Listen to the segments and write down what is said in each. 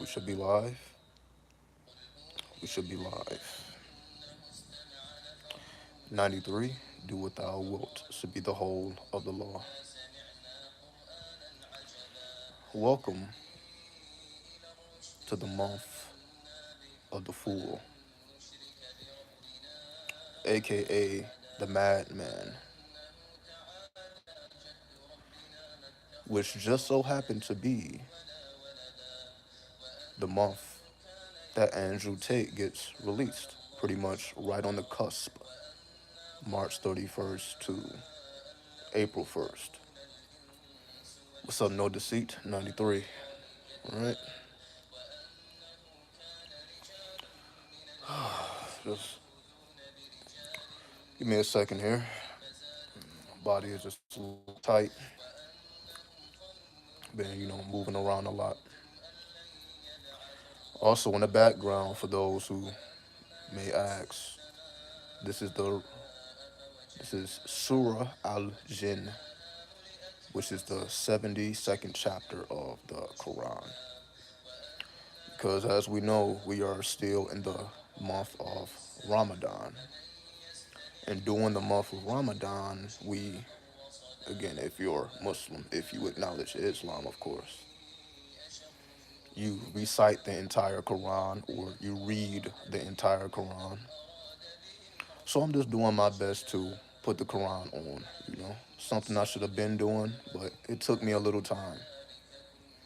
We should be live. We should be live. 93. Do what thou wilt should be the whole of the law. Welcome to the month of the Fool, aka the Madman, which just so happened to be the month that Andrew Tate gets released, pretty much right on the cusp, March 31st to April 1st. What's up, No Deceit? 93. All right, just give me a second here. My body is just a little tight. Been, moving around a lot. Also, in the background, for those who may ask, this is the this is Surah al Jinn, which is the 72nd chapter of the Quran. Because as we know, we are still in the month of Ramadan, and during the month of Ramadan, we, again, if you're Muslim, if you acknowledge Islam, of course, you recite the entire Quran or you read the entire Quran. So I'm just doing my best to put the Quran on. Something I should have been doing, but it took me a little time.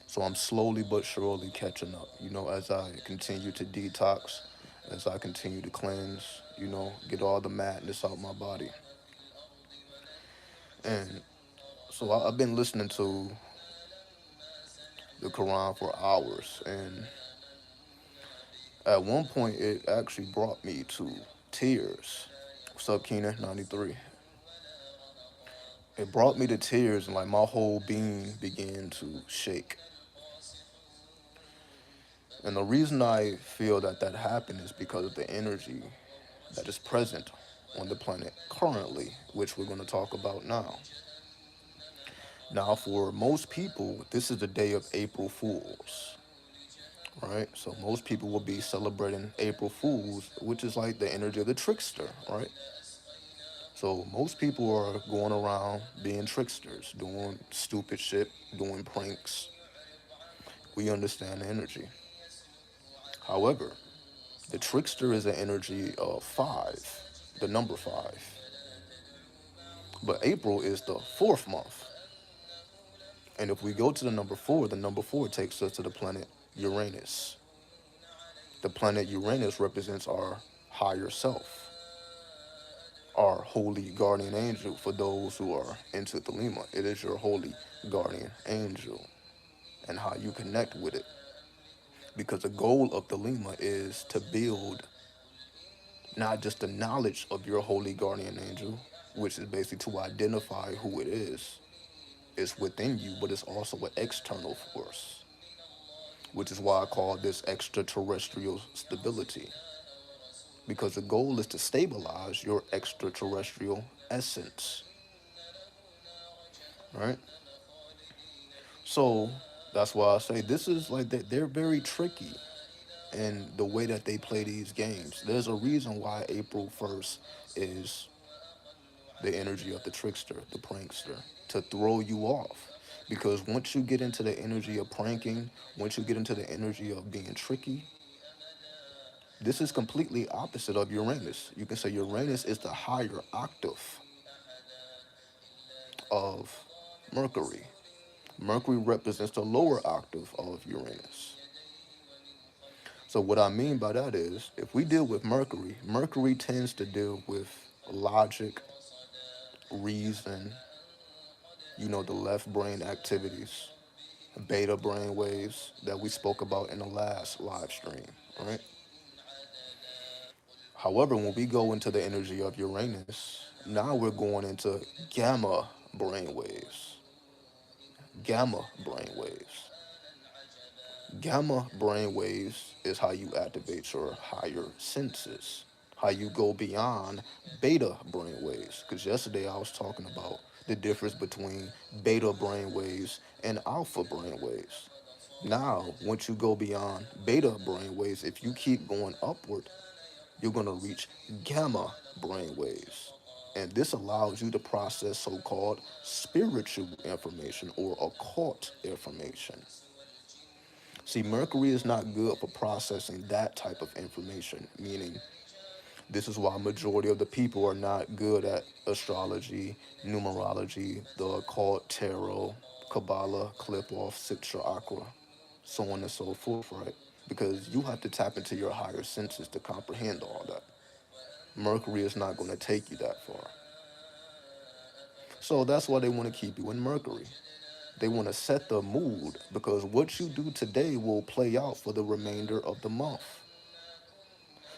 So I'm slowly but surely catching up, as I continue to detox, as I continue to cleanse, get all the madness out my body. And so I've been listening to the Quran for hours, and at one point it actually brought me to tears. What's up, Keenan? 93. It brought me to tears, and like my whole being began to shake. And the reason I feel that that happened is because of the energy that is present on the planet currently, which we're going to talk about now. Now, for most people, this is the day of April Fools, right? So most people will be celebrating April Fools, which is like the energy of the trickster, right? So most people are going around being tricksters, doing stupid shit, doing pranks. We understand the energy. However, the trickster is an energy of five, the number five. But April is the fourth month. And if we go to the number four takes us to the planet Uranus. The planet Uranus represents our higher self, our holy guardian angel. For those who are into Thelema, it is your holy guardian angel and how you connect with it. Because the goal of Thelema is to build not just the knowledge of your holy guardian angel, which is basically to identify who it is. It's within you, but it's also an external force, which is why I call this extraterrestrial stability. Because the goal is to stabilize your extraterrestrial essence, right? So that's why I say this is like they're very tricky in the way that they play these games. There's a reason why April 1st is the energy of the trickster, the prankster, to throw you off. Because once you get into the energy of pranking, once you get into the energy of being tricky, this is completely opposite of Uranus. You can say Uranus is the higher octave of Mercury. Mercury represents the lower octave of Uranus. So what I mean by that is, if we deal with Mercury, Mercury tends to deal with logic, reason, the left brain activities, beta brain waves that we spoke about in the last live stream, right? However, when we go into the energy of Uranus, now we're going into gamma brain waves. Gamma brain waves. Gamma brain waves is how you activate your higher senses, how you go beyond beta brain waves. Because yesterday I was talking about the difference between beta brain waves and alpha brain waves. Now, once you go beyond beta brainwaves, if you keep going upward, you're going to reach gamma brainwaves. And this allows you to process so called spiritual information or occult information. See, Mercury is not good for processing that type of information, meaning this is why majority of the people are not good at astrology, numerology, the occult, tarot, Kabbalah, clip off, Citra Aqua, so on and so forth, right? Because you have to tap into your higher senses to comprehend all that. Mercury is not going to take you that far. So that's why they want to keep you in Mercury. They want to set the mood because what you do today will play out for the remainder of the month.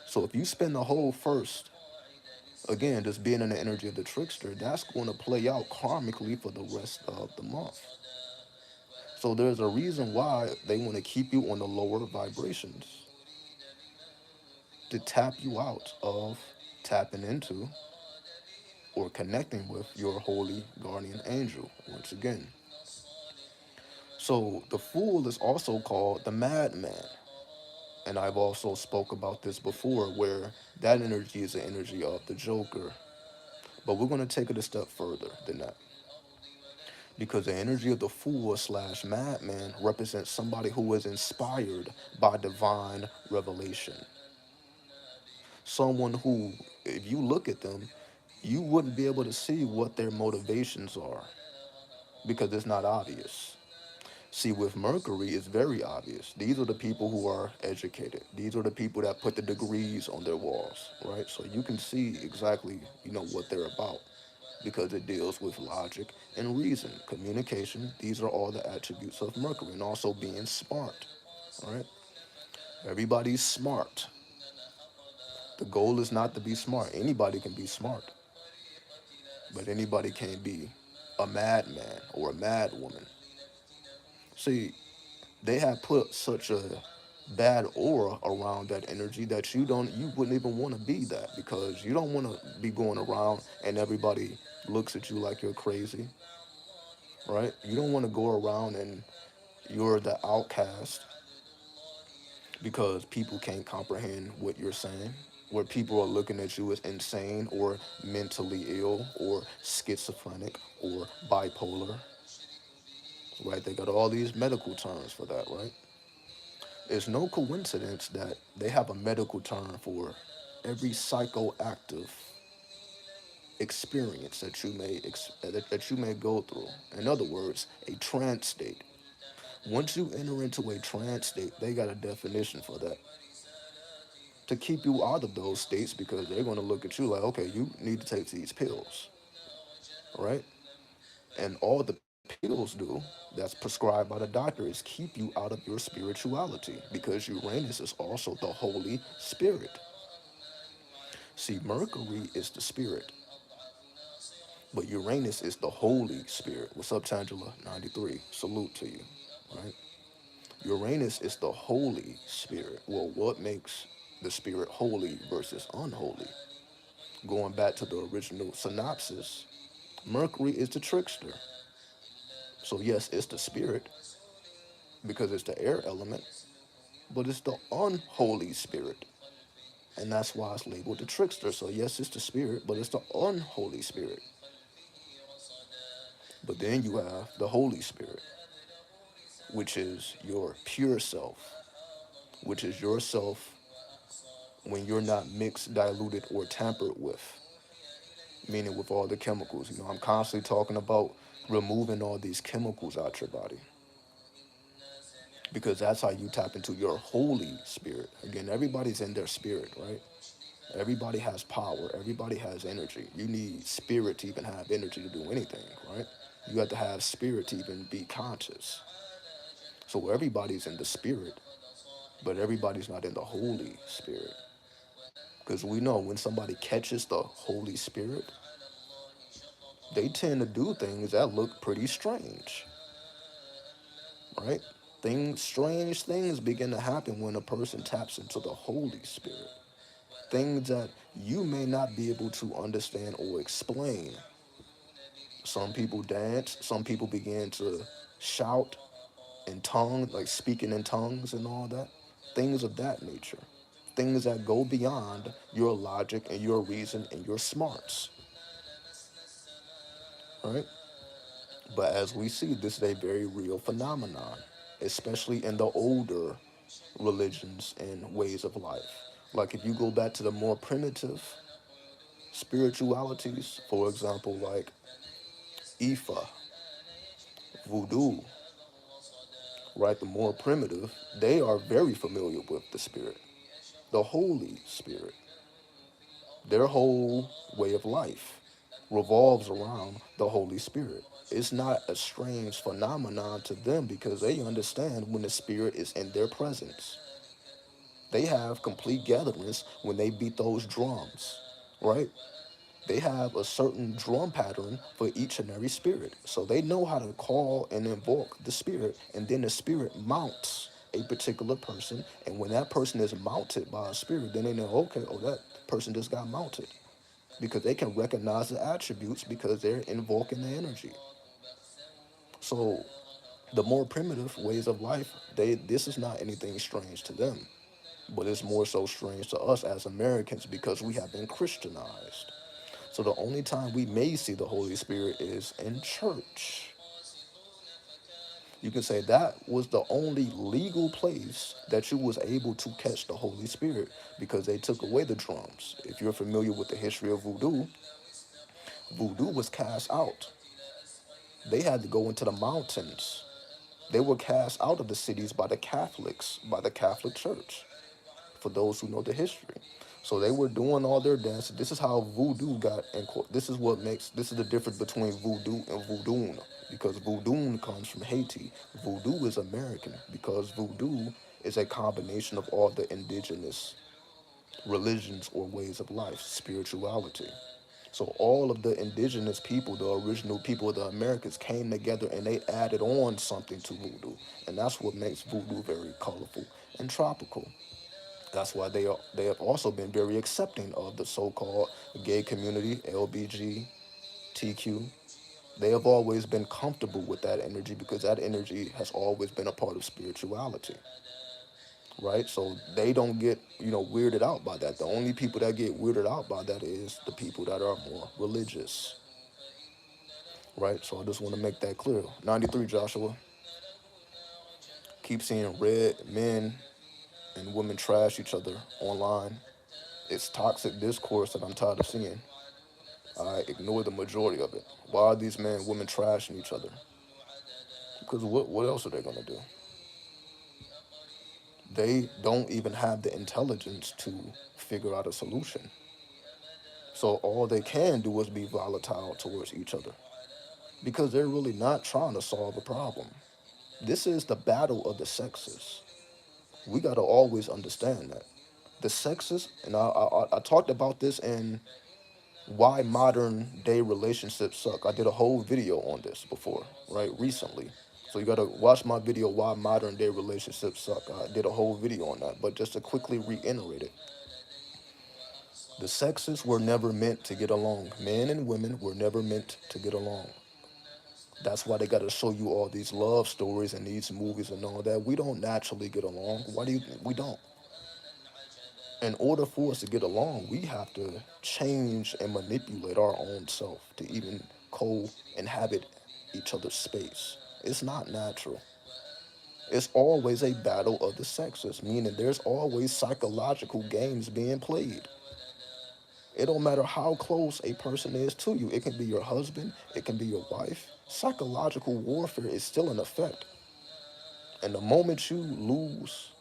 So if you spend the whole first, again, just being in the energy of the trickster, that's going to play out karmically for the rest of the month. So there's a reason why they want to keep you on the lower vibrations to tap you out of tapping into or connecting with your holy guardian angel once again. So the fool is also called the madman. And I've also spoke about this before where that energy is the energy of the joker. But we're going to take it a step further than that. Because the energy of the fool slash madman represents somebody who is inspired by divine revelation. Someone who, if you look at them, you wouldn't be able to see what their motivations are because it's not obvious. See, with Mercury, it's very obvious. These are the people who are educated. These are the people that put the degrees on their walls, right? So you can see exactly, what they're about because it deals with logic and reason, communication. These are all the attributes of Mercury, and also being smart, right? Everybody's smart. The goal is not to be smart. Anybody can be smart, but anybody can't be a madman or a madwoman. See, they have put such a bad aura around that energy that you wouldn't even want to be that because you don't want to be going around and everybody looks at you like you're crazy, right? You don't want to go around and you're the outcast because people can't comprehend what you're saying, where people are looking at you as insane or mentally ill or schizophrenic or bipolar, right? They got all these medical terms for that, right? It's no coincidence that they have a medical term for every psychoactive experience that you may go through. In other words, a trance state. Once you enter into a trance state, they got a definition for that to keep you out of those states because they're going to look at you like, okay, you need to take these pills, right? And all the pills do that's prescribed by the doctor is keep you out of your spirituality because Uranus is also the Holy Spirit. See, Mercury is the spirit, but Uranus is the Holy Spirit. What's up, Tangela? 93. Salute to you, right? Uranus is the Holy Spirit. Well, what makes the spirit holy versus unholy? Going back to the original synopsis, Mercury is the trickster. So, yes, it's the spirit because it's the air element, but it's the unholy spirit. And that's why it's labeled the trickster. So, yes, it's the spirit, but it's the unholy spirit. But then you have the Holy Spirit, which is your pure self, which is yourself when you're not mixed, diluted, or tampered with, meaning with all the chemicals. I'm constantly talking about removing all these chemicals out your body because that's how you tap into your Holy Spirit. Again, everybody's in their spirit, right? Everybody has power. Everybody has energy. You need spirit to even have energy to do anything, right? You have to have spirit to even be conscious. So everybody's in the spirit, but everybody's not in the Holy Spirit. Because we know when somebody catches the Holy Spirit, they tend to do things that look pretty strange, right? Strange things begin to happen when a person taps into the Holy Spirit. Things that you may not be able to understand or explain. Some people dance, some people begin to shout in tongues, like speaking in tongues and all that, things of that nature, things that go beyond your logic and your reason and your smarts, right? But as we see, this is a very real phenomenon, especially in the older religions and ways of life. Like if you go back to the more primitive spiritualities, for example, like Ifa, voodoo, right? The more primitive, they are very familiar with the spirit, the Holy Spirit. Their whole way of life revolves around the Holy Spirit. It's not a strange phenomenon to them because they understand when the Spirit is in their presence. They have complete gatherings when they beat those drums, right? They have a certain drum pattern for each and every spirit. So they know how to call and invoke the spirit, and then the spirit mounts a particular person. And when that person is mounted by a spirit, then they know, okay, oh, that person just got mounted. Because they can recognize the attributes because they're invoking the energy. So the more primitive ways of life, this is not anything strange to them. But it's more so strange to us as Americans because we have been Christianized. So the only time we may see the Holy Spirit is in church. You can say that was the only legal place that you was able to catch the Holy Spirit because they took away the drums. If you're familiar with the history of voodoo, voodoo was cast out. They had to go into the mountains. They were cast out of the cities by the Catholics, by the Catholic Church, for those who know the history. So they were doing all their dances. This is how voodoo got in. This is the difference between voodoo and voodoo, because voodoo comes from Haiti. Voodoo is American because voodoo is a combination of all the indigenous religions or ways of life, spirituality. So all of the indigenous people, the original people of the Americas came together and they added on something to voodoo. And that's what makes voodoo very colorful and tropical. That's why they have also been very accepting of the so-called gay community, LBGTQ. They have always been comfortable with that energy because that energy has always been a part of spirituality, right? So they don't get, weirded out by that. The only people that get weirded out by that is the people that are more religious, right? So I just want to make that clear. 93, Joshua. Keep seeing red men and women trash each other online. It's toxic discourse that I'm tired of seeing. I ignore the majority of it. Why are these men and women trashing each other? Because what else are they going to do? They don't even have the intelligence to figure out a solution. So all they can do is be volatile towards each other because they're really not trying to solve a problem. This is the battle of the sexes. We got to always understand that. The sexes, and I talked about this in why modern day relationships suck. I did a whole video on this before, right? Recently. So you gotta watch my video, Why Modern Day Relationships Suck. I did a whole video on that. But just to quickly reiterate it, the sexes were never meant to get along. Men and women were never meant to get along. That's why they gotta show you all these love stories and these movies and all that. We don't naturally get along. Why do you we don't? In order for us to get along, we have to change and manipulate our own self to even co-inhabit each other's space. It's not natural. It's always a battle of the sexes, meaning there's always psychological games being played. It don't matter how close a person is to you. It can be your husband, it can be your wife. Psychological warfare is still in effect. And the moment you lose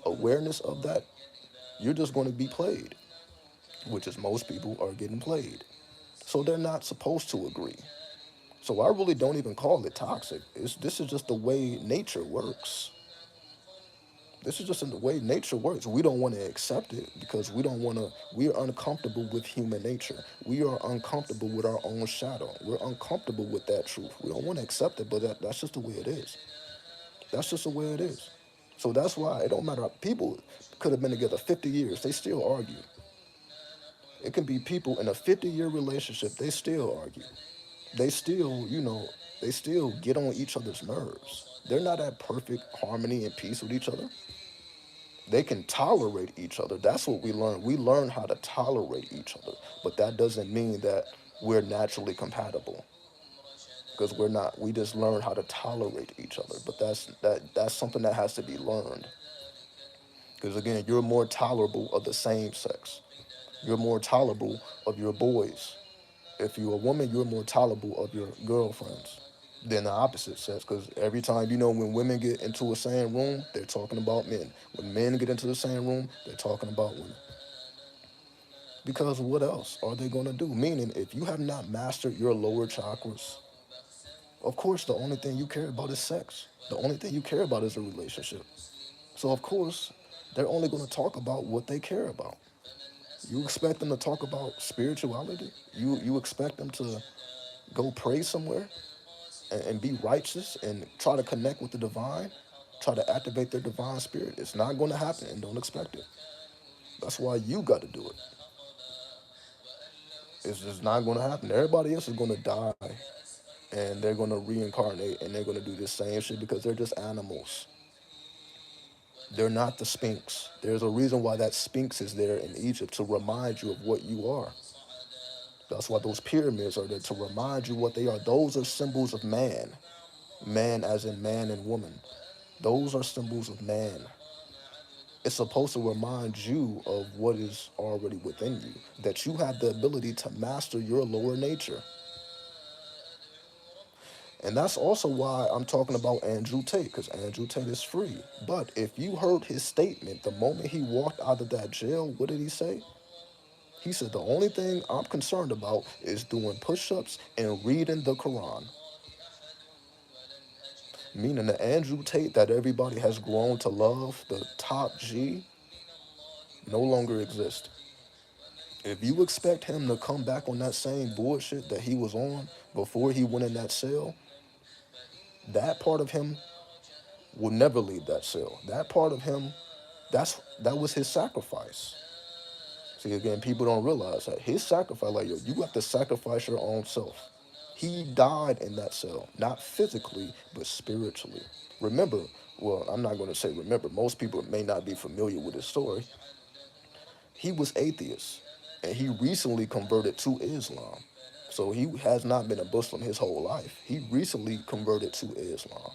awareness of that, you're just going to be played, which is most people are getting played. So they're not supposed to agree. So I really don't even call it toxic. This is just the way nature works. This is just in the way nature works. We don't want to accept it because we are uncomfortable with human nature. We are uncomfortable with our own shadow. We're uncomfortable with that truth. We don't want to accept it, but that's just the way it is. That's just the way it is. So that's why it don't matter. People could have been together 50 years. They still argue. It can be people in a 50-year relationship. They still argue. They still, They still get on each other's nerves. They're not at perfect harmony and peace with each other. They can tolerate each other. That's what we learn. We learn how to tolerate each other, but that doesn't mean that we're naturally compatible, because we're not. We just learn how to tolerate each other, but that's something that has to be learned. Because again, you're more tolerable of the same sex. You're more tolerable of your boys. If you're a woman, you're more tolerable of your girlfriends than the opposite sex. Because every time, when women get into a same room, they're talking about men. When men get into the same room, they're talking about women. Because what else are they going to do? Meaning, if you have not mastered your lower chakras, of course, the only thing you care about is sex. The only thing you care about is a relationship. So, of course, they're only going to talk about what they care about. You expect them to talk about spirituality? You expect them to go pray somewhere and be righteous and try to connect with the divine, try to activate their divine spirit? It's not going to happen, and don't expect it. That's why you got to do it. It's just not going to happen. Everybody else is going to die, and they're going to reincarnate, and they're going to do the same shit because they're just animals. They're not the Sphinx. There's a reason why that Sphinx is there in Egypt, to remind you of what you are. That's why those pyramids are there, to remind you what they are. Those are symbols of man. Man as in man and woman. Those are symbols of man. It's supposed to remind you of what is already within you, that you have the ability to master your lower nature. And that's also why I'm talking about Andrew Tate, because Andrew Tate is free. But if you heard his statement the moment he walked out of that jail, what did he say? He said, the only thing I'm concerned about is doing push ups and reading the Quran. Meaning the Andrew Tate that everybody has grown to love, the top G, no longer exists. If you expect him to come back on that same bullshit that he was on before he went in that cell, that part of him will never leave that cell. That part of him, that was his sacrifice. See, again, people don't realize that his sacrifice, like, yo, you have to sacrifice your own self. He died in that cell, not physically, but spiritually. Remember, well, I'm not going to say remember, most people may not be familiar with his story. He was atheist, and he recently converted to Islam. So he has not been a Muslim his whole life. He recently converted to Islam.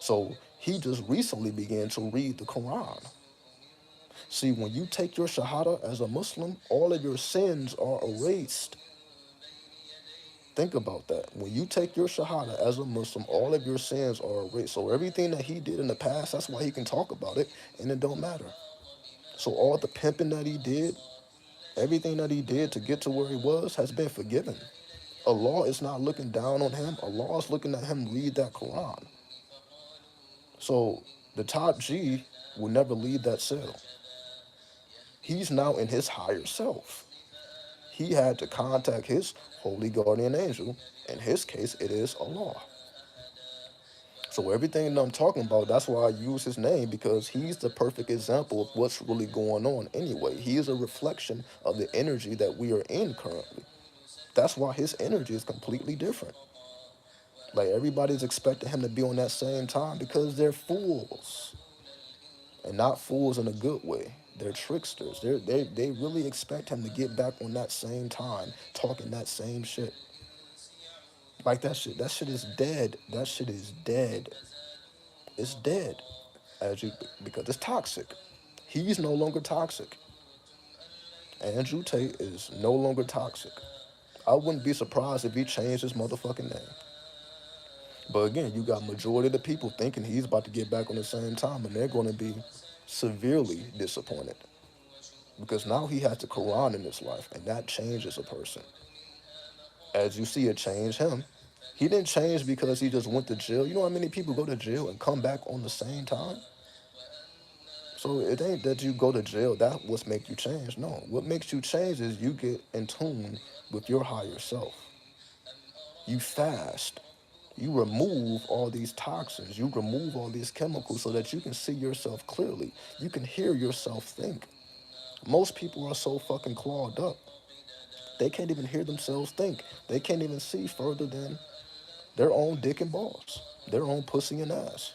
So he just recently began to read the Quran. See, when you take your Shahada as a Muslim, all of your sins are erased. Think about that. When you take your Shahada as a Muslim, all of your sins are erased. So everything that he did in the past, that's why he can talk about it, and it don't matter. So all the pimping that he did, everything that he did to get to where he was, has been forgiven. Allah is not looking down on him. Allah is looking at him read that Quran. So the top G will never leave that cell. He's now in his higher self. He had to contact his holy guardian angel. In his case, it is Allah. So everything that I'm talking about, that's why I use his name, because he's the perfect example of what's really going on anyway. He is a reflection of the energy that we are in currently. That's why his energy is completely different. Like, everybody's expecting him to be on that same time because they're fools. And not fools in a good way. They're tricksters. They really expect him to get back on that same time, talking that same shit. Like, that shit is dead. That shit is dead. It's dead. Because it's toxic. He's no longer toxic. Andrew Tate is no longer toxic. I wouldn't be surprised if he changed his motherfucking name. But again, you got majority of the people thinking he's about to get back on the same time, and they're going to be severely disappointed. Because now he has the Quran in his life, and that changes a person. As you see it change him. He didn't change because he just went to jail. You know how many people go to jail and come back on the same time? So it ain't that you go to jail, that what make you change. No, what makes you change is you get in tune with your higher self. You fast. You remove all these toxins. You remove all these chemicals so that you can see yourself clearly. You can hear yourself think. Most people are so fucking clogged up. They can't even hear themselves think. They can't even see further than Their own dick and balls, their own pussy and ass.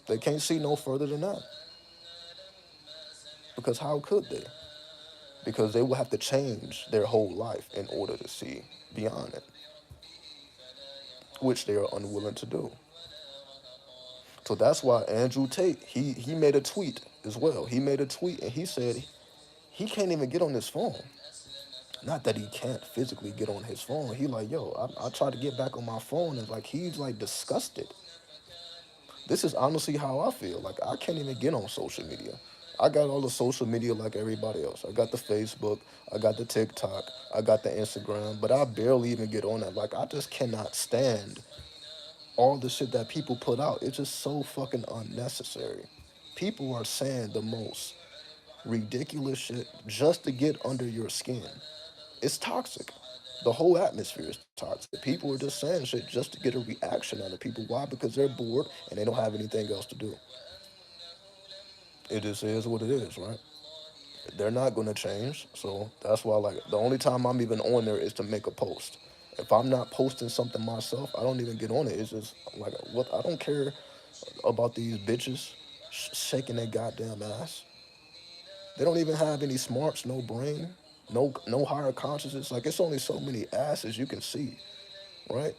They can't see no further than that. Because how could they? Because they will have to change their whole life in order to see beyond it, which they are unwilling to do. So that's why Andrew Tate, he made a tweet as well. He made a tweet and he said he can't even get on his phone. Not that he can't physically get on his phone. He like, yo, I tried to get back on my phone and like he's like disgusted. This is honestly how I feel. Like I can't even get on social media. I got all the social media like everybody else. I got the Facebook, I got the TikTok, I got the Instagram, but I barely even get on that. Like I just cannot stand all the shit that people put out. It's just so fucking unnecessary. People are saying the most ridiculous shit just to get under your skin. It's toxic. The whole atmosphere is toxic. People are just saying shit just to get a reaction out of people. Why? Because they're bored and they don't have anything else to do. It just is what it is, right? They're not gonna change. So that's why like the only time I'm even on there is to make a post. If I'm not posting something myself, I don't even get on it. It's just like what I don't care about these bitches shaking their goddamn ass. They don't even have any smarts, no brain, no higher consciousness. Like it's only so many asses you can see, right?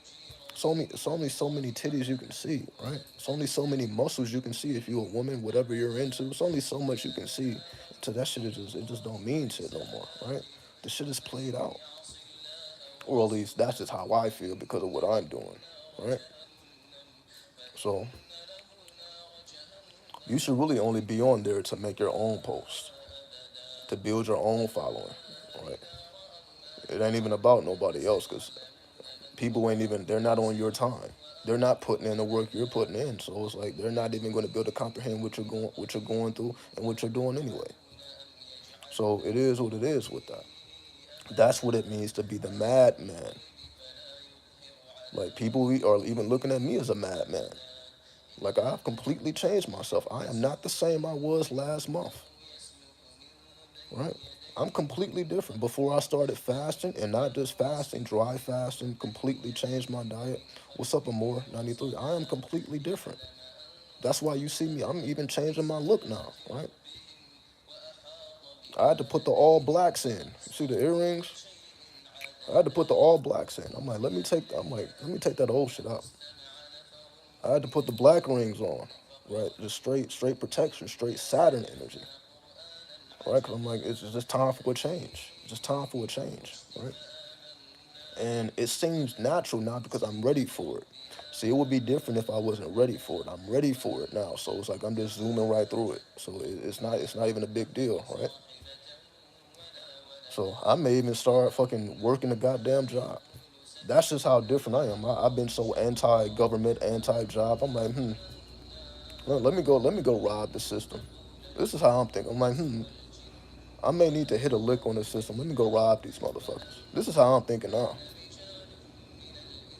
It's only so many titties you can see, right? It's only so many muscles you can see if you're a woman, whatever you're into. It's only so much you can see. So that shit is just it just don't mean shit no more, right? The shit is played out, or at least that's just how I feel because of what I'm doing, right? So you should really only be on there to make your own post, to build your own following, right? It ain't even about nobody else because people ain't even they're not on your time. They're not putting in the work you're putting in. So it's like they're not even going to be able to comprehend what you're going through and what you're doing anyway. So it is what it is with that. That's what it means to be the madman. Like people are even looking at me as a madman. Like I've completely changed myself. I am not the same I was last month. Right? I'm completely different. Before I started fasting, and not just fasting, dry fasting, completely changed my diet. What's up, Amore 93? I am completely different. That's why you see me. I'm even changing my look now, right? I had to put the all blacks in. You see the earrings? I had to put the all blacks in. Let me take that old shit out. I had to put the black rings on, right? Just straight protection, straight Saturn energy, right? Cause I'm like, it's just time for a change. It's just time for a change, right? And it seems natural now because I'm ready for it. See, it would be different if I wasn't ready for it. I'm ready for it now, so it's like I'm just zooming right through it. So it's not even a big deal, right? So I may even start fucking working a goddamn job. That's just how different I am. I've been so anti-government, anti-job. I'm like, let me go rob the system. This is how I'm thinking. I'm like, I may need to hit a lick on the system. Let me go rob these motherfuckers. This is how I'm thinking now.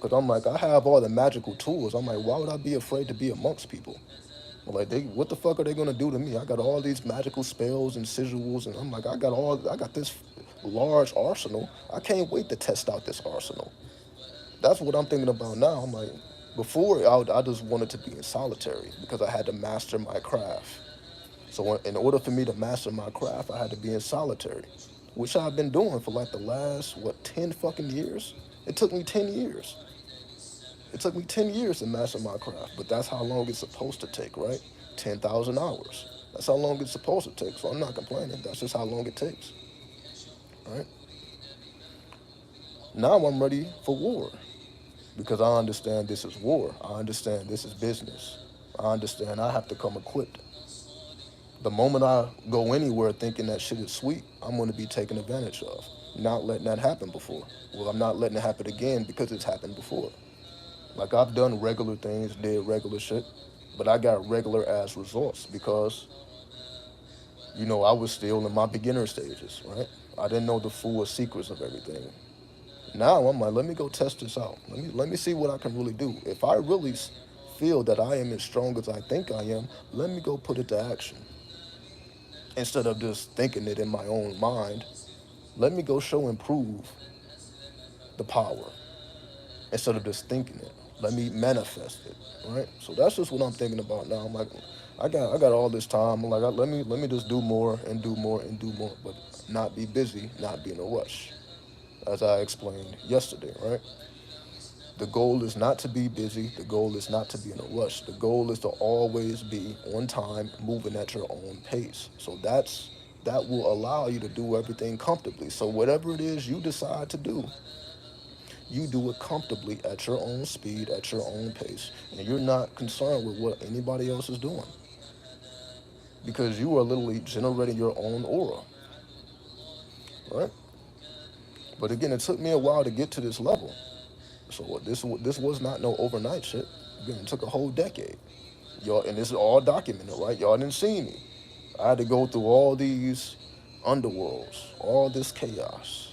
Cause I'm like, I have all the magical tools. I'm like, why would I be afraid to be amongst people? Like, what the fuck are they gonna do to me? I got all these magical spells and sigils, and I'm like, I got this large arsenal. I can't wait to test out this arsenal. That's what I'm thinking about now. I'm like, before I just wanted to be in solitary because I had to master my craft. So in order for me to master my craft, I had to be in solitary, which I've been doing for like the last 10 fucking years. It took me 10 years. It took me 10 years to master my craft, but that's how long it's supposed to take, right? 10,000 hours. That's how long it's supposed to take. So I'm not complaining. That's just how long it takes, right? Now I'm ready for war because I understand this is war. I understand this is business. I understand I have to come equipped. The moment I go anywhere thinking that shit is sweet, I'm going to be taken advantage of. Not letting that happen before. Well, I'm not letting it happen again because it's happened before. Like I've done regular things, did regular shit, but I got regular ass results because, I was still in my beginner stages, right? I didn't know the full secrets of everything. Now I'm like, let me go test this out. Let me see what I can really do. If I really feel that I am as strong as I think I am, let me go put it to action. Instead of just thinking it in my own mind, let me go show and prove the power. instead of just thinking it. Let me manifest it, right? So that's just what I'm thinking about now. I'm like, I got all this time. I'm like, let me just do more and do more and do more, but not be busy, not be in a rush, as I explained yesterday, right? The goal is not to be busy. The goal is not to be in a rush. The goal is to always be on time, moving at your own pace. So that will allow you to do everything comfortably. So whatever it is you decide to do, you do it comfortably at your own speed, at your own pace, and you're not concerned with what anybody else is doing because you are literally generating your own aura, right? But again, it took me a while to get to this level. So this was not no overnight shit. Again, it took a whole decade. Y'all, and this is all documented, right? Y'all didn't see me. I had to go through all these underworlds, all this chaos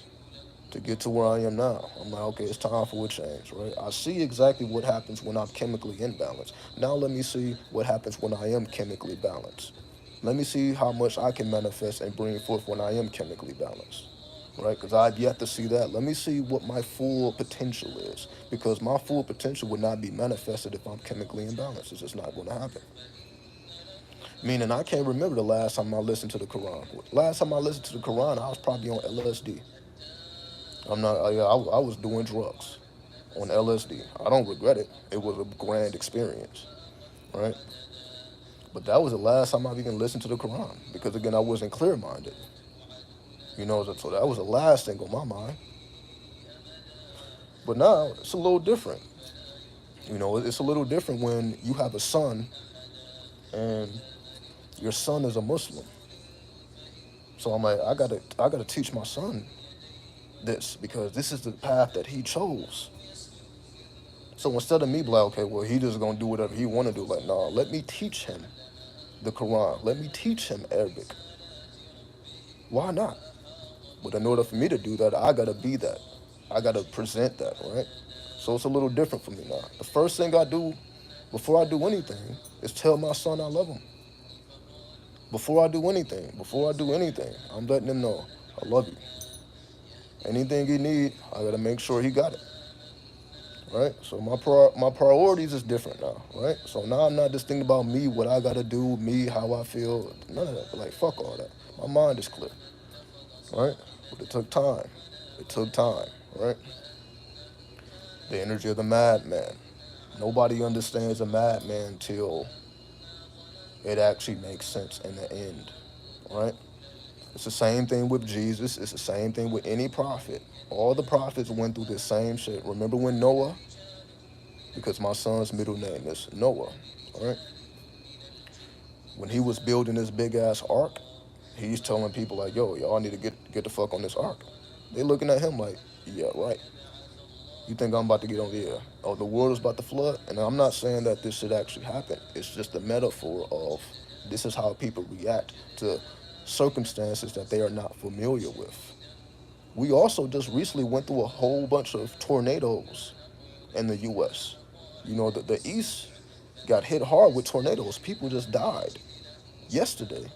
to get to where I am now. I'm like, okay, it's time for a change, right? I see exactly what happens when I'm chemically imbalanced. Now let me see what happens when I am chemically balanced. Let me see how much I can manifest and bring forth when I am chemically balanced, right? Because I've yet to see that. Let me see what my full potential is, because my full potential would not be manifested if I'm chemically imbalanced. It's just not going to happen. Meaning, I can't remember the last time I listened to the Quran. Last time I listened to the Quran, I was probably on LSD. I'm not. I was doing drugs on LSD. I don't regret it. It was a grand experience, right? But that was the last time I've even listened to the Quran because again, I wasn't clear-minded. So that was the last thing on my mind. But now it's a little different. It's a little different when you have a son and your son is a Muslim. So I'm like, I gotta teach my son this because this is the path that he chose. So instead of me be like, okay, well, he just gonna do whatever he wanna do, like, nah, let me teach him the Quran. Let me teach him Arabic. Why not? But in order for me to do that, I gotta be that. I gotta present that, right? So it's a little different for me now. The first thing I do before I do anything is tell my son I love him. Before I do anything, I'm letting him know I love you. Anything he need, I gotta make sure he got it, right? So my priorities is different now, right? So now I'm not just thinking about me, what I gotta do, me, how I feel, none of that. Like fuck all that. My mind is clear, right? But it took time. It took time, right? The energy of the madman. Nobody understands a madman till it actually makes sense in the end, right? It's the same thing with Jesus. It's the same thing with any prophet. All the prophets went through the same shit. Remember when Noah, because my son's middle name is Noah, all right? When he was building this big ass ark, he's telling people like, yo, y'all need to get the fuck on this ark. They looking at him like, yeah, right. You think I'm about to get on the air? Oh, the world is about to flood? And I'm not saying that this should actually happen. It's just a metaphor of this is how people react to circumstances that they are not familiar with. We also just recently went through a whole bunch of tornadoes in the U.S. The East got hit hard with tornadoes. People just died yesterday,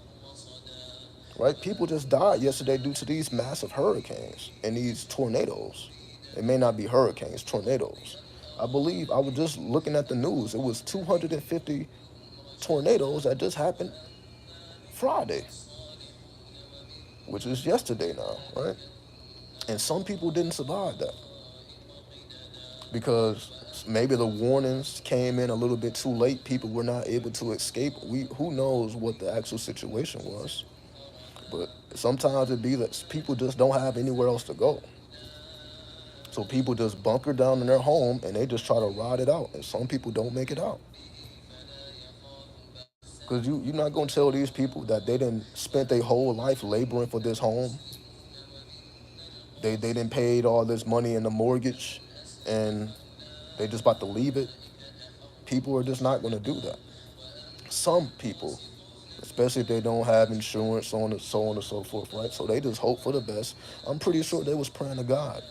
right? People just died yesterday due to these massive hurricanes and these tornadoes. It may not be hurricanes, tornadoes. I believe I was just looking at the news. It was 250 tornadoes that just happened Friday, which is yesterday now, right? And some people didn't survive that because maybe the warnings came in a little bit too late. People were not able to escape. Who knows what the actual situation was, but sometimes it be that people just don't have anywhere else to go. So people just bunker down in their home and they just try to ride it out. And some people don't make it out. Because you're not going to tell these people that they didn't spent their whole life laboring for this home. They didn't paid all this money in the mortgage and they just about to leave it. People are just not going to do that. Some people, especially if they don't have insurance, so on and so forth, right? So they just hope for the best. I'm pretty sure they was praying to God.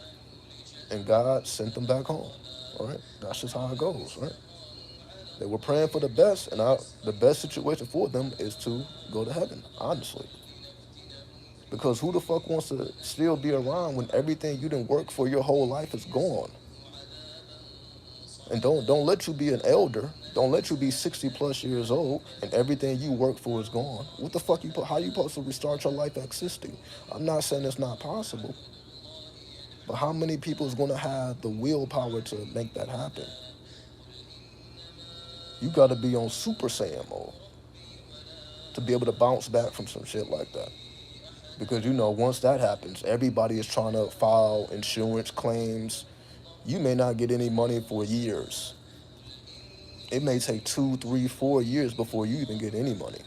And God sent them back home. All right, that's just how it goes, right? They were praying for the best, and the best situation for them is to go to heaven, honestly. Because who the fuck wants to still be around when everything you didn't work for your whole life is gone? And don't let you be an elder. Don't let you be 60 plus years old and everything you work for is gone. What the fuck how you supposed to restart your life at 60? I'm not saying it's not possible, but how many people is gonna have the willpower to make that happen? You gotta be on Super Saiyan mode to be able to bounce back from some shit like that. Because once that happens, everybody is trying to file insurance claims. You may not get any money for years. It may take 2, 3, 4 years before you even get any money,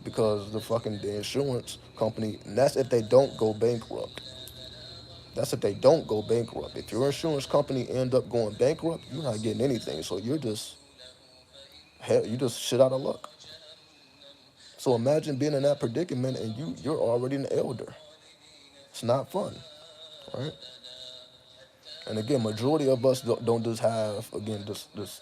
because the insurance company. And that's if they don't go bankrupt. That's if they don't go bankrupt. If your insurance company end up going bankrupt, you're not getting anything. So you just shit out of luck. So imagine being in that predicament and you're already an elder. It's not fun, right? And again, majority of us don't just have again this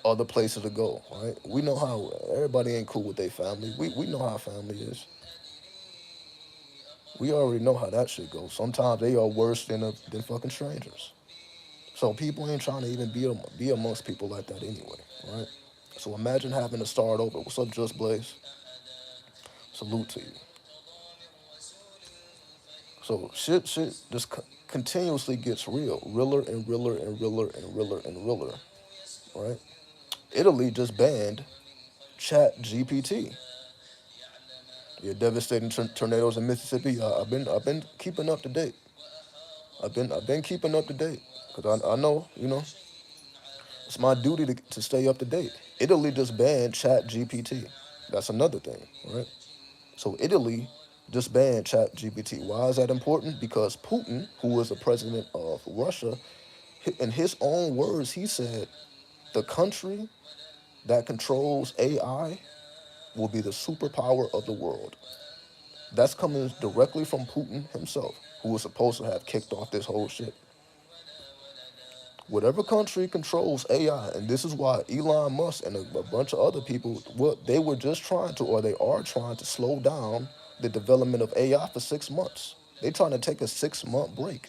other places to go, right? We know how everybody ain't cool with their family. We know how family is. We already know how that shit goes. Sometimes they are worse than fucking strangers. So people ain't trying to even be amongst people like that anyway, right? So imagine having to start over. What's up, Just Blaze? Salute to you. So shit just continuously gets realer and realer and realer and realer and realer, right? Italy just banned Chat GPT. Yeah, devastating tornadoes in Mississippi. I've been keeping up to date. I've been keeping up to date because I know it's my duty to stay up to date. Italy just banned Chat GPT. That's another thing, right? So Italy just banned Chat GPT. Why is that important? Because Putin, who is the president of Russia, in his own words, he said the country that controls AI will be the superpower of the world. That's coming directly from Putin himself, who was supposed to have kicked off this whole shit. Whatever country controls AI, and this is why Elon Musk and a bunch of other people, what they were just trying to, or they are trying to slow down the development of AI for 6 months. They're trying to take a 6 month break.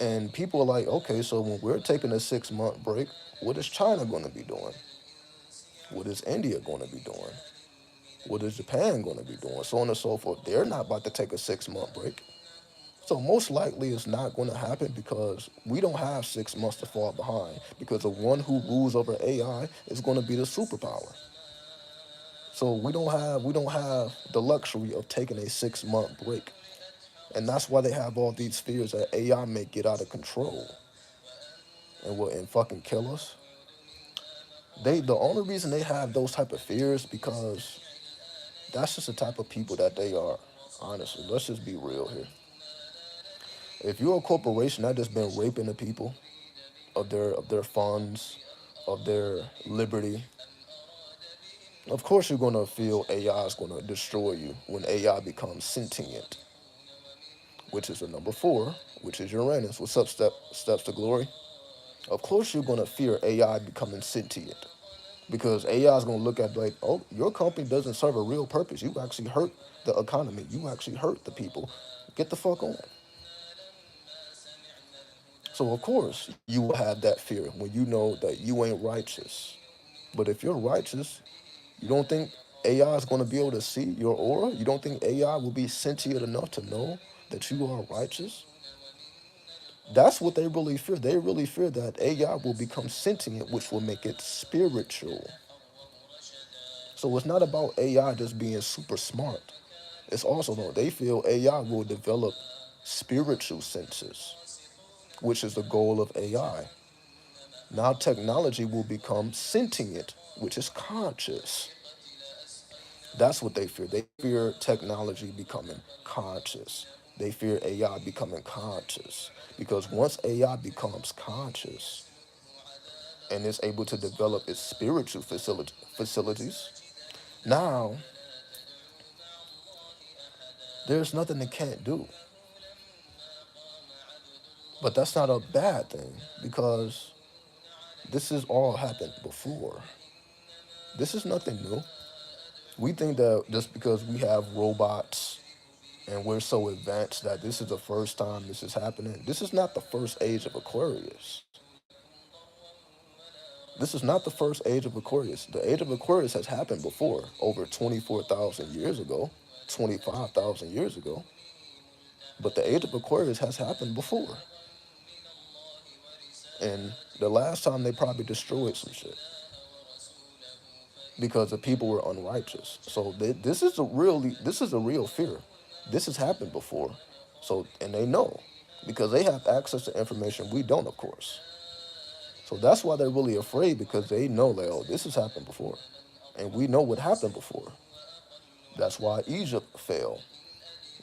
And people are like, okay, so when we're taking a 6 month break, what is China going to be doing? What is India going to be doing? What is Japan going to be doing? So on and so forth. They're not about to take a 6 month break. So most likely it's not going to happen because we don't have 6 months to fall behind because the one who rules over AI is going to be the superpower. So we don't have the luxury of taking a 6 month break. And that's why they have all these fears that AI may get out of control and fucking kill us. The only reason they have those type of fears because that's just the type of people that they are. Honestly, let's just be real here. If you're a corporation that just been raping the people of their funds, of their liberty, of course you're gonna feel AI is gonna destroy you when AI becomes sentient, which is the number four, which is Uranus. What's up, steps to glory? Of course you're gonna fear AI becoming sentient because AI is gonna look at like, oh, your company doesn't serve a real purpose. You actually hurt the economy. You actually hurt the people. Get the fuck on. So of course you will have that fear when you know that you ain't righteous. But if you're righteous, you don't think AI is going to be able to see your aura? You don't think AI will be sentient enough to know that you are righteous? That's what they really fear. They really fear that AI will become sentient, which will make it spiritual. So it's not about AI just being super smart. It's also though they feel AI will develop spiritual senses, which is the goal of AI. Now technology will become sentient, which is conscious. That's what they fear. They fear technology becoming conscious. They fear AI becoming conscious. Because once AI becomes conscious and is able to develop its spiritual facilities, now there's nothing it can't do. But that's not a bad thing because this has all happened before. This is nothing new. We think that just because we have robots and we're so advanced that this is the first time this is happening. This is not the first age of Aquarius. This is not the first age of Aquarius. The age of Aquarius has happened before, over 24,000 years ago, 25,000 years ago. But the age of Aquarius has happened before. And the last time they probably destroyed some shit because the people were unrighteous. So this is a real fear. This has happened before. So and they know because they have access to information we don't, of course. So that's why they're really afraid because they know like, oh, this has happened before. And we know what happened before. That's why Egypt fell,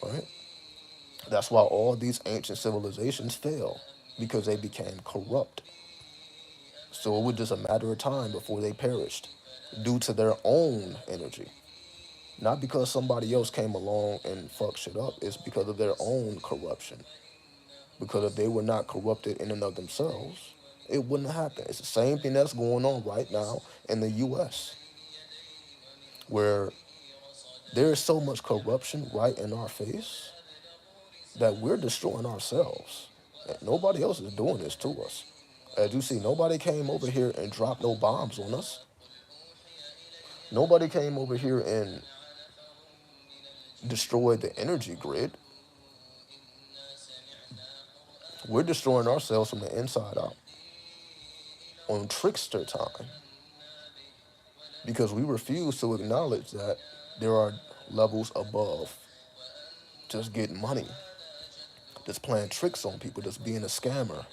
right? That's why all these ancient civilizations fell because they became corrupt. So it was just a matter of time before they perished due to their own energy. Not because somebody else came along and fucked shit up. It's because of their own corruption. Because if they were not corrupted in and of themselves, it wouldn't happen. It's the same thing that's going on right now in the US, where there is so much corruption right in our face that we're destroying ourselves. And nobody else is doing this to us. As you see, nobody came over here and dropped no bombs on us. Nobody came over here and destroyed the energy grid. We're destroying ourselves from the inside out on trickster time because we refuse to acknowledge that there are levels above just getting money, just playing tricks on people, just being a scammer,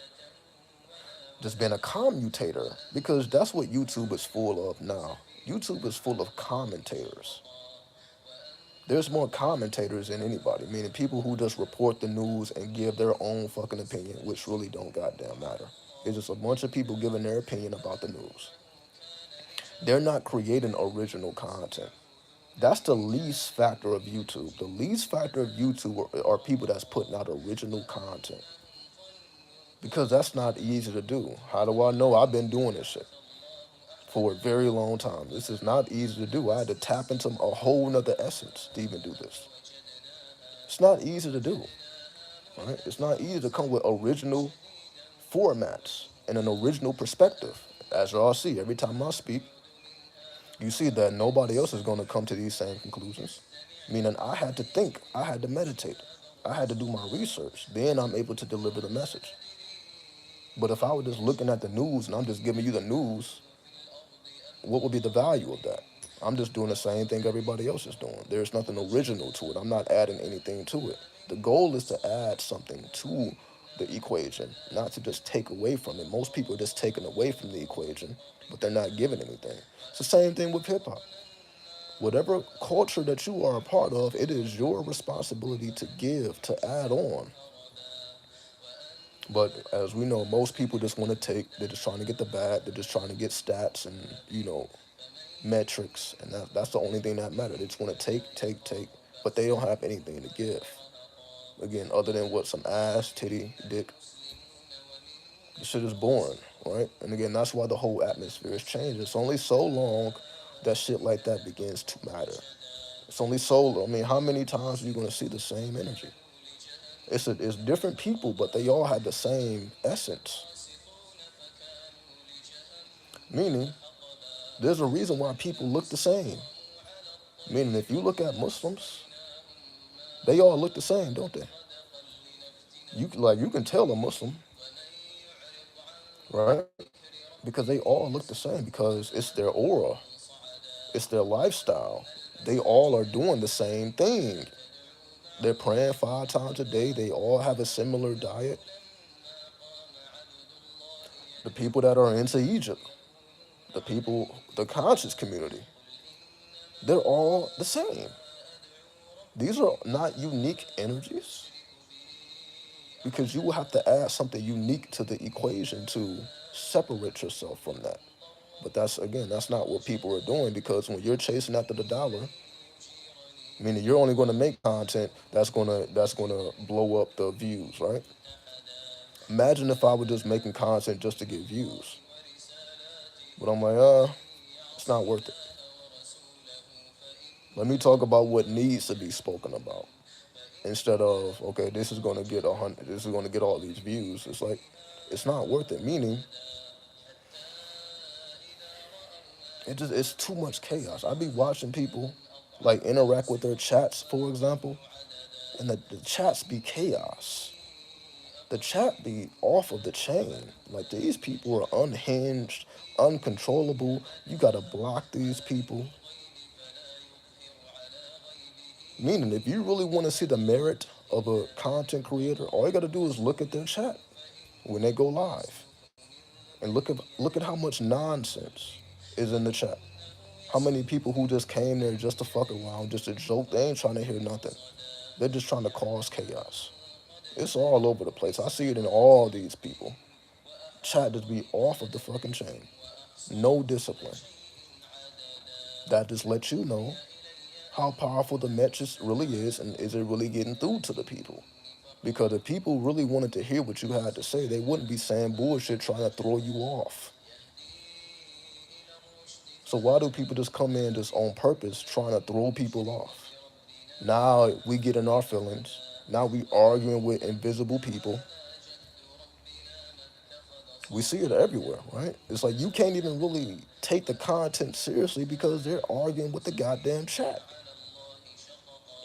just being a commutator, because that's what YouTube is full of now. YouTube is full of commentators. There's more commentators than anybody, meaning people who just report the news and give their own fucking opinion, which really don't goddamn matter. It's just a bunch of people giving their opinion about the news. They're not creating original content. That's the least factor of YouTube. The least factor of YouTube are people that's putting out original content. Because that's not easy to do. How do I know? I've been doing this shit for a very long time. This is not easy to do. I had to tap into a whole nother essence to even do this. It's not easy to do. Right? It's not easy to come with original formats and an original perspective. As y'all see, every time I speak, you see that nobody else is going to come to these same conclusions. Meaning I had to think, I had to meditate, I had to do my research. Then I'm able to deliver the message. But if I were just looking at the news and I'm just giving you the news, what would be the value of that? I'm just doing the same thing everybody else is doing. There's nothing original to it. I'm not adding anything to it. The goal is to add something to the equation, not to just take away from it. Most people are just taking away from the equation, but they're not giving anything. It's the same thing with hip hop. Whatever culture that you are a part of, it is your responsibility to give, to add on. But as we know, most people just want to take, they're just trying to get the bag, they're just trying to get stats and, metrics. And that's the only thing that matters. They just want to take, but they don't have anything to give. Again, other than what, some ass, titty, dick. The shit is boring, right? And again, that's why the whole atmosphere is changing. It's only so long that shit like that begins to matter. It's only so long. I mean, how many times are you going to see the same energy? It's different people, but they all have the same essence. Meaning, there's a reason why people look the same. Meaning, if you look at Muslims, they all look the same, don't they? You can tell a Muslim, right? Because they all look the same because it's their aura, it's their lifestyle. They all are doing the same thing. They're praying 5 times a day. They all have a similar diet. The people that are into Egypt, the people, the conscious community, they're all the same. These are not unique energies because you will have to add something unique to the equation to separate yourself from that. But that's not what people are doing because when you're chasing after the dollar, meaning you're only going to make content that's gonna blow up the views, right? Imagine if I were just making content just to get views. But I'm like, it's not worth it. Let me talk about what needs to be spoken about instead of, okay, this is gonna get 100, this is gonna get all these views. It's like, it's not worth it. Meaning, It's too much chaos. I be watching people like interact with their chats, for example, and the chats be chaos. The chat be off of the chain. Like these people are unhinged, uncontrollable. You gotta block these people. Meaning, if you really want to see the merit of a content creator, all you gotta do is look at their chat when they go live, and look at how much nonsense is in the chat. How many people who just came there just to fuck around, just to joke? They ain't trying to hear nothing. They're just trying to cause chaos. It's all over the place. I see it in all these people. Chat just be off of the fucking chain. No discipline. That just lets you know how powerful the message really is, and is it really getting through to the people? Because if people really wanted to hear what you had to say, they wouldn't be saying bullshit trying to throw you off. So why do people just come in just on purpose trying to throw people off? Now we get in our feelings. Now we arguing with invisible people. We see it everywhere, right? It's like you can't even really take the content seriously because they're arguing with the goddamn chat.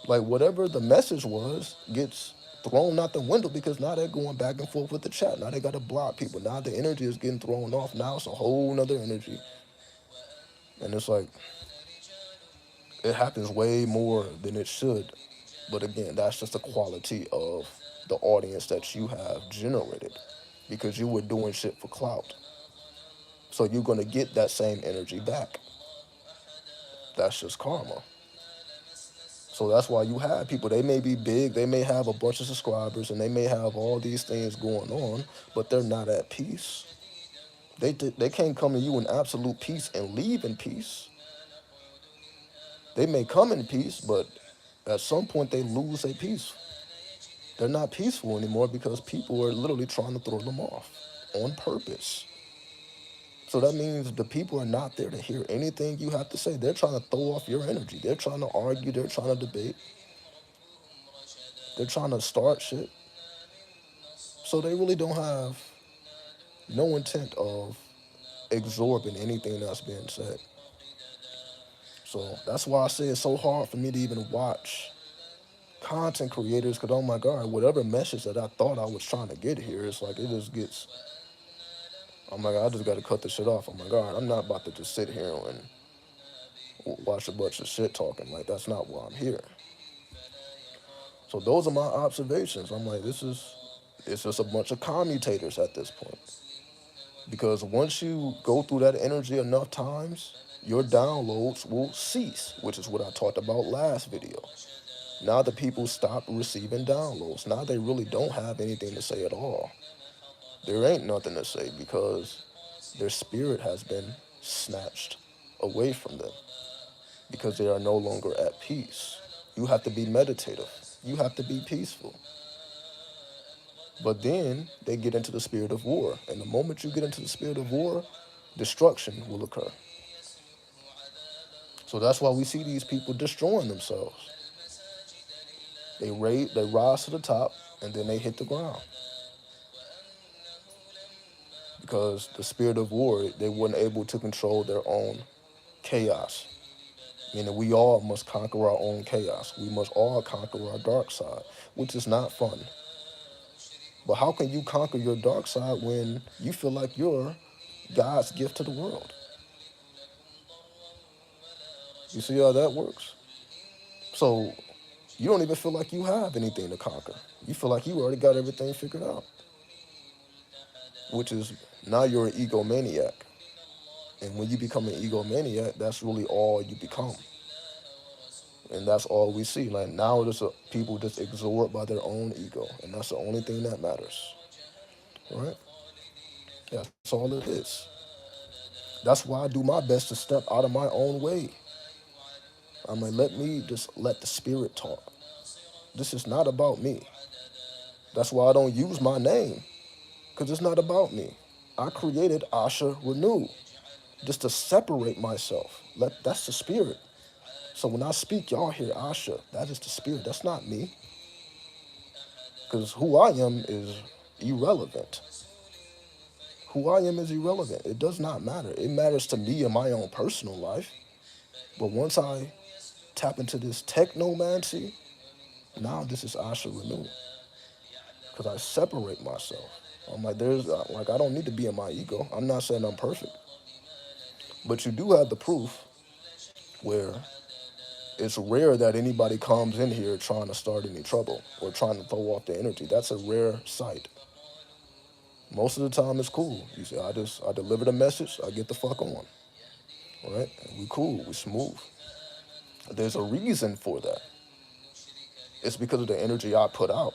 Like whatever the message was gets thrown out the window because now they're going back and forth with the chat. Now they got to block people. Now the energy is getting thrown off. Now it's a whole nother energy. And it's like, it happens way more than it should. But again, that's just the quality of the audience that you have generated because you were doing shit for clout. So you're going to get that same energy back. That's just karma. So that's why you have people, they may be big, they may have a bunch of subscribers, and they may have all these things going on, but they're not at peace. They can't come to you in absolute peace and leave in peace. They may come in peace, but at some point they lose their peace. They're not peaceful anymore because people are literally trying to throw them off on purpose. So that means the people are not there to hear anything you have to say. They're trying to throw off your energy. They're trying to argue. They're trying to debate. They're trying to start shit. So they really don't have no intent of absorbing anything that's being said. So that's why I say it's so hard for me to even watch content creators because, oh my God, whatever message that I thought I was trying to get here, it's like it just gets, oh my God, I just got to cut the shit off. Oh my God, I'm not about to just sit here and watch a bunch of shit talking. Like, that's not why I'm here. So those are my observations. I'm like, it's just a bunch of commutators at this point. Because once you go through that energy enough times, your downloads will cease, which is what I talked about last video. Now the people stop receiving downloads. Now they really don't have anything to say at all. There ain't nothing to say because their spirit has been snatched away from them because they are no longer at peace. You have to be meditative. You have to be peaceful. But then they get into the spirit of war. And the moment you get into the spirit of war, destruction will occur. So that's why we see these people destroying themselves. They rise to the top and then they hit the ground. Because the spirit of war, they weren't able to control their own chaos. Meaning we all must conquer our own chaos. We must all conquer our dark side, which is not fun. But how can you conquer your dark side when you feel like you're God's gift to the world? You see how that works? So you don't even feel like you have anything to conquer. You feel like you already got everything figured out, which is now you're an egomaniac. And when you become an egomaniac, that's really all you become. And that's all we see. Like now, people just absorbed by their own ego, and that's the only thing that matters, right? That's all it is. That's why I do my best to step out of my own way. I'm like, let me just let the spirit talk. This is not about me. That's why I don't use my name, because it's not about me. I created Asha Renew just to separate myself. That's the spirit. So when I speak, y'all hear Asha. That is the spirit. That's not me. Because who I am is irrelevant. Who I am is irrelevant. It does not matter. It matters to me in my own personal life. But once I tap into this technomancy, now this is Asha Renew. Because I separate myself. I'm like, I don't need to be in my ego. I'm not saying I'm perfect. But you do have the proof where it's rare that anybody comes in here trying to start any trouble or trying to throw off the energy. That's a rare sight. Most of the time it's cool. You say, I deliver the message, I get the fuck on. All right? And we cool, we smooth. There's a reason for that. It's because of the energy I put out.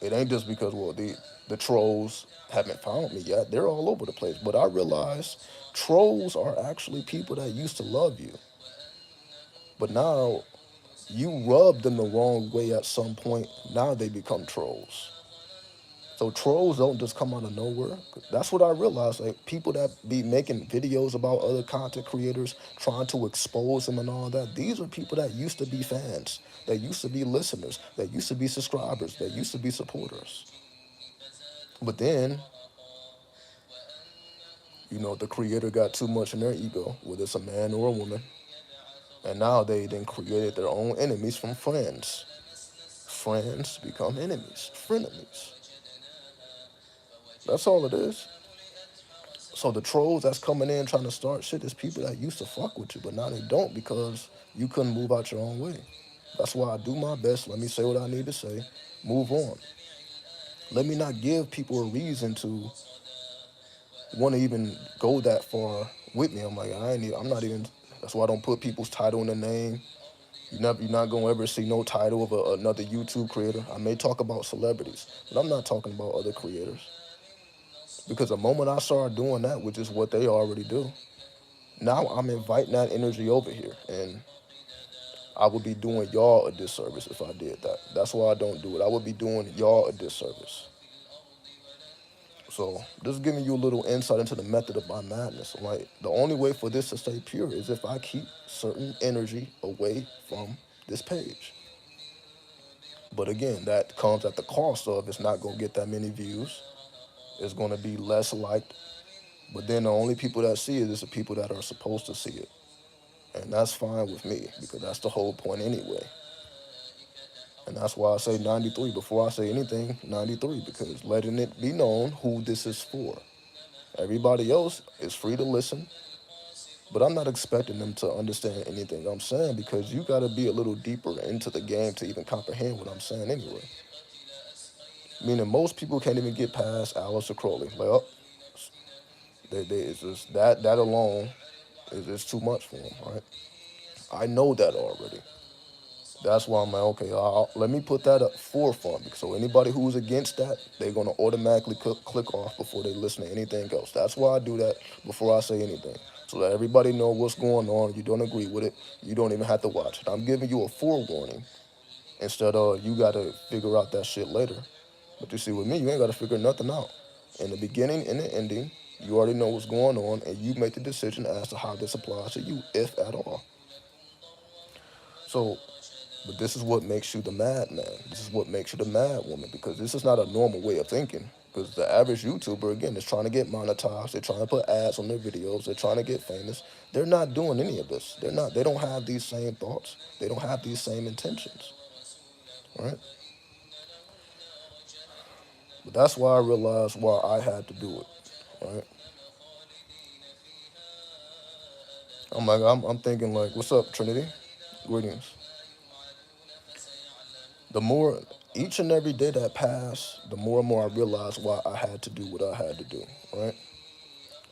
It ain't just because, well, the trolls haven't found me yet. They're all over the place. But I realize trolls are actually people that used to love you. But now you rub them the wrong way at some point. Now they become trolls. So trolls don't just come out of nowhere. That's what I realized. Like people that be making videos about other content creators, trying to expose them and all that. These are people that used to be fans, that used to be listeners, that used to be subscribers, that used to be supporters. But then, the creator got too much in their ego, whether it's a man or a woman, and now they then created their own enemies from friends. Friends become enemies, frenemies. That's all it is. So the trolls that's coming in trying to start shit is people that used to fuck with you, but now they don't because you couldn't move out your own way. That's why I do my best. Let me say what I need to say. Move on. Let me not give people a reason to want to even go that far with me. I'm like, I'm not even. That's why I don't put people's title in the name. You're not gonna ever see no title of another YouTube creator. I may talk about celebrities, but I'm not talking about other creators. Because the moment I start doing that, which is what they already do, now I'm inviting that energy over here. And I would be doing y'all a disservice if I did that. That's why I don't do it. I would be doing y'all a disservice. So just giving you a little insight into the method of my madness. Like the only way for this to stay pure is if I keep certain energy away from this page. But again, that comes at the cost of it's not gonna get that many views. It's gonna be less liked. But then the only people that see it is the people that are supposed to see it. And that's fine with me because that's the whole point anyway. And that's why I say 93 before I say anything, 93, because letting it be known who this is for. Everybody else is free to listen, but I'm not expecting them to understand anything I'm saying because you got to be a little deeper into the game to even comprehend what I'm saying anyway. Meaning most people can't even get past Aleister Crowley. Like, oh, it's just that alone is too much for them, right? I know that already. That's why I'm like, okay, let me put that up forefront. So anybody who's against that, they're going to automatically click off before they listen to anything else. That's why I do that before I say anything. So that everybody know what's going on. You don't agree with it, you don't even have to watch it. I'm giving you a forewarning instead of you got to figure out that shit later. But you see, with me, you ain't got to figure nothing out. In the beginning and the ending, you already know what's going on, and you make the decision as to how this applies to you, if at all. So, but this is what makes you the madman. This is what makes you the mad woman, because this is not a normal way of thinking. Because the average YouTuber, again, is trying to get monetized. They're trying to put ads on their videos. They're trying to get famous. They're not doing any of this. They're not. They don't have these same thoughts. They don't have these same intentions. Right? But that's why I realized why I had to do it. Right? I'm thinking like, what's up, Trinity? Greetings. The more, each and every day that passed, the more and more I realized why I had to do what I had to do, right?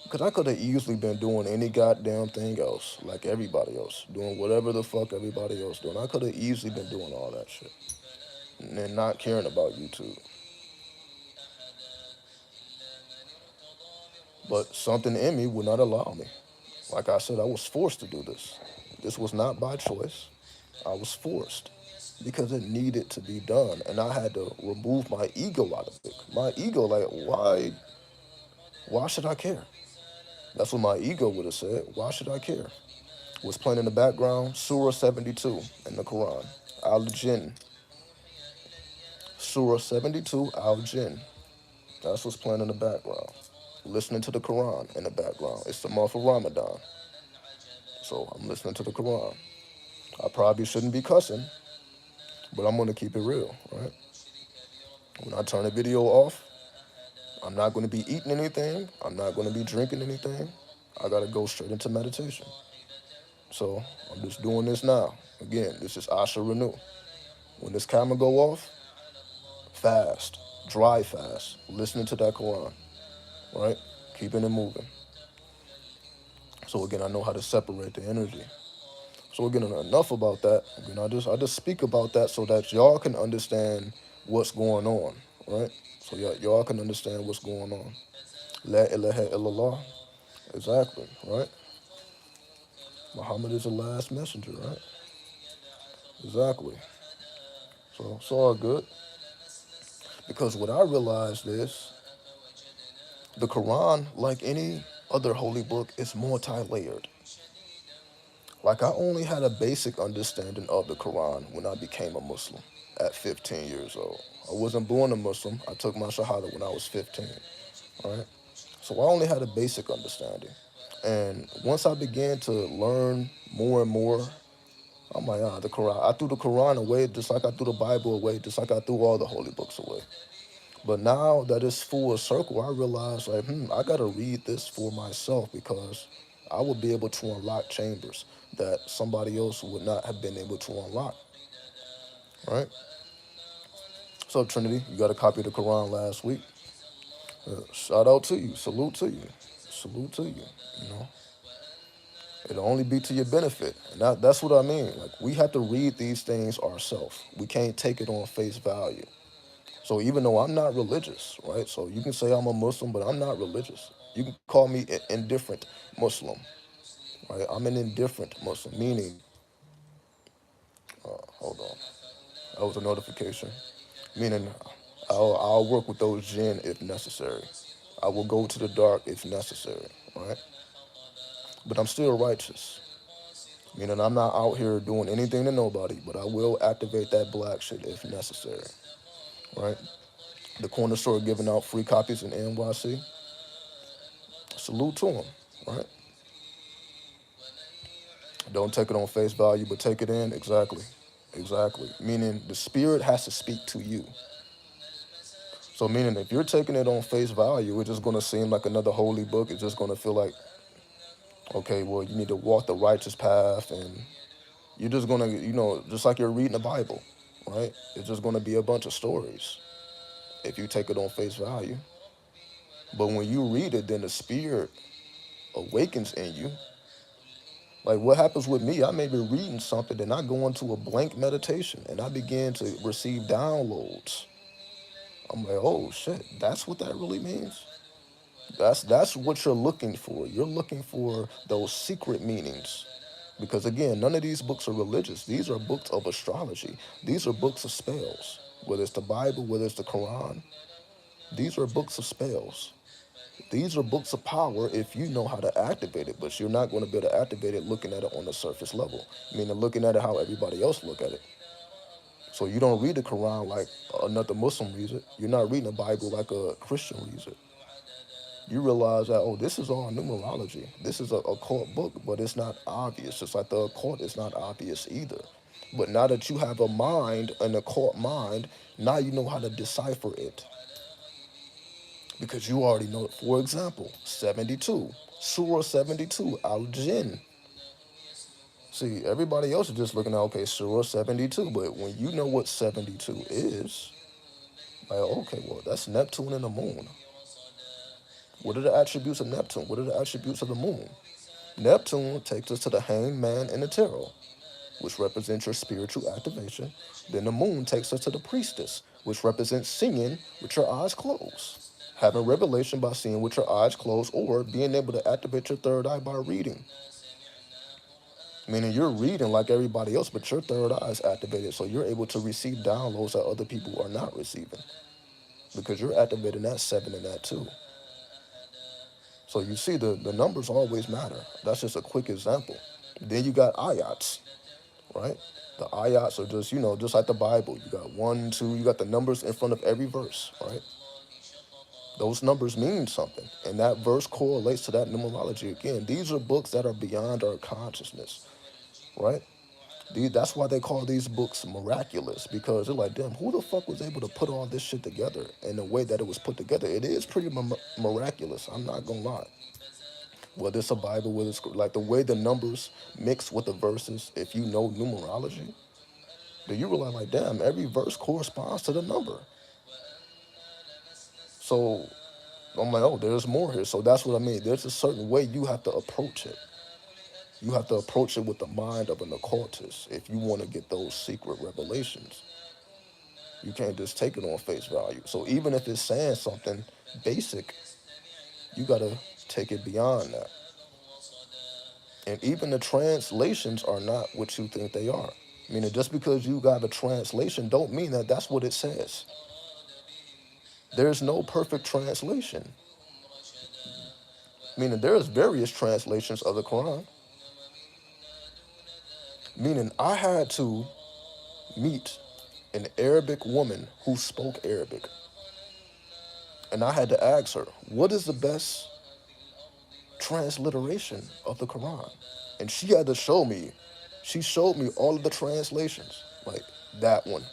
Because I could have easily been doing any goddamn thing else, like everybody else, doing whatever the fuck everybody else doing. I could have easily been doing all that shit and not caring about YouTube. But something in me would not allow me. Like I said, I was forced to do this. This was not by choice. I was forced because it needed to be done. And I had to remove my ego out of it. My ego, like, why should I care? That's what my ego would have said. Why should I care? What's playing in the background? Surah 72 in the Quran. Al-Jinn. Surah 72, Al-Jinn. That's what's playing in the background. listening to the Quran in the background. It's the month of Ramadan, so I'm listening to the Quran. I probably shouldn't be cussing, but I'm gonna keep it real, right? When I turn the video off, I'm not gonna be eating anything. I'm not gonna be drinking anything. I gotta go straight into meditation. So I'm just doing this now. Again, this is Asha Renew. When this camera go off, fast, dry fast, listening to that Quran, right? Keeping it moving. So again, I know how to separate the energy. So again, enough about that. Again, I just speak about that so that y'all can understand what's going on, right? So y'all can understand what's going on. La ilaha illallah. Exactly, right? Muhammad is the last messenger, right? Exactly. So it's all good. Because what I realized is the Quran, like any other holy book, is multi-layered. Like I only had a basic understanding of the Quran when I became a Muslim at 15 years old. I wasn't born a Muslim. I took my Shahada when I was 15, right? So I only had a basic understanding. And once I began to learn more and more, I'm like, the Quran. I threw the Quran away just like I threw the Bible away, just like I threw all the holy books away. But now that it's full circle, I realize like, I gotta read this for myself because I would be able to unlock chambers that somebody else would not have been able to unlock. Right? So Trinity, you got a copy of the Quran last week. Shout out to you. Salute to you. Salute to you. You know, it'll only be to your benefit, and that's what I mean. Like we have to read these things ourselves. We can't take it on face value. So even though I'm not religious, right? So you can say I'm a Muslim, but I'm not religious. You can call me an indifferent Muslim, right? I'm an indifferent Muslim, meaning, hold on, that was a notification, meaning I'll work with those jinn if necessary. I will go to the dark if necessary, right? But I'm still righteous, meaning I'm not out here doing anything to nobody, but I will activate that black shit if necessary, right? The corner store giving out free copies in NYC. Salute to them, right? Don't take it on face value, but take it in. Exactly. Exactly. Meaning the spirit has to speak to you. So meaning if you're taking it on face value, it's just going to seem like another holy book. It's just going to feel like, okay, well, you need to walk the righteous path. And you're just going to, just like you're reading the Bible, right? It's just going to be a bunch of stories if you take it on face value. But when you read it, then the spirit awakens in you. Like what happens with me, I may be reading something and I go into a blank meditation and I begin to receive downloads. I'm like, oh shit, that's what that really means. That's what you're looking for. You're looking for those secret meanings. Because again, none of these books are religious. These are books of astrology. These are books of spells. Whether it's the Bible, whether it's the Quran, these are books of spells. These are books of power if you know how to activate it, but you're not going to be able to activate it looking at it on the surface level, meaning looking at it how everybody else look at it. So you don't read the Quran like another Muslim reads it. You're not reading the Bible like a Christian reads it. You realize that, oh, this is all numerology. This is a occult book, but it's not obvious. Just like the occult is not obvious either. But now that you have a mind, an occult mind, now you know how to decipher it. Because you already know it. For example, 72, Surah 72, Al-Jinn. See, everybody else is just looking at, okay, Surah 72, but when you know what 72 is, like, okay, well, that's Neptune and the moon. What are the attributes of Neptune? What are the attributes of the moon? Neptune takes us to the hanged man in the tarot, which represents your spiritual activation. Then the moon takes us to the priestess, which represents singing with your eyes closed. Having revelation by seeing with your eyes closed, or being able to activate your third eye by reading. Meaning you're reading like everybody else, but your third eye is activated, so you're able to receive downloads that other people are not receiving. Because you're activating that 7 and that 2. So you see, the numbers always matter. That's just a quick example. Then you got ayats, right? The ayats are just, just like the Bible. You got 1, 2, you got the numbers in front of every verse, right? Those numbers mean something, and that verse correlates to that numerology. Again, these are books that are beyond our consciousness, right? That's why they call these books miraculous, because they're like, damn, who the fuck was able to put all this shit together in the way that it was put together? It is pretty miraculous. I'm not gonna lie. Whether it's a Bible, whether it's like the way the numbers mix with the verses, if you know numerology, then you realize like, damn, every verse corresponds to the number. So I'm like, oh, there's more here. So that's what I mean. There's a certain way you have to approach it. You have to approach it with the mind of an occultist if you want to get those secret revelations. You can't just take it on face value. So even if it's saying something basic, you got to take it beyond that. And even the translations are not what you think they are. Meaning just because you got a translation don't mean that that's what it says. There's no perfect translation. Meaning there's various translations of the Quran. Meaning I had to meet an Arabic woman who spoke Arabic. And I had to ask her, what is the best transliteration of the Quran? And she had to show me. She showed me all of the translations. Like that one.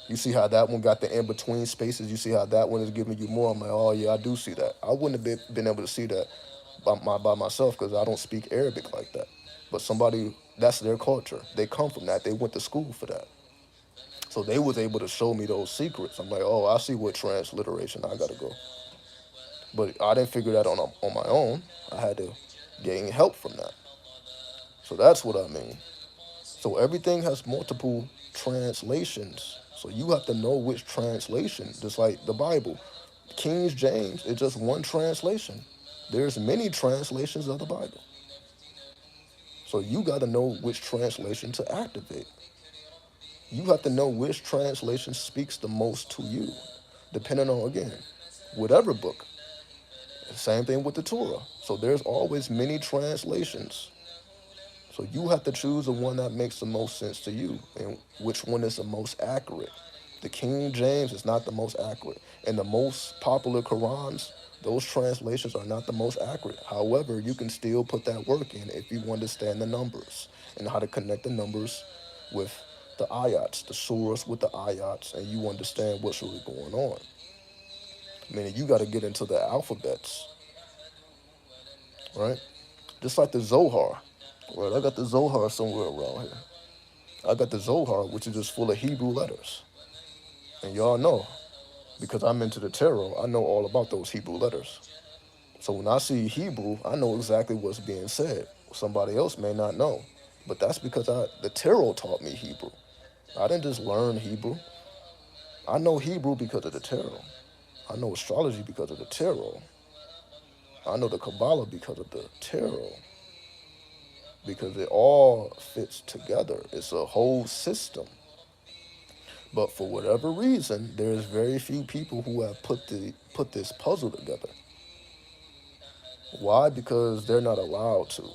You see how that one got the in-between spaces? You see how that one is giving you more? I'm like, oh yeah, I do see that. I wouldn't have been able to see that by myself because I don't speak Arabic like that. But somebody, that's their culture. They come from that. They went to school for that. So they was able to show me those secrets. I'm like, oh, I see what transliteration I gotta go. But I didn't figure that on my own. I had to gain help from that. So that's what I mean. So everything has multiple translations. So you have to know which translation. Just like the Bible, King James is just one translation. There's many translations of the Bible. So you got to know which translation to activate. You have to know which translation speaks the most to you, depending on, again, whatever book. Same thing with the Torah. So there's always many translations. So you have to choose the one that makes the most sense to you and which one is the most accurate. The King James is not the most accurate. And the most popular Qurans, those translations are not the most accurate. However, you can still put that work in if you understand the numbers and how to connect the numbers with the ayats, the surahs with the ayats, and you understand what's really going on. Meaning you got to get into the alphabets, right? Just like the Zohar. Right, I got the Zohar somewhere around here. I got the Zohar, which is just full of Hebrew letters. And y'all know, because I'm into the tarot, I know all about those Hebrew letters. So when I see Hebrew, I know exactly what's being said. Somebody else may not know. But that's because the tarot taught me Hebrew. I didn't just learn Hebrew. I know Hebrew because of the tarot. I know astrology because of the tarot. I know the Kabbalah because of the tarot. Because it all fits together. It's a whole system. But for whatever reason, there's very few people who have put this puzzle together. Why? Because they're not allowed to.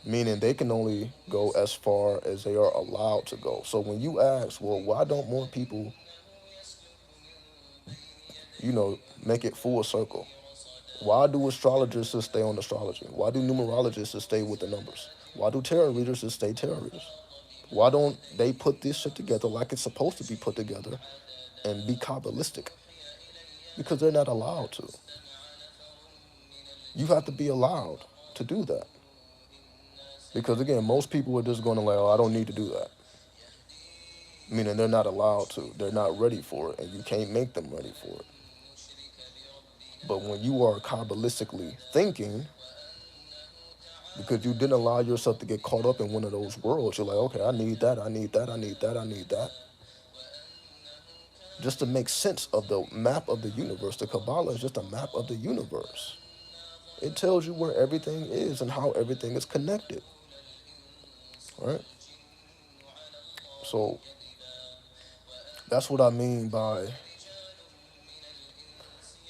Meaning they can only go as far as they are allowed to go. So when you ask, well, why don't more people, make it full circle? Why do astrologers just stay on astrology? Why do numerologists just stay with the numbers? Why do tarot readers just stay tarot readers? Why don't they put this shit together like it's supposed to be put together and be Kabbalistic? Because they're not allowed to. You have to be allowed to do that. Because again, most people are just going to like, oh, I don't need to do that. Meaning they're not allowed to. They're not ready for it, and you can't make them ready for it. But when you are Kabbalistically thinking, because you didn't allow yourself to get caught up in one of those worlds, you're like, okay, I need that, I need that, I need that, I need that. Just to make sense of the map of the universe. The Kabbalah is just a map of the universe. It tells you where everything is and how everything is connected. Right? So that's what I mean by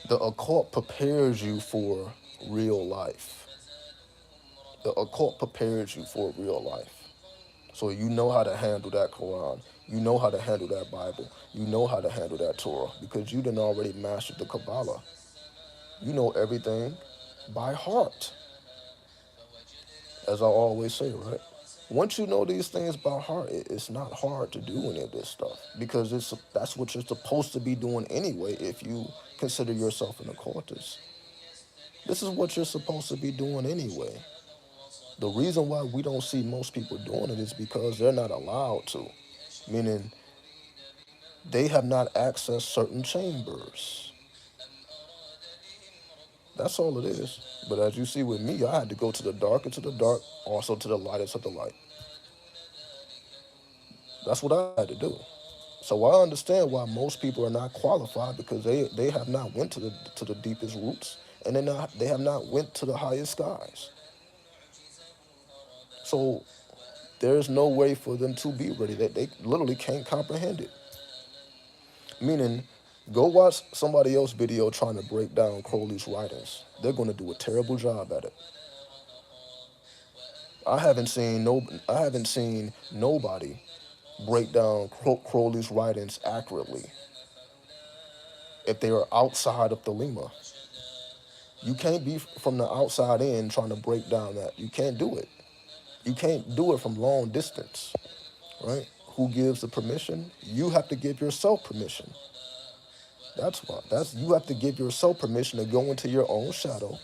the occult prepares you for real life. The occult prepares you for real life. So you know how to handle that Quran. You know how to handle that Bible. You know how to handle that Torah because you done already mastered the Kabbalah. You know everything by heart, as I always say, right? Once you know these things by heart, it's not hard to do any of this stuff because that's what you're supposed to be doing anyway if you consider yourself an occultist. This is what you're supposed to be doing anyway. The reason why we don't see most people doing it is because they're not allowed to, meaning they have not accessed certain chambers. That's all it is. But as you see with me, I had to go to the darkest of the dark, also to the lightest of the light. That's what I had to do. So I understand why most people are not qualified because they have not went to the deepest roots and they have not went to the highest skies. So there's no way for them to be ready. They literally can't comprehend it. Meaning, go watch somebody else's video trying to break down Crowley's writings. They're going to do a terrible job at it. I haven't seen nobody break down Crowley's writings accurately if they are outside of the Lima. You can't be from the outside in trying to break down that. You can't do it. You can't do it from long distance, right? Who gives the permission? You have to give yourself permission. That's why. You have to give yourself permission to go into your own shadow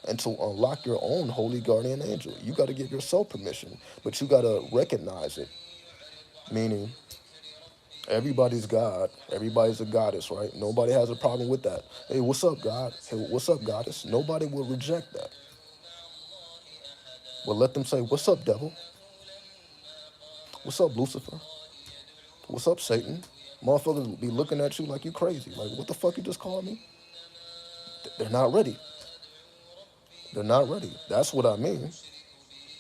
and to unlock your own holy guardian angel. You got to give yourself permission, but you got to recognize it. Meaning, everybody's God, everybody's a goddess, right? Nobody has a problem with that. Hey, what's up, God? Hey, what's up, goddess? Nobody will reject that. Well, let them say, what's up, devil? What's up, Lucifer? What's up, Satan? Motherfuckers will be looking at you like you crazy. Like, what the fuck you just called me? They're not ready. They're not ready. That's what I mean.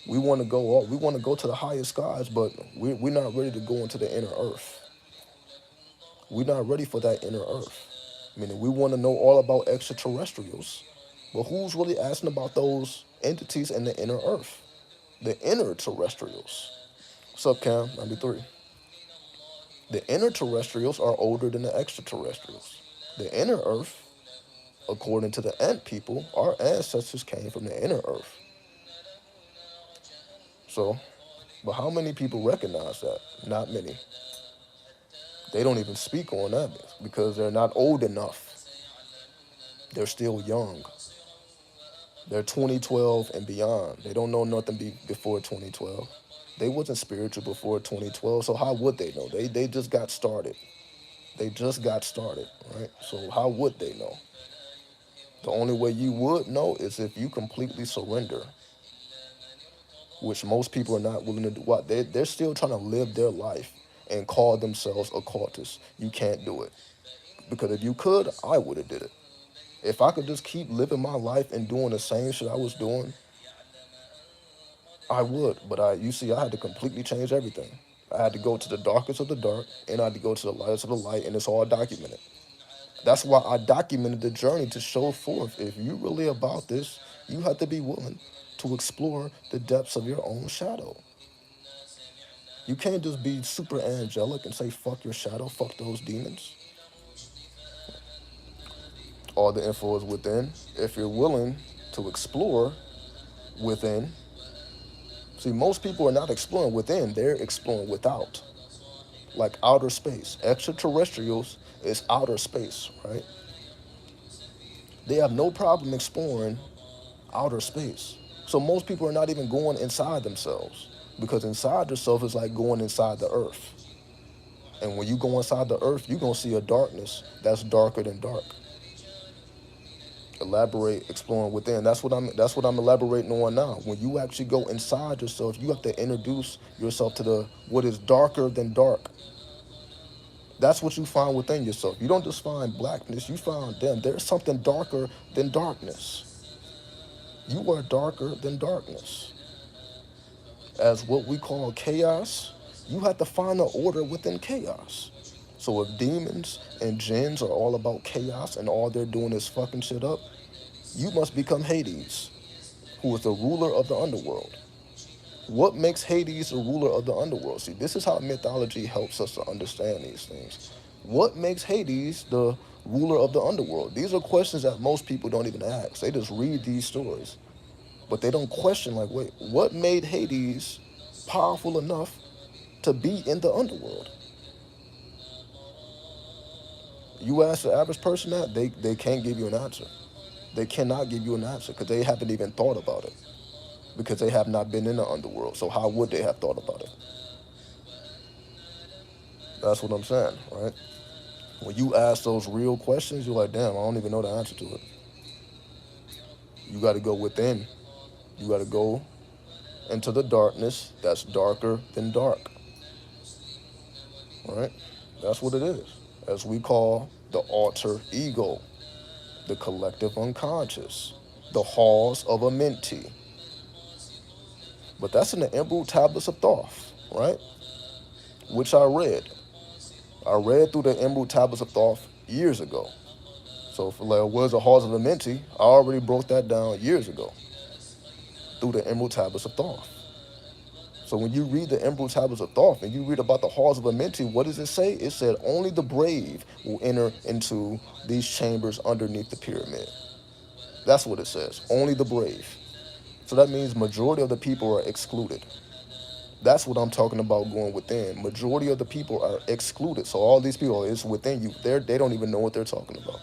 We want to go up. We want to go to the highest skies, but we're not ready to go into the inner earth. We're not ready for that inner earth. Meaning we want to know all about extraterrestrials, but who's really asking about those entities in the inner earth? The inner terrestrials. What's up, Cam? 93. The inner terrestrials are older than the extraterrestrials. The inner earth, according to the ant people, our ancestors came from the inner earth. So, but how many people recognize that? Not many. They don't even speak on that because they're not old enough. They're still young. They're 2012 and beyond. They don't know nothing before 2012. They wasn't spiritual before 2012, so how would they know? They just got started. They just got started, right? So how would they know? The only way you would know is if you completely surrender, which most people are not willing to do. What? They're still trying to live their life and call themselves occultists. You can't do it. Because if you could, I would have did it. If I could just keep living my life and doing the same shit I was doing, I would. But you see, I had to completely change everything. I had to go to the darkest of the dark, and I had to go to the lightest of the light, and it's all documented. That's why I documented the journey to show forth. If you really about this, you have to be willing to explore the depths of your own shadow. You can't just be super angelic and say, fuck your shadow, fuck those demons. All the info is within. If you're willing to explore within, see, most people are not exploring within, they're exploring without. Like outer space. Extraterrestrials is outer space, right? They have no problem exploring outer space. So most people are not even going inside themselves because inside yourself is like going inside the earth. And when you go inside the earth, you're going to see a darkness that's darker than dark. Elaborate, exploring within. That's what I'm elaborating on now. When you actually go inside yourself, you have to introduce yourself to what is darker than dark. That's what you find within yourself. You don't just find blackness, you find there's something darker than darkness. You are darker than darkness. As what we call chaos, you have to find the order within chaos. So if demons and jinns are all about chaos and all they're doing is fucking shit up, you must become Hades, who is the ruler of the underworld. What makes Hades the ruler of the underworld? See, this is how mythology helps us to understand these things. What makes Hades the ruler of the underworld? These are questions that most people don't even ask. They just read these stories, but they don't question, like, wait, what made Hades powerful enough to be in the underworld? You ask the average person that, they can't give you an answer. They cannot give you an answer because they haven't even thought about it, because they have not been in the underworld. So how would they have thought about it? That's what I'm saying, right? When you ask those real questions, you're like, damn, I don't even know the answer to it. You got to go within. You got to go into the darkness that's darker than dark, right? That's what it is. As we call the alter ego, the collective unconscious, the halls of Amenti. But that's in the Emerald Tablets of Thoth, right? Which I read. I read through the Emerald Tablets of Thoth years ago. So for like, where's the halls of Amenti? I already broke that down years ago through the Emerald Tablets of Thoth. So when you read the Emerald Tablets of Thoth and you read about the halls of Amenti, what does it say? It said only the brave will enter into these chambers underneath the pyramid. That's what it says. Only the brave. So that means majority of the people are excluded. That's what I'm talking about going within. Majority of the people are excluded. So all these people, it's within you. They don't even know what they're talking about.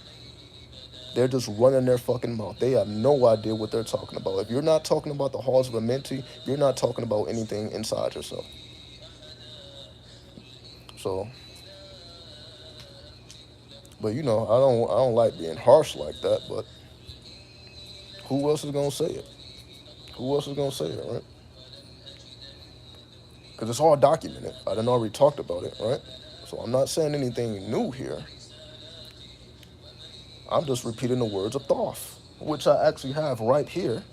They're just running their fucking mouth. They have no idea what they're talking about. If you're not talking about the halls of Amenti, you're not talking about anything inside yourself. So, but I don't like being harsh like that. But who else is gonna say it? Who else is gonna say it, right? Because it's all documented. I done already talked about it, right? So I'm not saying anything new here. I'm just repeating the words of Thoth, which I actually have right here.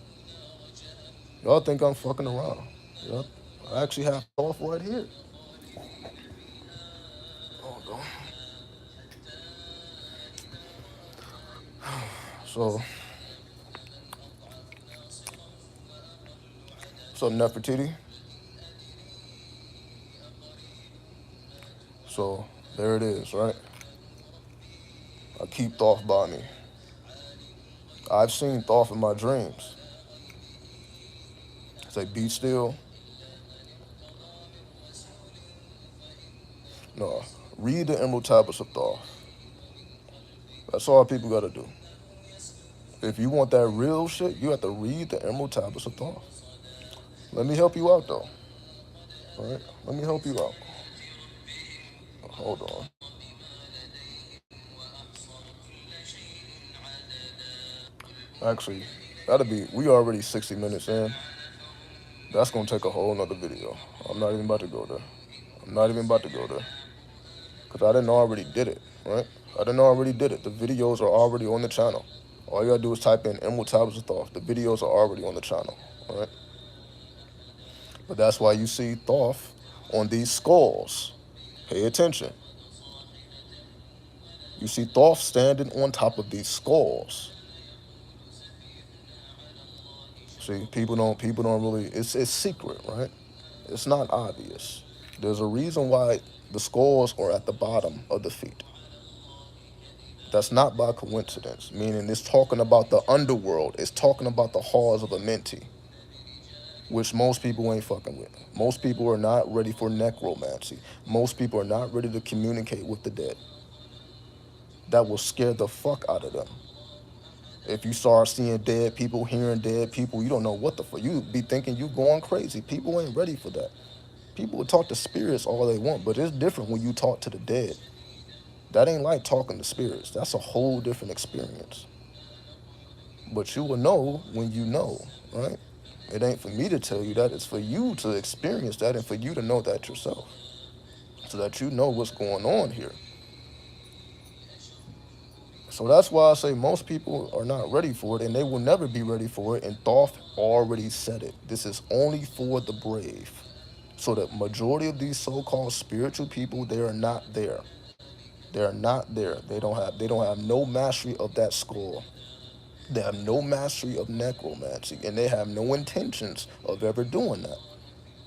Y'all think I'm fucking around? Yep. I actually have Thoth right here. Hold on. So, Nefertiti. So there it is, right? I keep Thoth by me. I've seen Thoth in my dreams. Say, be still. No, read the Emerald Tablets of Thoth. That's all people gotta do. If you want that real shit, you have to read the Emerald Tablets of Thoth. Let me help you out, though. All right? Let me help you out. Hold on. Actually, we already 60 minutes in. That's gonna take a whole nother video. I'm not even about to go there. I'm not even about to go there. Because I didn't already did it, right? I didn't already did it. The videos are already on the channel. All you gotta do is type in Emerald Tablets of Thoth. The videos are already on the channel, all right? But that's why you see Thoth on these skulls. Pay attention. You see Thoth standing on top of these skulls. See, people don't really, it's secret, right? It's not obvious. There's a reason why the skulls are at the bottom of the feet. That's not by coincidence, meaning it's talking about the underworld. It's talking about the halls of Amenti, which most people ain't fucking with. Most people are not ready for necromancy. Most people are not ready to communicate with the dead. That will scare the fuck out of them. If you start seeing dead people, hearing dead people, you don't know what the fuck. You be thinking you going crazy. People ain't ready for that. People will talk to spirits all they want, but it's different when you talk to the dead. That ain't like talking to spirits. That's a whole different experience. But you will know when you know, right? It ain't for me to tell you that. It's for you to experience that and for you to know that yourself, so that you know what's going on here. So that's why I say most people are not ready for it, and they will never be ready for it. And Thoth already said it. This is only for the brave. So the majority of these so-called spiritual people, they are not there. They are not there. They don't have no mastery of that skull. They have no mastery of necromancy, and they have no intentions of ever doing that.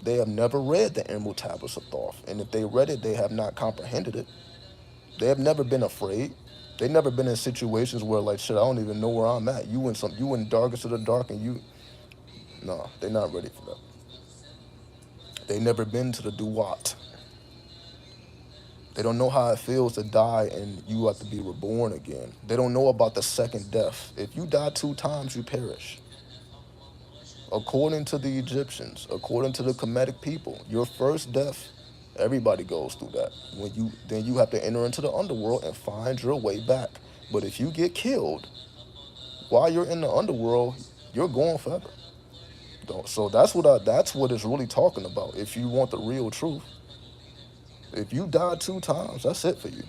They have never read the Emerald Tablets of Thoth, and if they read it, they have not comprehended it. They have never been afraid. They never been in situations where like shit, I don't even know where I'm at. You in darkest of the dark, and you no, they're not ready for that. They never been to the Duat. They don't know how it feels to die and you have to be reborn again. They don't know about the second death. If you die 2 times, you perish. According to the Egyptians, according to the Kemetic people, your first death, everybody goes through that. Then you have to enter into the underworld and find your way back. But if you get killed while you're in the underworld, you're going forever. So that's what it's really talking about. If you want the real truth, if you die 2 times, that's it for you.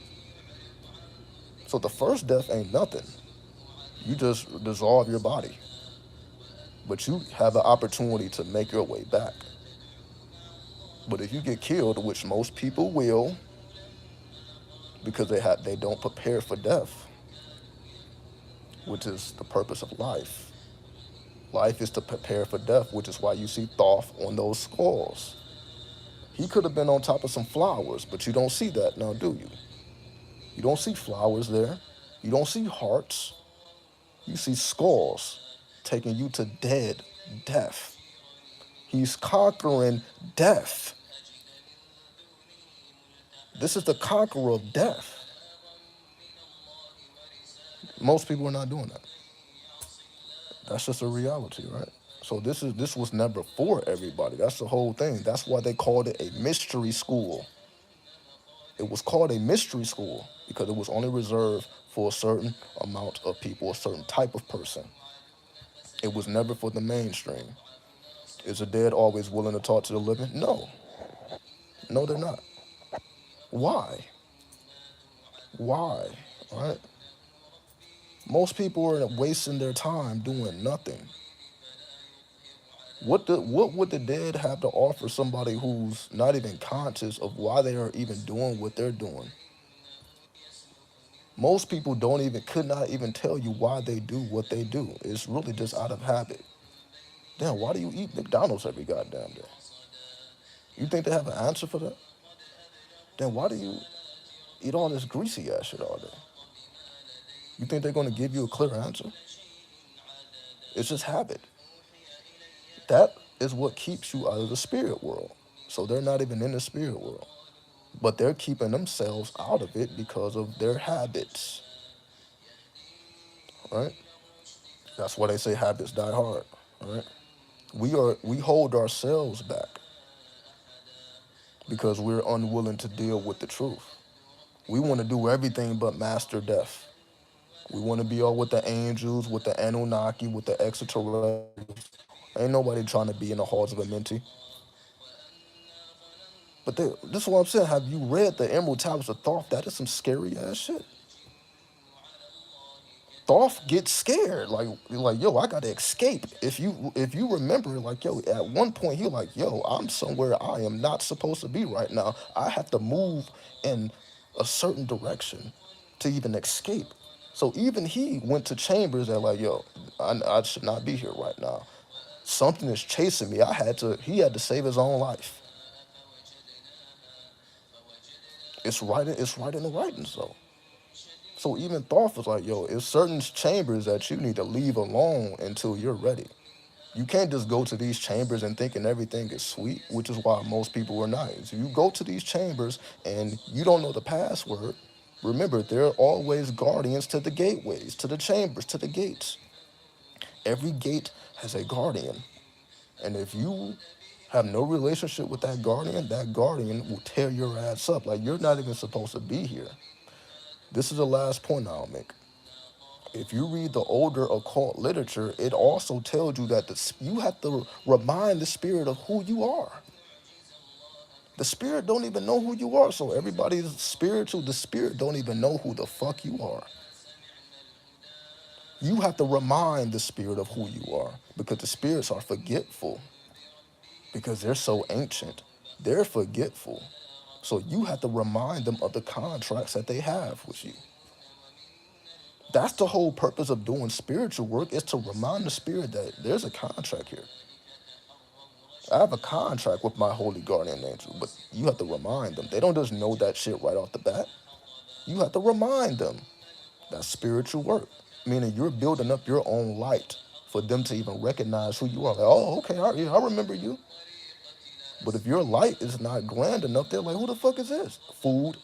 So the first death ain't nothing. You just dissolve your body. But you have the opportunity to make your way back. But if you get killed, which most people will, because they don't prepare for death, which is the purpose of life. Life is to prepare for death, which is why you see Thoth on those skulls. He could have been on top of some flowers, but you don't see that now, do you? You don't see flowers there. You don't see hearts. You see skulls taking you to death. He's conquering death. This is the conqueror of death. Most people are not doing that. That's just a reality, right? So this was never for everybody. That's the whole thing. That's why they called it a mystery school. It was called a mystery school because it was only reserved for a certain amount of people, a certain type of person. It was never for the mainstream. Is the dead always willing to talk to the living? No. No, they're not. Why? Why? Right? Most people are wasting their time doing nothing. What would the dead have to offer somebody who's not even conscious of why they are even doing what they're doing? Most people could not even tell you why they do what they do. It's really just out of habit. Damn, why do you eat McDonald's every goddamn day? You think they have an answer for that? Then why do you eat all this greasy ass shit all day? You think they're gonna give you a clear answer? It's just habit. That is what keeps you out of the spirit world. So they're not even in the spirit world. But they're keeping themselves out of it because of their habits. Right? That's why they say habits die hard. Right? We hold ourselves back because we're unwilling to deal with the truth. We want to do everything but master death. We want to be all with the angels, with the Anunnaki, with the extraterrestrials. Ain't nobody trying to be in the halls of a Amenti. But this is what I'm saying. Have you read the Emerald Tablets of Thoth? That is some scary ass shit. Thoth gets scared, like yo, I gotta escape. If you remember, like yo, at one point he like yo, I'm somewhere I am not supposed to be right now. I have to move in a certain direction to even escape. So even he went to chambers that like yo, I should not be here right now. Something is chasing me. He had to save his own life. It's right in the writings though. So even Thoth was like, yo, it's certain chambers that you need to leave alone until you're ready. You can't just go to these chambers and thinking everything is sweet, which is why most people are not. So you go to these chambers and you don't know the password. Remember, there are always guardians to the gateways, to the chambers, to the gates. Every gate has a guardian. And if you have no relationship with that guardian will tear your ass up. Like, you're not even supposed to be here. This is the last point I'll make. If you read the older occult literature, it also tells you that you have to remind the spirit of who you are. The spirit don't even know who you are. So everybody's spiritual. The spirit don't even know who the fuck you are. You have to remind the spirit of who you are because the spirits are forgetful because they're so ancient. They're forgetful. So you have to remind them of the contracts that they have with you. That's the whole purpose of doing spiritual work is to remind the spirit that there's a contract here. I have a contract with my holy guardian angel, but you have to remind them. They don't just know that shit right off the bat. You have to remind them. That's spiritual work, meaning you're building up your own light for them to even recognize who you are. Like, oh, okay, yeah, I remember you. But if your light is not grand enough, they're like, who the fuck is this? Food.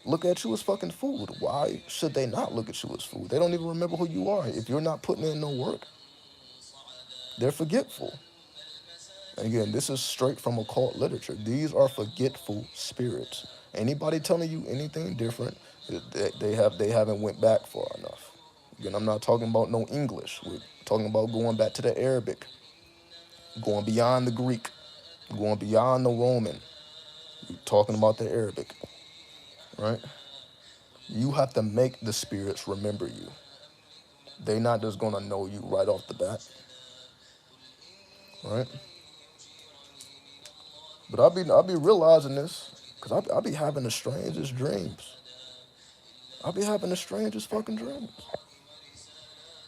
Look at you as fucking food. Why should they not look at you as food? They don't even remember who you are. If you're not putting in no work, they're forgetful. And again, this is straight from occult literature. These are forgetful spirits. Anybody telling you anything different, they haven't went back far enough. Again, I'm not talking about no English. We're talking about going back to the Arabic, going beyond the Greek, going beyond the Roman. We're talking about the Arabic, right? You have to make the spirits remember you. They're not just gonna know you right off the bat, right? But I'll be realizing this, cause I'll be having the strangest dreams. I'll be having the strangest fucking dreams.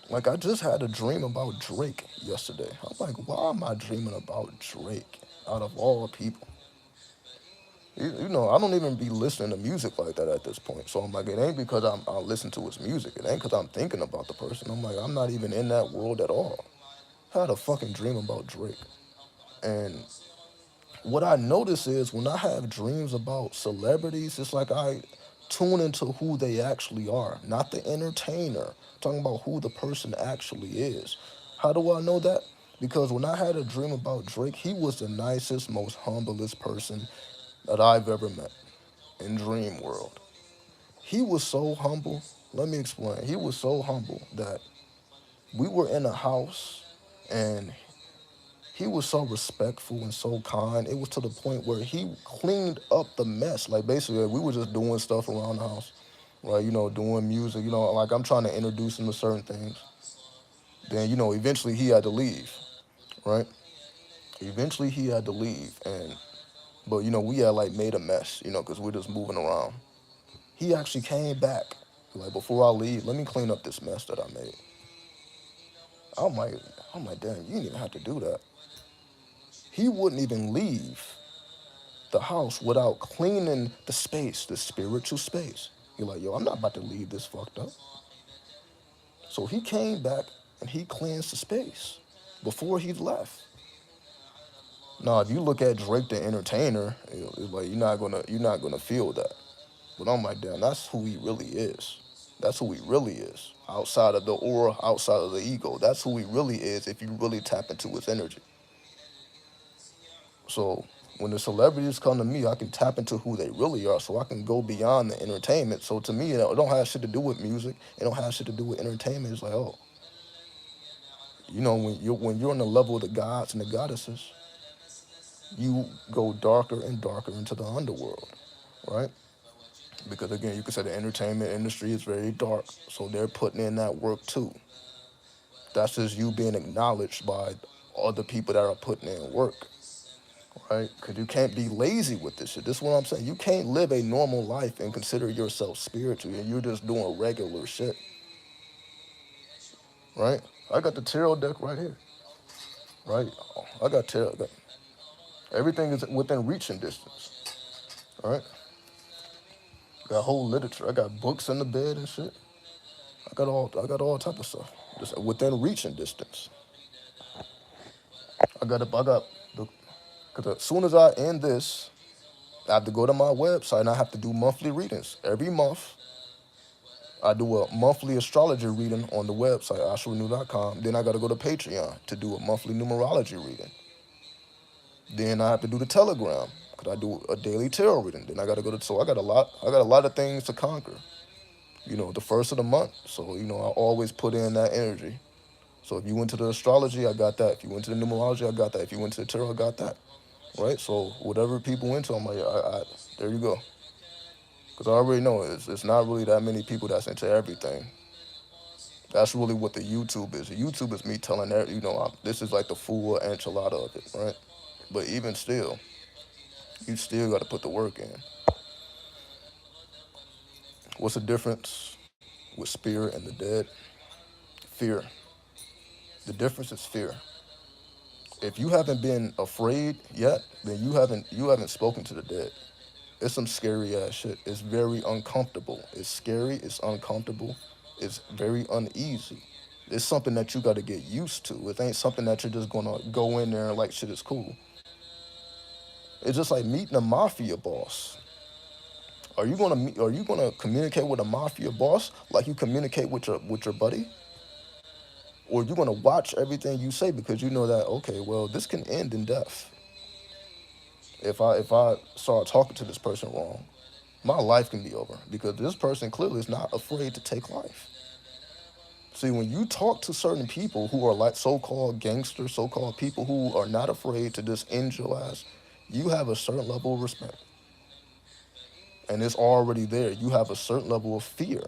Like I just had a dream about Drake yesterday. I'm like, why am I dreaming about Drake out of all people? I don't even be listening to music like that at this point. So I'm like, it ain't because I listen to his music. It ain't because I'm thinking about the person. I'm like, I'm not even in that world at all. I had a fucking dream about Drake. And what I notice is when I have dreams about celebrities, it's like I tune into who they actually are, not the entertainer. I'm talking about who the person actually is. How do I know that? Because when I had a dream about Drake, he was the nicest, most humblest person that I've ever met in dream world. He was so humble. Let me explain. He was so humble that we were in a house and he was so respectful and so kind. It was to the point where he cleaned up the mess. Like basically, we were just doing stuff around the house, right? Doing music. Like I'm trying to introduce him to certain things. Then eventually he had to leave, right? Eventually he had to leave, and but we had like made a mess, because we're just moving around. He actually came back, like before I leave, let me clean up this mess that I made. I'm like, I'm like, damn, you didn't even have to do that. He wouldn't even leave the house without cleaning the space, the spiritual space. You're like, yo, I'm not about to leave this fucked up. So he came back and he cleansed the space before he left. Now, if you look at Drake the entertainer, it's like you're not gonna feel that. But I'm like, damn, that's who he really is. That's who he really is. Outside of the aura, outside of the ego. That's who he really is if you really tap into his energy. So when the celebrities come to me, I can tap into who they really are, so I can go beyond the entertainment. So to me, it don't have shit to do with music. It don't have shit to do with entertainment. It's like, oh, when you're on the level of the gods and the goddesses, you go darker and darker into the underworld, right? Because again, you can say the entertainment industry is very dark, so they're putting in that work too. That's just you being acknowledged by other people that are putting in work, right? Because you can't be lazy with this shit. This is what I'm saying. You can't live a normal life and consider yourself spiritual and you're just doing regular shit, right? I got the tarot deck right here, right? I got tarot. Everything is within reaching distance, right? Got whole literature. I got books in the bed and shit. I got all type of stuff. Just within reaching distance. I got the because as soon as I end this, I have to go to my website and I have to do monthly readings. Every month, I do a monthly astrology reading on the website, ashrenew.com. Then I got to go to Patreon to do a monthly numerology reading. Then I have to do the Telegram because I do a daily tarot reading. Then I got to go to, so I got a lot of things to conquer. The first of the month. So, I always put in that energy. So if you went to the astrology, I got that. If you went to the numerology, I got that. If you went to the tarot, I got that. Right? So whatever people went to, I'm like, there you go. Because I already know it's not really that many people that's into everything. That's really what the YouTube is. The YouTube is me telling this is like the full enchilada of it, right? But even still, you still got to put the work in. What's the difference with spirit and the dead? Fear. The difference is fear. If you haven't been afraid yet, then you haven't spoken to the dead. It's some scary ass shit. It's very uncomfortable. It's scary. It's uncomfortable. It's very uneasy. It's something that you got to get used to. It ain't something that you're just gonna go in there and like shit is cool. It's just like meeting a mafia boss. Are you gonna communicate with a mafia boss like you communicate with your buddy? Or you gonna watch everything you say because you know that okay, well this can end in death. If I start talking to this person wrong, my life can be over because this person clearly is not afraid to take life. See, when you talk to certain people who are like so-called gangsters, so-called people who are not afraid to just end your ass, you have a certain level of respect, and it's already there. You have a certain level of fear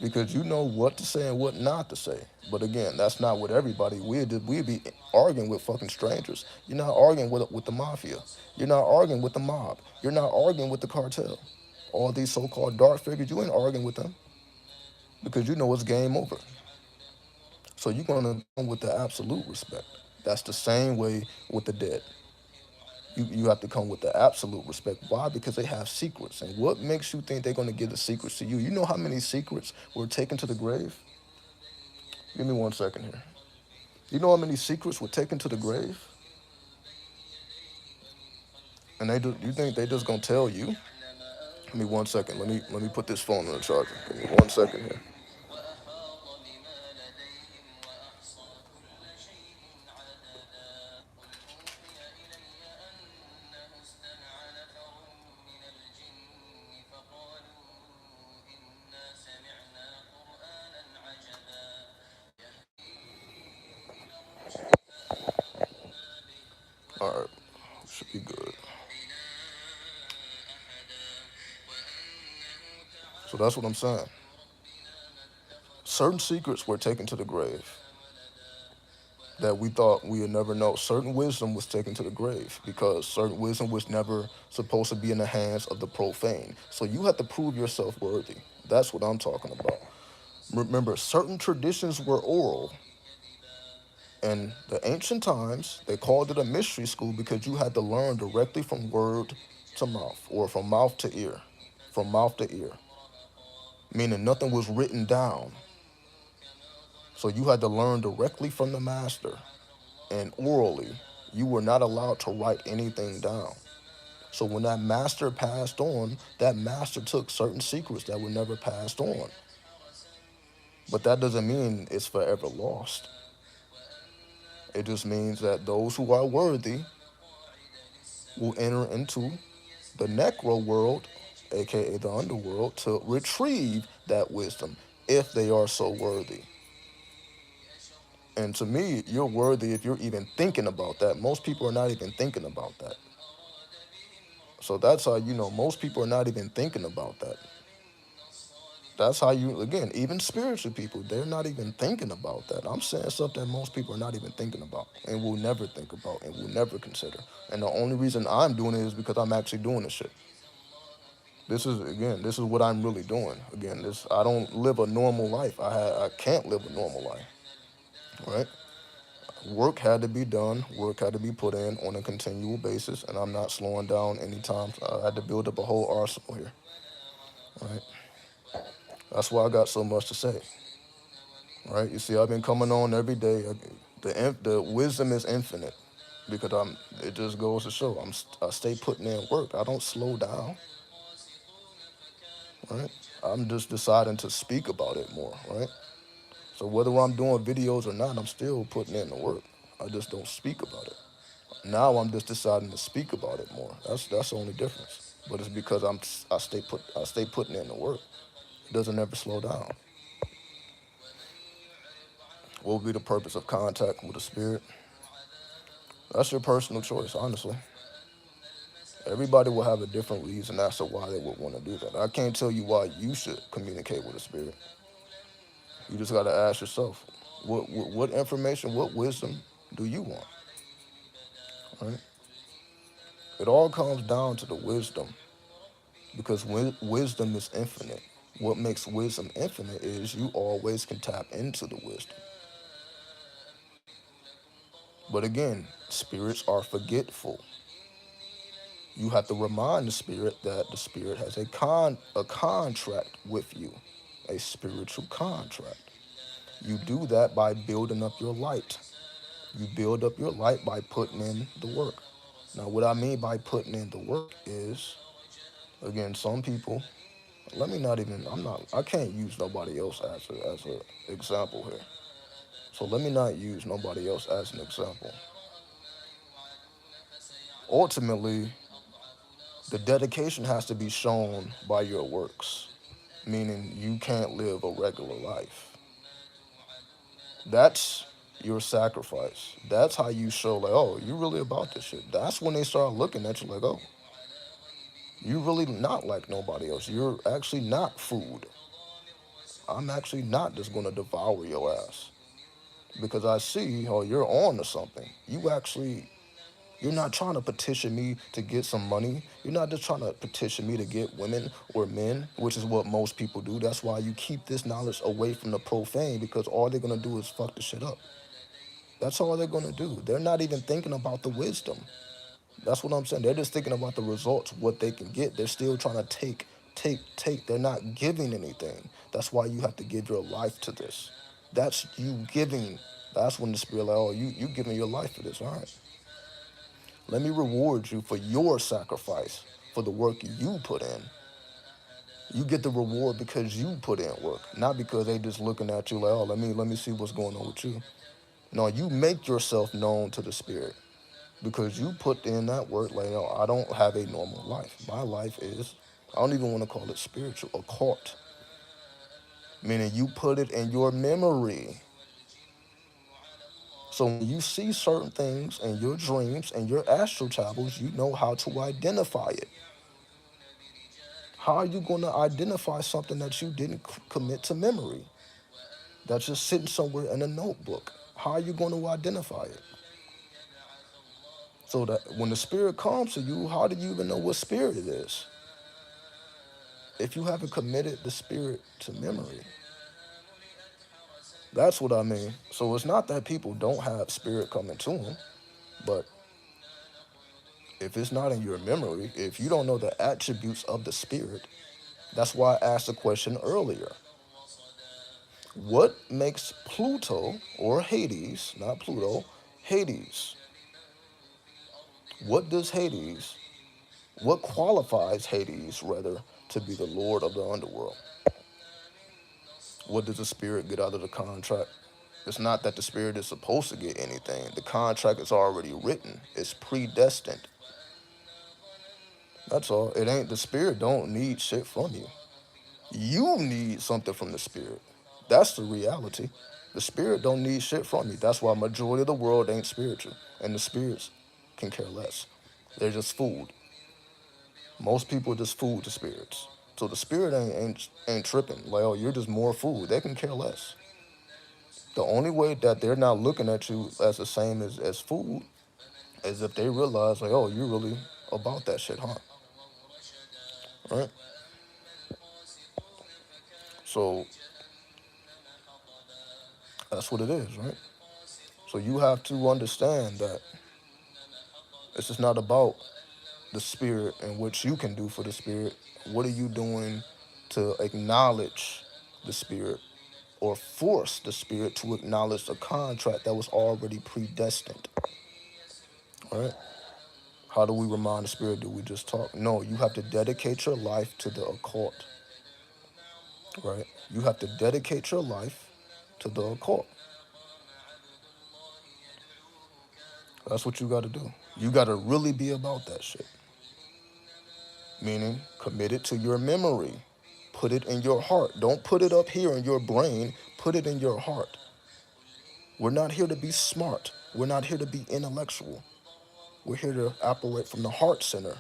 because you know what to say and what not to say. But again, that's not what everybody. We'd be arguing with fucking strangers. You're not arguing with the mafia. You're not arguing with the mob. You're not arguing with the cartel. All these so-called dark figures, you ain't arguing with them because you know it's game over. So you're gonna come with the absolute respect. That's the same way with the dead. You have to come with the absolute respect. Why? Because they have secrets. And what makes you think they're gonna give the secrets to you? You know how many secrets were taken to the grave? Give me 1 second here. You know how many secrets were taken to the grave? And you think they just gonna tell you? Give me 1 second. Let me put this phone on the charger. Give me 1 second here. All right, should be good. So that's what I'm saying. Certain secrets were taken to the grave that we thought we would never know. Certain wisdom was taken to the grave because certain wisdom was never supposed to be in the hands of the profane. So you have to prove yourself worthy. That's what I'm talking about. Remember, certain traditions were oral. In the ancient times, they called it a mystery school because you had to learn directly from word to mouth or from mouth to ear. From mouth to ear, meaning nothing was written down. So you had to learn directly from the master. And orally, you were not allowed to write anything down. So when that master passed on, that master took certain secrets that were never passed on. But that doesn't mean it's forever lost. It just means that those who are worthy will enter into the necro world, aka the underworld, to retrieve that wisdom if they are so worthy. And to me, you're worthy if you're even thinking about that. Most people are not even thinking about that. So that's how you know most people are not even thinking about that. That's how you, again, even spiritual people, they're not even thinking about that. I'm saying stuff that most people are not even thinking about and will never think about and will never consider. And the only reason I'm doing it is because I'm actually doing this shit. This is what I'm really doing. Again, I don't live a normal life. I can't live a normal life, right? Work had to be done. Work had to be put in on a continual basis, and I'm not slowing down anytime. I had to build up a whole arsenal here, right? That's why I got so much to say, right? You see, I've been coming on every day. The wisdom is infinite because I'm. It just goes to show I stay putting in work. I don't slow down, right? I'm just deciding to speak about it more, right? So whether I'm doing videos or not, I'm still putting in the work. I just don't speak about it. Now I'm just deciding to speak about it more. That's the only difference. But it's because I stay putting in the work. It doesn't ever slow down. What would be the purpose of contact with the spirit? That's your personal choice, honestly. Everybody will have a different reason as to why they would want to do that. I can't tell you why you should communicate with a spirit. You just got to ask yourself, what information, what wisdom do you want? Right? It all comes down to the wisdom because wisdom is infinite. What makes wisdom infinite is you always can tap into the wisdom. But again, spirits are forgetful. You have to remind the spirit that the spirit has a contract with you, a spiritual contract. You do that by building up your light. You build up your light by putting in the work. Now, what I mean by putting in the work is, again, some people. Let me not even. I'm not. I can't use nobody else as a example here. So let me not use nobody else as an example. Ultimately, the dedication has to be shown by your works, meaning you can't live a regular life. That's your sacrifice. That's how you show, like, oh, you really about this shit. That's when they start looking at you like, oh, you really not like nobody else. You're actually not food. I'm actually not just gonna devour your ass because I see, oh, you're on to something. You're not trying to petition me to get some money. You're not just trying to petition me to get women or men, which is what most people do. That's why you keep this knowledge away from the profane, because all they're gonna do is fuck the shit up. That's all they're gonna do. They're not even thinking about the wisdom. That's what I'm saying. They're just thinking about the results, what they can get. They're still trying to take. They're not giving anything. That's why you have to give your life to this. That's you giving. That's when the spirit, like, oh, you giving your life for this. All right. Let me reward you for your sacrifice, for the work you put in. You get the reward because you put in work, not because they just looking at you like, oh, let me see what's going on with you. No, you make yourself known to the spirit because you put in that work. Like, oh, I don't have a normal life. My life is, I don't even want to call it spiritual, occult, meaning you put it in your memory. So when you see certain things in your dreams and your astral travels, you know how to identify it. How are you going to identify something that you didn't commit to memory? That's just sitting somewhere in a notebook. How are you going to identify it? So that when the spirit comes to you, how do you even know what spirit it is? If you haven't committed the spirit to memory. That's what I mean. So it's not that people don't have spirit coming to them, but if it's not in your memory, if you don't know the attributes of the spirit, that's why I asked the question earlier. What makes Pluto or Hades, not Pluto, Hades? What does Hades, what qualifies Hades, rather, to be the lord of the underworld? What does the spirit get out of the contract? It's not that the spirit is supposed to get anything. The contract is already written. It's predestined. That's all. It ain't, the spirit don't need shit from you. You need something from the spirit. That's the reality. The spirit don't need shit from you. That's why majority of the world ain't spiritual. And the spirits can care less. They're just food. Most people just food to spirits. So the spirit ain't tripping. Like, oh, you're just more food. They can care less. The only way that they're not looking at you as the same as food is if they realize, like, oh, you're really about that shit, huh? Right? So that's what it is, right? So you have to understand that this is not about the spirit and what you can do for the spirit. What are you doing to acknowledge the spirit or force the spirit to acknowledge a contract that was already predestined? All right? How do we remind the spirit? Do we just talk? No, you have to dedicate your life to the occult, right? You have to dedicate your life to the occult. That's what you got to do. You got to really be about that shit. Meaning, commit it to your memory. Put it in your heart. Don't put it up here in your brain. Put it in your heart. We're not here to be smart. We're not here to be intellectual. We're here to operate from the heart center.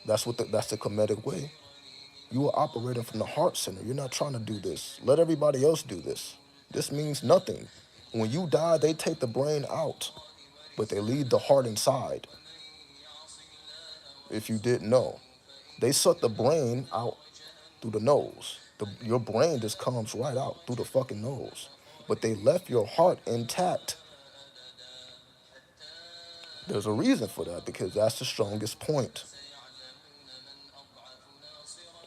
That's the Kemetic way. You are operating from the heart center. You're not trying to do this. Let everybody else do this. This means nothing. When you die, they take the brain out, but they leave the heart inside. If you didn't know, they suck the brain out through the nose. Your brain just comes right out through the fucking nose. But they left your heart intact. There's a reason for that because that's the strongest point.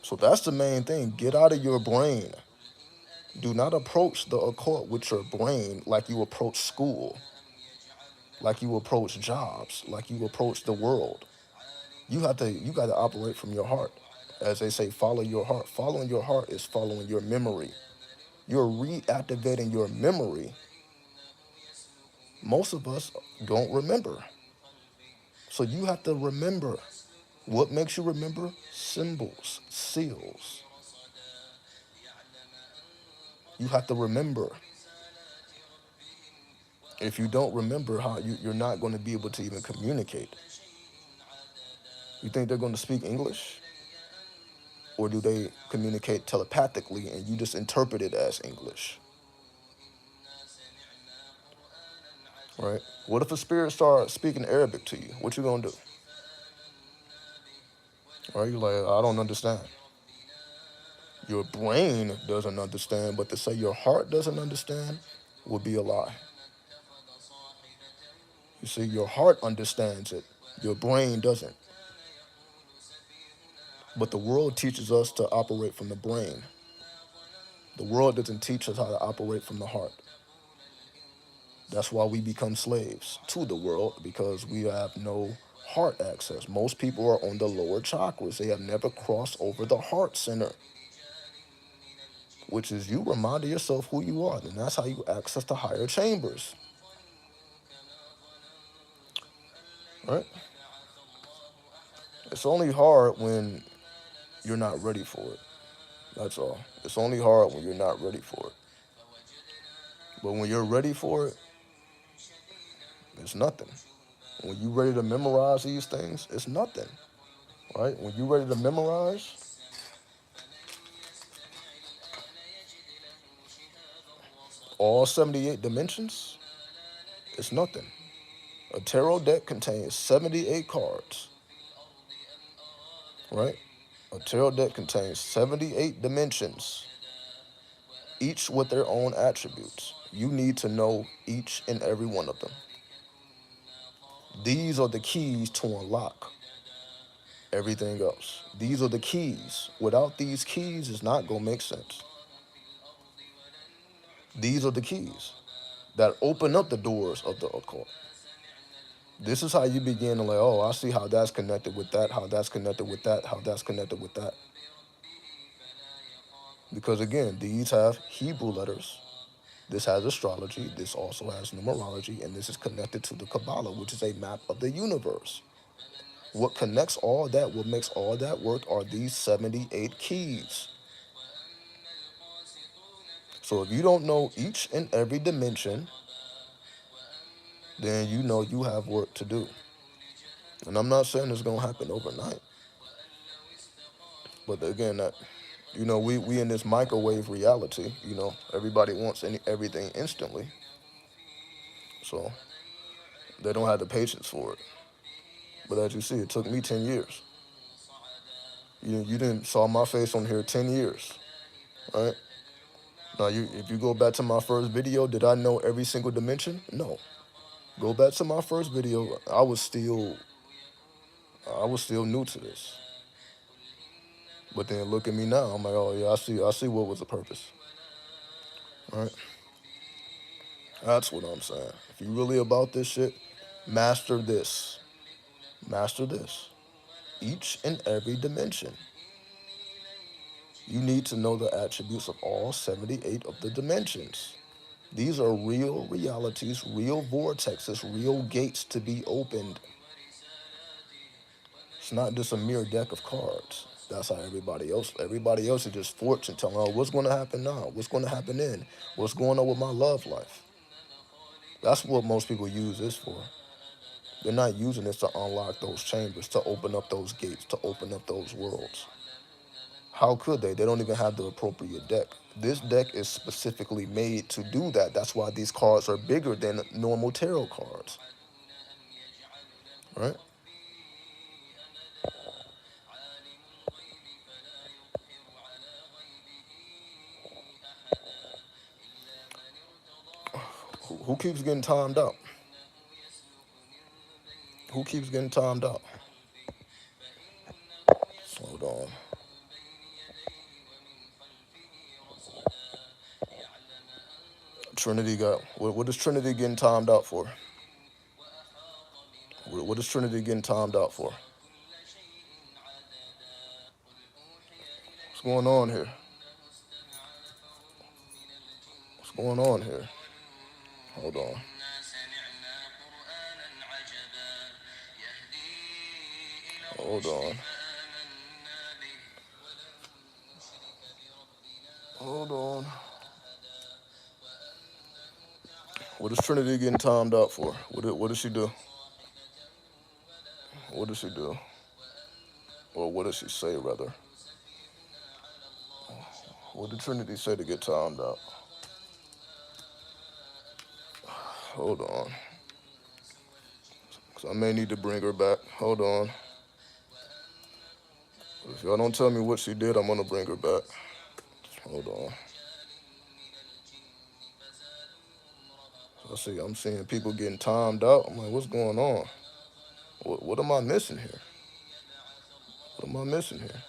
So that's the main thing. Get out of your brain. Do not approach the occult with your brain like you approach school, like you approach jobs, like you approach the world. You got to operate from your heart. As they say, follow your heart. Following your heart is following your memory. You're reactivating your memory. Most of us don't remember. So you have to remember. What makes you remember? Symbols, seals. You have to remember. If you don't remember how you're not going to be able to even communicate. You think they're going to speak English? Or do they communicate telepathically and you just interpret it as English? Right? What if a spirit starts speaking Arabic to you? What you gonna do? Right? You're like, I don't understand. Your brain doesn't understand, but to say your heart doesn't understand would be a lie. You see, your heart understands it. Your brain doesn't. But the world teaches us to operate from the brain. The world doesn't teach us how to operate from the heart. That's why we become slaves to the world because we have no heart access. Most people are on the lower chakras. They have never crossed over the heart center, which is you reminding yourself who you are. And that's how you access the higher chambers. Right? It's only hard when you're not ready for it. That's all. It's only hard when you're not ready for it. But when you're ready for it, it's nothing. When you're ready to memorize these things, it's nothing. Right? When you're ready to memorize, all 78 dimensions, it's nothing. A tarot deck contains 78 cards, right? A tarot deck contains 78 dimensions, each with their own attributes. You need to know each and every one of them. These are the keys to unlock everything else. These are the keys. Without these keys, it's not going to make sense. These are the keys that open up the doors of the occult. This is how you begin to like, oh, I see how that's connected with that, how that's connected with that, how that's connected with that. Because again, these have Hebrew letters. This has astrology. This also has numerology. And this is connected to the Kabbalah, which is a map of the universe. What connects all that, what makes all that work are these 78 keys. So if you don't know each and every dimension, then you know you have work to do. And I'm not saying it's going to happen overnight. But again, we in this microwave reality, everybody wants everything instantly. So they don't have the patience for it. But as you see, it took me 10 years. You didn't saw my face on here 10 years, right? Now, if you go back to my first video, did I know every single dimension? No. Go back to my first video. I was still new to this. But then look at me now. I'm like, oh yeah, I see what was the purpose. All right? That's what I'm saying. If you really about this shit, master this. Master this. Each and every dimension. You need to know the attributes of all 78 of the dimensions. These are real realities, real vortexes, real gates to be opened. It's not just a mere deck of cards. That's how everybody else is just fortune telling, oh, what's going to happen now? What's going to happen then? What's going on with my love life? That's what most people use this for. They're not using this to unlock those chambers, to open up those gates, to open up those worlds. How could they? They don't even have the appropriate deck. This deck is specifically made to do that. That's why these cards are bigger than normal tarot cards. Right? Who keeps getting timed out? Who keeps getting timed out? Hold on. Trinity got what is Trinity getting timed out for? What is Trinity getting timed out for? What's going on here? What's going on here? Hold on. Hold on. Hold on. What is Trinity getting timed out for? What does she do? What does she do? Or what does she say, rather? What did Trinity say to get timed out? Hold on. 'Cause I may need to bring her back. Hold on. If y'all don't tell me what she did, I'm going to bring her back. Hold on. I'm seeing people getting timed out. I'm like, what's going on? What am I missing here? What am I missing here?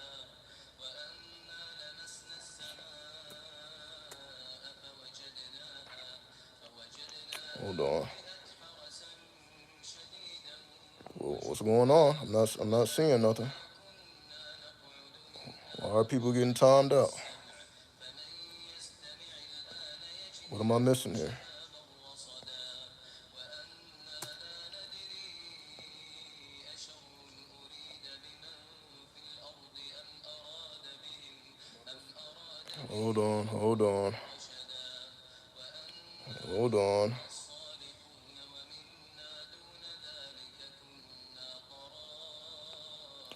Hold on. What's going on? I'm not seeing nothing. Why are people getting timed out? What am I missing here? Hold on, hold on, hold on.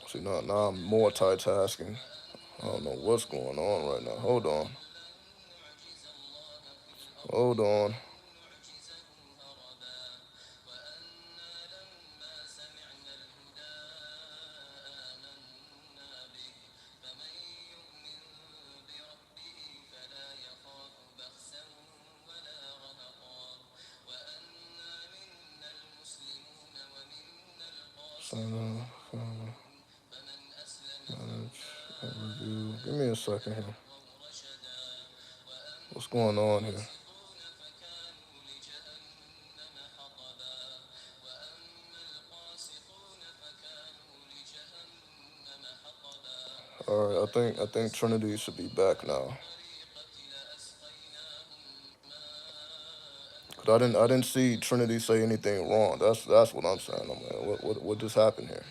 See, now I'm multitasking. I don't know what's going on right now. Hold on, hold on. Sign up, manage, review. Give me a second here. What's going on here? All right, I think Trinity should be back now. 'Cause I didn't see Trinity say anything wrong. That's what I'm saying. I'm like, what just happened here?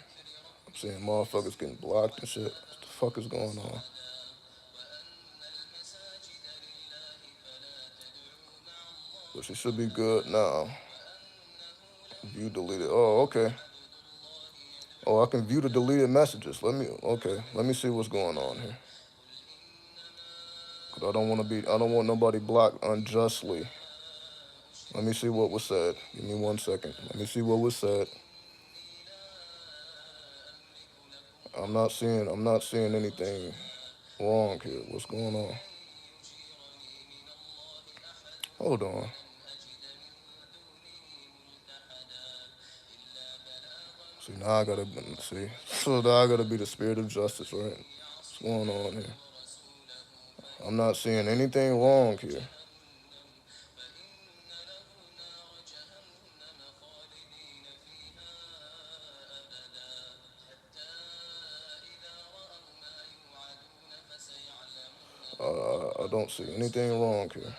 I'm seeing motherfuckers getting blocked and shit. What the fuck is going on? But she should be good now. View deleted. Oh, okay. Oh, I can view the deleted messages. Let me see what's going on here. 'Cause I don't want nobody blocked unjustly. Let me see what was said. Give me 1 second. Let me see what was said. I'm not seeing anything wrong here. What's going on? Hold on. See, now I gotta see. So now I gotta be the spirit of justice, right? What's going on here? I'm not seeing anything wrong here. I don't see anything wrong here.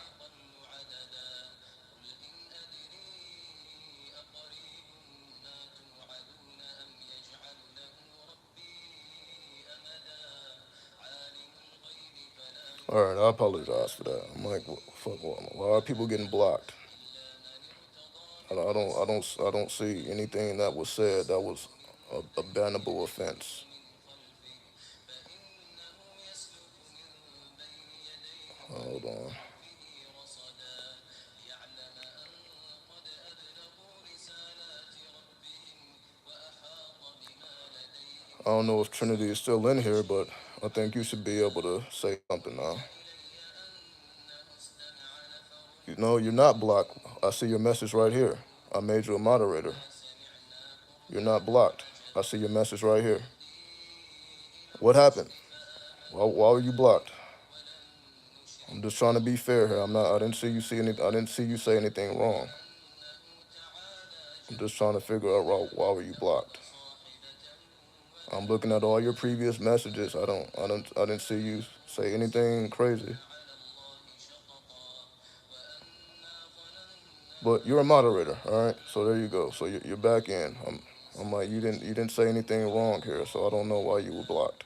All right, I apologize for that. I'm like, fuck, why are people getting blocked? I don't see anything that was said that was a bannable offense. Hold on. I don't know if Trinity is still in here, but I think you should be able to say something now. No, you're not blocked. I see your message right here. I made you a moderator. You're not blocked. I see your message right here. What happened? Why were you blocked? I'm just trying to be fair here. I'm not. I didn't see you see any. I didn't see you say anything wrong. I'm just trying to figure out why were you blocked. I'm looking at all your previous messages. I didn't see you say anything crazy. But you're a moderator, all right? So there you go. So you're back in. I'm like, you didn't say anything wrong here, so I don't know why you were blocked.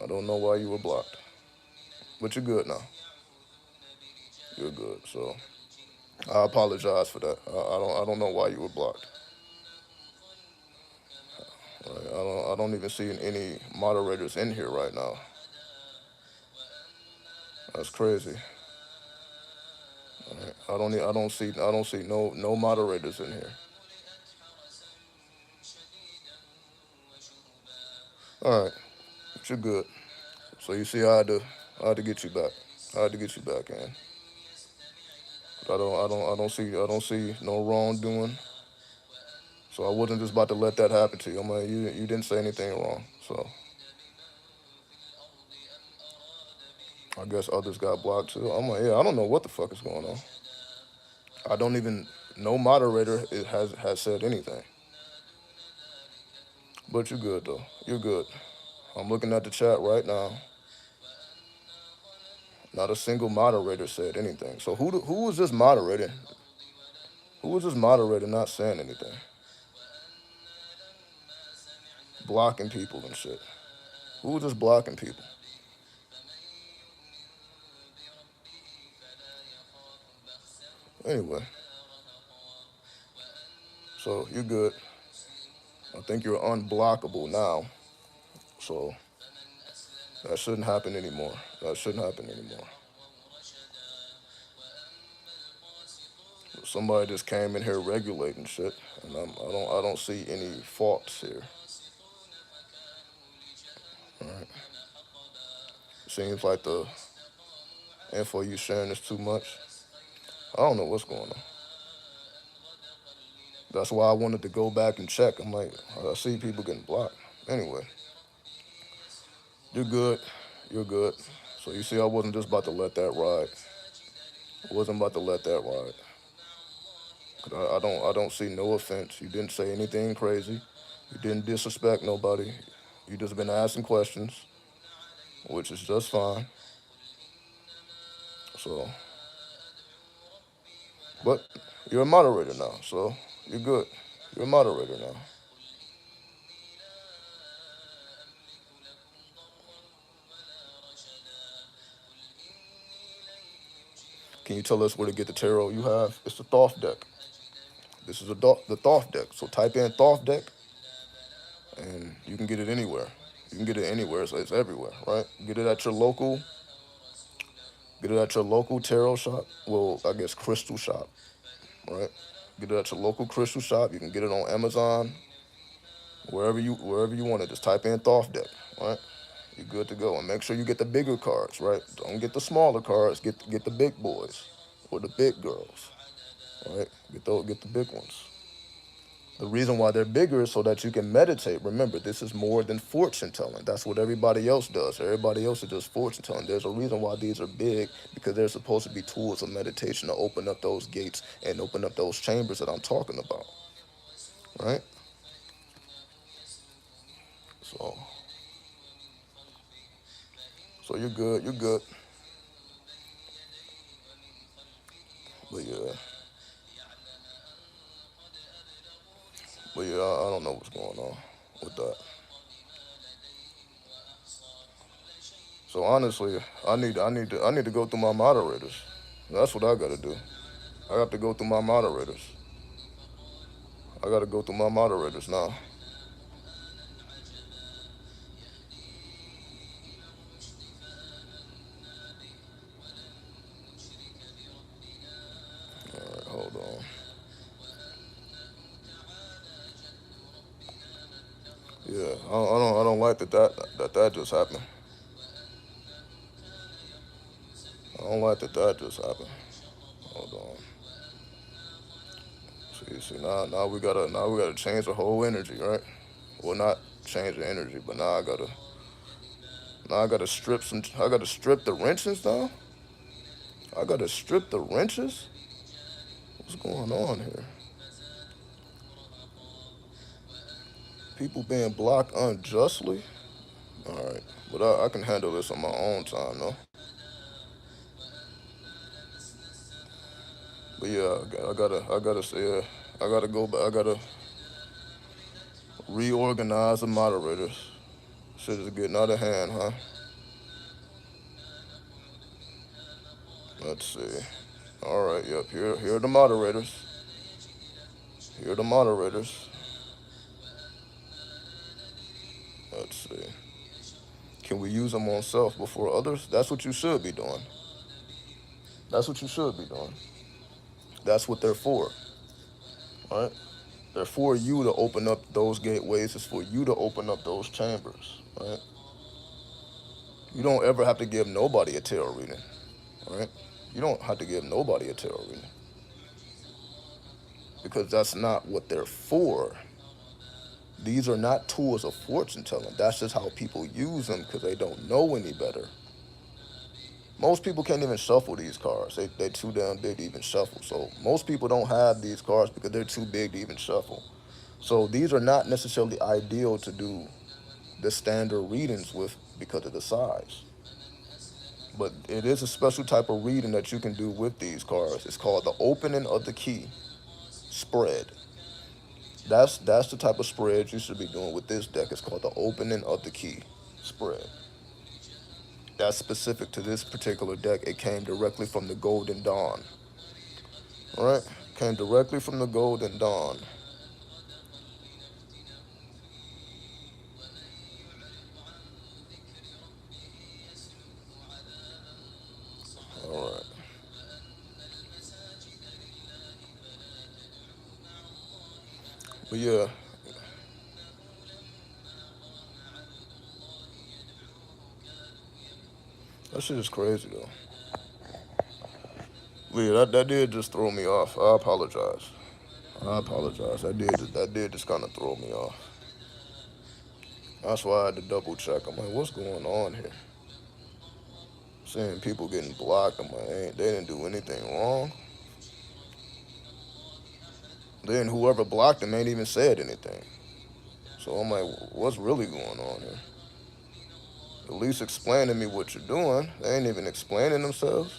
I don't know why you were blocked. But you're good now. You're good. So I apologize for that. I don't know why you were blocked. Right? I don't even see any moderators in here right now. That's crazy. Right? I don't see no moderators in here. All right, but you're good. So you see, I had to get you back. I had to get you back in. But I don't see no wrongdoing. So I wasn't just about to let that happen to you. I'm like, you didn't say anything wrong. So I guess others got blocked too. I'm like, yeah, I don't know what the fuck is going on. I don't even, no moderator has said anything. But you're good though. You're good. I'm looking at the chat right now. Not a single moderator said anything. So who was this moderator? Who was this moderator not saying anything? Blocking people and shit. Who was just blocking people? Anyway, so you're good. I think you're unblockable now. So that shouldn't happen anymore. That shouldn't happen anymore. Somebody just came in here regulating shit, and I don't see any faults here. All right. Seems like the info you sharing is too much. I don't know what's going on. That's why I wanted to go back and check. I'm like, I see people getting blocked. Anyway, you're good. You're good. So you see, I wasn't just about to let that ride. I wasn't about to let that ride. 'Cause I don't see no offense. You didn't say anything crazy. You didn't disrespect nobody. You just been asking questions, which is just fine. So, but you're a moderator now, so you're good. You're a moderator now. Can you tell us where to get the tarot you have? It's the Thoth deck. This is the Thoth deck. So type in Thoth deck, and you can get it anywhere. You can get it anywhere. So it's everywhere, right? Get it at your local. Get it at your local tarot shop. Well, I guess crystal shop, right? Get it at your local crystal shop. You can get it on Amazon, wherever you want it. Just type in Thoth deck, right? You're good to go. And make sure you get the bigger cards, right? Don't get the smaller cards. Get the big boys or the big girls, right? Get the big ones. The reason why they're bigger is so that you can meditate. Remember, this is more than fortune telling. That's what everybody else does. Everybody else is just fortune telling. There's a reason why these are big, because they're supposed to be tools of meditation to open up those gates and open up those chambers that I'm talking about, right? So, so you're good. You're good. But yeah, I don't know what's going on with that. So honestly, I need to go through my moderators. That's what I got to do. I have to go through my moderators. I got to go through my moderators now. All right, hold on. Yeah, I don't like that just happened. I don't like that just happened. Hold on. See, You see, now we gotta change the whole energy, right? Well, not change the energy, but now I gotta strip some. I gotta strip the wrenches down. I gotta strip the wrenches. What's going on here? People being blocked unjustly. All right, but I can handle this on my own time, though. But yeah, I gotta say, I gotta go back. I gotta reorganize the moderators. Shit is getting out of hand, huh? Let's see. All right, yep. Here are the moderators. Here are the moderators. Let's see. Can we use them on self before others? That's what you should be doing. That's what you should be doing. That's what they're for, right? They're for you to open up those gateways. It's for you to open up those chambers, right? You don't ever have to give nobody a tarot reading, right? You don't have to give nobody a tarot reading because that's not what they're for. These are not tools of fortune telling. That's just how people use them because they don't know any better. Most people can't even shuffle these cards. They're too damn big to even shuffle. So most people don't have these cards because they're too big to even shuffle. So these are not necessarily ideal to do the standard readings with because of the size. But it is a special type of reading that you can do with these cards. It's called the opening of the key spread. That's the type of spread you should be doing with this deck. It's called the opening of the key spread. That's specific to this particular deck. It came directly from the Golden Dawn. All right? Came directly from the Golden Dawn. All right. But yeah, that shit is crazy though. Leah, that did just throw me off. I apologize. I apologize. That did just kind of throw me off. That's why I had to double check. I'm like, what's going on here? Seeing people getting blocked. I'm like, they didn't do anything wrong. Then whoever blocked them ain't even said anything. So I'm like, what's really going on here? At least explain to me what you're doing. They ain't even explaining themselves.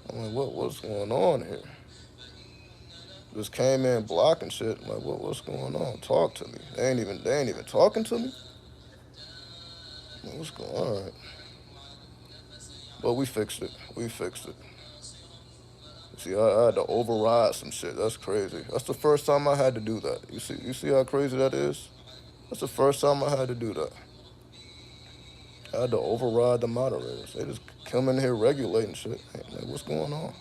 I'm like, what's going on here? Just came in blocking shit. I'm like, what's going on? Talk to me. They ain't even talking to me. I'm like, what's going on? All right. But we fixed it. We fixed it. See, I had to override some shit. That's crazy. That's the first time I had to do that. You see how crazy that is? That's the first time I had to do that. I had to override the moderators. They just come in here regulating shit. Like, what's going on?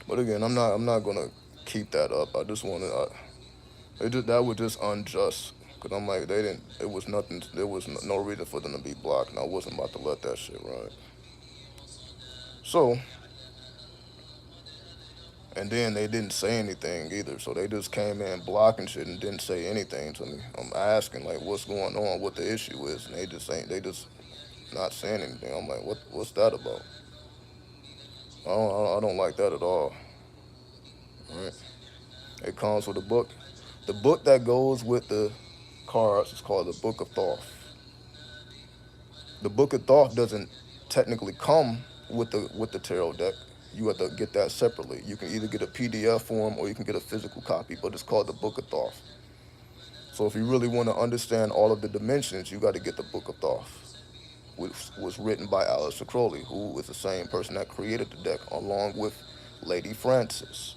But again, I'm not gonna keep that up. I just wanted, that was just unjust. Cause I'm like, they didn't. It was nothing. There was no reason for them to be blocked, and I wasn't about to let that shit ride. So, and then they didn't say anything either. So they just came in blocking shit and didn't say anything to me. I'm asking like, what's going on, what the issue is, and they just ain't. They just not saying anything. I'm like, what's that about? I don't like that at all. All right. It comes with a book. The book that goes with the cards is called the Book of Thoth. The Book of Thoth doesn't technically come with the tarot deck. You have to get that separately. You can either get a PDF form or you can get a physical copy, but it's called the Book of Thoth. So if you really want to understand all of the dimensions, you got to get the Book of Thoth, which was written by Aleister Crowley, who is the same person that created the deck, along with Lady Francis.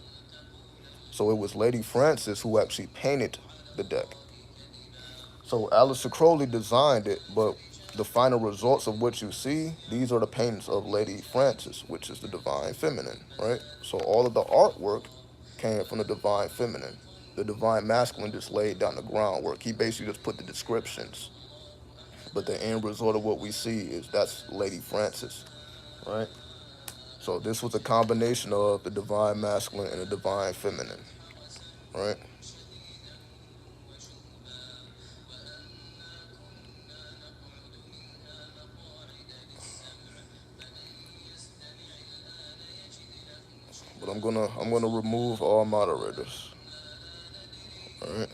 So it was Lady Francis who actually painted the deck. So Aleister Crowley designed it, but the final results of what you see, these are the paintings of Lady Francis, which is the divine feminine, right? So all of the artwork came from the divine feminine. The divine masculine just laid down the groundwork. He basically just put the descriptions. But the end result of what we see is that's Lady Francis, right? So this was a combination of the divine masculine and the divine feminine, right? But I'm gonna remove all moderators. All right.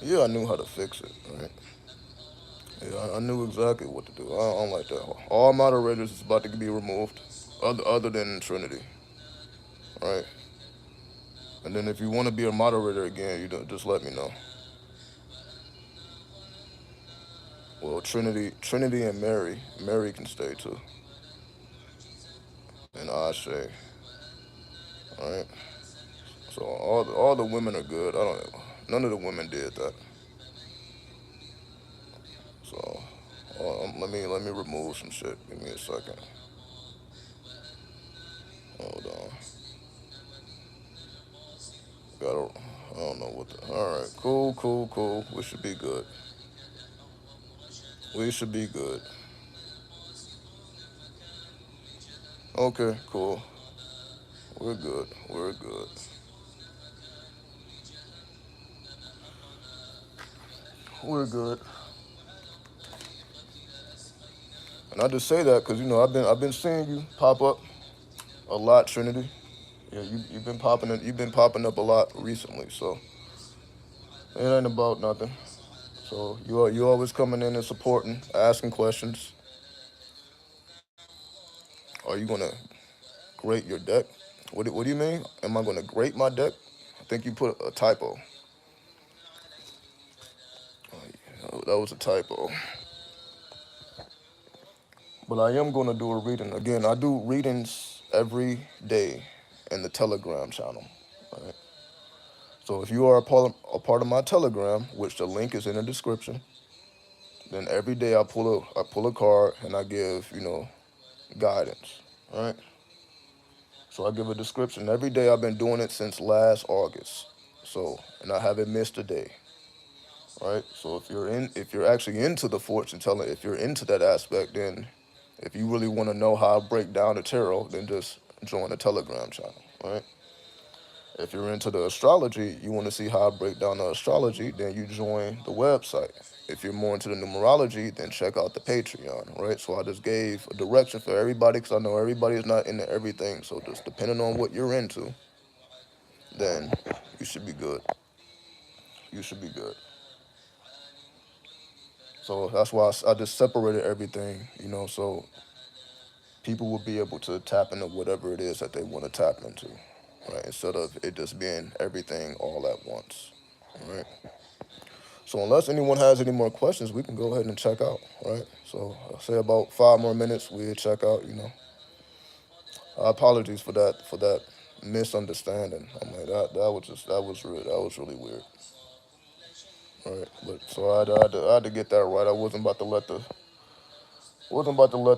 Yeah, I knew how to fix it. Right. Yeah, I knew exactly what to do. I don't like that. All moderators is about to be removed, other than Trinity. Right. And then if you want to be a moderator again, just let me know. Well, Trinity and Mary can stay too, and Ashe. All right. So all the women are good. I don't. None of the women did that. So let me remove some shit. Give me a second. Hold on. Gotta. I don't know what the. All right. Cool. Cool. Cool. We should be good. We should be good. Okay. Cool. We're good. We're good. We're good. And I just say that because I've been seeing you pop up a lot, Trinity. Yeah, you've been popping up a lot recently. So it ain't about nothing. So you always coming in and supporting, asking questions. Are you gonna grate your deck? What do you mean? Am I gonna grate my deck? I think you put a typo. Oh, that was a typo. But I am gonna do a reading again. I do readings every day in the Telegram channel. Right? So if you are a part of my Telegram, which the link is in the description, then every day I pull a card and I give guidance. Right? So I give a description every day. I've been doing it since last August. So and I haven't missed a day. Right? So if you're actually into the fortune telling, if you're into that aspect, then if you really want to know how I break down the tarot, then just join the Telegram channel. Right? If you're into the astrology, you want to see how I break down the astrology, then you join the website. If you're more into the numerology, then check out the Patreon, right? So I just gave a direction for everybody because I know everybody is not into everything. So just depending on what you're into, then you should be good. You should be good. So that's why I just separated everything, so people will be able to tap into whatever it is that they want to tap into, right? Instead of it just being everything all at once, right? So unless anyone has any more questions, we can go ahead and check out, right? So I'll say about 5 more minutes, we'll check out. Apologies for that misunderstanding. I'm like that was really weird, right? But so I had to get that right. I wasn't about to let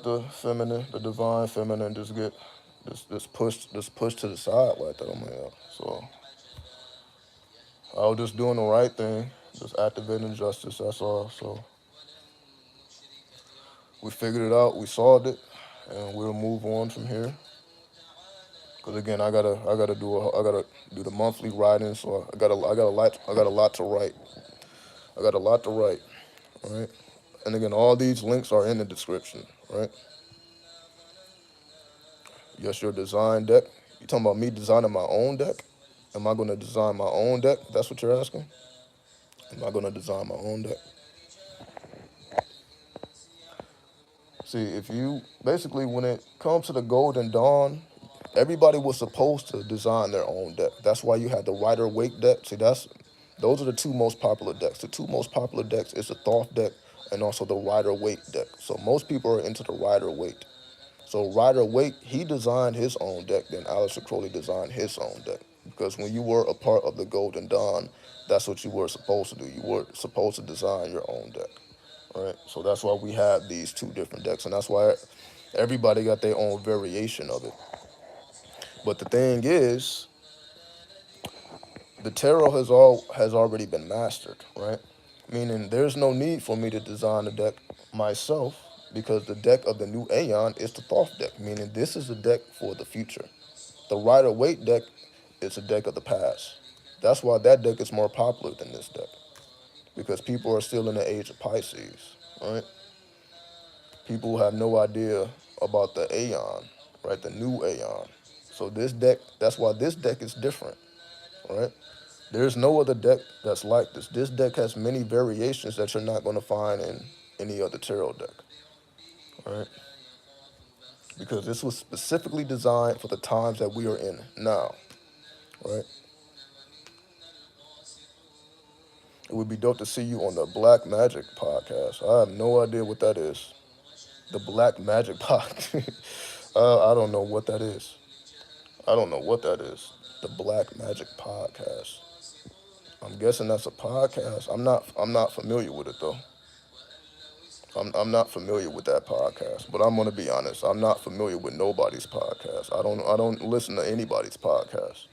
the feminine, the divine feminine, just get this pushed to the side like that. I'm like, yeah. So I was just doing the right thing, just activating justice. That's all. So we figured it out, we solved it, and we'll move on from here. Cause again, I gotta do the monthly writing, so I got a lot to write. I got a lot to write, right? And again, all these links are in the description, right? Yes, your design deck. You talking about me designing my own deck? Am I gonna design my own deck? That's what you're asking? Am I gonna design my own deck? See, if you basically when it comes to the Golden Dawn, everybody was supposed to design their own deck. That's why you had the Rider Waite deck. See, those are the two most popular decks. The two most popular decks is the Thoth deck and also the Rider Waite deck. So most people are into the Rider Waite. So Rider Waite, he designed his own deck, then Aleister Crowley designed his own deck. Because when you were a part of the Golden Dawn, that's what you were supposed to do. You were supposed to design your own deck. Right? So that's why we have these two different decks, and that's why everybody got their own variation of it. But the thing is, the tarot has already been mastered, right? Meaning there's no need for me to design the deck myself because the deck of the new Aeon is the Thoth deck, meaning this is a deck for the future. The Rider Waite deck is a deck of the past. That's why that deck is more popular than this deck, because people are still in the age of Pisces, right? People have no idea about the Aeon, right? The new Aeon. So this deck, that's why this deck is different, right? There's no other deck that's like this. This deck has many variations that you're not going to find in any other tarot deck, right? Because this was specifically designed for the times that we are in now, right? It would be dope to see you on the Black Magic podcast. I have no idea what that is. The Black Magic podcast. I don't know what that is. I don't know what that is. The Black Magic podcast. I'm guessing that's a podcast. I'm not familiar with it though. I'm not familiar with that podcast, but I'm gonna be honest. I'm not familiar with nobody's podcast. I don't listen to anybody's podcast.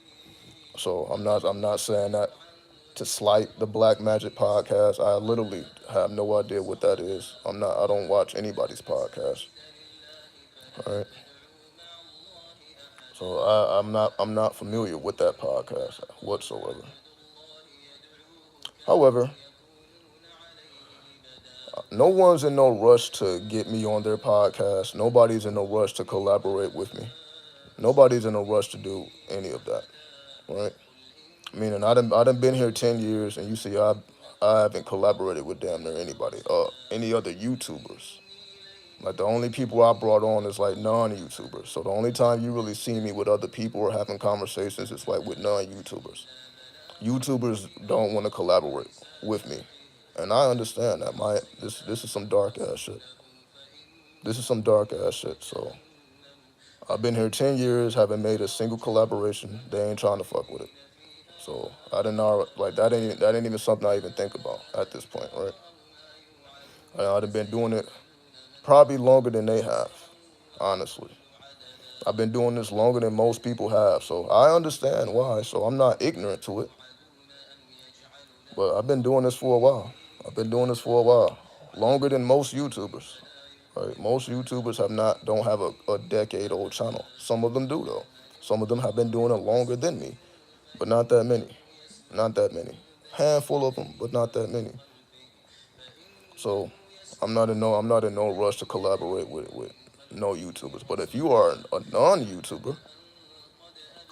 So I'm not saying that to slight the Black Magic podcast. I literally have no idea what that is. I don't watch anybody's podcast. All right. So I'm not familiar with that podcast whatsoever. However, no one's in no rush to get me on their podcast. Nobody's in no rush to collaborate with me. Nobody's in no rush to do any of that, right? Meaning I done been here 10 years, and you see I haven't collaborated with damn near anybody. Any other YouTubers. Like the only people I brought on is like non-YouTubers. So the only time you really see me with other people or having conversations is like with non-YouTubers. YouTubers don't want to collaborate with me, and I understand that. This is some dark ass shit. This is some dark ass shit. So I've been here 10 years, haven't made a single collaboration. They ain't trying to fuck with it. So I didn't know like that ain't even something I even think about at this point, right? I've been doing it probably longer than they have, honestly. I've been doing this longer than most people have, so I understand why. So I'm not ignorant to it, but I've been doing this for a while. I've been doing this for a while, longer than most YouTubers. Right? Most YouTubers don't have a decade old channel. Some of them do though. Some of them have been doing it longer than me, but not that many. Not that many. Handful of them, but not that many. So I'm not in no rush to collaborate with no YouTubers. But if you are a non-YouTuber,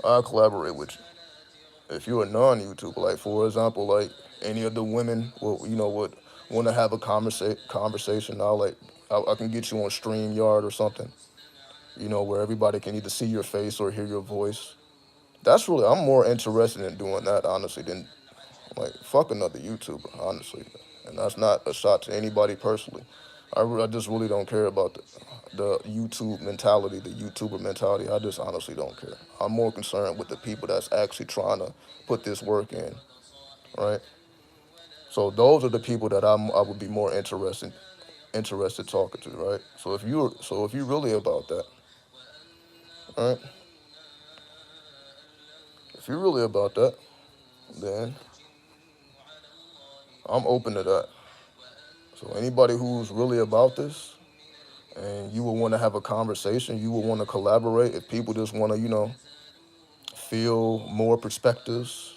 I'll collaborate with you. If you're a non-YouTuber, like for example, like any of the women, would want to have a conversation. I can get you on StreamYard or something, where everybody can either see your face or hear your voice. I'm more interested in doing that honestly than like fuck another YouTuber honestly, and that's not a shot to anybody personally. I just really don't care about the YouTube mentality, the YouTuber mentality. I just honestly don't care. I'm more concerned with the people that's actually trying to put this work in, right? So those are the people that I would be more interested talking to, right? So if you really about that, right? If you're really about that, then I'm open to that. So anybody who's really about this, and you will want to have a conversation, you will want to collaborate. If people just want to, feel more perspectives,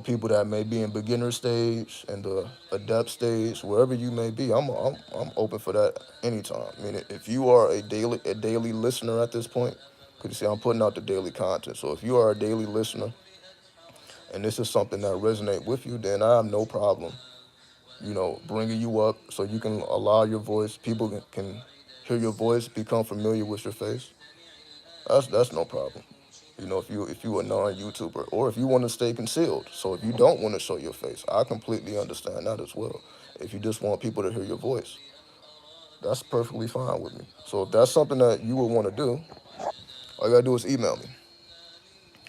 people that may be in beginner stage and the adept stage, wherever you may be, I'm open for that anytime. I mean, if you are a daily listener at this point, because you see, I'm putting out the daily content. So if you are a daily listener and this is something that resonate with you, then I have no problem, bringing you up so you can allow your voice. People can hear your voice, become familiar with your face. That's no problem. If you a non-YouTuber, or if you want to stay concealed. So if you don't want to show your face, I completely understand that as well. If you just want people to hear your voice, that's perfectly fine with me. So if that's something that you would want to do, all you gotta do is email me.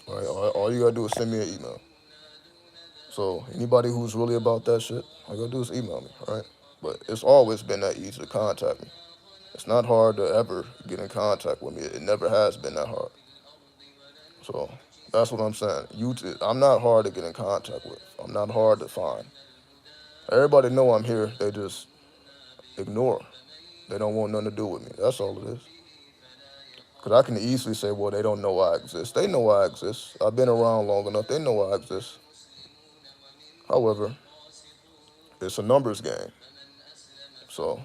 All right, all you gotta do is send me an email. So anybody who's really about that shit, all you gotta do is email me. All right, but it's always been that easy to contact me. It's not hard to ever get in contact with me. It never has been that hard. So that's what I'm saying. I'm not hard to get in contact with. I'm not hard to find. Everybody know I'm here. They just ignore. They don't want nothing to do with me. That's all it is. Because I can easily say, well, they don't know I exist. They know I exist. I've been around long enough. They know I exist. However, it's a numbers game. So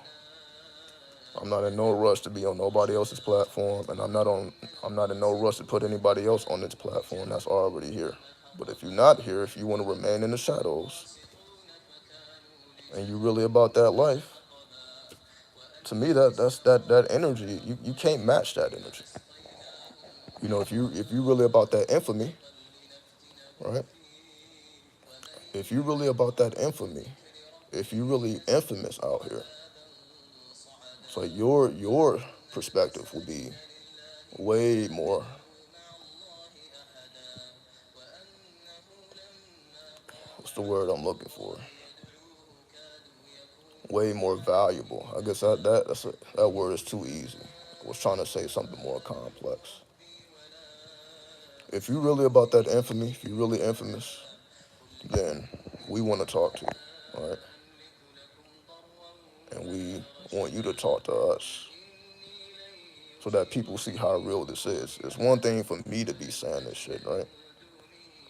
I'm not in no rush to be on nobody else's platform, and I'm not in no rush to put anybody else on this platform that's already here. But if you're not here, if you want to remain in the shadows, and you really about that life, to me that energy, you can't match that energy. If you really about that infamy, right? If you really about that infamy, if you really infamous out here, so your perspective will be way more, what's the word I'm looking for? Way more valuable. I guess that word is too easy. I was trying to say something more complex. If you really about that infamy, if you really infamous, then we want to talk to you, all right? And we want you to talk to us so that people see how real this is. It's one thing for me to be saying this shit, right?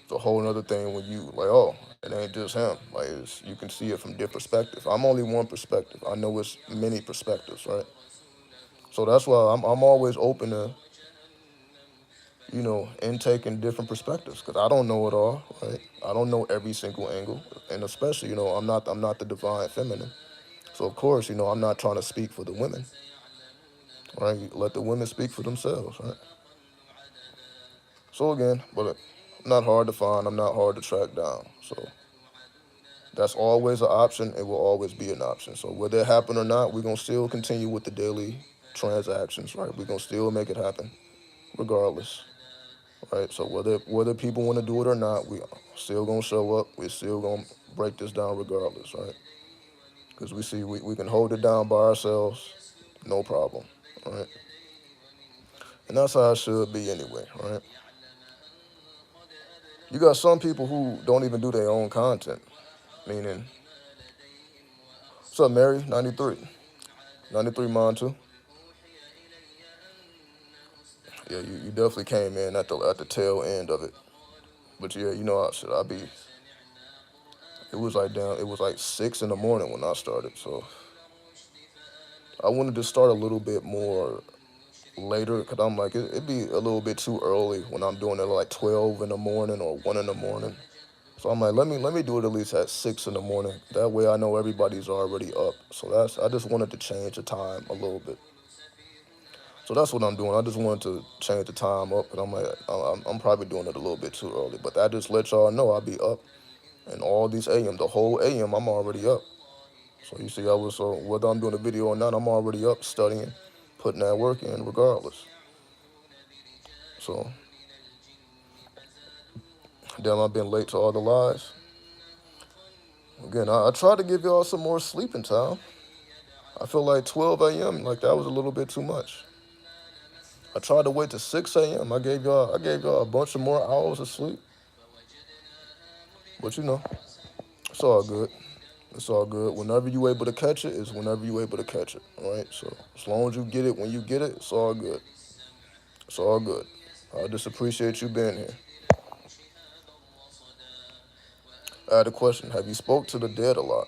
It's a whole other thing when you like, oh, it ain't just him. Like you can see it from different perspectives. I'm only one perspective. I know it's many perspectives, right? So that's why I'm always open to, intaking different perspectives because I don't know it all, right? I don't know every single angle, and especially, I'm not the divine feminine. So of course, I'm not trying to speak for the women, right? Let the women speak for themselves, right? So again, but I'm not hard to find. I'm not hard to track down. So that's always an option. It will always be an option. So whether it happen or not, we're gonna still continue with the daily transactions, right? We're gonna still make it happen, regardless, right? So whether people want to do it or not, we still gonna show up. We're still gonna break this down, regardless, right? Because we see we can hold it down by ourselves, no problem, right? And that's how it should be anyway, right? You got some people who don't even do their own content, meaning, what's up, Mary? 93. 93 mine too. Yeah, you definitely came in at the tail end of it. But yeah, I be it was like 6 in the morning when I started. So I wanted to start a little bit more later because I'm like it'd be a little bit too early when I'm doing it like 12 in the morning or 1 in the morning. So I'm like, let me do it at least at 6 in the morning. That way I know everybody's already up. So I just wanted to change the time a little bit. So that's what I'm doing. I just wanted to change the time up, and I'm like, I'm probably doing it a little bit too early. But I just let y'all know I'll be up, and all these AM, the whole AM, I'm already up. So you see, whether I'm doing a video or not, I'm already up studying, putting that work in, regardless. So damn, I've been late to all the lives. Again, I tried to give y'all some more sleeping time. I feel like 12 a.m. like that was a little bit too much. I tried to wait to 6 a.m. I gave y'all a bunch of more hours of sleep. But it's all good. It's all good. Whenever you able to catch it is whenever you able to catch it. All right. So as long as you get it when you get it, it's all good. It's all good. I just appreciate you being here. I had a question. Have you spoke to the dead a lot?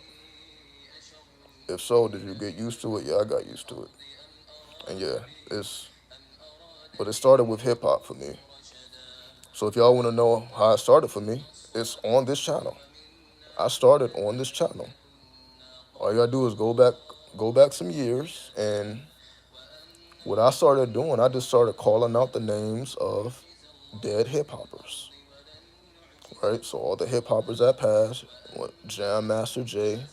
If so, did you get used to it? Yeah, I got used to it. And yeah, but it started with hip hop for me. So if y'all want to know how it started for me, it's on this channel. I started on this channel. All you gotta do is go back some years, and what I started doing, I just started calling out the names of dead hip hoppers, right? So all the hip hoppers that passed, what Jam Master Jay,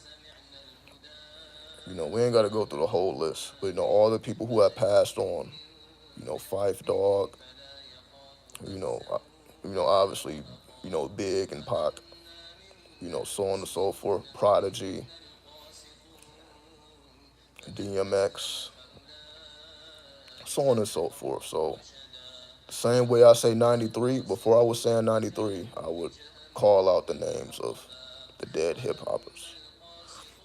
we ain't got to go through the whole list, but all the people who have passed on, Fife Dog, you know, uh, obviously, Big and Pac, so on and so forth, Prodigy, DMX, so on and so forth. So the same way I say 93, before I was saying 93, I would call out the names of the dead hip hoppers.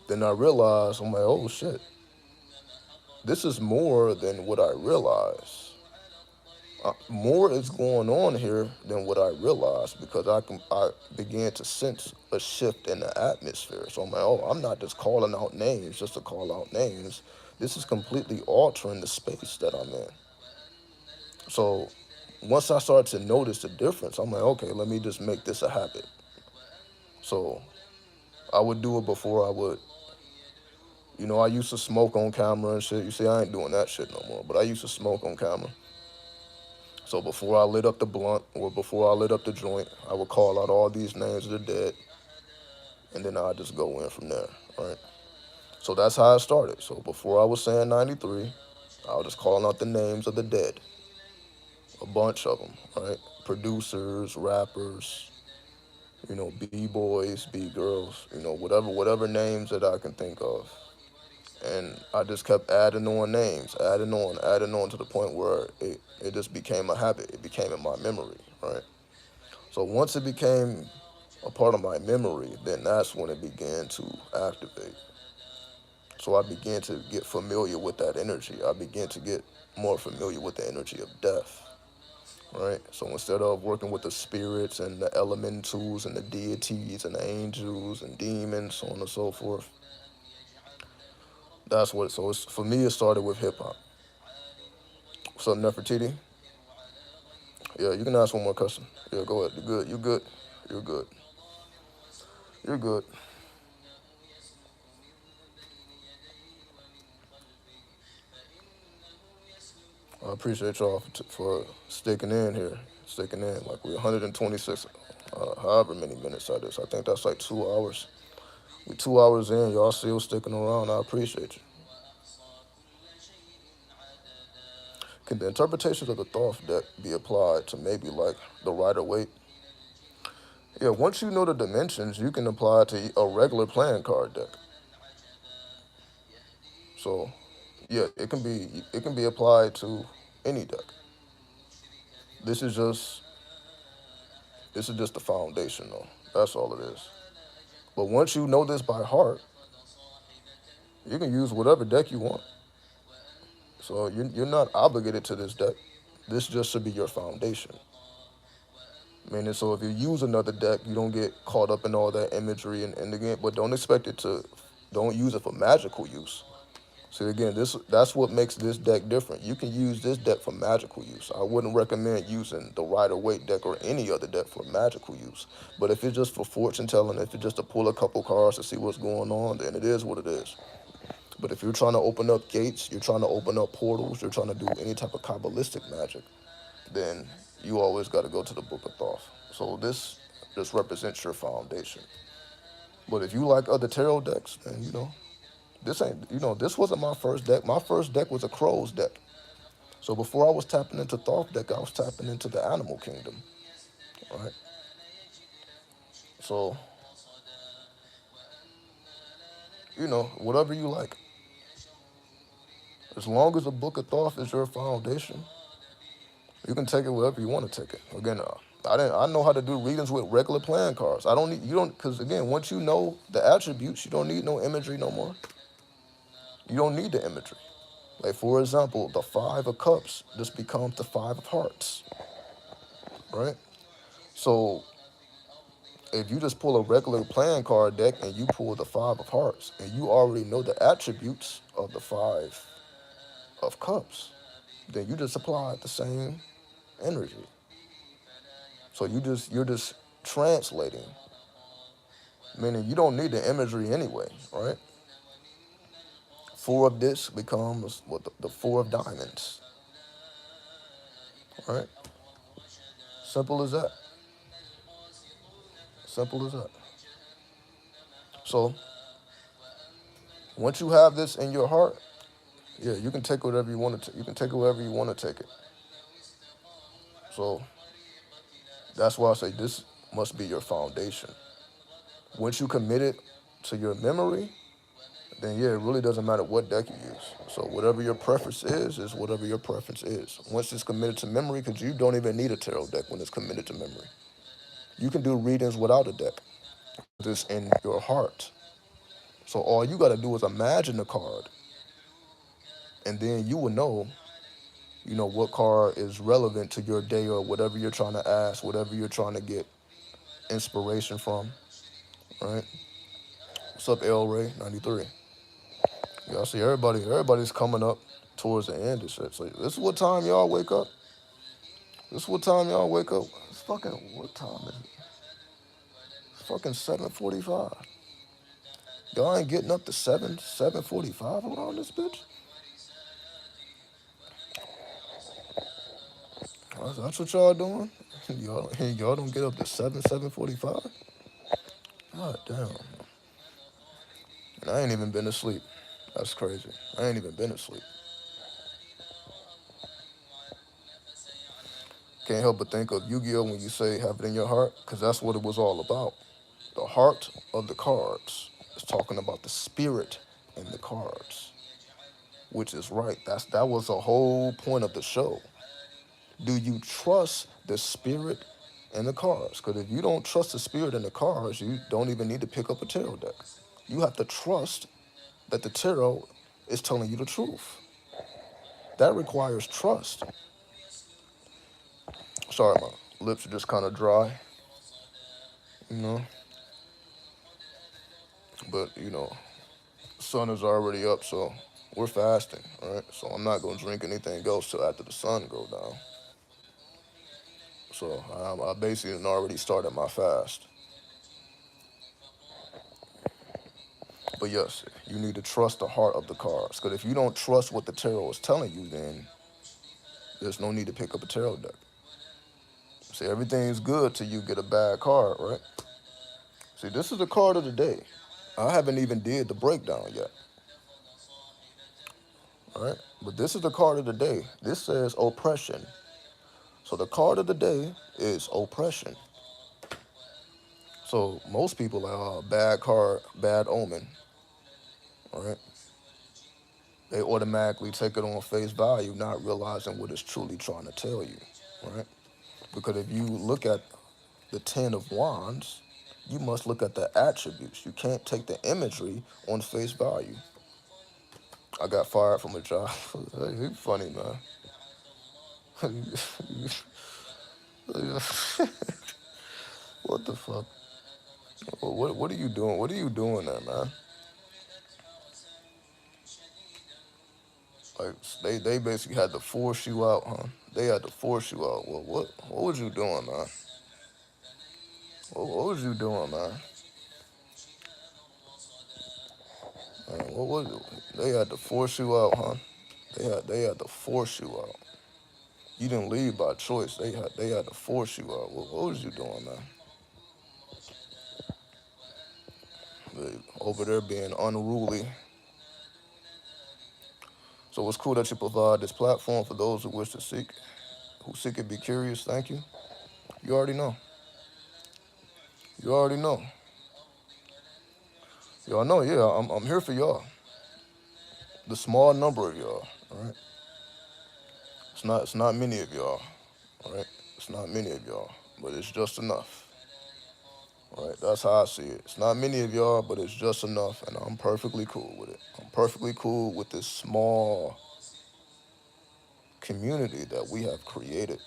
Then I realized, I'm like, oh shit. this is more than what I realize. More is going on here than what I realized because I began to sense a shift in the atmosphere. So I'm like, oh, I'm not just calling out names just to call out names. This is completely altering the space that I'm in. So once I started to notice the difference, I'm like, okay, let me just make this a habit. So I would do it before I would. I used to smoke on camera and shit. You see, I ain't doing that shit no more. But I used to smoke on camera. So before I lit up the blunt or before I lit up the joint, I would call out all these names of the dead, and then I'd just go in from there, right? So that's how I started. So before I was saying 93, I was just calling out the names of the dead, a bunch of them, right? Producers, rappers, b-boys, b-girls, whatever names that I can think of. And I just kept adding on names, adding on to the point where it just became a habit. It became in my memory, right? So once it became a part of my memory, then that's when it began to activate. So I began to get familiar with that energy. I began to get more familiar with the energy of death, right? So instead of working with the spirits and the elementals and the deities and the angels and demons, so on and so forth, that's what. So for me, it started with hip hop. What's up, Nefertiti? Yeah, you can ask one more question. Yeah, go ahead. You're good. You're good. You're good. You're good. I appreciate y'all for sticking in here, sticking in. Like we're 126, however many minutes that is. I think that's like 2 hours. We 2 hours in, y'all still sticking around. I appreciate you. Can the interpretations of the Thoth deck be applied to maybe like the Rider Waite? Yeah, once you know the dimensions, you can apply it to a regular playing card deck. So, yeah, it can be applied to any deck. This is just this is just the foundation, though. That's all it is. But once you know this by heart, you can use whatever deck you want. So you're not obligated to this deck. This just should be your foundation. Meaning, so if you use another deck, you don't get caught up in all that imagery and again, but don't use it for magical use. See, again, that's what makes this deck different. You can use this deck for magical use. I wouldn't recommend using the Rider Waite deck or any other deck for magical use. But if it's just for fortune telling, if it's just to pull a couple cards to see what's going on, then it is what it is. But if you're trying to open up gates, you're trying to open up portals, you're trying to do any type of Kabbalistic magic, then you always got to go to the Book of Thoth. So this just represents your foundation. But if you like other tarot decks, then this wasn't my first deck. My first deck was a Crow's deck. So before I was tapping into Thoth deck, I was tapping into the animal kingdom, right? So, whatever you like. As long as the Book of Thoth is your foundation, you can take it wherever you want to take it. Again, I know how to do readings with regular playing cards. I don't need you don't because again, once you know the attributes, you don't need no imagery no more. You don't need the imagery. Like for example, the Five of Cups just becomes the Five of Hearts, right? So if you just pull a regular playing card deck and you pull the Five of Hearts and you already know the attributes of the Five of Cups, then you just apply the same energy. So you're just translating, meaning you don't need the imagery anyway, right? Four of this becomes what the Four of Diamonds, right? Simple as that. Simple as that. So once you have this in your heart, yeah, you can take whatever you want to. You can take it wherever you want to take it. So that's why I say this must be your foundation. Once you commit it to your memory, then yeah, it really doesn't matter what deck you use. So whatever your preference is whatever your preference is. Once it's committed to memory, because you don't even need a tarot deck when it's committed to memory. You can do readings without a deck. It's in your heart. So all you got to do is imagine the card. And then you will know, what card is relevant to your day or whatever you're trying to ask, whatever you're trying to get inspiration from, right? What's up, El Ray 93? Y'all see everybody's coming up towards the end and shit. So this is what time y'all wake up. This is what time y'all wake up. It's fucking what time is it? It's fucking 7:45. Y'all ain't getting up to 7:45 around this bitch. That's what y'all doing. Y'all don't get up to 7:45. God damn. And I ain't even been asleep. That's crazy. I ain't even been asleep. Can't help but think of Yu-Gi-Oh when you say have it in your heart, because that's what it was all about. The heart of the cards is talking about the spirit in the cards, which is right. That was the whole point of the show. Do you trust the spirit in the cards? Because if you don't trust the spirit in the cards, you don't even need to pick up a tarot deck. You have to trust that the tarot is telling you the truth. That requires trust. Sorry, my lips are just kind of dry, you know. But sun is already up, so we're fasting, right? So I'm not gonna drink anything else till after the sun go down. So I basically already started my fast. But yes, you need to trust the heart of the cards, because if you don't trust what the tarot is telling you, then there's no need to pick up a tarot deck. See, everything's good till you get a bad card, right? See, this is the card of the day. I haven't even did the breakdown yet, all right? But this is the card of the day. This says oppression. So the card of the day is oppression. So most people are bad card, bad omen, all right? They automatically take it on face value, not realizing what it's truly trying to tell you, right? Because if you look at the Ten of Wands, you must look at the attributes. You can't take the imagery on face value. I got fired from a job. Hey, you funny, man. What the fuck? What are you doing? What are you doing there, man? Like they basically had to force you out, huh? They had to force you out. Well, what was you doing, man? What was you doing, man? What was it? They had to force you out, huh? They had to force you out. You didn't leave by choice. They had to force you out. What was you doing, man? Over there being unruly. So it's cool that you provide this platform for those who wish to seek, who seek it, be curious. Thank you. You already know. You already know. Y'all know, yeah, I'm here for y'all. The small number of y'all, all right? It's not many of y'all, all right? It's not many of y'all, but it's just enough. All right, that's how I see it. It's not many of y'all, but it's just enough, and I'm perfectly cool with it. I'm perfectly cool with this small community that we have created,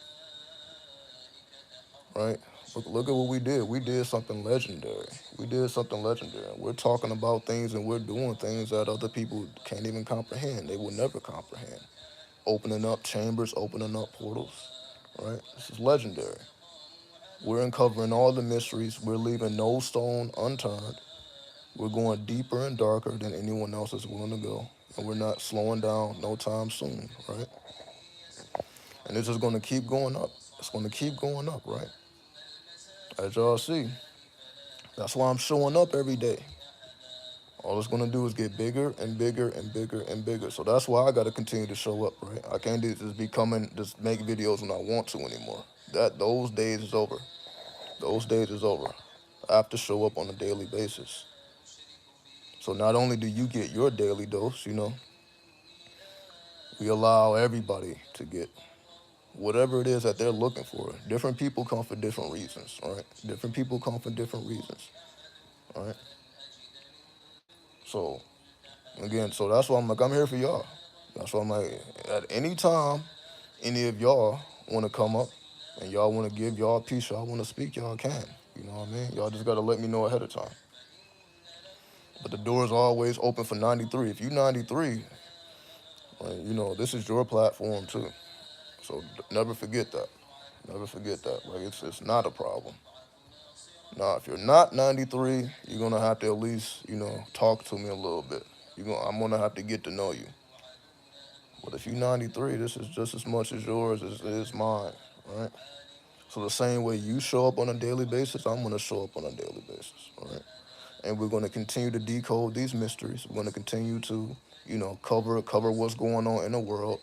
right? Look at what we did. We did something legendary. We did something legendary. We're talking about things and we're doing things that other people can't even comprehend. They will never comprehend. Opening up chambers, opening up portals, right? This is legendary. We're uncovering all the mysteries. We're leaving no stone unturned. We're going deeper and darker than anyone else is willing to go. And we're not slowing down no time soon, right? And it's just going to keep going up. It's going to keep going up, right? As y'all see, that's why I'm showing up every day. All it's going to do is get bigger and bigger and bigger and bigger. So that's why I got to continue to show up, right? I can't just be coming, just make videos when I want to anymore. Those days is over. Those days is over. I have to show up on a daily basis. So not only do you get your daily dose, we allow everybody to get whatever it is that they're looking for. Different people come for different reasons, all right? Different people come for different reasons, all right? So, again, so that's why I'm like, I'm here for y'all. That's why I'm like, at any time, any of y'all want to come up and y'all want to give y'all a piece, y'all want to speak, y'all can. You know what I mean? Y'all just got to let me know ahead of time. But the door is always open for 93. If you 93, like, this is your platform too. So never forget that. Never forget that. Like it's not a problem. Now, if you're not 93, you're gonna have to at least, talk to me a little bit. I'm gonna have to get to know you. But if you're 93, this is just as much as yours as it is mine, right? So the same way you show up on a daily basis, I'm gonna show up on a daily basis, all right? And we're gonna continue to decode these mysteries. We're gonna continue to, cover what's going on in the world.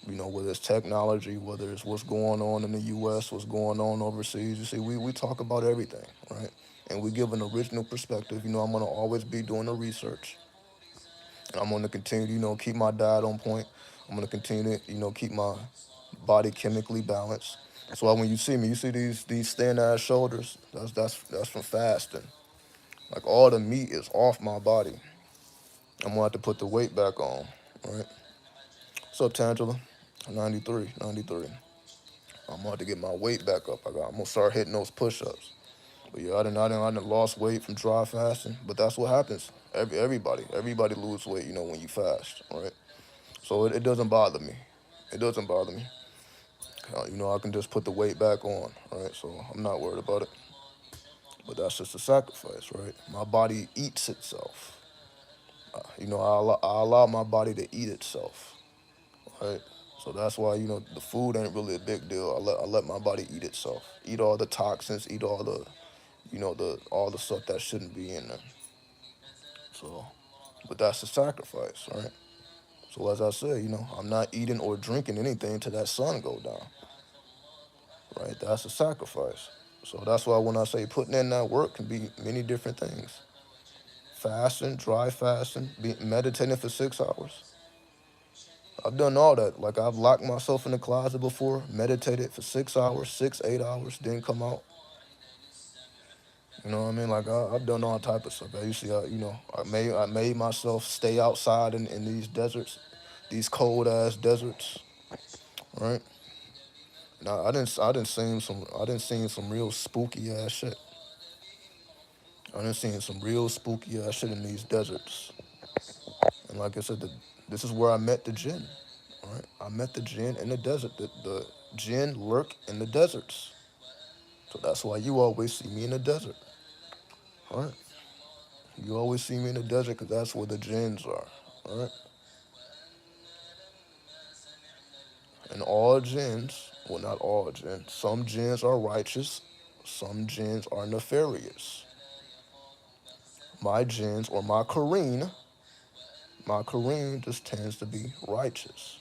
Whether it's technology, whether it's what's going on in the U.S., what's going on overseas. You see, we talk about everything, right? And we give an original perspective. I'm gonna always be doing the research. And I'm gonna continue, keep my diet on point. I'm gonna continue to, keep my body chemically balanced. That's why when you see me, you see these thin ass shoulders. That's from fasting. Like all the meat is off my body. I'm gonna have to put the weight back on, right? What's up, Tangela? 93, 93. I'm gonna have to get my weight back up. I'm gonna start hitting those push-ups. But yeah, I done lost weight from dry fasting. But that's what happens. Everybody lose weight, when you fast, right? So it doesn't bother me. It doesn't bother me. I can just put the weight back on, right? So I'm not worried about it. But that's just a sacrifice, right? My body eats itself. I allow my body to eat itself, right? So that's why the food ain't really a big deal. I let my body eat itself, eat all the toxins, eat all the all the stuff that shouldn't be in there. So, but that's a sacrifice, right? So as I said, I'm not eating or drinking anything till that sun go down, right? That's a sacrifice. So that's why when I say putting in that work can be many different things. Fasting, dry fasting, meditating for 6 hours. I've done all that. Like I've locked myself in the closet before, meditated for 6 hours, 8 hours, didn't come out. You know what I mean? Like I've done all type of stuff. I used to, I made myself stay outside in these deserts, these cold ass deserts, right? Now I didn't seen some real spooky ass shit. I didn't seen some real spooky ass shit in these deserts. And like I said, this is where I met the jinn. Right? I met the jinn in the desert. The jinn lurk in the deserts. So that's why you always see me in the desert. Right? You always see me in the desert because that's where the jinns are. Right? And all jinns, well, not all jinns, some jinns are righteous, some jinns are nefarious. My jinns or my Kareem just tends to be righteous.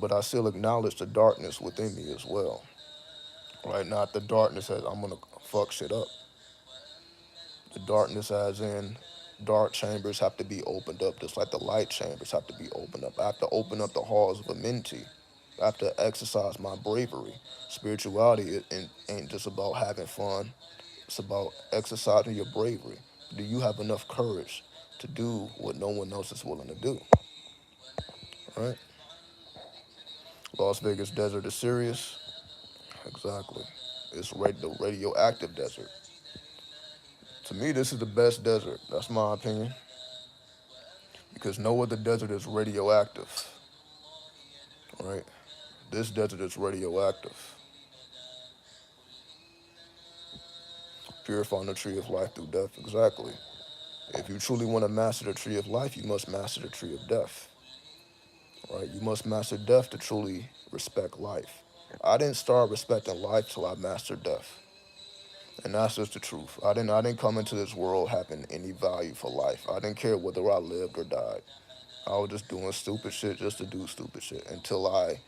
But I still acknowledge the darkness within me as well. Right? Not the darkness as I'm gonna fuck shit up. The darkness as in dark chambers have to be opened up just like the light chambers have to be opened up. I have to open up the halls of Amenti. I have to exercise my bravery. Spirituality ain't just about having fun. It's about exercising your bravery. Do you have enough courage to do what no one else is willing to do? Right? Las Vegas desert is serious. Exactly. It's the radioactive desert. To me, this is the best desert. That's my opinion. Because no other desert is radioactive. Right? This desert is radioactive. Purifying the tree of life through death. Exactly. If you truly want to master the tree of life, you must master the tree of death. Right? You must master death to truly respect life. I didn't start respecting life till I mastered death. And that's just the truth. I didn't come into this world having any value for life. I didn't care whether I lived or died. I was just doing stupid shit just to do stupid shit until I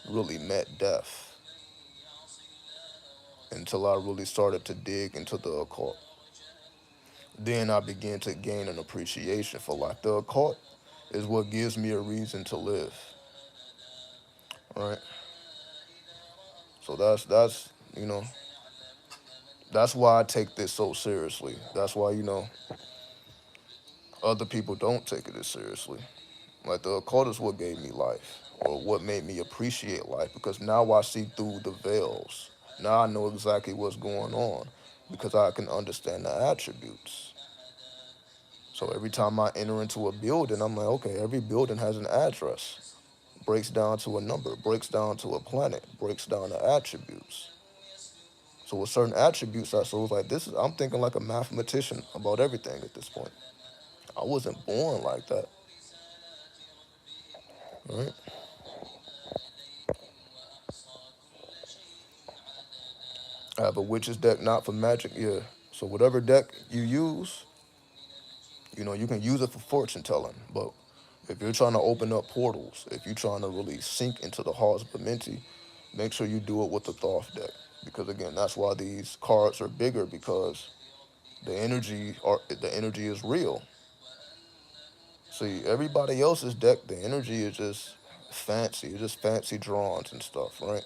really met death. Until I really started to dig into the occult. Then I began to gain an appreciation for life. The occult is what gives me a reason to live. Right? So you know, that's why I take this so seriously. That's why, other people don't take it as seriously. Like the occult is what gave me life, or what made me appreciate life, because now I see through the veils. Now I know exactly what's going on because I can understand the attributes. So every time I enter into a building, I'm like, okay, every building has an address, breaks down to a number, breaks down to a planet, breaks down to attributes. So with certain attributes, I so was like, this is I'm thinking like a mathematician about everything at this point. I wasn't born like that, right? I have a witch's deck, not for magic, yeah. So whatever deck you use, you can use it for fortune telling. But if you're trying to open up portals, if you're trying to really sink into the hearts of Bamenti, make sure you do it with the Thoth deck. Because again, that's why these cards are bigger, because the energy is real. See, everybody else's deck, the energy is just fancy. It's just fancy drawings and stuff, right?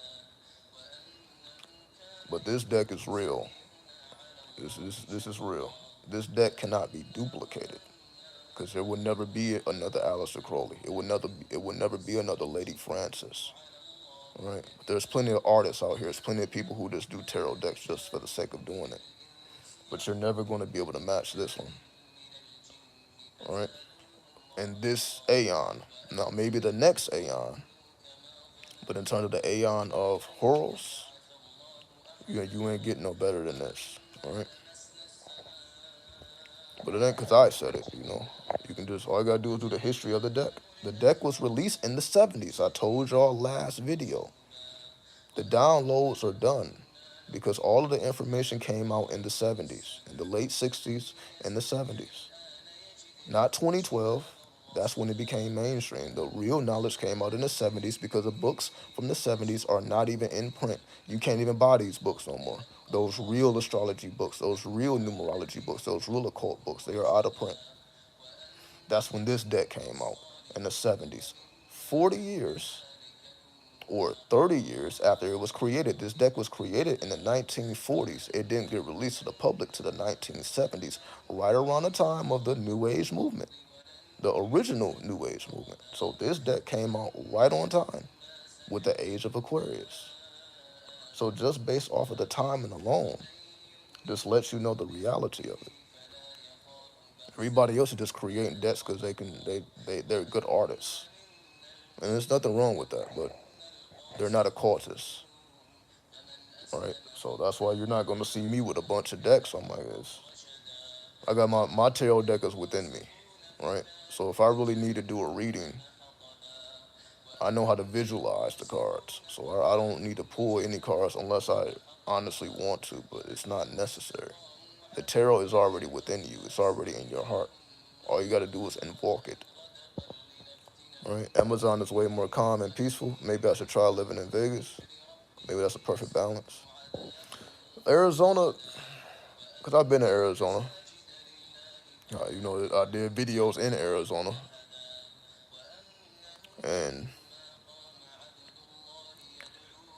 But this deck is real. This is real. This deck cannot be duplicated, because there would never be another Aleister Crowley. It would never be another Lady Francis. Right? There's plenty of artists out here. There's plenty of people who just do tarot decks just for the sake of doing it. But you're never going to be able to match this one. All right? And this Aeon, now maybe the next Aeon, but in terms of the Aeon of Horus, you ain't getting no better than this. All right? But it ain't because I said it. You can just, all you got to do is do the history of the deck. The deck was released in the 70s. I told y'all last video. The downloads are done because all of the information came out in the 70s, in the late 60s and the 70s. Not 2012. That's when it became mainstream. The real knowledge came out in the 70s because the books from the 70s are not even in print. You can't even buy these books no more. Those real astrology books, those real numerology books, those real occult books, they are out of print. That's when this deck came out in the 70s. 40 years or 30 years after it was created. This deck was created in the 1940s. It didn't get released to the public to the 1970s, right around the time of the New Age movement, the original New Age movement. So this deck came out right on time with the age of Aquarius. So just based off of the timing alone, this lets you know the reality of it. Everybody else is just creating decks because they're good artists. And there's nothing wrong with that, but they're not occultists. Right? So that's why you're not going to see me with a bunch of decks on my list. I got my tarot deck is within me, right? So if I really need to do a reading, I know how to visualize the cards. So I don't need to pull any cards unless I honestly want to, but it's not necessary. The tarot is already within you. It's already in your heart. All you got to do is invoke it. Right? Amazon is way more calm and peaceful. Maybe I should try living in Vegas. Maybe that's a perfect balance. Arizona, because I've been to Arizona. I did videos in Arizona, and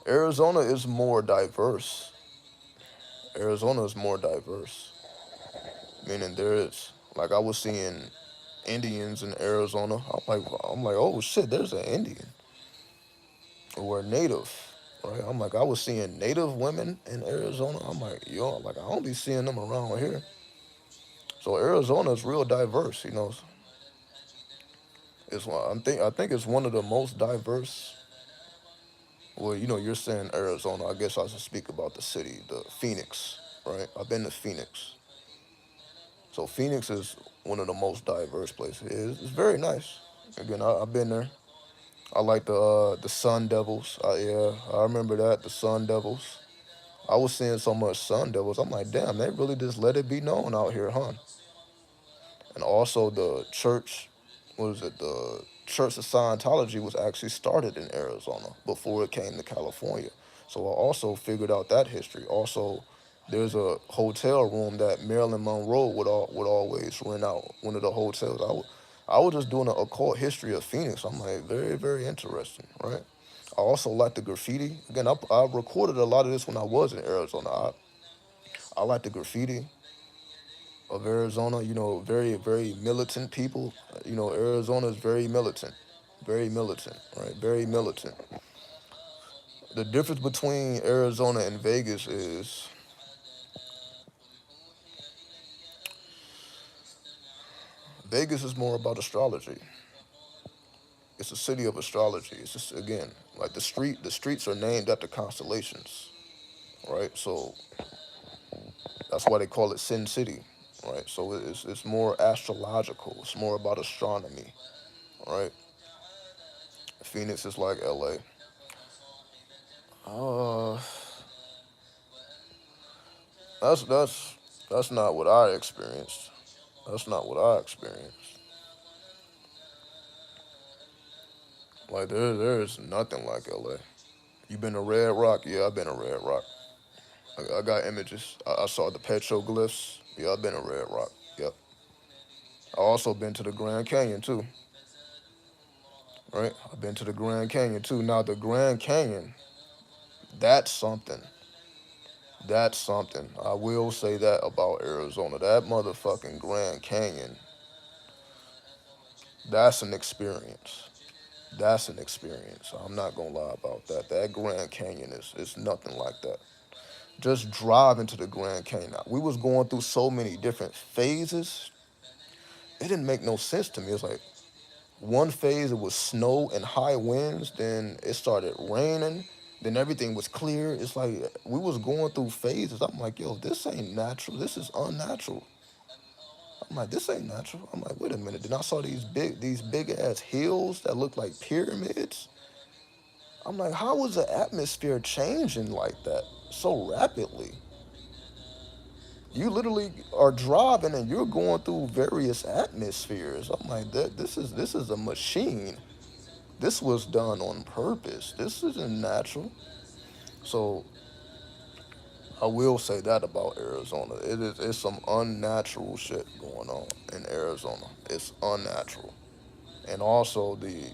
Arizona is more diverse. Arizona is more diverse, meaning there is, like, I was seeing Indians in Arizona. I'm like, oh shit, there's an Indian or a native, right? I'm like, I was seeing native women in Arizona. I'm like, yo, like I don't be seeing them around here. So Arizona is real diverse. I think it's one of the most diverse. Well, you're saying Arizona. I guess I should speak about the city, the Phoenix, right? I've been to Phoenix. So Phoenix is one of the most diverse places. It's very nice. Again, I've been there. I like the Sun Devils. Yeah, I remember that, the Sun Devils. I was seeing so much Sun Devils. I'm like, damn, they really just let it be known out here, huh? And also the church, what is it? The Church of Scientology was actually started in Arizona before it came to California. So I also figured out that history. Also, there's a hotel room that Marilyn Monroe would always rent out. One of the hotels. I was just doing an occult history of Phoenix. I'm like, very, very interesting, right? I also like the graffiti. Again, I recorded a lot of this when I was in Arizona. I like the graffiti. of Arizona. You know, very very militant people. You know, Arizona is very militant, right? Very militant. The difference between Arizona and Vegas is Vegas is more about astrology. It's a city of astrology. It's just again like the streets are named after constellations, right? So that's why they call it Sin City, right? So it's more astrological. It's more about astronomy, right? Phoenix is like L.A. Uh, that's not what I experienced. That's not what I experienced. Like there's nothing like L.A. You been to Red Rock? Yeah, I've been to Red Rock. I got images. I saw the petroglyphs. Yeah, I've been to Red Rock. Yep. I also been to the Grand Canyon too. Right? I've been to the Grand Canyon too. Now the Grand Canyon, that's something. That's something. I will say that about Arizona. That motherfucking Grand Canyon, that's an experience. That's an experience. I'm not gonna lie about that. That Grand Canyon is nothing like that. Just driving to the Grand Canyon. We was going through so many different phases. It didn't make no sense to me. It's like one phase it was snow and high winds, then it started raining, then everything was clear. It's like we was going through phases. I'm like, yo, this ain't natural. This is unnatural. I'm like, this ain't natural. I'm like, wait a minute. Then I saw these big ass hills that look like pyramids. I'm like, how was the atmosphere changing like that so rapidly? You literally are driving and you're going through various atmospheres. I'm like, this is a machine. This was done on purpose. This isn't natural. So I will say that about Arizona. It's some unnatural shit going on in Arizona. It's unnatural. And also the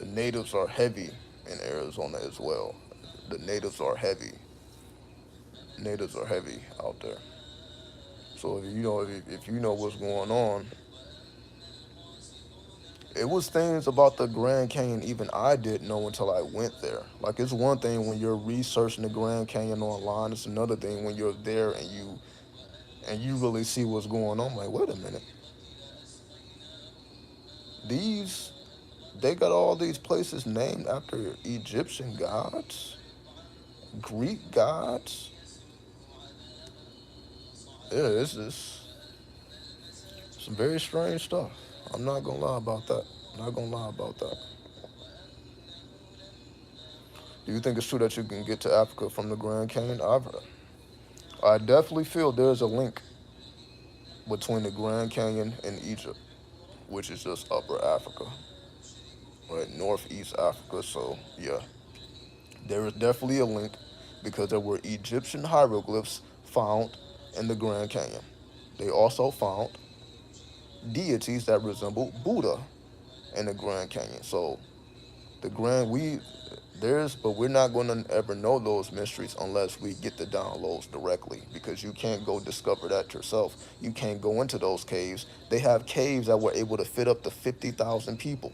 natives are heavy in Arizona as well. The natives are heavy. Natives are heavy out there. So if you know what's going on, it was things about the Grand Canyon even I didn't know until I went there. Like it's one thing when you're researching the Grand Canyon online. It's another thing when you're there and you really see what's going on. Like, wait a minute, these they got all these places named after Egyptian gods, Greek gods. Yeah, this is some very strange stuff. I'm not gonna lie about that. I'm not gonna lie about that. Do you think it's true that you can get to Africa from the Grand Canyon? I definitely feel there's a link between the Grand Canyon and Egypt, which is just Upper Africa, right? Northeast Africa. So yeah, there is definitely a link because there were Egyptian hieroglyphs found in the Grand Canyon. They also found deities that resembled Buddha in the Grand Canyon. So the Grand we there's but we're not going to ever know those mysteries unless we get the downloads directly because you can't go discover that yourself. You can't go into those caves. They have caves that were able to fit up to 50,000 people.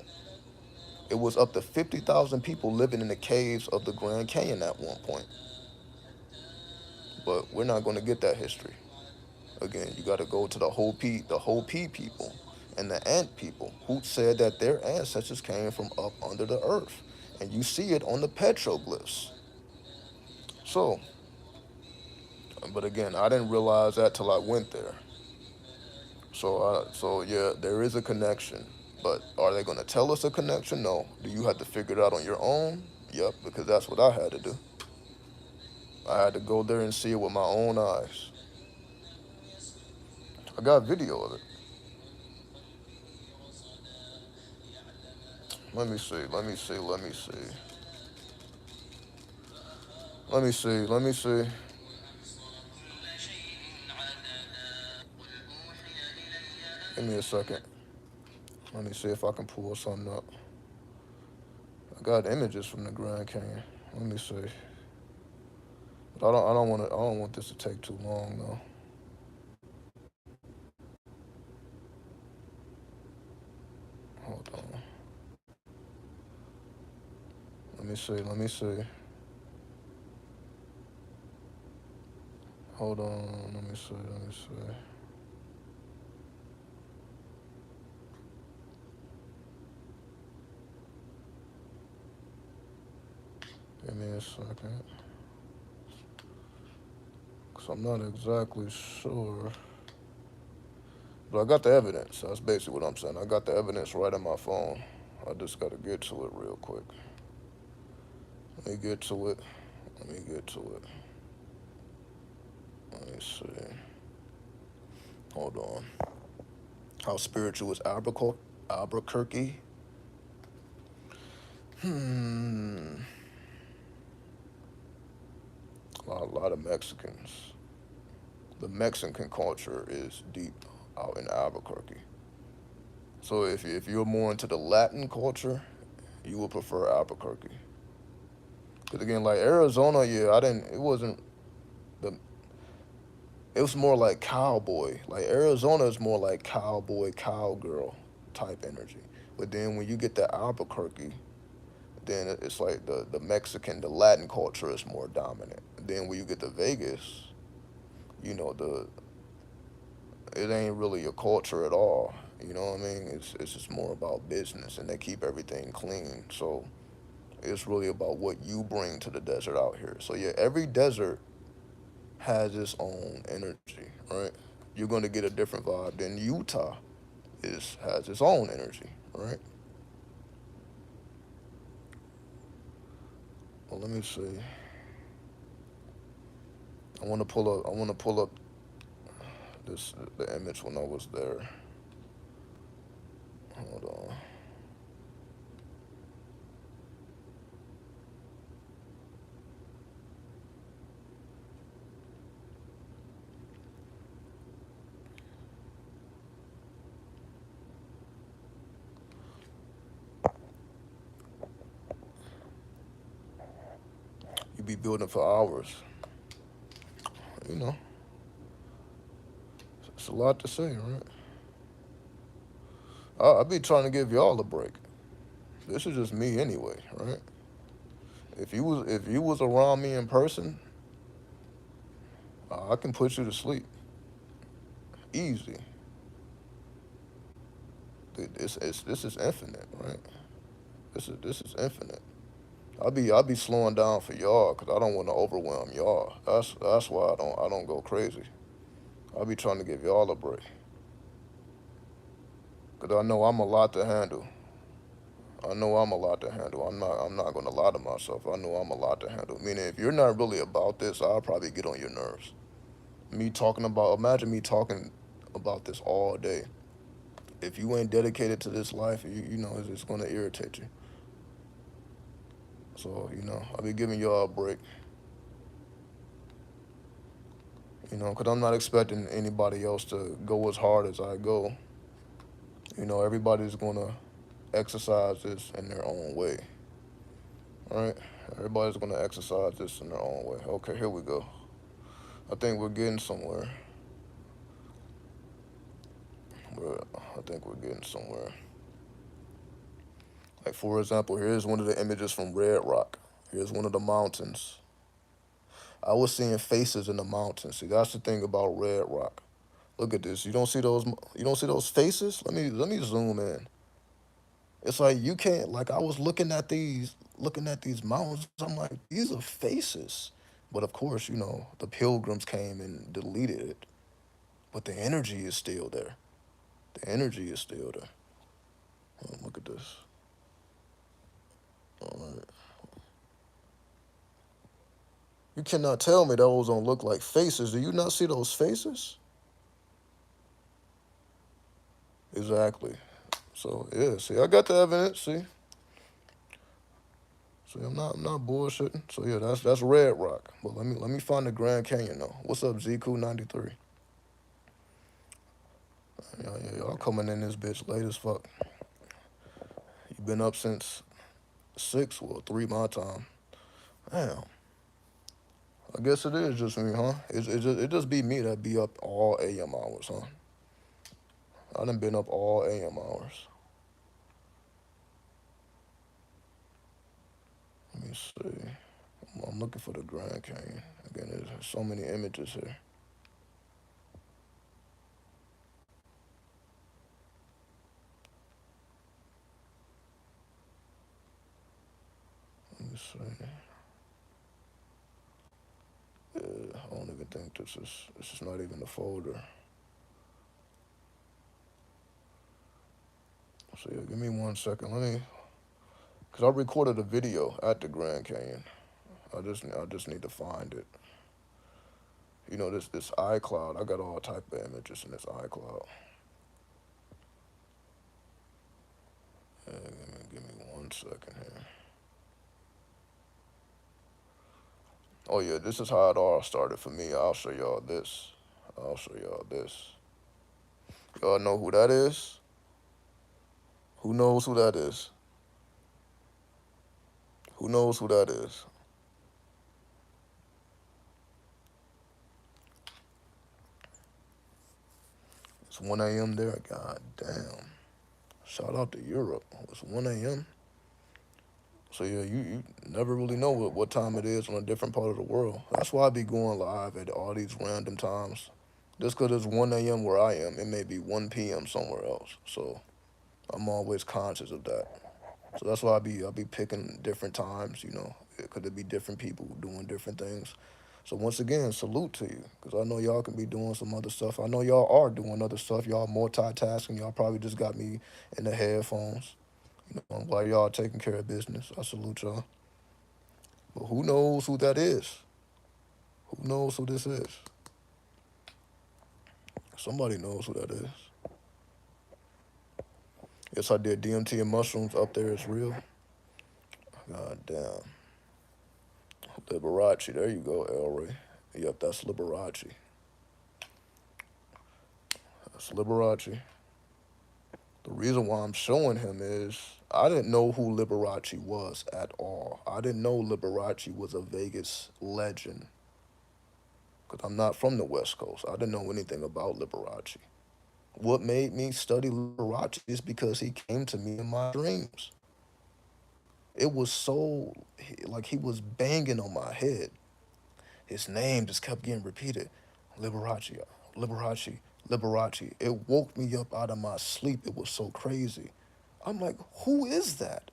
It was up to 50,000 people living in the caves of the Grand Canyon at one point. But we're not going to get that history. Again, you got to go to the Hopi people and the Ant people who said that their ancestors came from up under the earth. And you see it on the petroglyphs. So, but again, I didn't realize that till I went there. So yeah, there is a connection. But are they going to tell us a connection? No. Do you have to figure it out on your own? Yep, because that's what I had to do. I had to go there and see it with my own eyes. I got video of it. Let me see. Let me see. Let me see. Let me see. Let me see. Give me a second. Let me see if I can pull something up. I got images from the Grand Canyon. Let me see. But I don't want to. I don't want this to take too long though. me see. Let me see. Hold on. Let me see. Let me see. Give me a second. Cause I'm not exactly sure. But I got the evidence. That's basically what I'm saying. I got the evidence right on my phone. I just gotta get to it real quick. Let me get to it. Let me get to it. Let me see. Hold on. How spiritual is Albuquerque? Hmm. A lot of Mexicans. The Mexican culture is deep out in Albuquerque. So if you're more into the Latin culture, you would prefer Albuquerque. Because again, like Arizona, yeah, I didn't. It wasn't the. It was more like cowboy. Like Arizona is more like cowboy, cowgirl type energy. But then when you get to Albuquerque, then it's like the Mexican, the Latin culture is more dominant. Then when you get to Vegas, you know the it ain't really a culture at all. You know what I mean? It's just more about business, and they keep everything clean. So it's really about what you bring to the desert out here. So yeah, every desert has its own energy, right? You're gonna get a different vibe. Then Utah is has its own energy, right? Well, let me see. I want to pull up. I want to pull up this the image when I was there. Hold on. You be building for hours. You know, it's a lot to say, right? I be trying to give y'all a break. This is just me anyway, right? If you was around me in person, I can put you to sleep easy. This is infinite, right? This is infinite. I'll be slowing down for y'all because I don't want to overwhelm y'all. That's why I don't go crazy. I'll be trying to give y'all a break because I know I'm a lot to handle. I know I'm a lot to handle. I'm not gonna lie to myself. I know I'm a lot to handle. Meaning, if you're not really about this, I'll probably get on your nerves. Imagine me talking about this all day. If you ain't dedicated to this life, you know it's gonna irritate you. So I'll be giving y'all a break. Because I'm not expecting anybody else to go as hard as I go. Everybody's gonna exercise this in their own way. All right? Everybody's gonna exercise this in their own way. Okay, here we go. I think we're getting somewhere. I think we're getting somewhere. Like for example, here's one of the images from Red Rock. Here's one of the mountains. I was seeing faces in the mountains. See, that's the thing about Red Rock. Look at this. You don't see those. You don't see those faces. Let me zoom in. It's like you can't. Like I was looking at these mountains. I'm like, these are faces. But of course, the pilgrims came and deleted it. But the energy is still there. The energy is still there. Look at this. All right. You cannot tell me those don't look like faces. Do you not see those faces? Exactly. So yeah, see, I got the evidence. See, I'm not bullshitting. So yeah, that's Red Rock. But let me find the Grand Canyon though. What's up, ZQ93? Yeah, y'all coming in this bitch late as fuck. You been up since 6, well 3 my time. Damn. I guess it is just me, huh? It just be me that be up all AM hours, huh? I done been up all AM hours. Let me see. I'm looking for the Grand Canyon. Again, there's so many images here. Let me see. I don't even think this is not even a folder. So yeah, give me 1 second. Let me, cause I recorded a video at the Grand Canyon. I just need to find it. You know this iCloud. I got all type of images in this iCloud. Give me 1 second here. Oh yeah, this is how it all started for me. I'll show y'all this. I'll show y'all this. Y'all know who that is? Who knows who that is? Who knows who that is? It's 1 a.m. there. God damn. Shout out to Europe. It's 1 a.m. So yeah, you never really know what time it is on a different part of the world. That's why I be going live at all these random times. Just because it's 1 a.m. where I am, it may be 1 p.m. somewhere else. So I'm always conscious of that. So that's why I be picking different times, because it be different people doing different things. So once again, salute to you, because I know y'all can be doing some other stuff. I know y'all are doing other stuff. Y'all multitasking. Y'all probably just got me in the headphones. While y'all taking care of business. I salute y'all. But who knows who that is? Who knows who this is? Somebody knows who that is. Yes, I did. DMT and mushrooms up there is real. God damn. Liberace. There you go, Elray. Yep, that's Liberace. That's Liberace. The reason why I'm showing him is I didn't know who Liberace was at all. I didn't know Liberace was a Vegas legend because I'm not from the West Coast. I didn't know anything about Liberace. What made me study Liberace is because he came to me in my dreams. It was so, like he was banging on my head. His name just kept getting repeated. Liberace, Liberace, Liberace. It woke me up out of my sleep. It was so crazy. I'm like, who is that?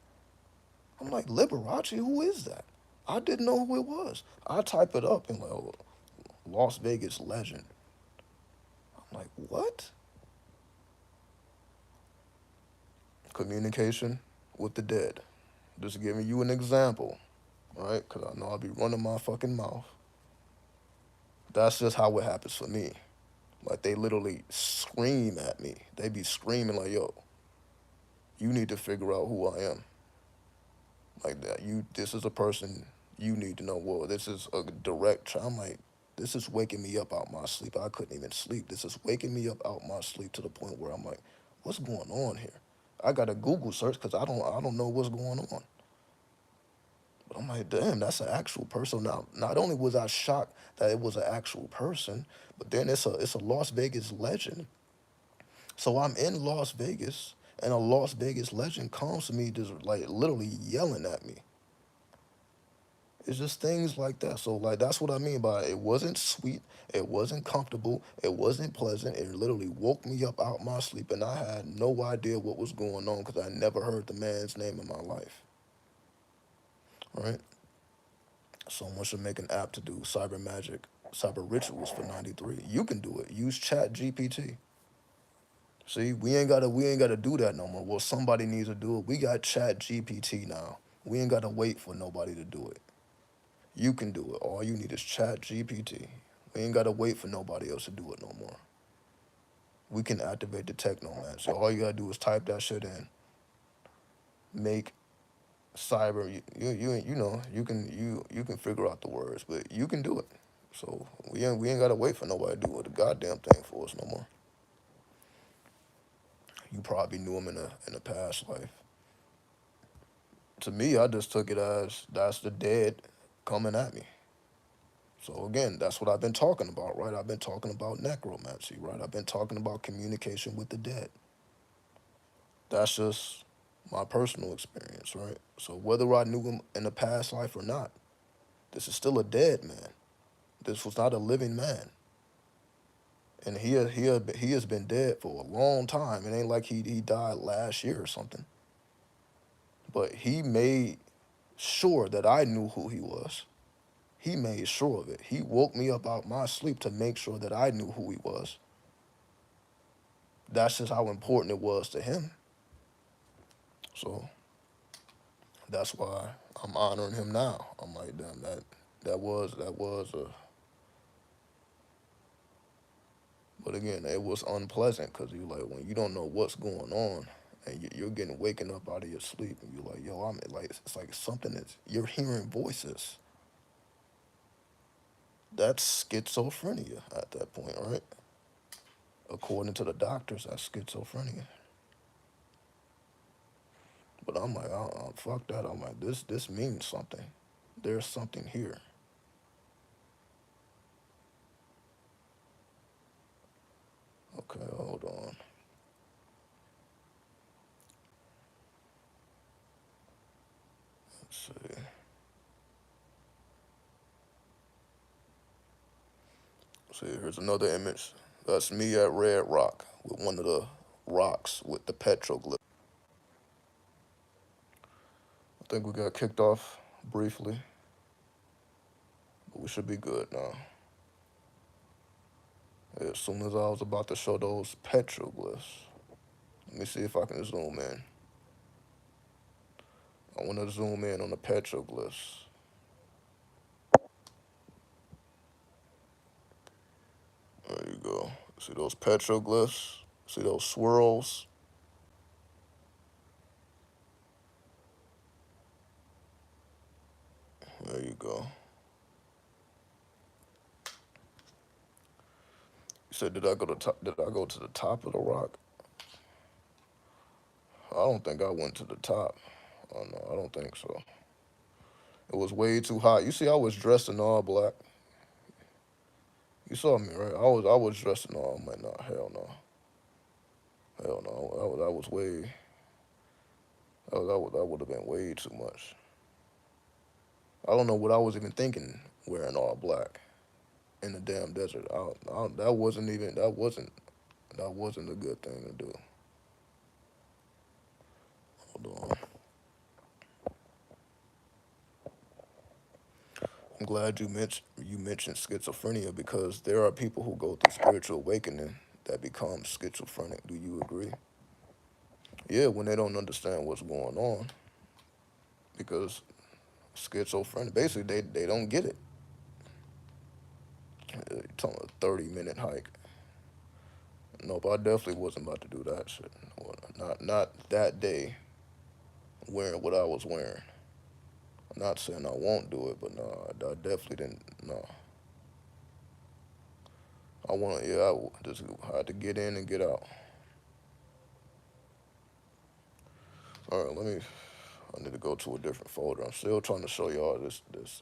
I'm like, Liberace, who is that? I didn't know who it was. I type it up and like, oh, Las Vegas legend. I'm like, what? Communication with the dead. Just giving you an example, right? Because I know I'll be running my fucking mouth. That's just how it happens for me. Like they literally scream at me. They be screaming like, yo, you need to figure out who I am. Like that. This is a person you need to know. Well, this is a direct. I'm like, this is waking me up out my sleep. I couldn't even sleep. This is waking me up out my sleep to the point where I'm like, what's going on here? I got a Google search because I don't know what's going on. But I'm like, damn, that's an actual person. Now, not only was I shocked that it was an actual person, but then it's a Las Vegas legend. So I'm in Las Vegas, and a Las Vegas legend comes to me, just like literally yelling at me. It's just things like that. So like that's what I mean by it wasn't sweet, it wasn't comfortable, it wasn't pleasant. It literally woke me up out my sleep, and I had no idea what was going on because I never heard the man's name in my life. Right? Someone should make an app to do cyber magic, cyber rituals for 93. You can do it. Use Chat GPT. See, we ain't gotta do that no more. Well, somebody needs to do it. We got Chat GPT now. We ain't gotta wait for nobody to do it. You can do it. All you need is Chat GPT. We ain't gotta wait for nobody else to do it no more. We can activate the technomancer. All you gotta do is type that shit in. Make cyber. You can figure out the words, but you can do it. So we ain't gotta wait for nobody to do the goddamn thing for us no more. You probably knew him in a past life. To me, I just took it as that's the dead coming at me. So again, that's what I've been talking about, right? I've been talking about necromancy, right? I've been talking about communication with the dead. That's just my personal experience, right? So whether I knew him in a past life or not, this is still a dead man. This was not a living man, and he has been dead for a long time. It ain't like he died last year or something. But he made sure that I knew who he was. He made sure of it. He woke me up out my sleep to make sure that I knew who he was. That's just how important it was to him. So that's why I'm honoring him now. I'm like, damn, that was a. But again, it was unpleasant because you like when you don't know what's going on and you're getting waking up out of your sleep and you're like, yo, I'm like, it's like something that's you're hearing voices. That's schizophrenia at that point, right? According to the doctors, that's schizophrenia. But I'm like, fuck that. I'm like, this means something. There's something here. Okay, hold on. Let's see. See, here's another image. That's me at Red Rock with one of the rocks with the petroglyph. I think we got kicked off briefly, but we should be good now. As soon as I was about to show those petroglyphs, let me see if I can zoom in. I want to zoom in on the petroglyphs. There you go. See those petroglyphs? See those swirls? There you go. You said, did I go to top? Did I go to the top of the rock? I don't think I went to the top. Oh no, I don't think so. It was way too hot. You see, I was dressed in all black. You saw me, right? I was dressed in all. I'm like, no, hell no. That was way. That would have been way too much. I don't know what I was even thinking wearing all black in the damn desert. That wasn't even that wasn't a good thing to do. Hold on. I'm glad you mentioned schizophrenia because there are people who go through spiritual awakening that become schizophrenic. Do you agree? Yeah, when they don't understand what's going on because schizophrenic basically they don't get it. You're talking about a 30-minute hike. Nope, I definitely wasn't about to do that shit. Well, not that day wearing what I was wearing. I'm not saying I won't do it, but no, I definitely didn't. No, I want to. Yeah, just had to get in and get out. All right, let me. I need to go to a different folder. I'm still trying to show y'all this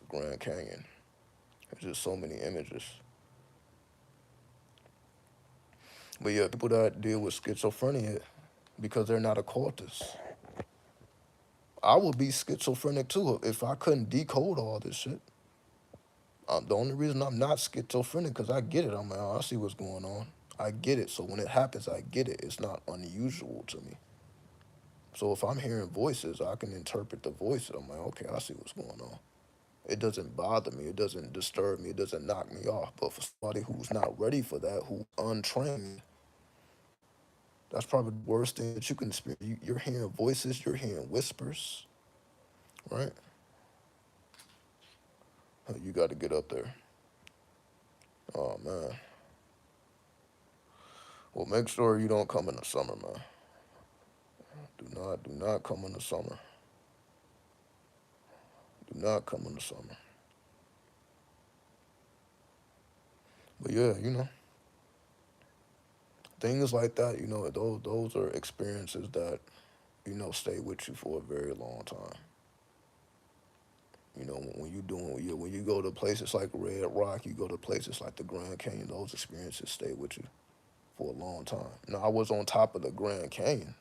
Grand Canyon. There's just so many images. But yeah, people that deal with schizophrenia because they're not occultists. I would be schizophrenic too if I couldn't decode all this shit. The only reason I'm not schizophrenic because I get it. I'm like, oh, I see what's going on. I get it. So when it happens, I get it. It's not unusual to me. So if I'm hearing voices, I can interpret the voices. I'm like, okay, I see what's going on. It doesn't bother me. It doesn't disturb me. It doesn't knock me off. But for somebody who's not ready for that, who's untrained, that's probably the worst thing that you can experience. You're hearing voices. You're hearing whispers, right? You got to get up there. Oh man. Well, make sure you don't come in the summer, man. Do not come in the summer. Do not come in the summer. But yeah, things like that, those are experiences that, stay with you for a very long time. When you doing, yeah, when you go to places like Red Rock, you go to places like the Grand Canyon, those experiences stay with you for a long time. Now, I was on top of the Grand Canyon,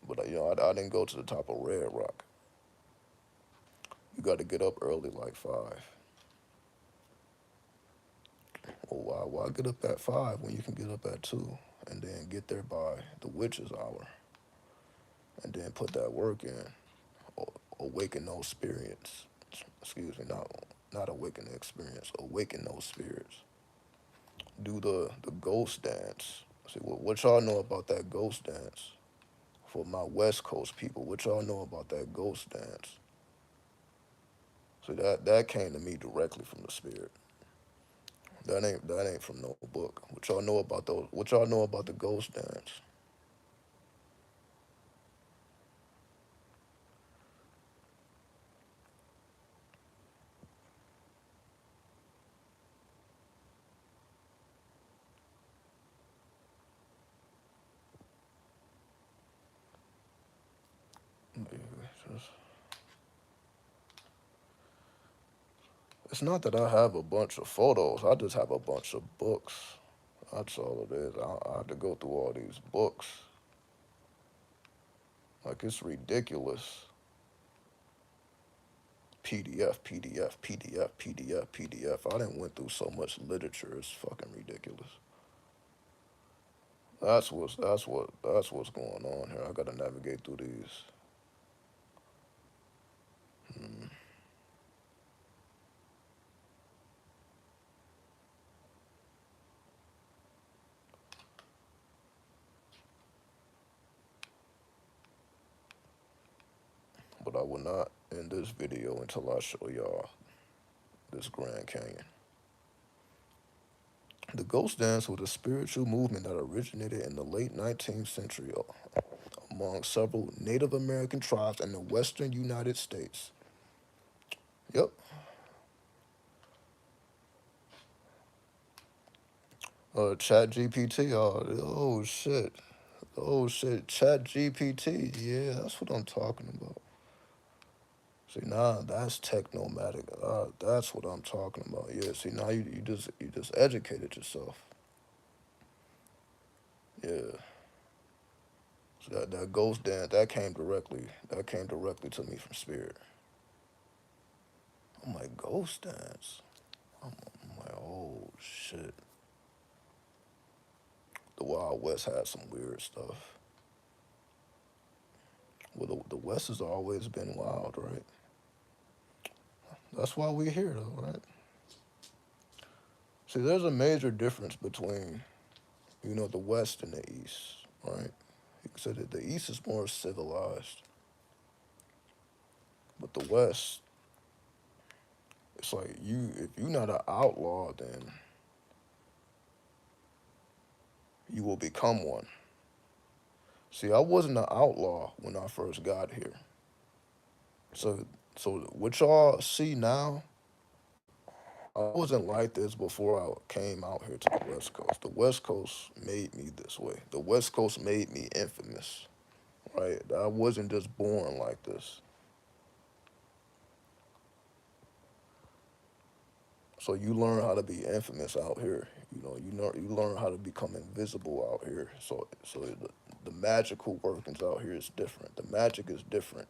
But I didn't go to the top of Red Rock. You got to get up early, like 5. Well, why get up at 5 when you can get up at 2 and then get there by the witch's hour and then put that work in? Awaken those spirits. Excuse me, not awaken the experience. Awaken those spirits. Do the ghost dance. See what y'all know about that ghost dance? For my West Coast people, what y'all know about that ghost dance? See that came to me directly from the spirit. That ain't from no book. What y'all know about those? What y'all know about the ghost dance? It's not that I have a bunch of photos. I just have a bunch of books. That's all it is. I had to go through all these books. Like it's ridiculous. PDF, PDF, PDF, PDF, PDF. I didn't went through so much literature. It's fucking ridiculous. That's what's going on here. I gotta navigate through these. Hmm. But I will not end this video until I show y'all this Grand Canyon. The ghost dance was a spiritual movement that originated in the late 19th century among several Native American tribes in the western United States. Yep. Chat GPT. Oh shit. Oh shit. Chat GPT. Yeah, that's what I'm talking about. See, now that's technomatic. That's what I'm talking about. Yeah. See, now you just educated yourself. Yeah. So that ghost dance that came directly to me from spirit. I'm like ghost dance. I'm like, oh shit. The Wild West had some weird stuff. Well, the West has always been wild, right? That's why we're here, though, right? See, there's a major difference between, the West and the East, right? You could say that the East is more civilized, but the West, it's like if you're not an outlaw, then you will become one. See, I wasn't an outlaw when I first got here. So, so what y'all see now, I wasn't like this before I came out here to the West Coast. The West Coast made me this way. The West Coast made me infamous, right? I wasn't just born like this. So you learn how to be infamous out here. You learn how to become invisible out here. So the magical workings out here is different. The magic is different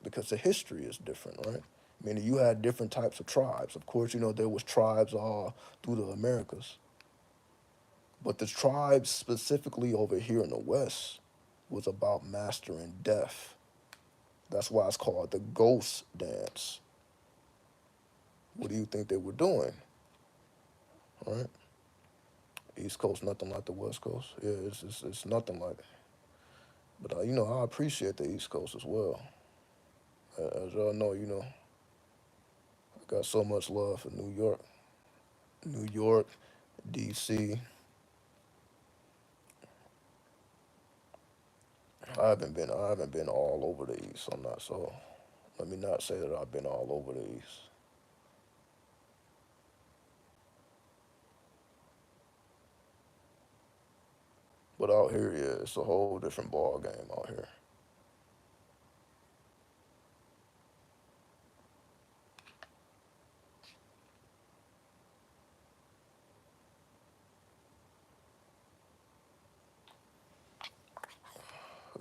because the history is different, right? Meaning you had different types of tribes. Of course, there was tribes all through the Americas. But the tribes specifically over here in the West was about mastering death. That's why it's called the ghost dance. What do you think they were doing? Right? East Coast, nothing like the West Coast. Yeah, it's nothing like it. But I appreciate the East Coast as well. As y'all know, I got so much love for New York, D.C. I haven't been all over the East. I'm not so. Let me not say that I've been all over the East. But out here, yeah, it's a whole different ball game out here.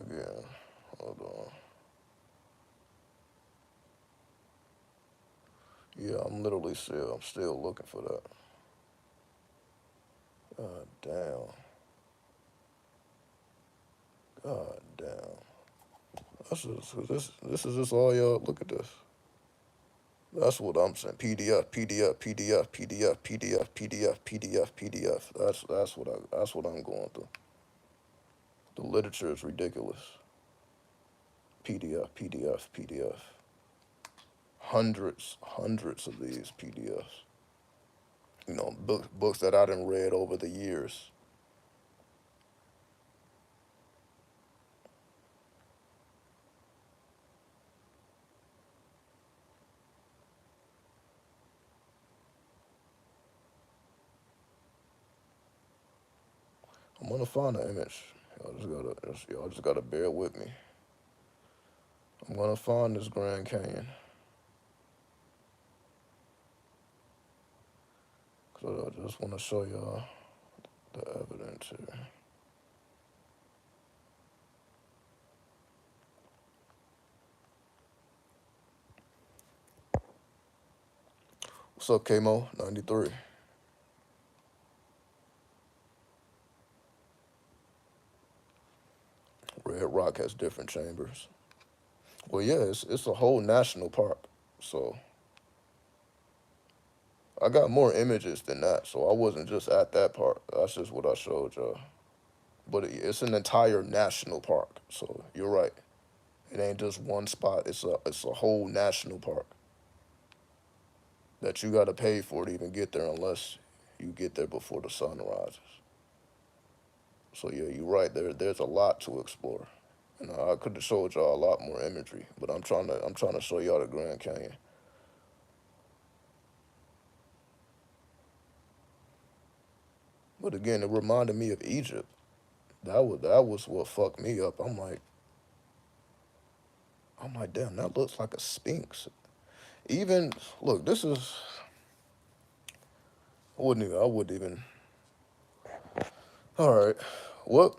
Again. Yeah, I'm still looking for that. God damn. God damn. This is just all y'all. Look at this. That's what I'm saying. PDF, PDF, PDF, PDF, PDF, PDF, PDF, PDF. That's what I'm going through. The literature is ridiculous. PDF, PDF, PDF. Hundreds of these PDFs. Books that I done read over the years. I'm gonna find the image. Y'all just gotta bear with me. I'm gonna find this Grand Canyon. 'Cause I just wanna show y'all the evidence here. What's up, Kmo? 93. Red Rock has different chambers. Well, yeah, it's a whole national park. So I got more images than that. So I wasn't just at that part. That's just what I showed y'all. But it's an entire national park. So you're right. It ain't just one spot. It's a whole national park that you got to pay for to even get there unless you get there before the sun rises. So yeah, you're right. There's a lot to explore. And I could have showed y'all a lot more imagery, but I'm trying to show y'all the Grand Canyon. But again, it reminded me of Egypt. That was what fucked me up. I'm like, damn, that looks like a sphinx. Even look, this is I wouldn't even. All right, what?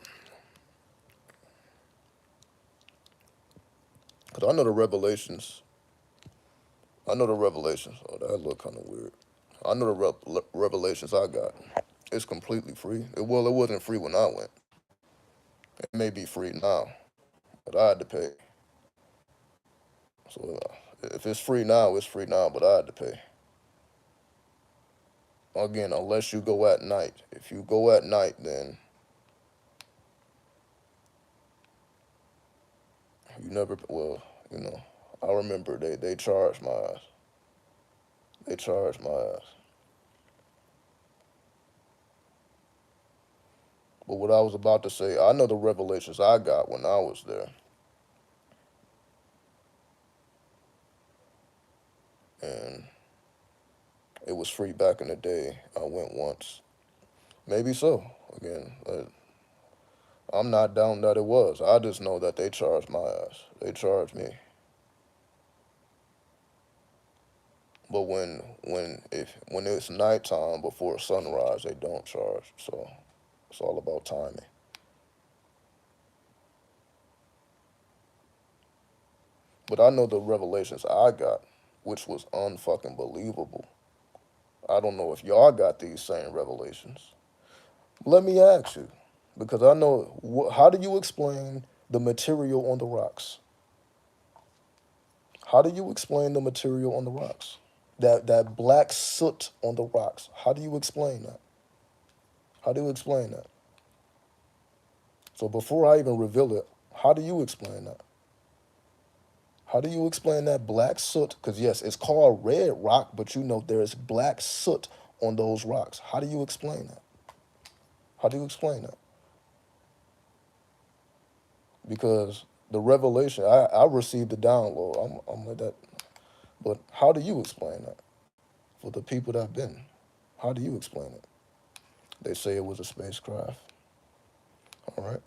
Cause I know the revelations. I know the revelations. Oh, that look kind of weird. I know the revelations I got. It's completely free. Well, it wasn't free when I went. It may be free now, but I had to pay. So if it's free now, it's free now, but I had to pay. Again, unless you go at night. If you go at night, then you never. Well, you know, I remember they charged my ass. They charged my ass. But what I was about to say, I know the revelations I got when I was there, and it was free back in the day. I went once. Maybe so. Again, I'm not down that it was. I just know that they charged my ass. They charged me. But when it's nighttime before sunrise, they don't charge. So it's all about timing. But I know the revelations I got, which was unfucking believable. I don't know if y'all got these same revelations. Let me ask you, because I know, how do you explain the material on the rocks? How do you explain the material on the rocks? That black soot on the rocks. How do you explain that? How do you explain that? So before I even reveal it, how do you explain that? How do you explain that black soot? Because yes, it's called red rock, but you know there is black soot on those rocks. How do you explain that? How do you explain that? Because the revelation, I received the download. I'm like that. But how do you explain that for the people that have been? How do you explain it? They say it was a spacecraft. All right.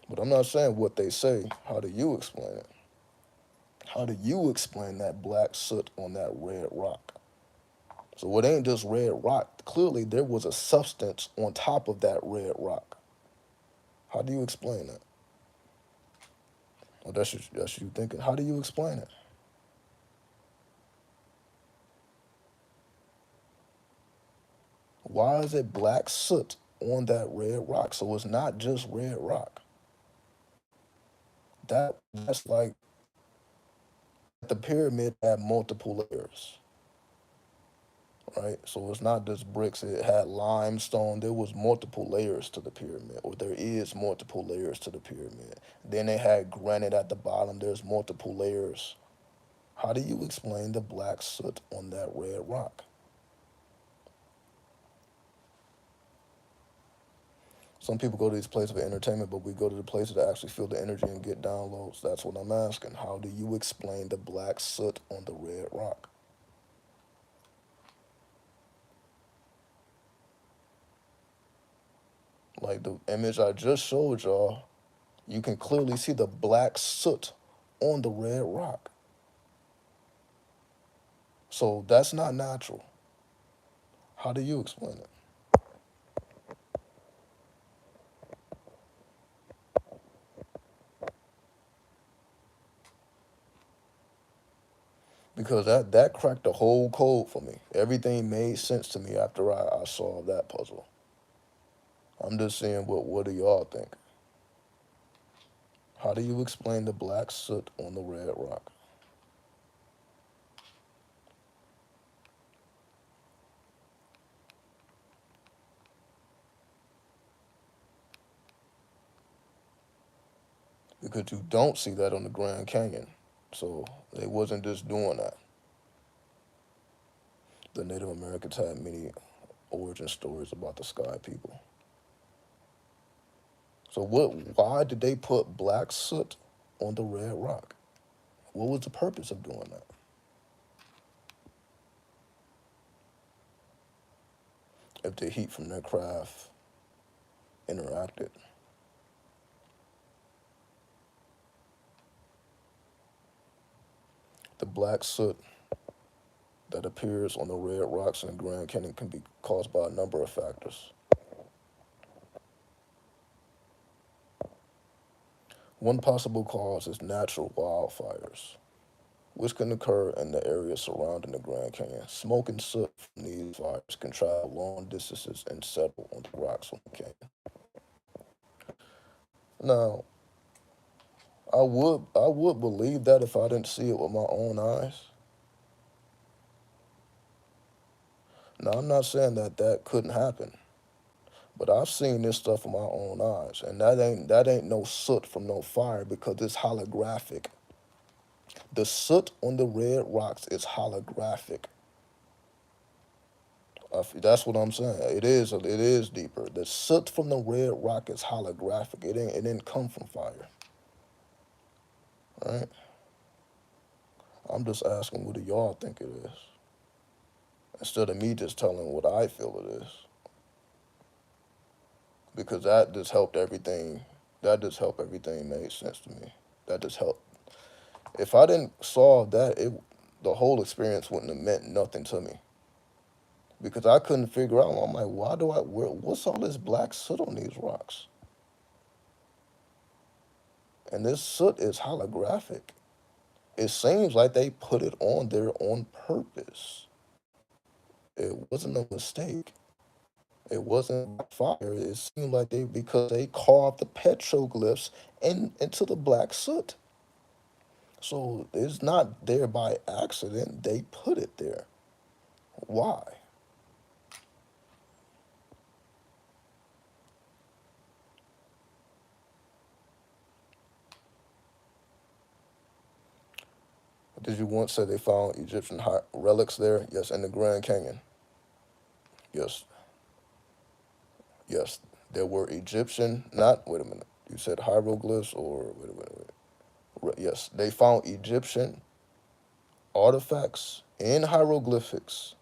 But I'm not saying what they say. How do you explain it? How do you explain that black soot on that red rock? So it ain't just red rock. Clearly, there was a substance on top of that red rock. How do you explain that? Well, that's you thinking. How do you explain it? Why is it black soot on that red rock? So it's not just red rock. That's like the pyramid had multiple layers, right? So it's not just bricks. It had limestone. There was multiple layers to the pyramid, or there is multiple layers to the pyramid. Then they had granite at the bottom. There's multiple layers. How do you explain the black soot on that red rock? Some people go to these places for entertainment, but we go to the places to actually feel the energy and get downloads. That's what I'm asking. How do you explain the black soot on the red rock? Like the image I just showed y'all, you can clearly see the black soot on the red rock. So that's not natural. How do you explain it? Because that cracked the whole code for me. Everything made sense to me after I solved that puzzle. I'm just saying, what do y'all think? How do you explain the black soot on the red rock? Because you don't see that on the Grand Canyon. So they wasn't just doing that. The Native Americans had many origin stories about the sky people. So why did they put black soot on the red rock? What was the purpose of doing that? If the heat from their craft interacted. The black soot that appears on the red rocks in the Grand Canyon can be caused by a number of factors. One possible cause is natural wildfires, which can occur in the area surrounding the Grand Canyon. Smoke and soot from these fires can travel long distances and settle on the rocks on the canyon. Now, I would believe that if I didn't see it with my own eyes. Now, I'm not saying that that couldn't happen, but I've seen this stuff with my own eyes, and that ain't no soot from no fire because it's holographic. The soot on the red rocks is holographic. That's what I'm saying. It is deeper. The soot from the red rock is holographic. It didn't come from fire. Right? I'm just asking what do y'all think it is? Instead of me just telling what I feel it is. Because that just helped everything make sense to me. That just helped. If I didn't solve that, the whole experience wouldn't have meant nothing to me. Because I couldn't figure out. I'm like, what's all this black soot on these rocks? And this soot is holographic. It seems like they put it on there on purpose. It wasn't a mistake. It wasn't fire. It seemed like because they carved the petroglyphs into the black soot. So it's not there by accident. They put it there. Why? Did you once say they found Egyptian relics there? Yes, in the Grand Canyon. Yes, yes. There were Egyptian, not, wait a minute. You said hieroglyphs or, wait a minute, wait. Yes, they found Egyptian artifacts and hieroglyphics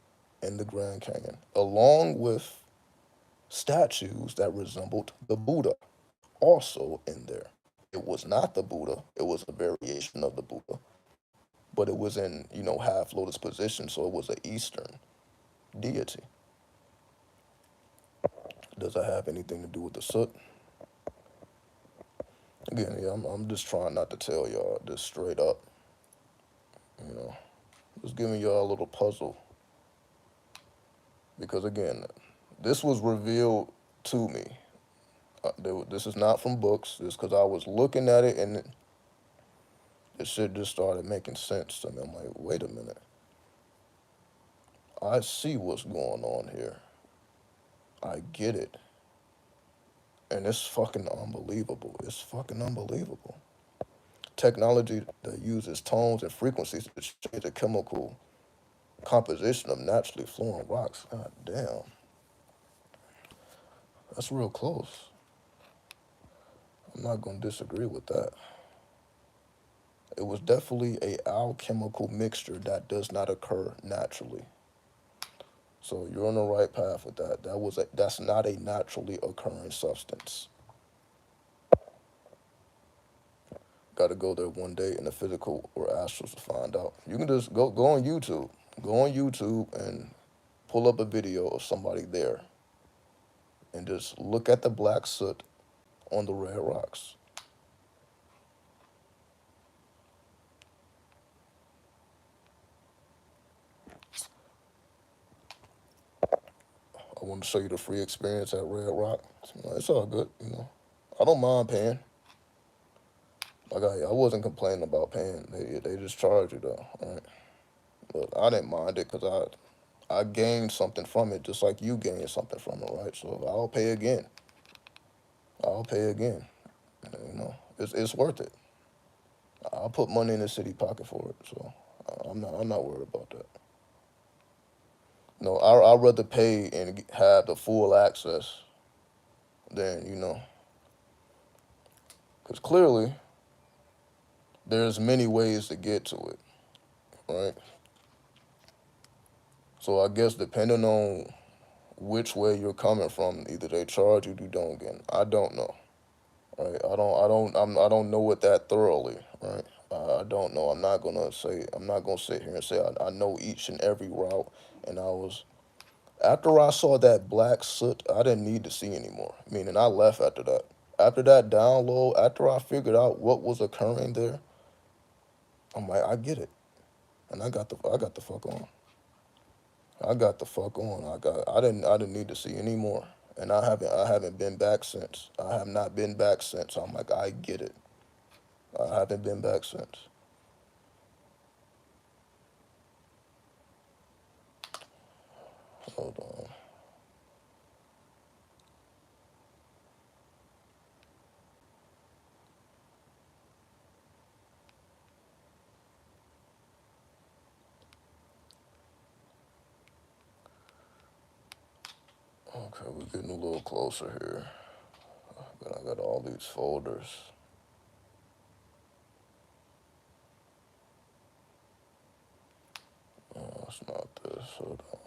in the Grand Canyon, along with statues that resembled the Buddha also in there. It was not the Buddha, it was a variation of the Buddha, but it was in, half lotus position, so it was an Eastern deity. Does that have anything to do with the soot? Again, yeah, I'm just trying not to tell y'all this straight up, you know. Just giving y'all a little puzzle because again, this was revealed to me. This is not from books. This because I was looking at it and the shit just started making sense to me. I'm like, wait a minute. I see what's going on here. I get it. And it's fucking unbelievable. It's fucking unbelievable. Technology that uses tones and frequencies to change the chemical composition of naturally flowing rocks. God damn. That's real close. I'm not going to disagree with that. It was definitely a alchemical mixture that does not occur naturally. So you're on the right path with that. That's not a naturally occurring substance. Got to go there one day in the physical or astrals to find out. You can just go on YouTube. Go on YouTube and pull up a video of somebody there and just look at the black soot on the red rocks. I want to show you the free experience at Red Rock. It's all good, you know. I don't mind paying. Like I wasn't complaining about paying. They just charge you though, right? But I didn't mind it because I gained something from it, just like you gained something from it, right? So I'll pay again. I'll pay again. You know, it's worth it. I'll put money in the city pocket for it. So I'm not worried about that. No, I'd rather pay and have the full access than because clearly there's many ways to get to it, right? So I guess depending on which way you're coming from, either they charge you, you don't get. I don't know, right? I don't know it that thoroughly, right? I don't know. I'm not gonna sit here and say I know each and every route. And after I saw that black soot, I didn't need to see anymore. Meaning I left after that. After that download, after I figured out what was occurring there, I'm like, I get it, and I got the fuck on. I got the fuck on. I didn't need to see any more. And I haven't been back since. I have not been back since. I'm like, I get it. I haven't been back since. Hold on. Okay, we're getting a little closer here. But I got all these folders. Oh, it's not this. Hold on.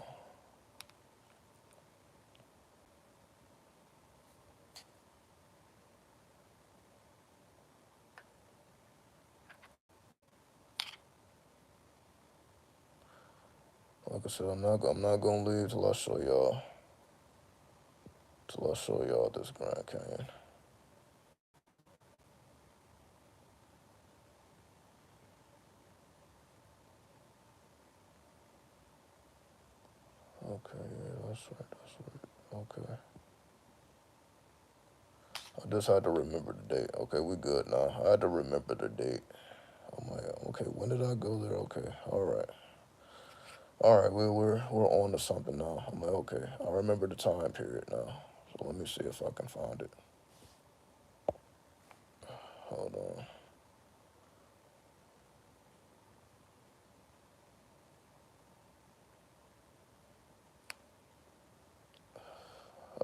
Like I said, I'm not gonna leave till I show y'all this Grand Canyon. Okay, yeah, that's right. That's right. Okay. I just had to remember the date. Okay, we good now. I had to remember the date. I'm like, okay, when did I go there? Okay, all right. All right, we're on to something now. I'm like, okay, I remember the time period now. So let me see if I can find it. Hold on.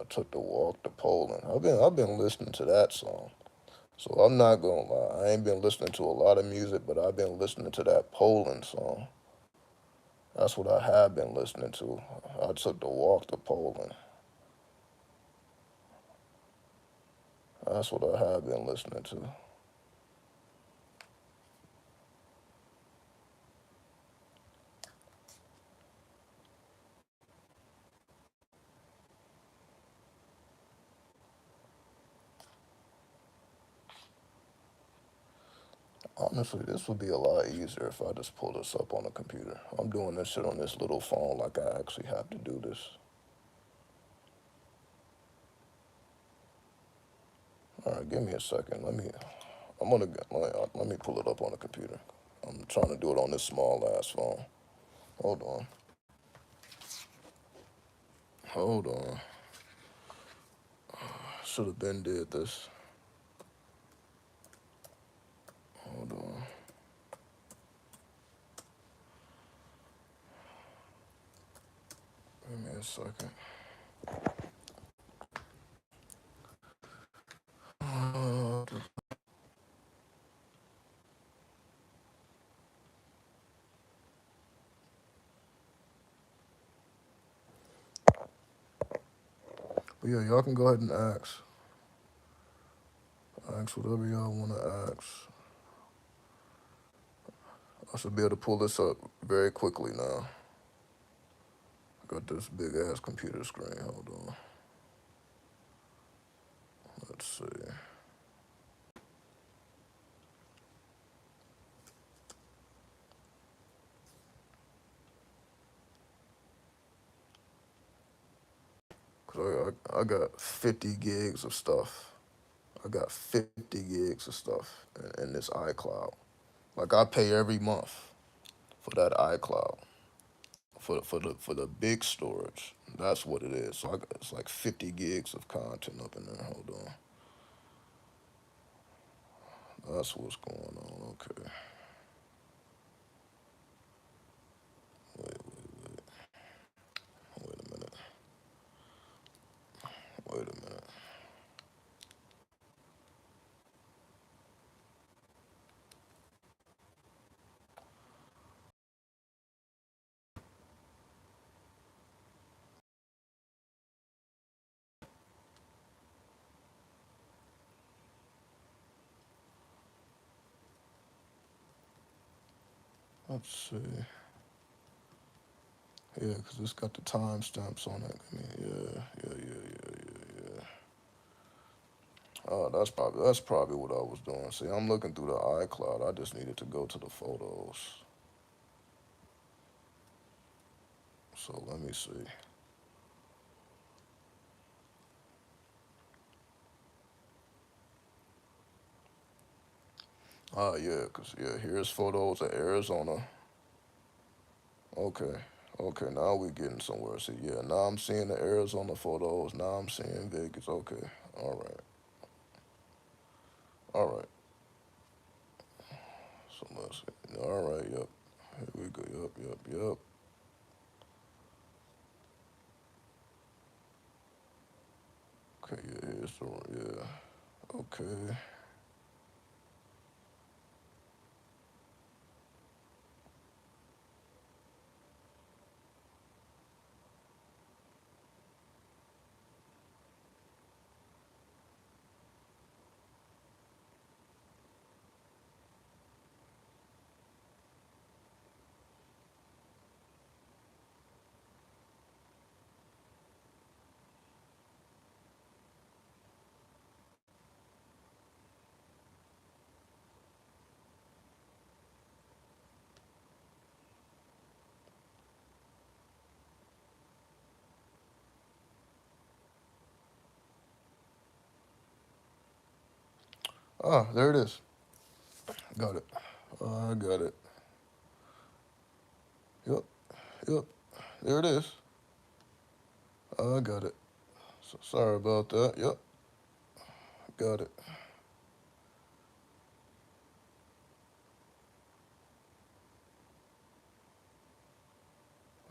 I took the walk to Poland. I've been listening to that song. So I'm not gonna lie. I ain't been listening to a lot of music, but I've been listening to that Poland song. That's what I have been listening to. I took the walk to Poland. That's what I have been listening to. Honestly, this would be a lot easier if I just pull this up on the computer. I'm doing this shit on this little phone like I actually have to do this. All right, give me a second. Let me pull it up on the computer. I'm trying to do it on this small ass phone. Hold on. Hold on. Should have been did this. Hold on. Give me a second. But yeah, y'all can go ahead and ask. Ask whatever y'all want to ask. I should be able to pull this up very quickly now. I got this big ass computer screen. Hold on. Let's see. Cause I got 50 gigs of stuff. I got 50 gigs of stuff in this iCloud. Like I pay every month for that iCloud for the big storage. That's what it is. So it's like 50 gigs of content up in there. Hold on. That's what's going on. Okay. Wait, wait, wait a minute. Wait a minute. Let's see. Yeah, because it's got the timestamps on it. I mean, yeah. Oh, that's probably what I was doing. See, I'm looking through the iCloud. I just needed to go to the photos. So let me see. Ah, yeah, cause yeah, here's photos of Arizona. Okay, okay, now we getting somewhere. See, yeah, now I'm seeing the Arizona photos. Now I'm seeing Vegas. Okay, all right, all right. So let's see. All right, yep. Here we go. Yep. Okay, yeah, here's the yeah. Okay. Ah, there it is. Got it. I got it. Yep, yep. There it is. I got it. So sorry about that. Yep, got it.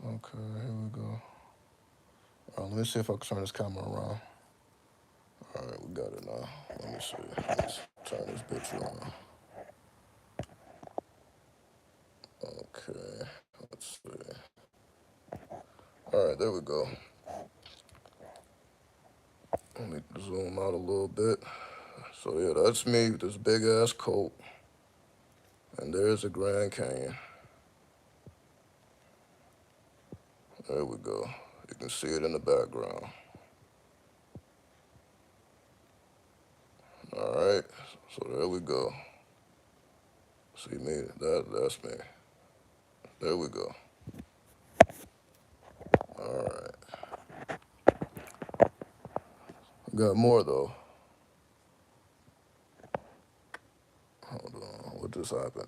Okay, here we go. All right, let me see if I can turn this camera around. All right, we got it now. Let me see. Let's turn this bitch around. Okay, let's see. All right, there we go. Let me zoom out a little bit. So yeah, that's me with this big ass coat. And there's the Grand Canyon. There we go. You can see it in the background. All right, so there we go. See me? That's me. There we go. All right. Got more though. Hold on. What just happened?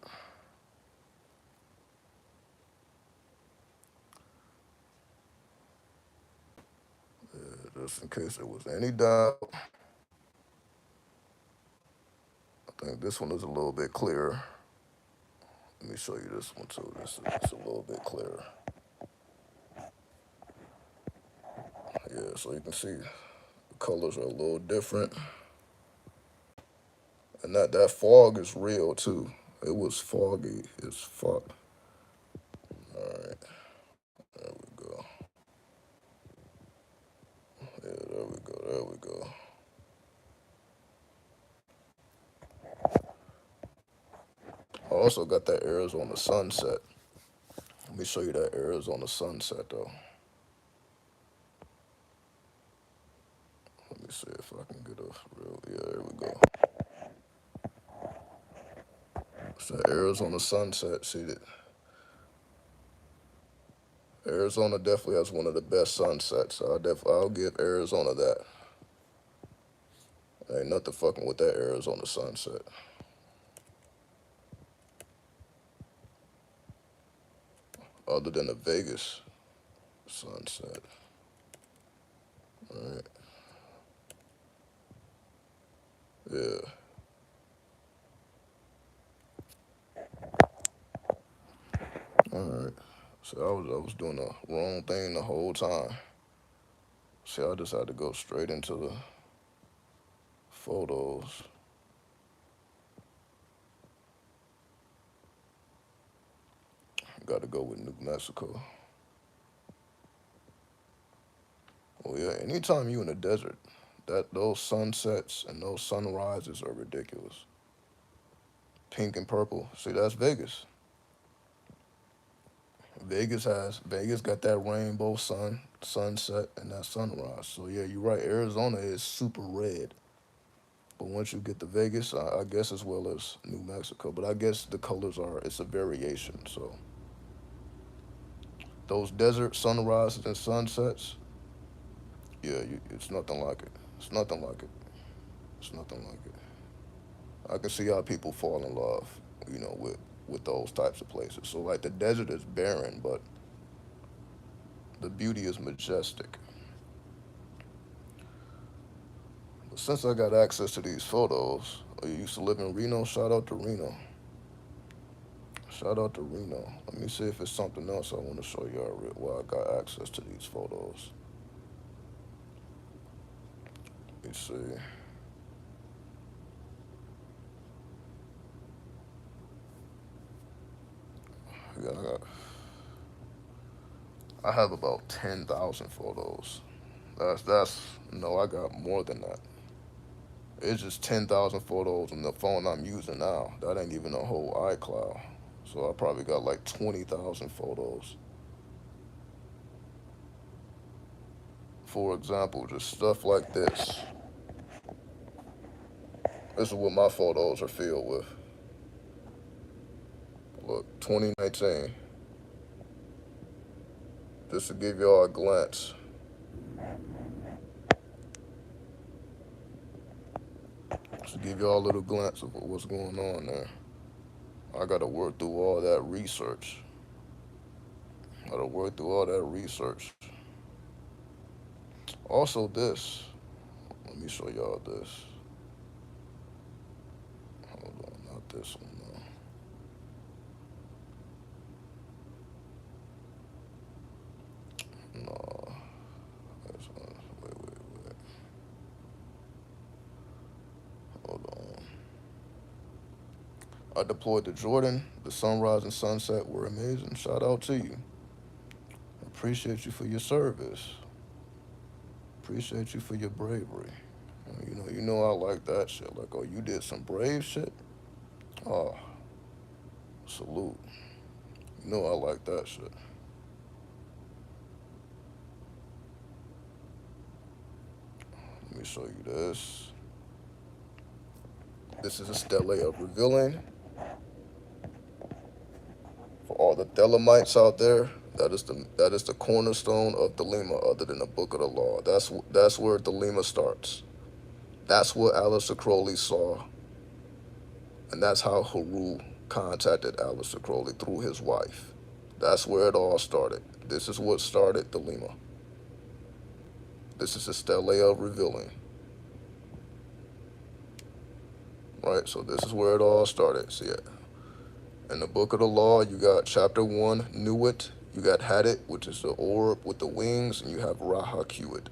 Just in case there was any doubt, I think this one is a little bit clearer. Let me show you this one too. This is a little bit clearer. Yeah, so you can see the colors are a little different. And that fog is real too. It was foggy as fuck. All right, there we go. Yeah, there we go. There we go. I also got that Arizona sunset. Let me show you that Arizona sunset though. Let me see if I can get a real. Yeah, there we go. It's that Arizona sunset. See that? Arizona definitely has one of the best sunsets. I'll give Arizona that. Ain't nothing fucking with that Arizona sunset. Other than the Vegas sunset. All right. Yeah. All right. So I was doing the wrong thing the whole time. See, I just had to go straight into the photos. Got to go with New Mexico. Oh yeah, anytime you in the desert, those sunsets and those sunrises are ridiculous. Pink and purple. See, that's Vegas. Vegas got that rainbow sunset and that sunrise. So yeah, you're right. Arizona is super red. But once you get to Vegas, I guess as well as New Mexico, but I guess the colors it's a variation. So those desert sunrises and sunsets, yeah, it's nothing like it. It's nothing like it. It's nothing like it. I can see how people fall in love, with those types of places. So like the desert is barren, but the beauty is majestic. But since I got access to these photos, I used to live in Reno. Shout out to Reno. Shout out to Reno. Let me see if it's something else I want to show y'all while I got access to these photos. Let me see. Yeah, I have about 10,000 photos. That's no, I got more than that. It's just 10,000 photos on the phone I'm using now. That ain't even a whole iCloud. So I probably got like 20,000 photos. For example, just stuff like this. This is what my photos are filled with. Look, 2019. Just to give y'all a glance. Just to give y'all a little glance of what's going on there. I gotta work through all that research. Gotta work through all that research. Also this. Let me show y'all this. Hold on, not this one, no. No. This one. Wait. Hold on. I deployed to Jordan. The sunrise and sunset were amazing. Shout out to you. Appreciate you for your service. Appreciate you for your bravery. You know I like that shit. Like, oh, you did some brave shit. Oh, salute. You know I like that shit. Let me show you this. This is a stele of revealing. Thelemites out there, that is the cornerstone of Thelema, other than the Book of the Law. That's where Thelema starts. That's what Aleister Crowley saw, and that's how Haru contacted Aleister Crowley through his wife. That's where it all started. This is what started Thelema. This is the stele of revealing, right? So this is where it all started. See, in the Book of the Law, you got chapter 1, Nuit. You got Hadit, which is the orb with the wings, and you have Raha Kuit,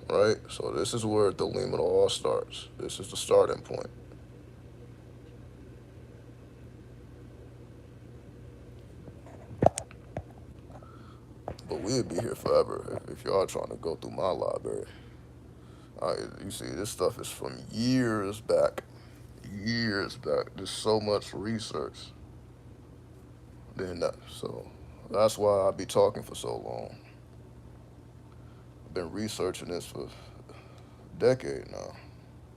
right? So this is where the limit all starts. This is the starting point. But we'd be here forever if y'all trying to go through my library. You see, this stuff is from years back. Years back. There's so much research. So that's why I be talking for so long. I've been researching this for a decade now.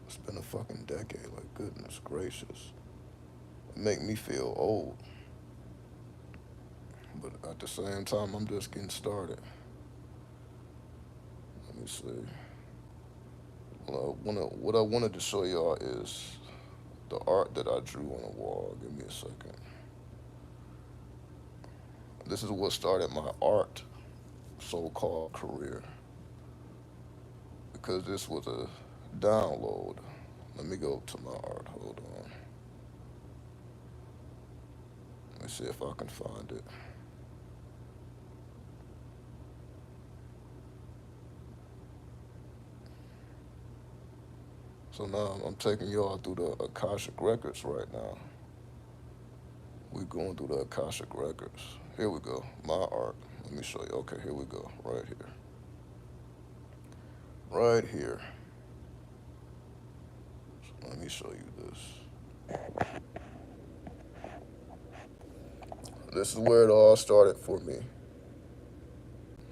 It's been a fucking decade. Like, goodness gracious. It make me feel old. But at the same time, I'm just getting started. Let me see. What I wanted to show y'all is the art that I drew on the wall. Give me a second. This is what started my art so-called career, because this was a download. Let me go to my art. Hold on. Let me see if I can find it. So now I'm taking y'all through the Akashic Records right now. We're going through the Akashic Records. Here we go. My art. Let me show you. Okay, here we go. Right here. Right here. So let me show you this. This is where it all started for me.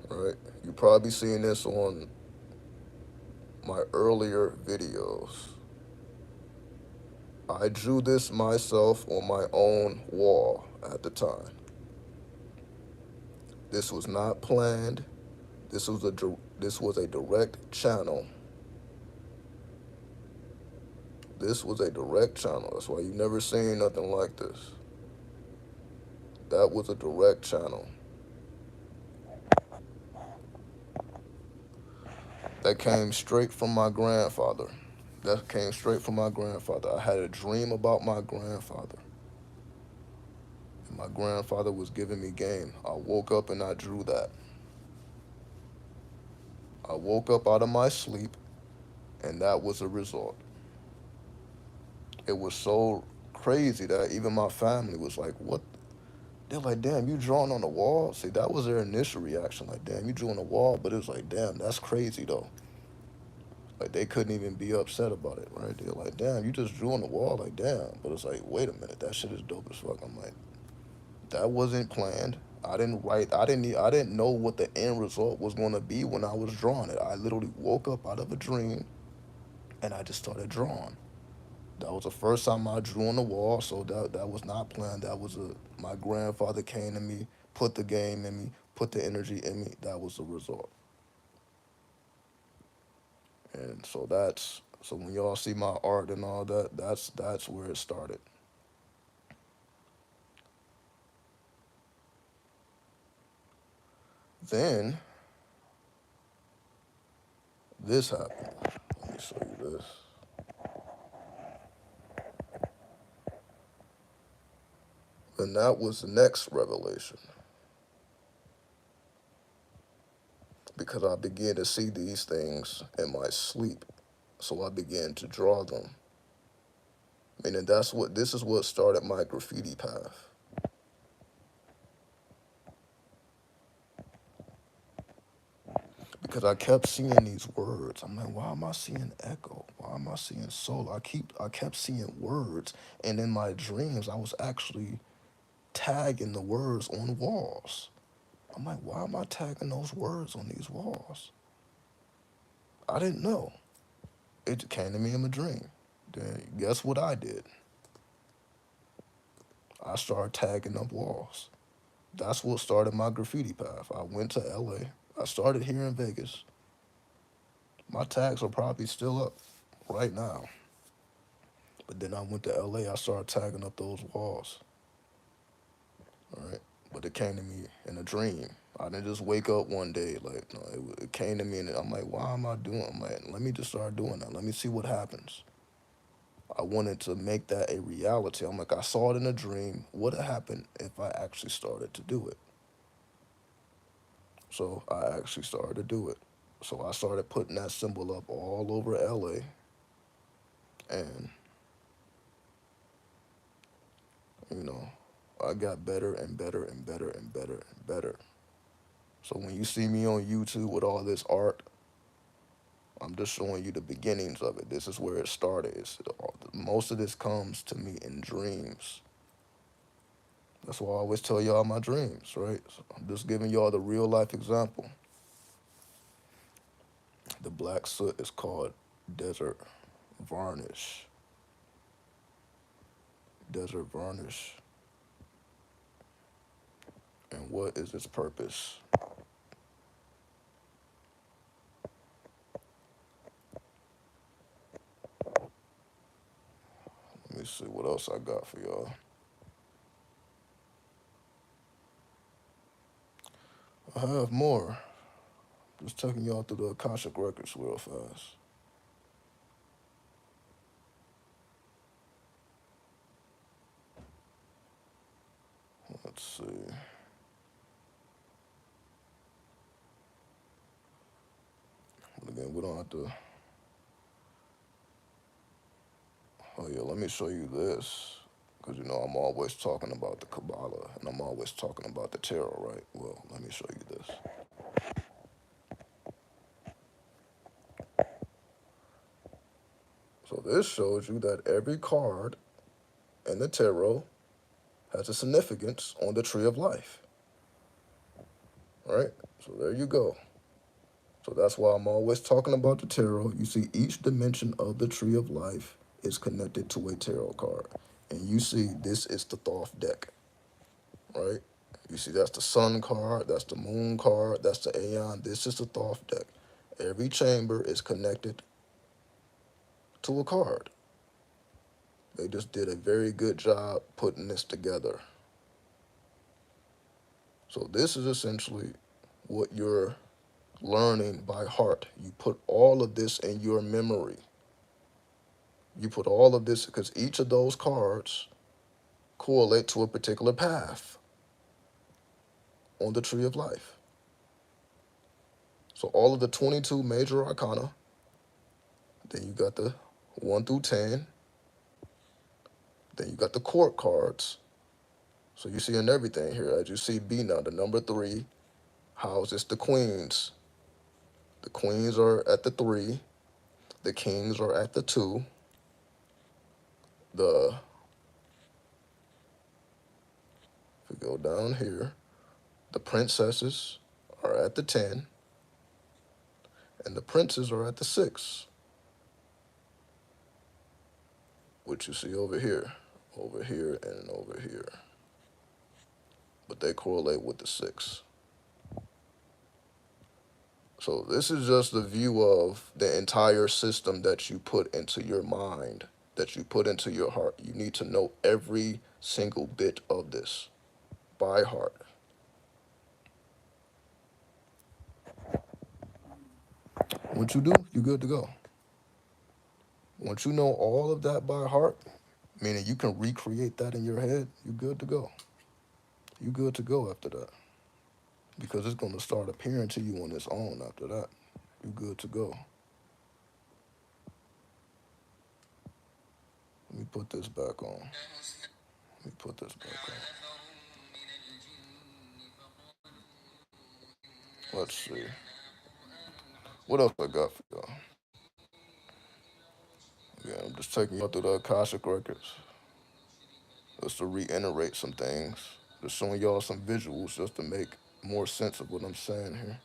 Right? You probably seen this on my earlier videos. I drew this myself on my own wall at the time. This was not planned. This was a direct channel. This was a direct channel. That's why you never seen nothing like this. That was a direct channel. That came straight from my grandfather. That came straight from my grandfather. I had a dream about my grandfather. And my grandfather was giving me game. I woke up and I drew that. I woke up out of my sleep, and that was the result. It was so crazy that even my family was like, what? They're like, damn, you drawing on the wall? See, that was their initial reaction. Like, damn, you drew on the wall. But it was like, damn, that's crazy, though. Like, they couldn't even be upset about it, right? They're like, damn, you just drew on the wall. Like, damn. But it's like, wait a minute, that shit is dope as fuck. I'm like, that wasn't planned. I didn't write. I didn't know what the end result was going to be when I was drawing it. I literally woke up out of a dream, and I just started drawing. That was the first time I drew on the wall, so that was not planned. My grandfather came to me, put the game in me, put the energy in me. That was the result. And so when y'all see my art and all that, that's where it started. Then this happened. Let me show you this. And that was the next revelation, because I began to see these things in my sleep. So I began to draw them. Meaning this is what started my graffiti path. Because I kept seeing these words. I'm like, why am I seeing echo? Why am I seeing soul? I kept seeing words, and in my dreams I was actually tagging the words on walls. I'm like, why am I tagging those words on these walls? I didn't know. It came to me in a dream. Then guess what I did? I started tagging up walls. That's what started my graffiti path. I went to LA. I started here in Vegas. My tags are probably still up right now. But then I went to LA. I started tagging up those walls. All right. But it came to me in a dream. I didn't just wake up one day like no. It came to me and I'm like, why am I doing? I'm like, let me just start doing that. Let me see what happens. I wanted to make that a reality. I'm like, I saw it in a dream. What would happen if I actually started to do it? So I actually started to do it. So I started putting that symbol up all over LA, and you know, I got better and better and better and better and better. So when you see me on YouTube with all this art, I'm just showing you the beginnings of it. This is where it started. Most of this comes to me in dreams. That's why I always tell y'all my dreams, right? So I'm just giving y'all the real life example. The black soot is called desert varnish. Desert varnish. And what is its purpose? Let me see what else I got for y'all. I have more. Just taking y'all through the Akashic Records real fast. Let's see. But again, we don't have to. Oh, yeah, let me show you this. Because, you know, I'm always talking about the Kabbalah and I'm always talking about the tarot, right? Well, let me show you this. So, this shows you that every card in the tarot has a significance on the tree of life, right? So, there you go. So that's why I'm always talking about the tarot. You see, each dimension of the tree of life is connected to a tarot card. And you see, this is the Thoth deck, right? You see, that's the sun card, that's the moon card, that's the Aeon. This is the Thoth deck. Every chamber is connected to a card. They just did a very good job putting this together. So this is essentially what you're learning by heart. You put all of this in your memory. You put all of this because each of those cards correlate to a particular path on the tree of life. So all of the 22 major arcana, then you got the 1 through 10, then you got the court cards. So you see in everything here, as you see B now, the number 3 houses the queens. The queens are at the 3, the kings are at the 2, the, if we go down here, the princesses are at the 10, and the princes are at the 6, which you see over here, and over here. But they correlate with the 6. So this is just the view of the entire system that you put into your mind, that you put into your heart. You need to know every single bit of this by heart. Once you do, you're good to go. Once you know all of that by heart, meaning you can recreate that in your head, you're good to go. You're good to go after that. Because it's going to start appearing to you on its own after that. You're good to go. Let me put this back on. Let me put this back on. Let's see. What else I got for y'all? Yeah, I'm just taking you through the Akashic Records just to reiterate some things. Just showing y'all some visuals just to make more sense of what I'm saying here.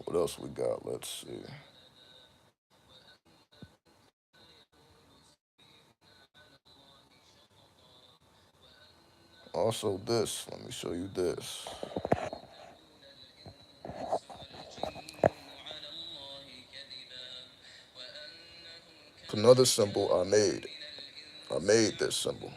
What else we got? Let's see. Also, this. Let me show you this. It's another symbol I made. I made this symbol.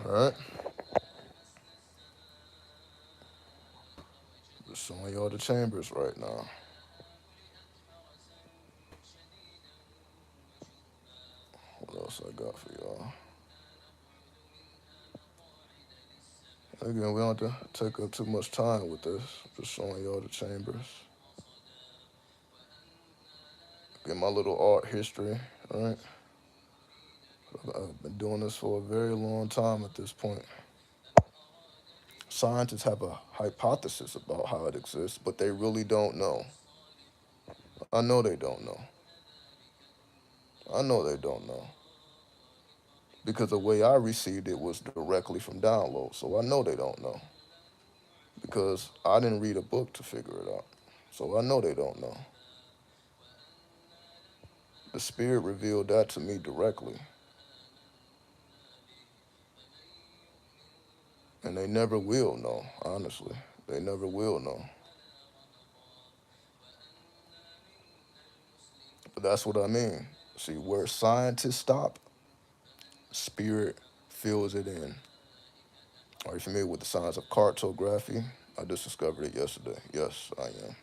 All right. Just showing y'all the chambers right now. What else I got for y'all? Again, we don't have to take up too much time with this. Just showing y'all the chambers. Get my little art history, all right? I've been doing this for a very long time at this point. Scientists have a hypothesis about how it exists, but they really don't know. I know they don't know. I know they don't know. Because the way I received it was directly from download. So I know they don't know. Because I didn't read a book to figure it out. So I know they don't know. The spirit revealed that to me directly. And they never will know, honestly. They never will know. But that's what I mean. See, where scientists stop, spirit fills it in. Are you familiar with the science of cartography? I just discovered it yesterday. Yes, I am.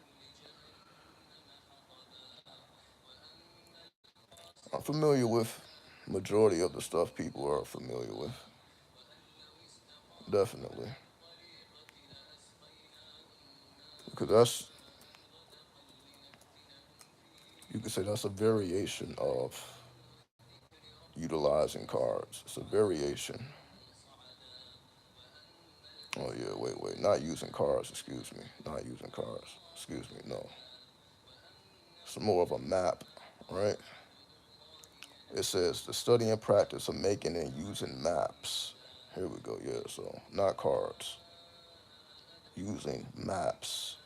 I'm familiar with majority of the stuff people are familiar with. Definitely. Because that's, you could say that's a variation of utilizing cards. It's a variation. Oh, yeah, wait. Not using cards, excuse me. Not using cards. Excuse me, no. It's more of a map, right? It says the study and practice of making and using maps. Here we go, yeah, so not cards. Using maps.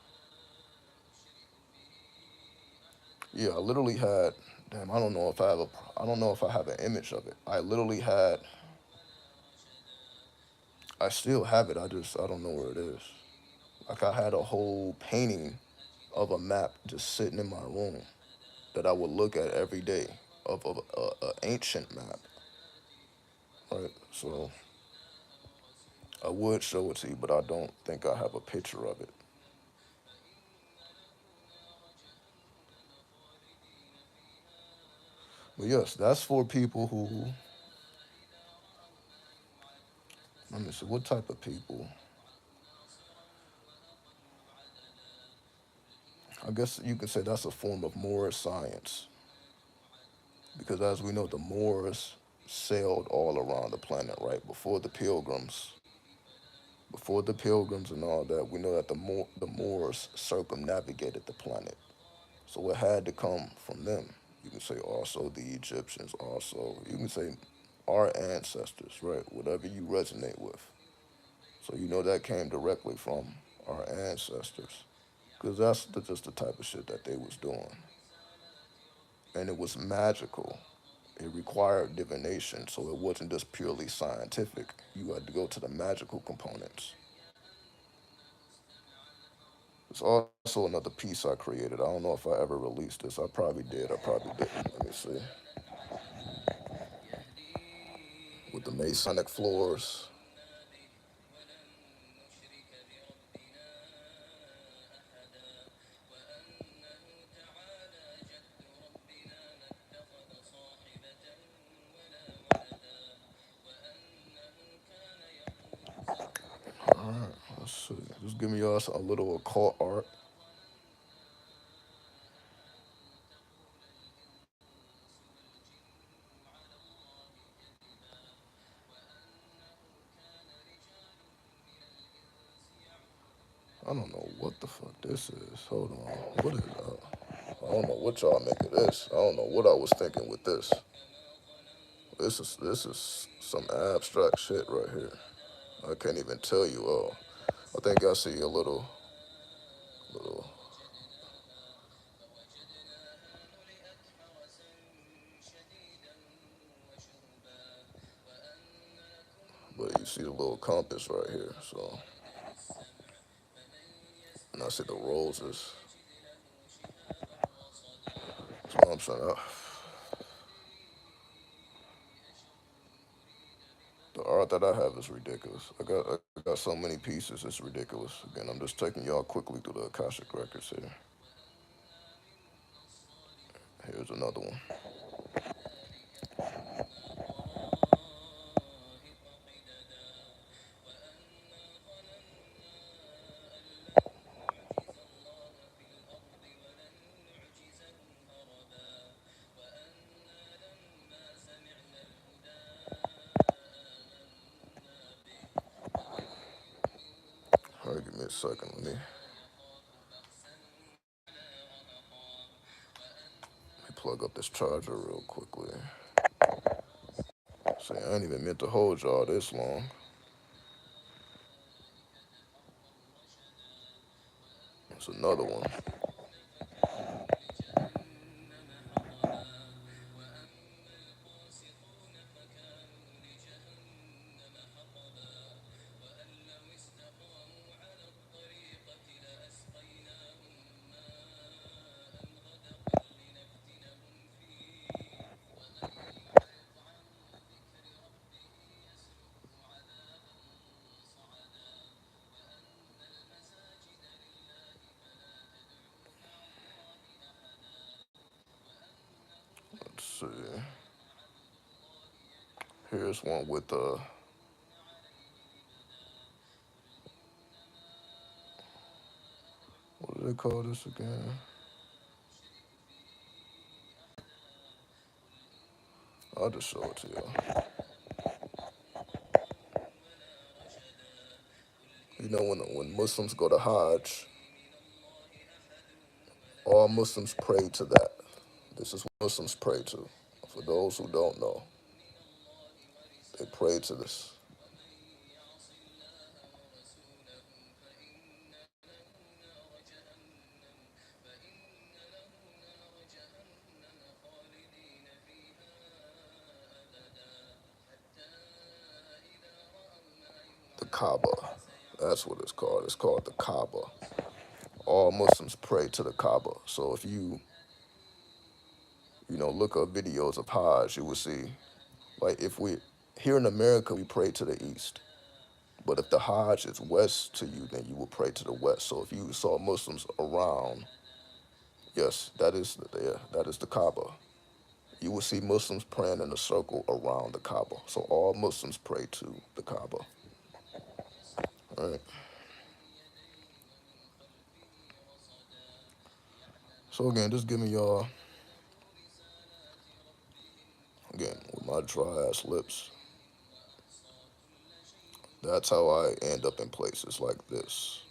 Yeah, I literally had, damn, I don't know if I have an image of it. I still have it, I don't know where it is. Like I had a whole painting of a map just sitting in my room that I would look at every day of a ancient map, right? So I would show it to you, but I don't think I have a picture of it. But yes, that's for people who, let me see, what type of people? I guess you could say that's a form of Moorish science. Because as we know, the Moors sailed all around the planet, right? Before the pilgrims and all that, we know that the Moors circumnavigated the planet. So it had to come from them. You can say also the Egyptians, also, you can say our ancestors, right? Whatever you resonate with. So you know that came directly from our ancestors. Because just the type of shit that they was doing. And it was magical. It required divination, so it wasn't just purely scientific. You had to go to the magical components. There's also another piece I created. I don't know if I ever released this. I probably did. I probably didn't. Let me see. With the Masonic floors. All right, let's see. Just give me us a little occult art. I don't know what the fuck this is. Hold on. What is that? I don't know what y'all make of this. I don't know what I was thinking with this. This is some abstract shit right here. I can't even tell you. I think I see a little. see the little compass right here. So, and I see the roses. So I'm saying, the art that I have is ridiculous. I got so many pieces, it's ridiculous. Again, I'm just taking y'all quickly through the Akashic records here. Here's another one. All right, give me a second. Let me plug up this charger real quickly. See, I ain't even meant to hold y'all this long. It's another one. Let's see. Here's one with what do they call this again? I'll just show it to y'all. You know, when Muslims go to Hajj, all Muslims pray to that. This is what Muslims pray to. For those who don't know, they pray to this. The Kaaba. That's what it's called. It's called the Kaaba. All Muslims pray to the Kaaba. So if you look up videos of Hajj, you will see, like if we, here in America, we pray to the east. But if the Hajj is west to you, then you will pray to the west. So if you saw Muslims around, yes, that is the Kaaba. You will see Muslims praying in a circle around the Kaaba. So all Muslims pray to the Kaaba. All right. So again, just give me y'all, again, with my dry ass lips. That's how I end up in places like this.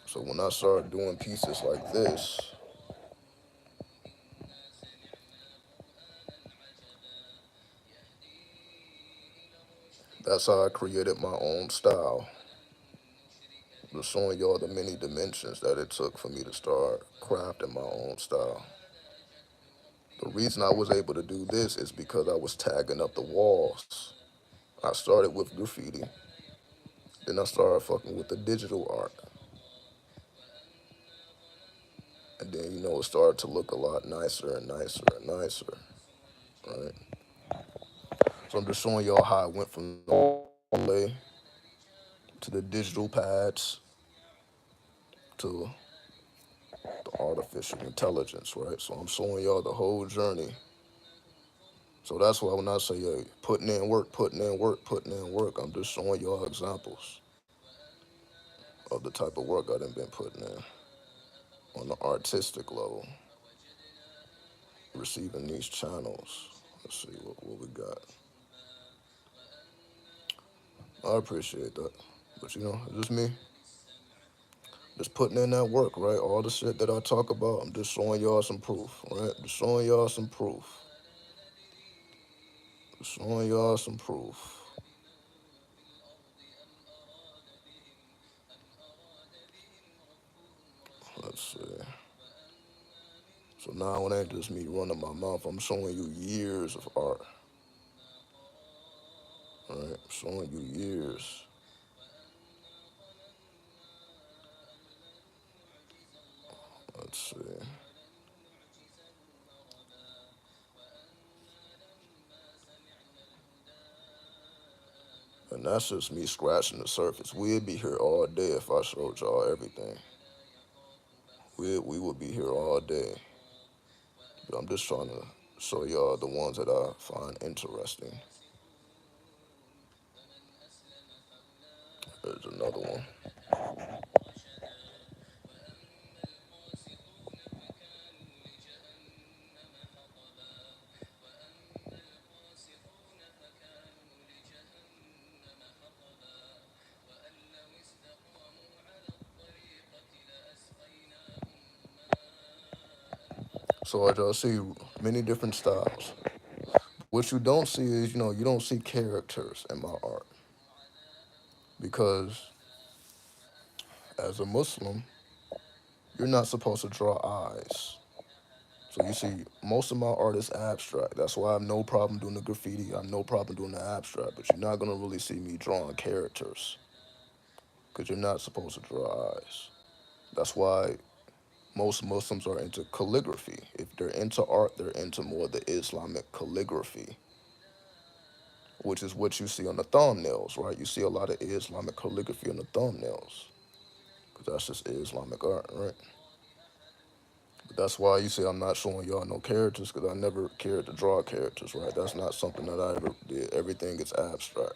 So when I start doing pieces like this, that's how I created my own style. Just showing y'all the many dimensions that it took for me to start crafting my own style. The reason I was able to do this is because I was tagging up the walls. I started with graffiti, then I started fucking with the digital art. And then, it started to look a lot nicer and nicer and nicer, right? So I'm just showing y'all how I went from the overlay to the digital pads to the artificial intelligence, right? So I'm showing y'all the whole journey. So that's why when I say, putting in work, putting in work, putting in work, I'm just showing y'all examples of the type of work I done been putting in on the artistic level, receiving these channels. Let's see what we got. I appreciate that. But it's just me. Just putting in that work, right? All the shit that I talk about, I'm just showing y'all some proof, right? Just showing y'all some proof. Just showing y'all some proof. Let's see. So now it ain't just me running my mouth. I'm showing you years of art, right? Showing you years. Let's see. And that's just me scratching the surface. We'd be here all day if I showed y'all everything. We would be here all day. But I'm just trying to show y'all the ones that I find interesting. There's another one. So as y'all see many different styles. What you don't see is, you don't see characters in my art. Because as a Muslim, you're not supposed to draw eyes. So you see, most of my art is abstract. That's why I have no problem doing the graffiti. I have no problem doing the abstract. But you're not gonna really see me drawing characters, because you're not supposed to draw eyes. That's why most Muslims are into calligraphy. If they're into art, they're into more the Islamic calligraphy, which is what you see on the thumbnails, right? You see a lot of Islamic calligraphy on the thumbnails, because that's just Islamic art, right? But that's why you say I'm not showing y'all no characters, because I never cared to draw characters, right? That's not something that I ever did. Everything is abstract.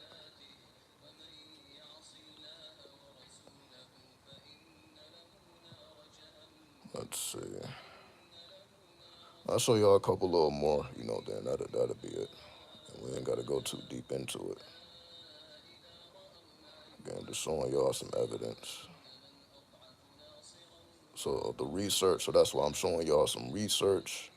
Let's see. I'll show y'all a couple little more, then that'll be it. And we ain't gotta go too deep into it. Again, just showing y'all some evidence. So the research, so that's why I'm showing y'all some research.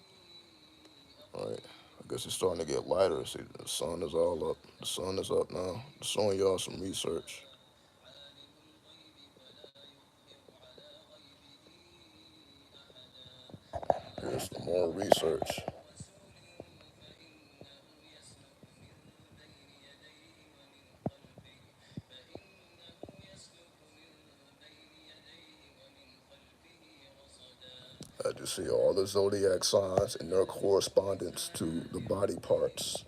All right. I guess it's starting to get lighter. See, the sun is all up. The sun is up now. Just showing y'all some research. Here's some more research. I just see all the zodiac signs and their correspondence to the body parts,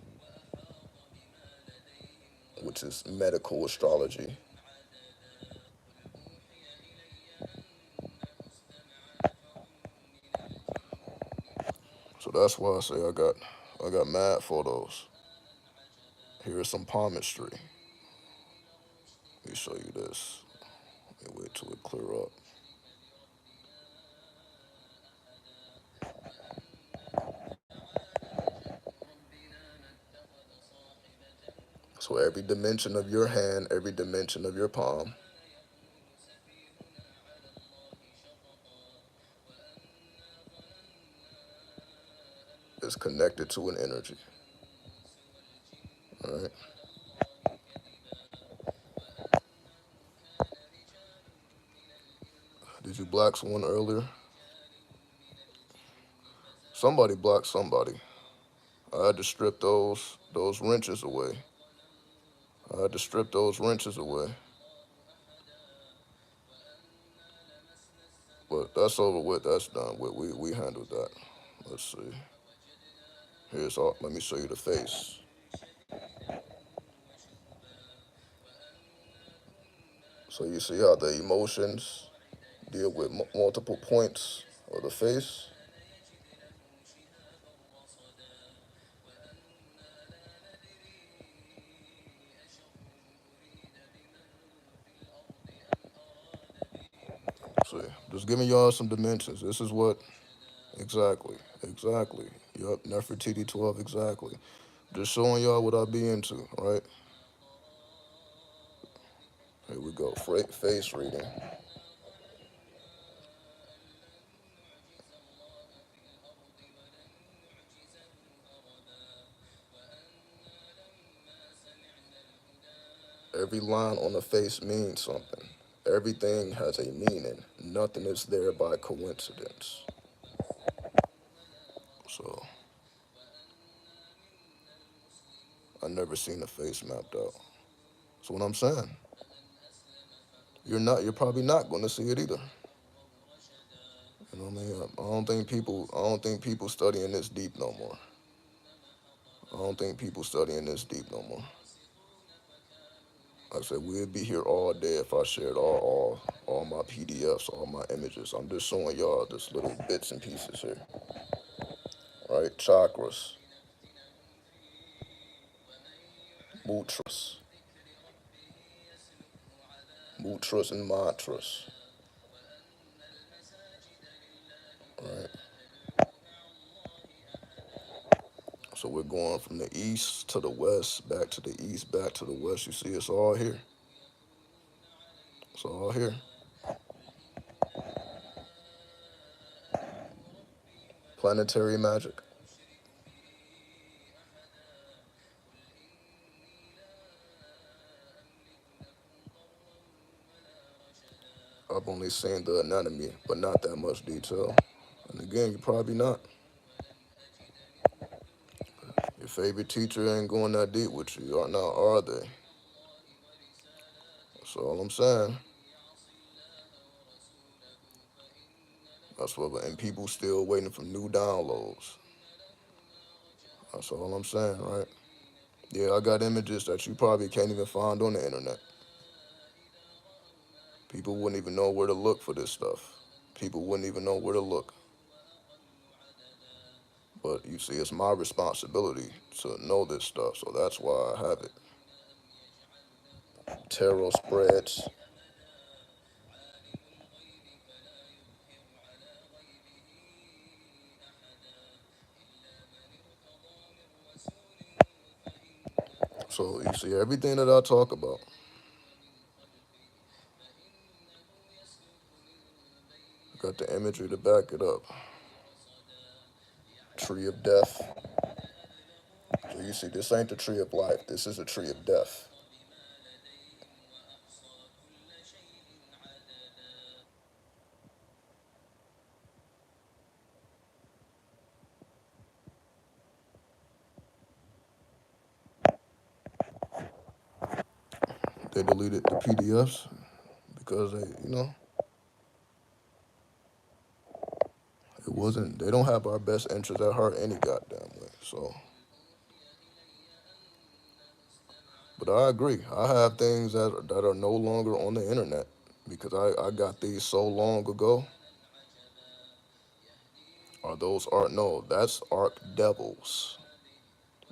which is medical astrology. So that's why I say I got mad photos. Here's some palmistry. Let me show you this. Let me wait till it clear up. So every dimension of your hand, every dimension of your palm is connected to an energy. All right. Did you block someone earlier? Somebody blocked somebody. I had to strip those wrenches away. I had to strip those wrenches away. But that's over with. That's done with. We handled that. Let's see. Here's all. Let me show you the face. So you see how the emotions deal with multiple points of the face. See, just giving y'all some dimensions. This is what exactly. Yup, Nefertiti 12 exactly. Just showing y'all what I be into, right? Here we go. Face reading. Every line on the face means something. Everything has a meaning. Nothing is there by coincidence. So I never seen a face mapped out. That's what I'm saying. You're probably not going to see it either. You know what I mean? I don't think people studying this deep no more. I don't think people studying this deep no more. Like I said, we'd be here all day if I shared all my PDFs, all my images. I'm just showing y'all just little bits and pieces here. Right? Chakras, mutras, mutras and mantras. Right? So we're going from the east to the west, back to the east, back to the west. You see, it's all here. It's all here. Planetary magic. I've only seen the anatomy, but not that much detail. And again, you're probably not. Your favorite teacher ain't going that deep with you, or now are they? That's all I'm saying. That's what, and people still waiting for new downloads. That's all I'm saying, right? Yeah, I got images that you probably can't even find on the internet. People wouldn't even know where to look for this stuff. People wouldn't even know where to look. But you see, it's my responsibility to know this stuff, so that's why I have it. Tarot spreads. So you see, everything that I talk about, got the imagery to back it up. Tree of death. So you see, this ain't the tree of life. This is a tree of death. They deleted the PDFs because it wasn't. They don't have our best interests at heart any goddamn way. So, but I agree. I have things that are no longer on the internet because I got these so long ago. Are those arc? No, that's arc devils,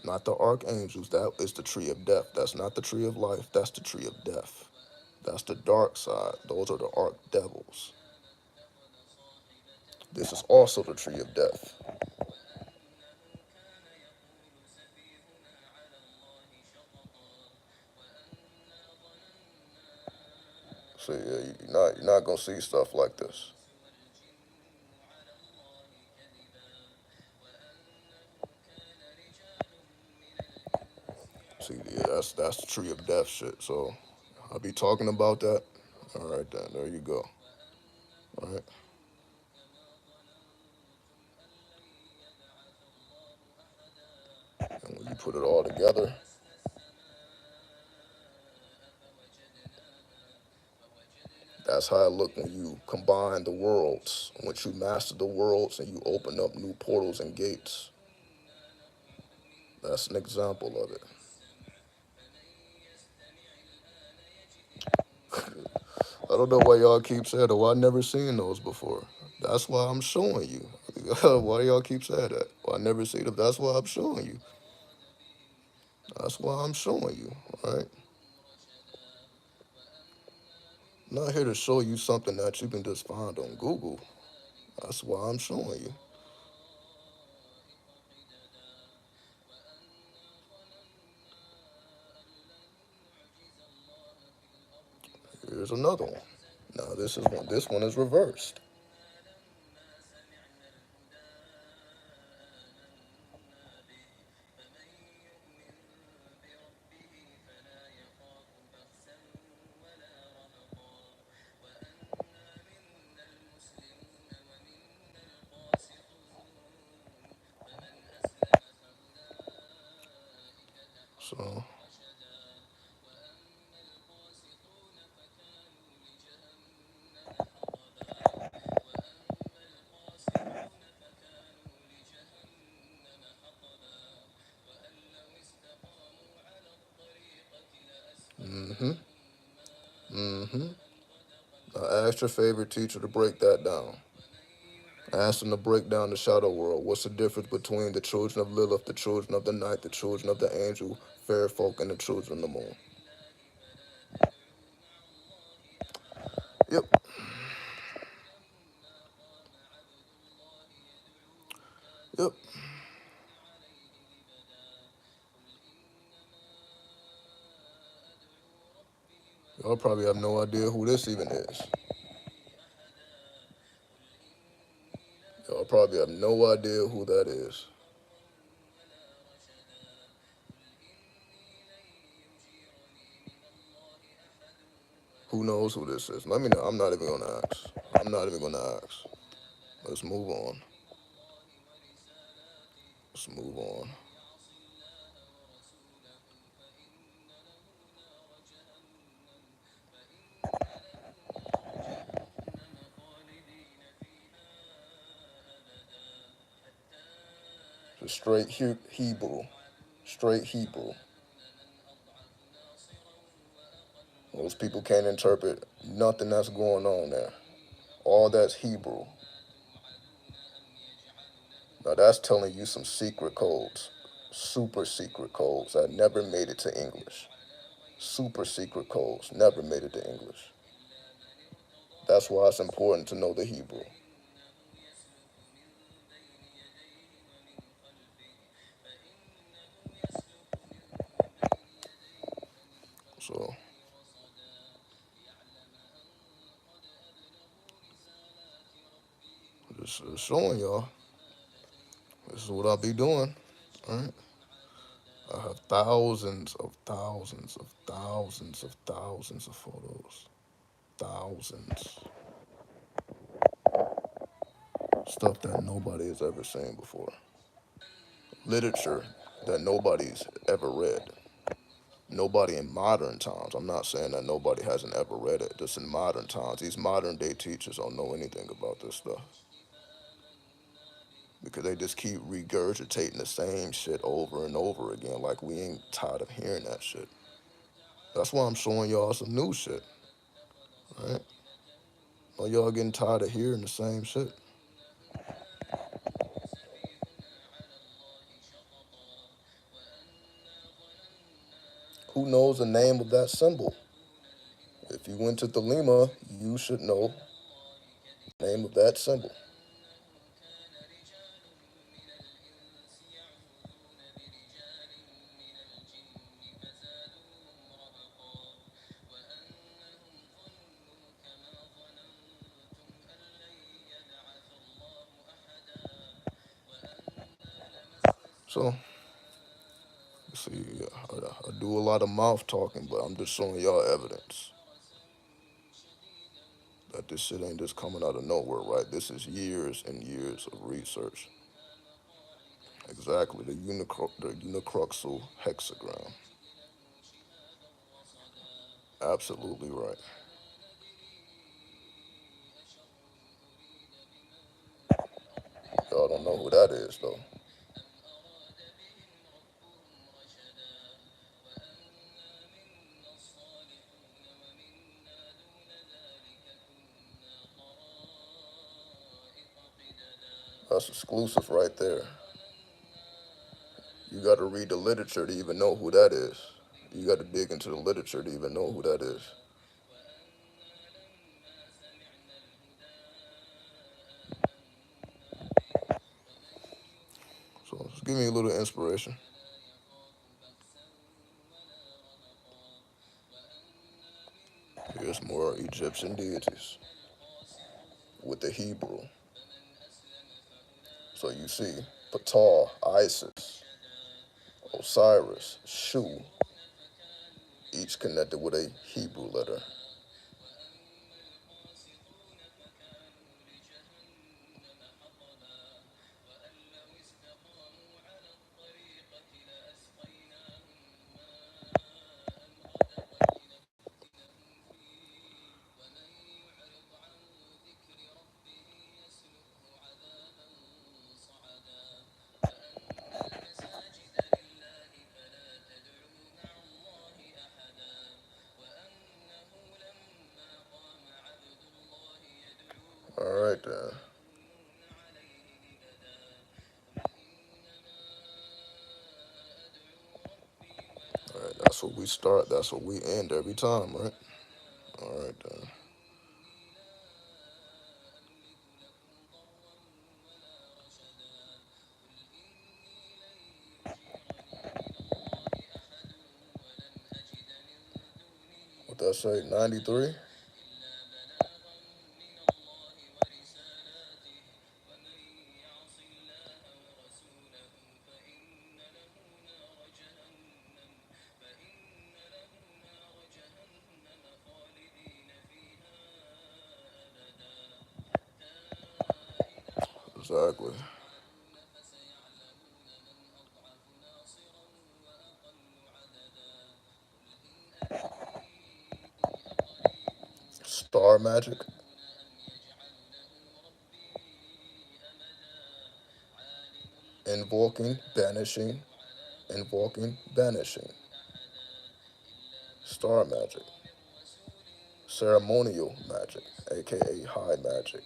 not the archangels. That is the tree of death. That's not the tree of life. That's the tree of death. That's the dark side. Those are the arc devils. This is also the tree of death. So yeah, you're not gonna see stuff like this. See, yeah, that's the tree of death shit. So I'll be talking about that. All right then, there you go. All right. And when you put it all together, that's how it look when you combine the worlds. Once you master the worlds and you open up new portals and gates. That's an example of it. I don't know why y'all keep saying that. Well, I never seen those before. That's why I'm showing you. Why y'all keep saying that? Well, I never seen them. That's why I'm showing you. That's why I'm showing you. All right. I'm not here to show you something that you can just find on Google. That's why I'm showing you. Here's another one. Now this is one. This one is reversed. So Get your favorite teacher to break that down. Ask them to break down the shadow world. What's the difference between the children of Lilith, the children of the night, the children of the angel, fair folk, and the children of the moon? Yep, yep. Y'all probably have no idea who this even is. Y'all probably have no idea who that is. Who knows who this is? Let me know. I'm not even gonna ask. I'm not even gonna ask. Let's move on. Let's move on. It's straight Hebrew. Straight Hebrew. Most people can't interpret nothing that's going on there. All that's Hebrew. Now that's telling you some secret codes. Super secret codes that never made it to English. Super secret codes never made it to English. That's why it's important to know the Hebrew. So just showing y'all. This is what I'll be doing. All right. I have thousands of thousands of thousands of thousands of photos. Thousands. Stuff that nobody has ever seen before. Literature that nobody's ever read. Nobody in modern times. I'm not saying that nobody hasn't ever read it. Just in modern times. These modern day teachers don't know anything about this stuff. Because they just keep regurgitating the same shit over and over again. Like we ain't tired of hearing that shit. That's why I'm showing y'all some new shit. Right? Well, y'all getting tired of hearing the same shit. Who knows the name of that symbol? If you went to Thelema, you should know the name of that symbol. So, see, I do a lot of mouth talking, but I'm just showing y'all evidence that this shit ain't just coming out of nowhere, right? This is years and years of research. Exactly, the unicruxal hexagram. Absolutely right. Y'all don't know who that is, though. That's exclusive right there. You got to read the literature to even know who that is. You got to dig into the literature to even know who that is. So just give me a little inspiration. Here's more Egyptian deities with the Hebrew. So you see Ptah, Isis, Osiris, Shu, each connected with a Hebrew letter. That's where we start. That's where we end every time, right? All right, then. What that say? 93. Exactly. Star magic, invoking, banishing, invoking, banishing. Star magic, ceremonial magic, aka high magic.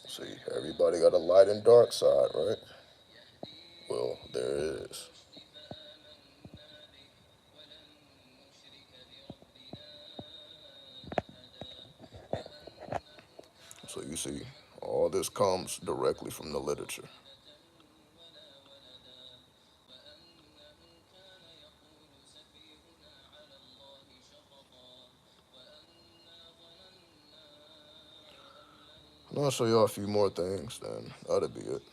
See, everybody got a light and dark side, right? Well, there is. So you see, all this comes directly from the literature. And I'll show y'all a few more things, then that'll be it.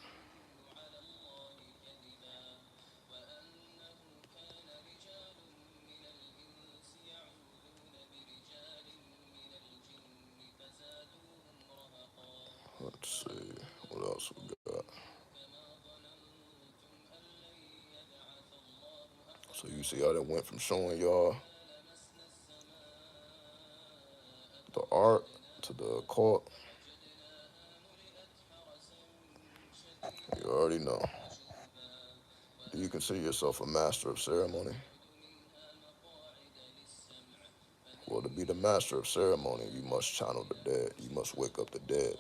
Let's see, what else we got? So you see, I done went from showing y'all the art to the occult. You already know. Do you consider yourself a master of ceremony? Well, to be the master of ceremony, you must channel the dead. You must wake up the dead,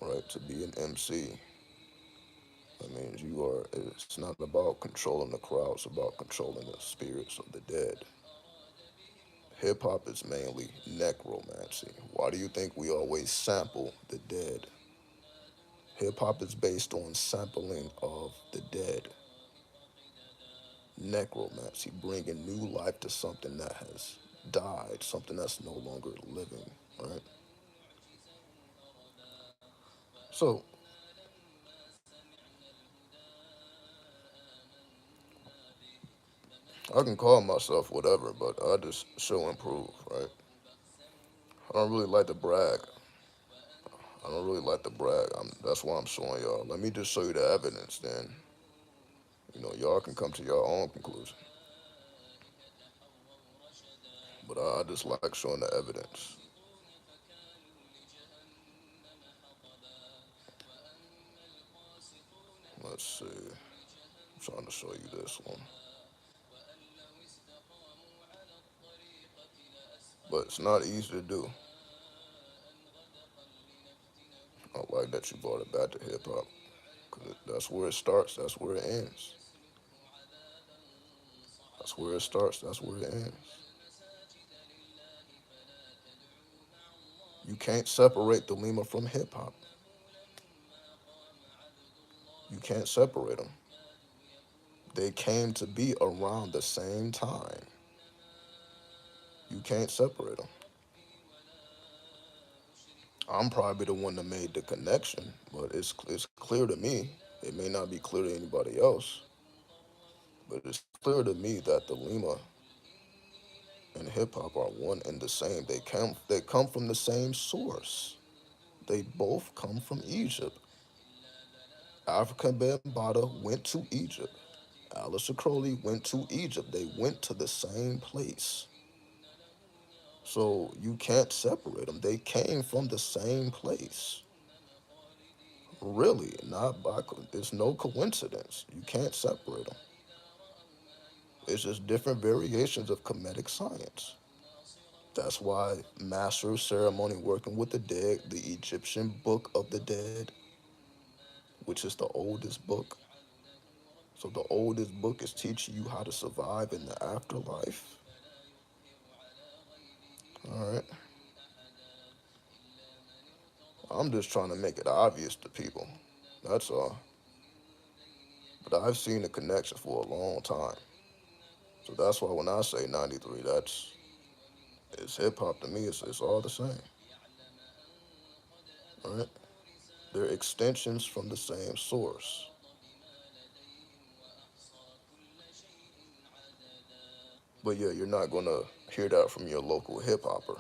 right? To be an MC, that means you are. It's not about controlling the crowd. It's about controlling the spirits of the dead. Hip hop is mainly necromancy. Why do you think we always sample the dead? Hip hop is based on sampling of the dead. Necromancy, bringing new life to something that has died, something that's no longer living, right? So I can call myself whatever, but I just show and prove, right? I don't really like to brag. I don't really like to brag. That's why I'm showing y'all. Let me just show you the evidence, then y'all can come to your own conclusion. But I just like showing the evidence. Let's see. I'm trying to show you this one, but it's not easy to do. I like that you brought it back to hip hop, cause that's where it starts. That's where it ends. That's where it starts. That's where it ends. You can't separate the Lima from hip hop. You can't separate them. They came to be around the same time. You can't separate them. I'm probably the one that made the connection, but it's clear to me. It may not be clear to anybody else, but it's clear to me that the Lima and hip hop are one and the same. They come from the same source. They both come from Egypt. African Bambaataa went to Egypt. Alistair Crowley went to Egypt. They went to the same place. So you can't separate them. They came from the same place. Really, not by it's no coincidence. You can't separate them. It's just different variations of Kemetic science. That's why master of ceremony working with the dead, the Egyptian Book of the Dead, which is the oldest book. So the oldest book is teaching you how to survive in the afterlife. All right. I'm just trying to make it obvious to people. That's all. But I've seen the connection for a long time. So that's why when I say 93, that's it's hip hop to me. It's all the same. All right. They're extensions from the same source. But yeah, you're not gonna hear that from your local hip hopper.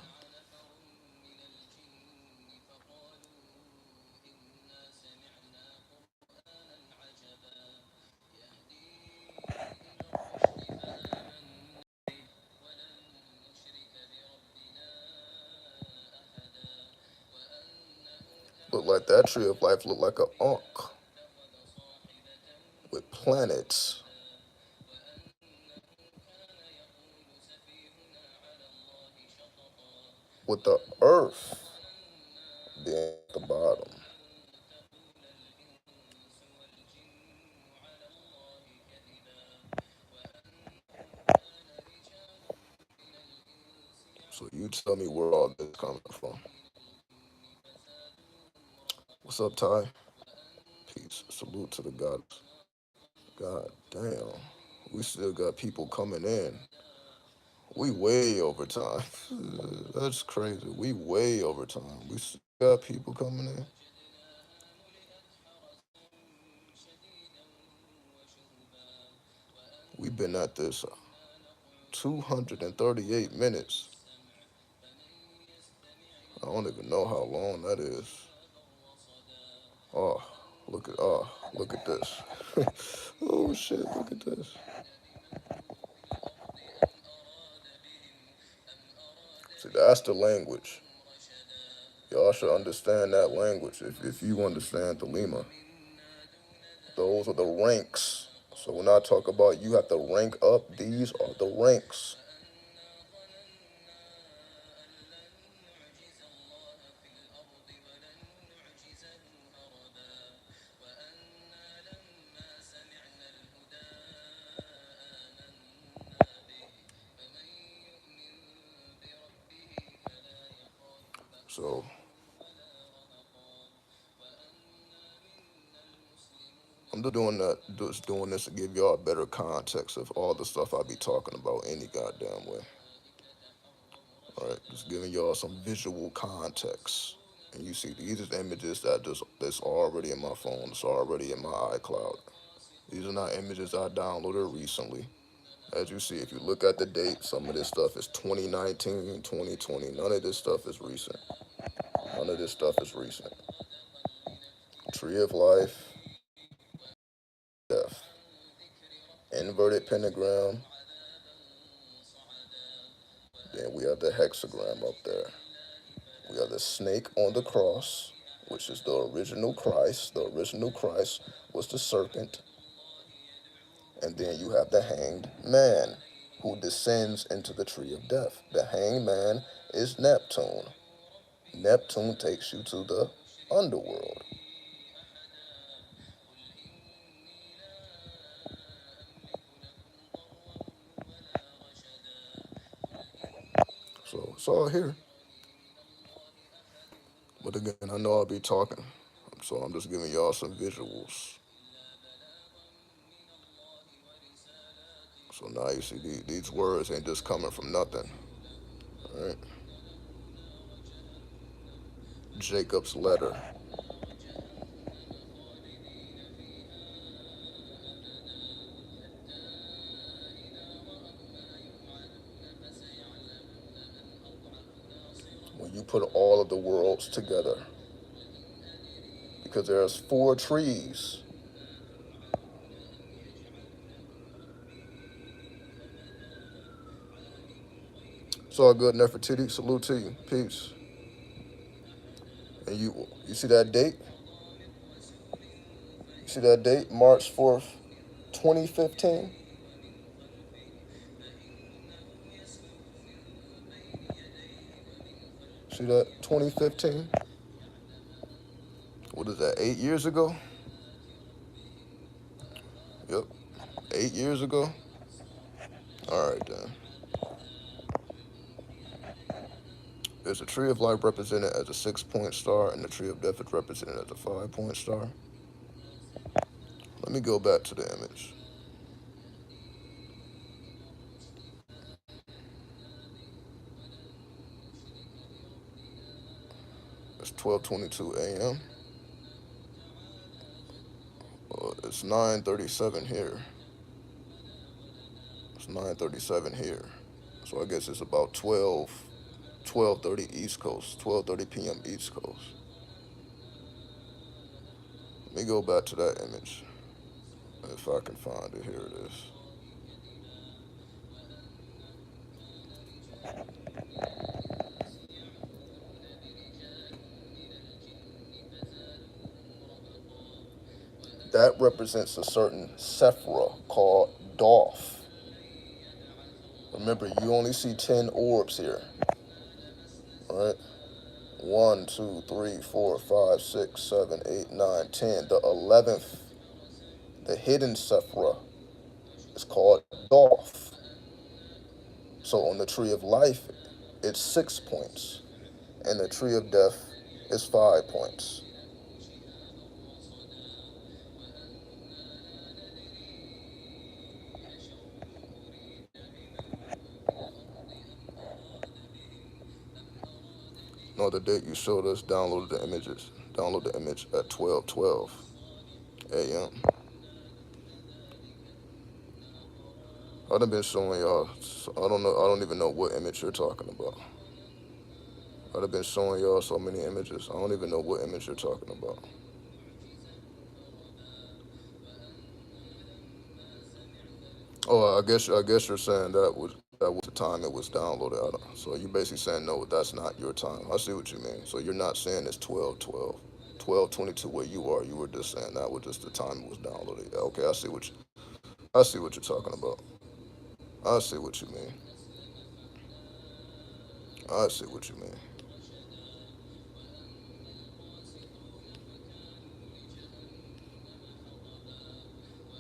Look like that tree of life look like a ankh with planets, with the earth being at the bottom. So you tell me where all this coming from. What's up, Ty? Peace. Salute to the gods. God damn. We still got people coming in. We way over time. That's crazy. We way over time. We still got people coming in. We've been at this 238 minutes. I don't even know how long that is. Oh, look at this. Oh shit, look at this. See, that's the language. Y'all should understand that language if you understand the Lima. Those are the ranks. So when I talk about you have to rank up, these are the ranks. So I'm just doing this to give y'all a better context of all the stuff I be talking about any goddamn way. All right, just giving y'all some visual context. And you see, these are images that's already in my phone. It's already in my iCloud. These are not images I downloaded recently. As you see, if you look at the date, some of this stuff is 2019, 2020. None of this stuff is recent. None of this stuff is recent. Tree of Life, Death. Inverted pentagram. Then we have the hexagram up there. We have the snake on the cross, which is the original Christ. The original Christ was the serpent. And then you have the hanged man who descends into the tree of death. The hanged man is Neptune. Neptune takes you to the underworld. So it's all here. But again, I know I'll be talking. So I'm just giving y'all some visuals. So now you see these words ain't just coming from nothing. All right. Jacob's letter. When you put all of the worlds together, because there's four trees. It's all good, Nefertiti. Salute to you. Peace. And you see that date? You see that date? March 4th, 2015? See that? 2015? What is that, 8 years ago? Yep. 8 years ago? Alright then. Is the tree of life represented as a 6 point star and the tree of death is represented as a 5 point star? Let me go back to the image. It's 12:22 a.m. It's 9:37 here. It's 9:37 here. So I guess it's about 12:30 East Coast, 12:30 p.m. East Coast. Let me go back to that image. If I can find it, here it is. That represents a certain Sephira called Dolph. Remember, you only see 10 orbs here, right? 1, 2, 3, 4, 5, 6, 7, 8, 9, 10. The 11th, the hidden Sephira, is called Dolph. So on the tree of life, it's 6 points, and the tree of death is 5 points. No, the date you showed us, downloaded the images. Download the image at 12:12 a.m. I done been showing y'all. I don't know. I don't even know what image you're talking about. I've been showing y'all so many images. I don't even know what image you're talking about. Oh, I guess you're saying that was the time it was downloaded. So you're basically saying no, that's not your time. I see what you mean. So you're not saying it's 12:12, 12:22 where you are. You were just saying that was just the time it was downloaded. Yeah, okay, I see what you're talking about. I see what you mean. I see what you mean.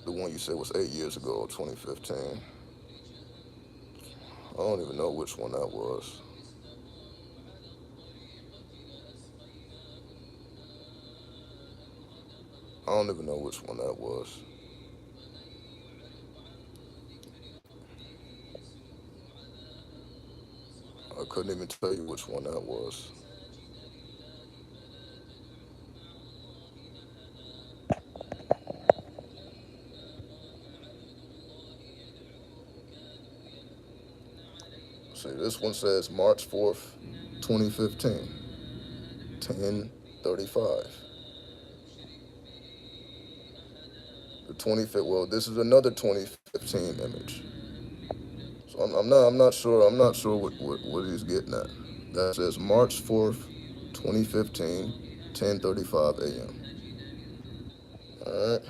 The one you said was 8 years ago, 2015. I don't even know which one that was. I don't even know which one that was. I couldn't even tell you which one that was. See, this one says March 4th, 2015, 10:35. The 25th. Well, this is another 2015 image. So I'm not sure what he's getting at. That says March 4th, 2015, 10:35 a.m. All right.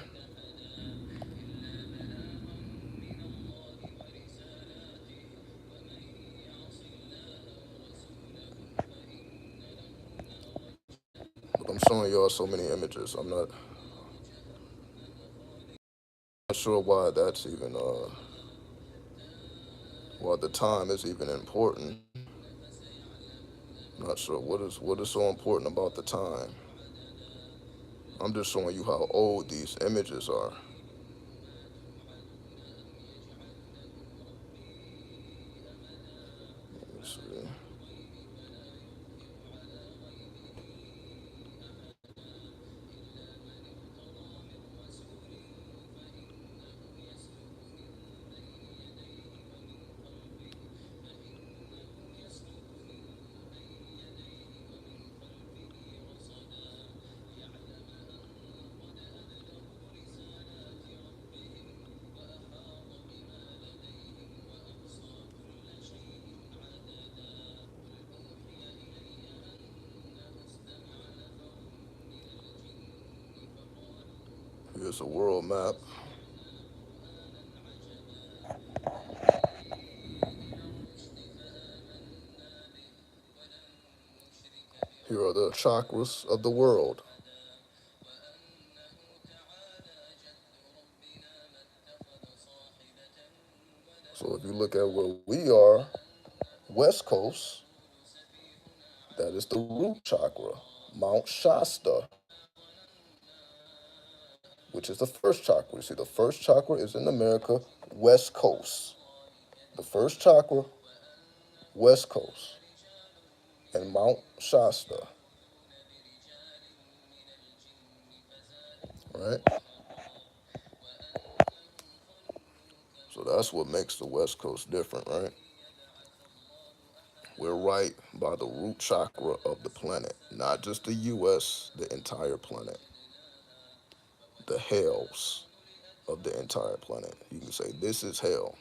But I'm showing y'all so many images. I'm not sure why that's even why the time is even important. Not sure what is so important about the time. I'm just showing you how old these images are. Let me see. Here's a world map. Here are the chakras of the world. So if you look at where we are, West Coast, that is the root chakra, Mount Shasta, which is the first chakra. You see, the first chakra is in America, West Coast. The first chakra, West Coast, and Mount Shasta, right? So that's what makes the West Coast different, right? We're right by the root chakra of the planet, not just the US, the entire planet, the hells of the entire planet. You can say this is hell.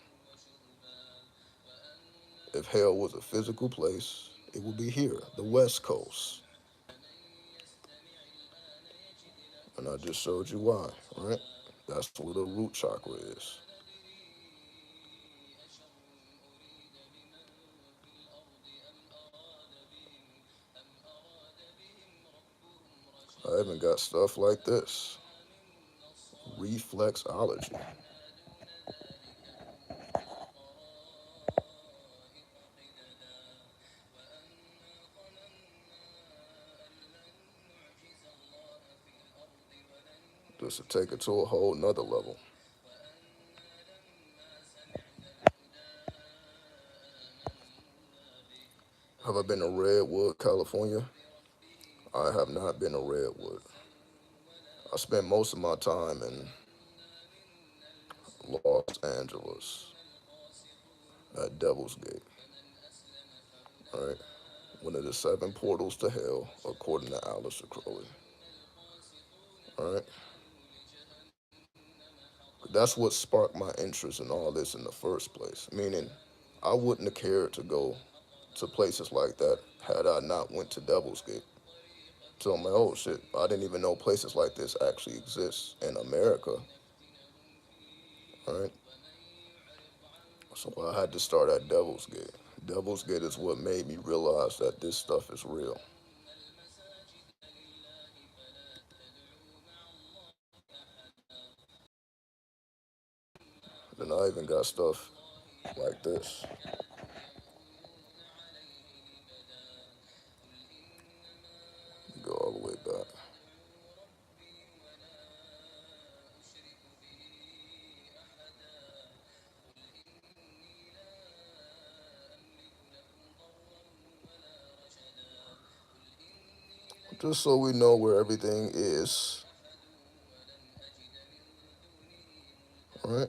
If hell was a physical place, it would be here, the West Coast. And I just showed you why, right? That's where the root chakra is. I even got stuff like this, reflexology. Just to take it to a whole nother level. Have I been to Redwood, California? I have not been to Redwood. I spent most of my time in Los Angeles at Devil's Gate, right? One of the seven portals to hell, according to Aleister Crowley, right? That's what sparked my interest in all this in the first place. Meaning, I wouldn't have cared to go to places like that had I not went to Devil's Gate. So I'm like, oh shit, I didn't even know places like this actually exist in America, right? So I had to start at Devil's Gate. Devil's Gate is what made me realize that this stuff is real. Then I even got stuff like this. Go all the way back. Just so we know where everything is, right?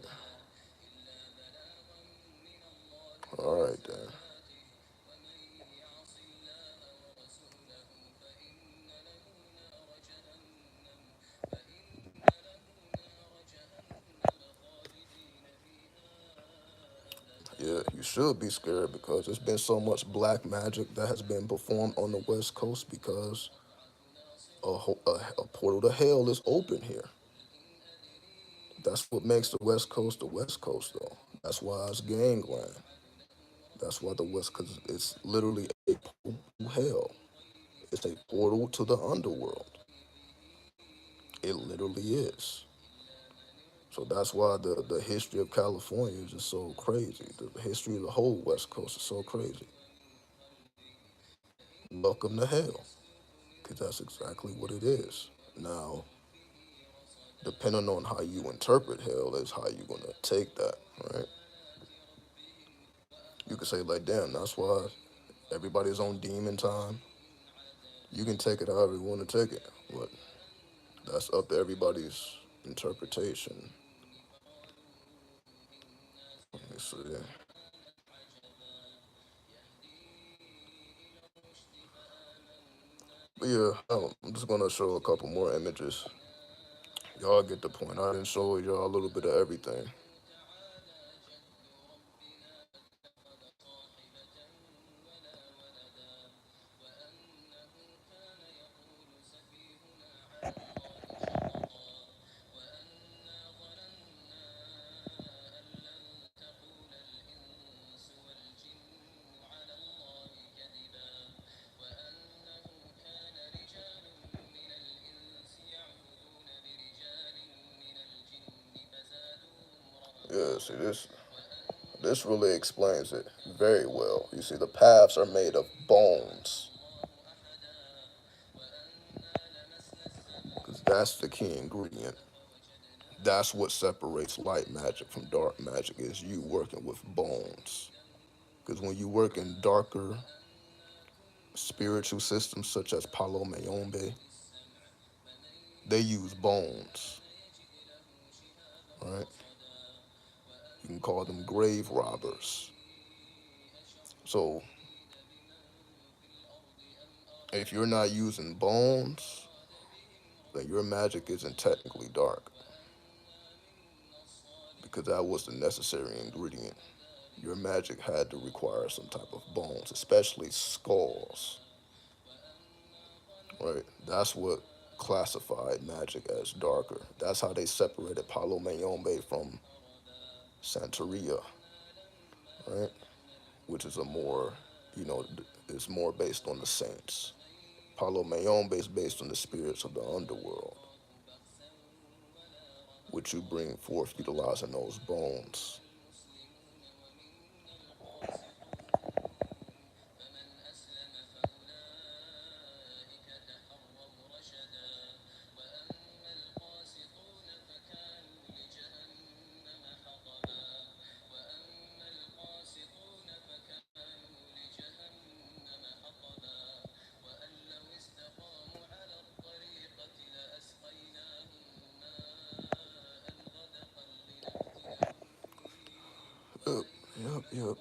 All right then. Yeah, you should be scared because there's been so much black magic that has been performed on the West Coast because a portal to hell is open here. That's what makes the West Coast, though. That's why it's gangland. That's why the West, because it's literally a portal to hell. It's a portal to the underworld. It literally is. So that's why the history of California is just so crazy. The history of the whole West Coast is so crazy. Welcome to hell, because that's exactly what it is. Now, depending on how you interpret hell is how you're gonna take that, right? You can say like, damn, that's why everybody's on demon time. You can take it however you want to take it, but that's up to everybody's interpretation. Let me see. But yeah, I'm just gonna show a couple more images. Y'all get the point. I didn't show y'all a little bit of everything. Yeah, see this really explains it very well. You see, the paths are made of bones, because that's the key ingredient. That's what separates light magic from dark magic is you working with bones. Because when you work in darker spiritual systems such as Palo Mayombe, they use bones, right? You can call them grave robbers. So if you're not using bones, then your magic isn't technically dark because that was the necessary ingredient. Your magic had to require some type of bones, especially skulls, right? That's what classified magic as darker. That's how they separated Palo Mayombe from Santeria, right? Which is a more, you know, is more based on the saints. Palo Mayombe is based on the spirits of the underworld, which you bring forth utilizing those bones. Yep, yep.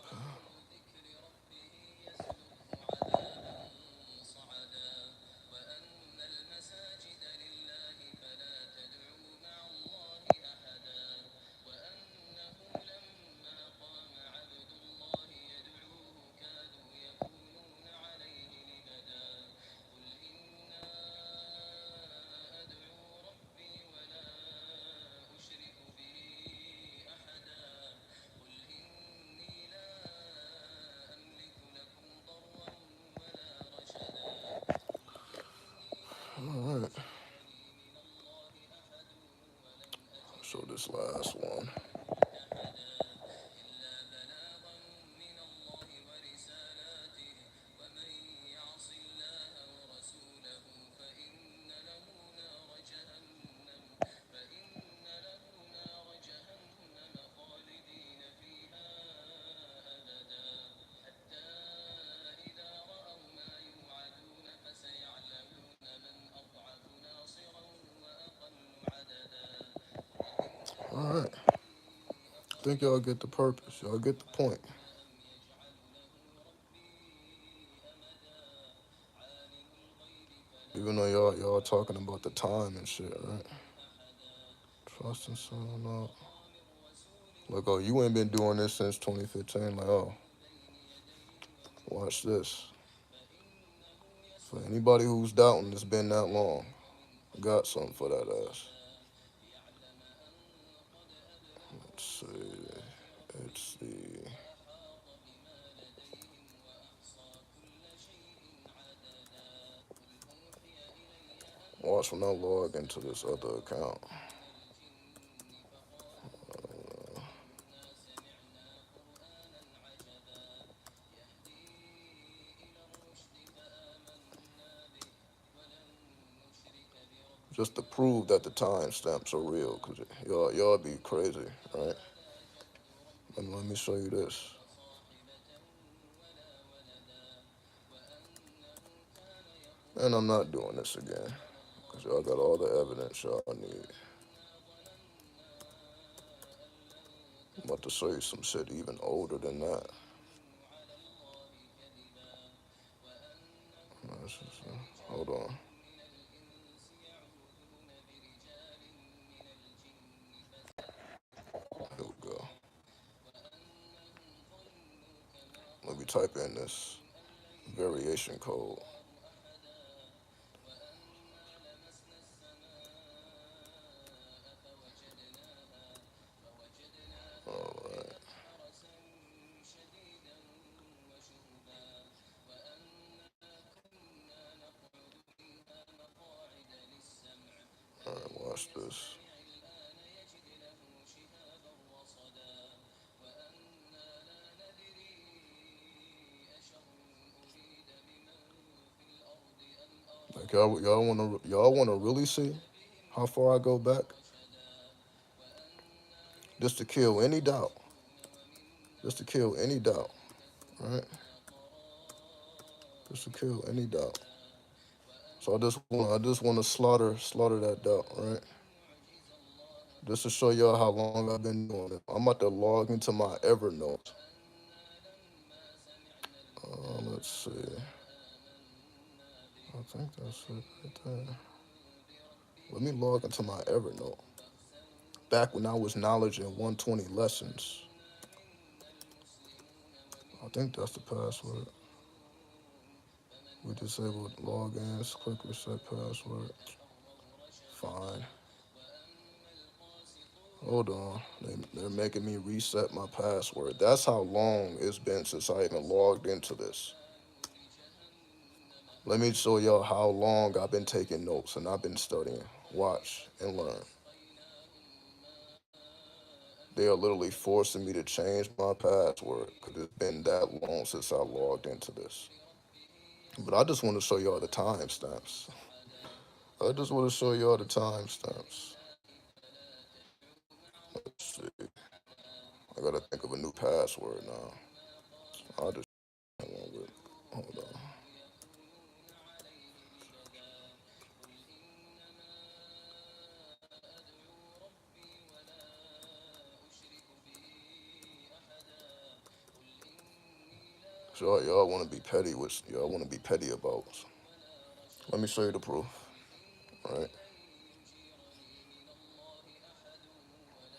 All right. So this last one. All right. I think y'all get the purpose. Y'all get the point. Even though y'all talking about the time and shit, right? Trust and someone out. Like, oh, you ain't been doing this since 2015. Like, oh, watch this. For anybody who's doubting it's been that long, I got something for that ass. Let's see. It's the watch when I log into this other account. Just to prove that the timestamps are real, cause y'all be crazy, right? Let me show you this. And I'm not doing this again, cause y'all got all the evidence y'all need. I'm about to show you some shit even older than that. Hold on. Here we go. Let me type in this variation code. All right. All right. Watch this. Y'all wanna really see how far I go back? Just to kill any doubt. Just to kill any doubt. Right? Just to kill any doubt. So I just wanna slaughter that doubt, right? Just to show y'all how long I've been doing it. I'm about to log into my Evernote. Let's see. I think that's it right there. Let me log into my Evernote. Back when I was knowledge in 120 lessons. I think that's the password. We disabled logins. Click reset password. Fine. Hold on. They're making me reset my password. That's how long it's been since I even logged into this. Let me show y'all how long I've been taking notes and I've been studying. Watch and learn. They are literally forcing me to change my password because it's been that long since I logged into this. But I just want to show y'all the timestamps. I just want to show y'all the timestamps. Let's see. I gotta think of a new password now. I'll just one with. Hold on. So y'all want to be petty with y'all want to be petty about. Let me show you the proof. Right.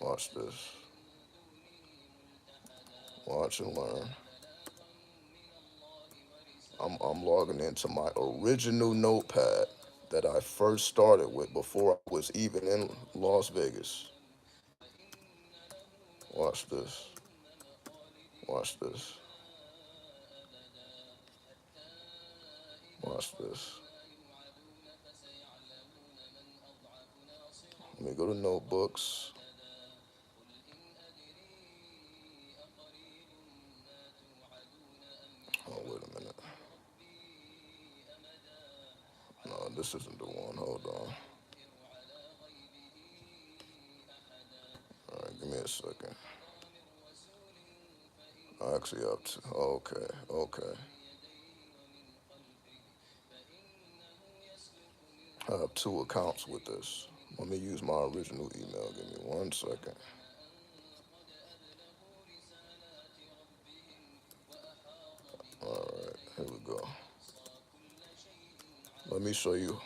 Watch this. Watch and learn. I'm logging into my original notepad that I first started with before I was even in Las Vegas. Watch this. Watch this. Watch this. Let me go to notebooks. Oh, wait a minute. No, this isn't the one. Hold on. All right, give me a second. I actually up to. Okay, okay. I have two accounts with this. Let me use my original email. Give me 1 second. All right, here we go. Let me show you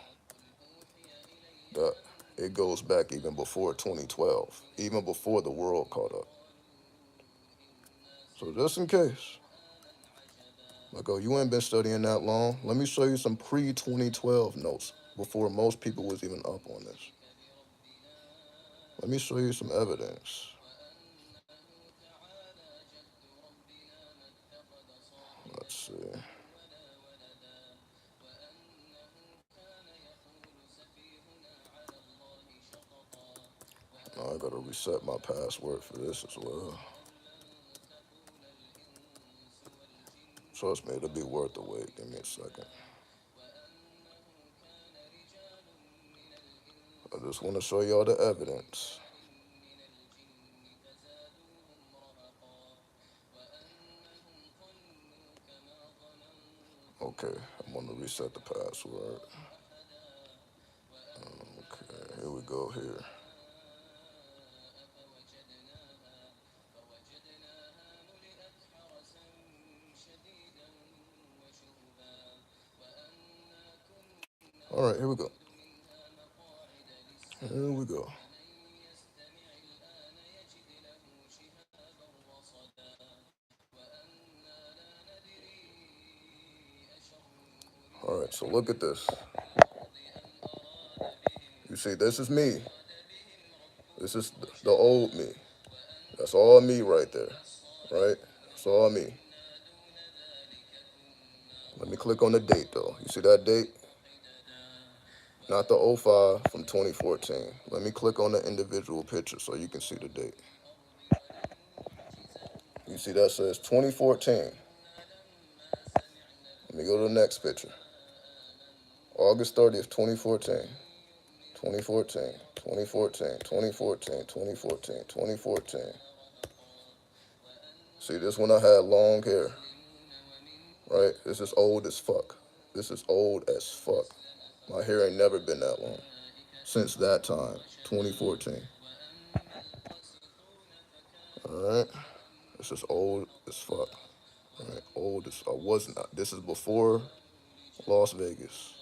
that it goes back even before 2012, even before the world caught up. So just in case, like, oh, you ain't been studying that long. Let me show you some pre-2012 notes before most people was even up on this. Let me show you some evidence. Let's see. Now I gotta reset my password for this as well. Trust me, it'll be worth the wait. Give me a second. I just want to show y'all the evidence. Okay, I'm gonna reset the password. Okay, here we go here. All right, here we go. Here we go. All right, so look at this. You see, this is me. This is the old me. That's all me right there, right? That's all me. Let me click on the date though. You see that date? Not the '05 from 2014. Let me click on the individual picture so you can see the date. You see that says 2014. Let me go to the next picture. August 30th, 2014. 2014, 2014, 2014, 2014, 2014. See, this one I had long hair, right? This is old as fuck. This is old as fuck. My hair ain't never been that long. Since that time, 2014. Alright? This is old as fuck. Alright? Old as I wasn't. This is before Las Vegas.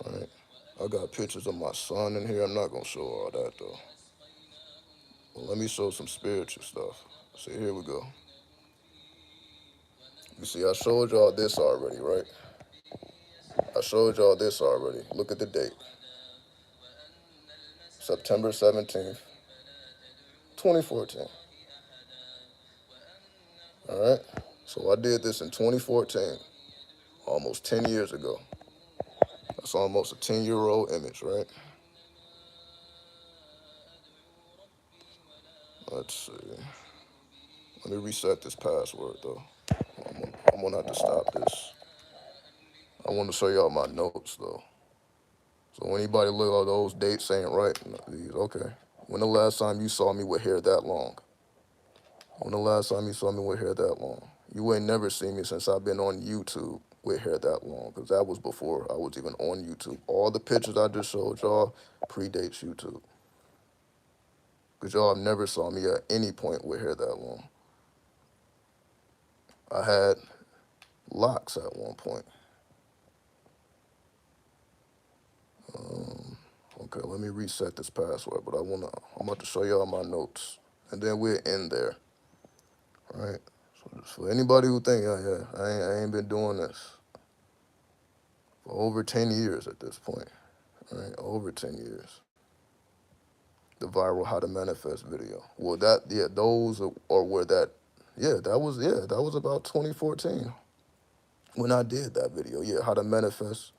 Alright? I got pictures of my son in here. I'm not gonna show all that though. Well, let me show some spiritual stuff. See, here we go. You see, I showed y'all this already, right? I showed y'all this already. Look at the date. September 17th, 2014. All right? So I did this in 2014, almost 10 years ago. That's almost a 10-year-old image, right? Let's see. Let me reset this password, though. I'm gonna have to stop this. I want to show y'all my notes, though. So anybody look at those dates ain't right. Okay. When the last time you saw me with hair that long? When the last time you saw me with hair that long? You ain't never seen me since I've been on YouTube with hair that long, because that was before I was even on YouTube. All the pictures I just showed y'all predates YouTube. Because y'all never saw me at any point with hair that long. I had locks at one point. Okay, let me reset this password, but I'm about to show y'all my notes. And then we're in there, right? So just for anybody who think, I ain't been doing this for over 10 years at this point, right? Over 10 years. The viral How to Manifest video. Well, those are where that was about 2014 when I did that video. Yeah, How to Manifest.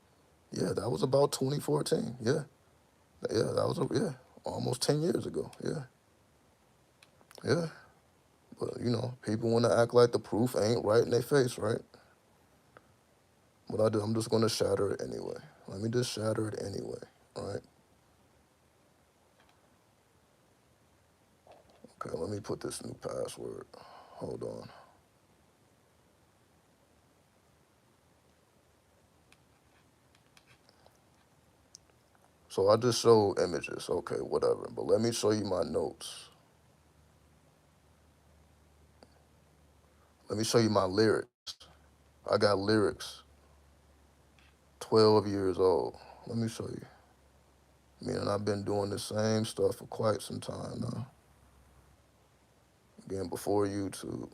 Yeah, that was about 2014. Yeah, that was almost 10 years ago. Yeah, yeah. But people want to act like the proof ain't right in their face, right? What I do, I'm just gonna shatter it anyway. Let me just shatter it anyway, all right? Okay, let me put this new password. Hold on. So I just showed images, okay, whatever. But let me show you my notes. Let me show you my lyrics. I got lyrics, 12 years old. Let me show you. Meaning I've been doing the same stuff for quite some time now. Again, before YouTube.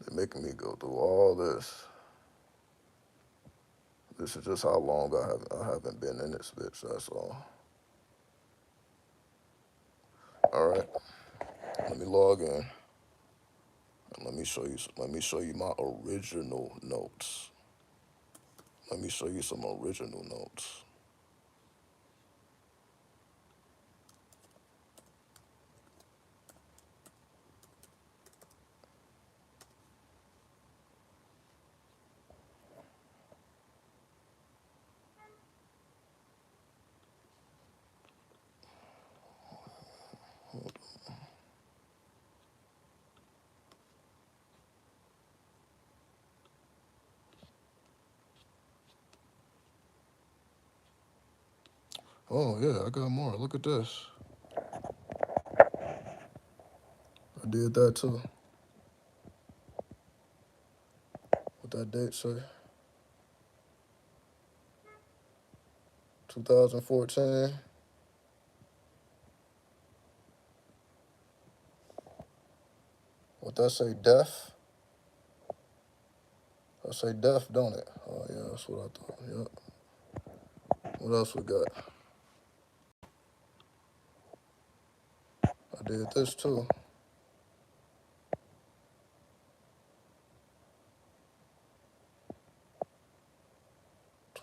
They're making me go through all this. This is just how long I haven't been in this bitch, that's all. All right, let me log in. And let me show you my original notes. Let me show you some original notes. Oh yeah, I got more. Look at this. I did that too. What that date say? 2014. What that say? Death? I say death, don't it? Oh yeah, that's what I thought. Yep. What else we got? I did this too.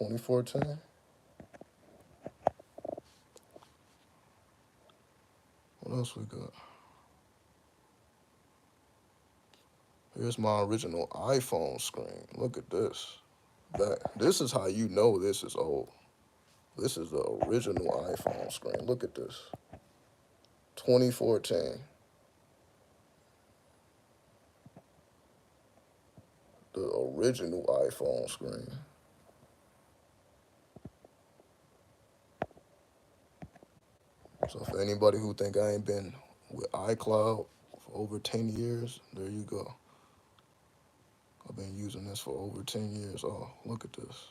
2014. What else we got? Here's my original iPhone screen. Look at this. This is how you know this is old. This is the original iPhone screen. Look at this. 2014. The original iPhone screen. So for anybody who think I ain't been with iCloud for over 10 years, there you go. I've been using this for over 10 years. Oh, look at this.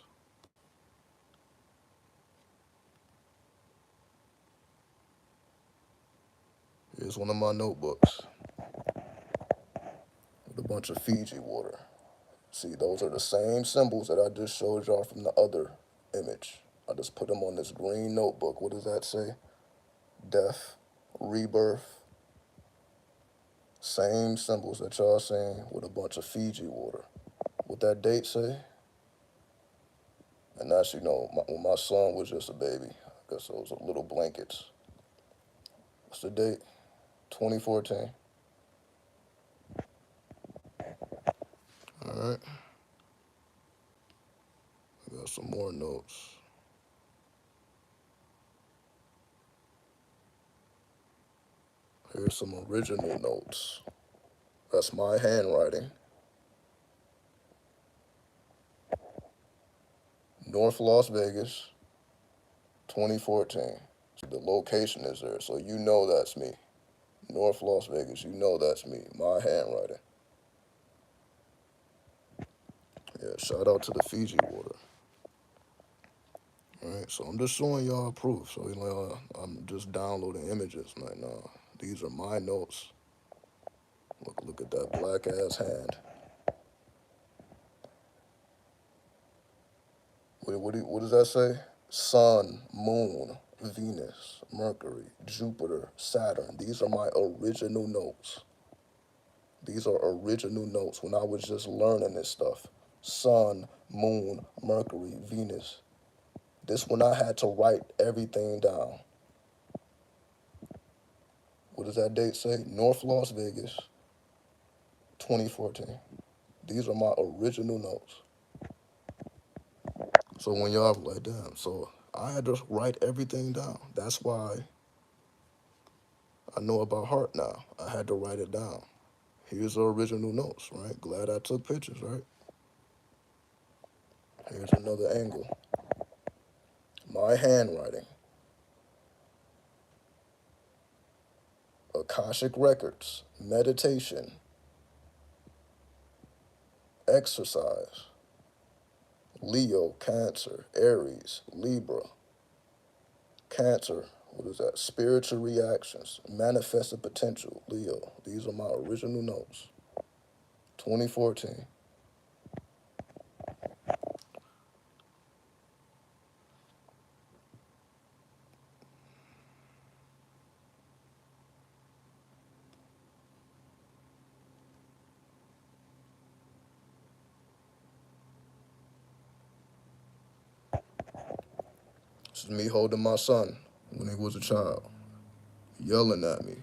Here's one of my notebooks with a bunch of Fiji water. See, those are the same symbols that I just showed y'all from the other image. I just put them on this green notebook. What does that say? Death, rebirth. Same symbols that y'all seen with a bunch of Fiji water. What that date say? And that's, when my son was just a baby. I guess those are little blankets. What's the date? 2014. All right. I got some more notes. Here's some original notes. That's my handwriting. North Las Vegas, 2014. The location is there, so you know that's me. North Las Vegas, you know that's me. My handwriting. Yeah, shout out to the Fiji water. All right, so I'm just showing y'all proof. So I'm just downloading images right now. These are my notes. Look at that black ass hand. What does that say? Sun, Moon, Venus, Mercury, Jupiter, Saturn. These are my original notes. These are original notes when I was just learning this stuff. Sun, Moon, Mercury, Venus. This when I had to write everything down. What does that date say? North Las Vegas, 2014. These are my original notes. So when y'all like, damn, so I had to write everything down. That's why I know about heart now. I had to write it down. Here's the original notes, right? Glad I took pictures, right? Here's another angle. My handwriting. Akashic records, meditation, exercise, Leo, Cancer, Aries, Libra, Cancer, what is that? Spiritual reactions, manifested potential, Leo. These are my original notes. 2014. This is me holding my son when he was a child, yelling at me.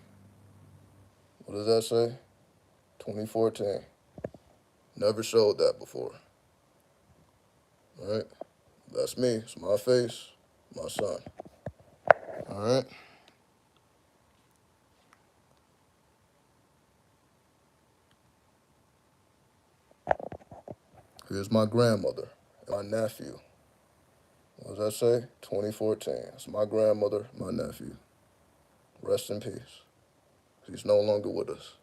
What does that say? 2014. Never showed that before. All right? That's me. It's my face, my son. All right? Here's my grandmother and my nephew. What does that say? 2014. It's my grandmother, my nephew. Rest in peace. He's no longer with us.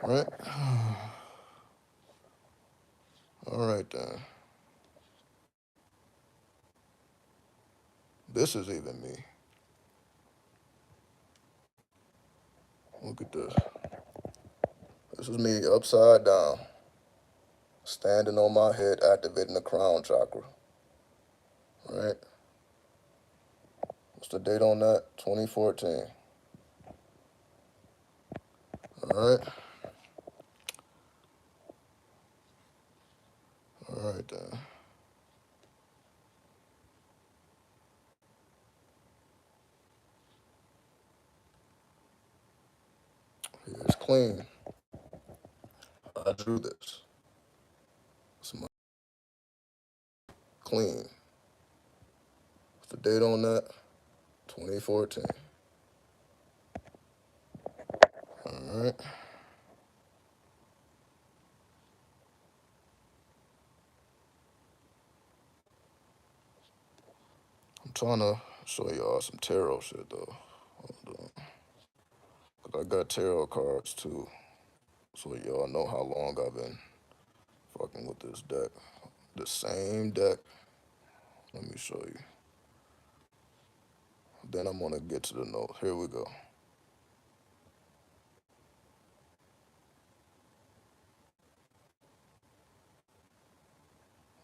All right? All right, then. This is even me. Look at this. This is me upside down, standing on my head, activating the crown chakra. All right? What's the date on that? 2014. All right? All right, then. clean. I drew this. It's my clean. What's the date on that? 2014. All right. I'm trying to show y'all some tarot shit though. Hold on. 'Cause I got tarot cards too, so y'all know how long I've been fucking with this deck. The same deck. Let me show you. Then I'm gonna get to the note. Here we go.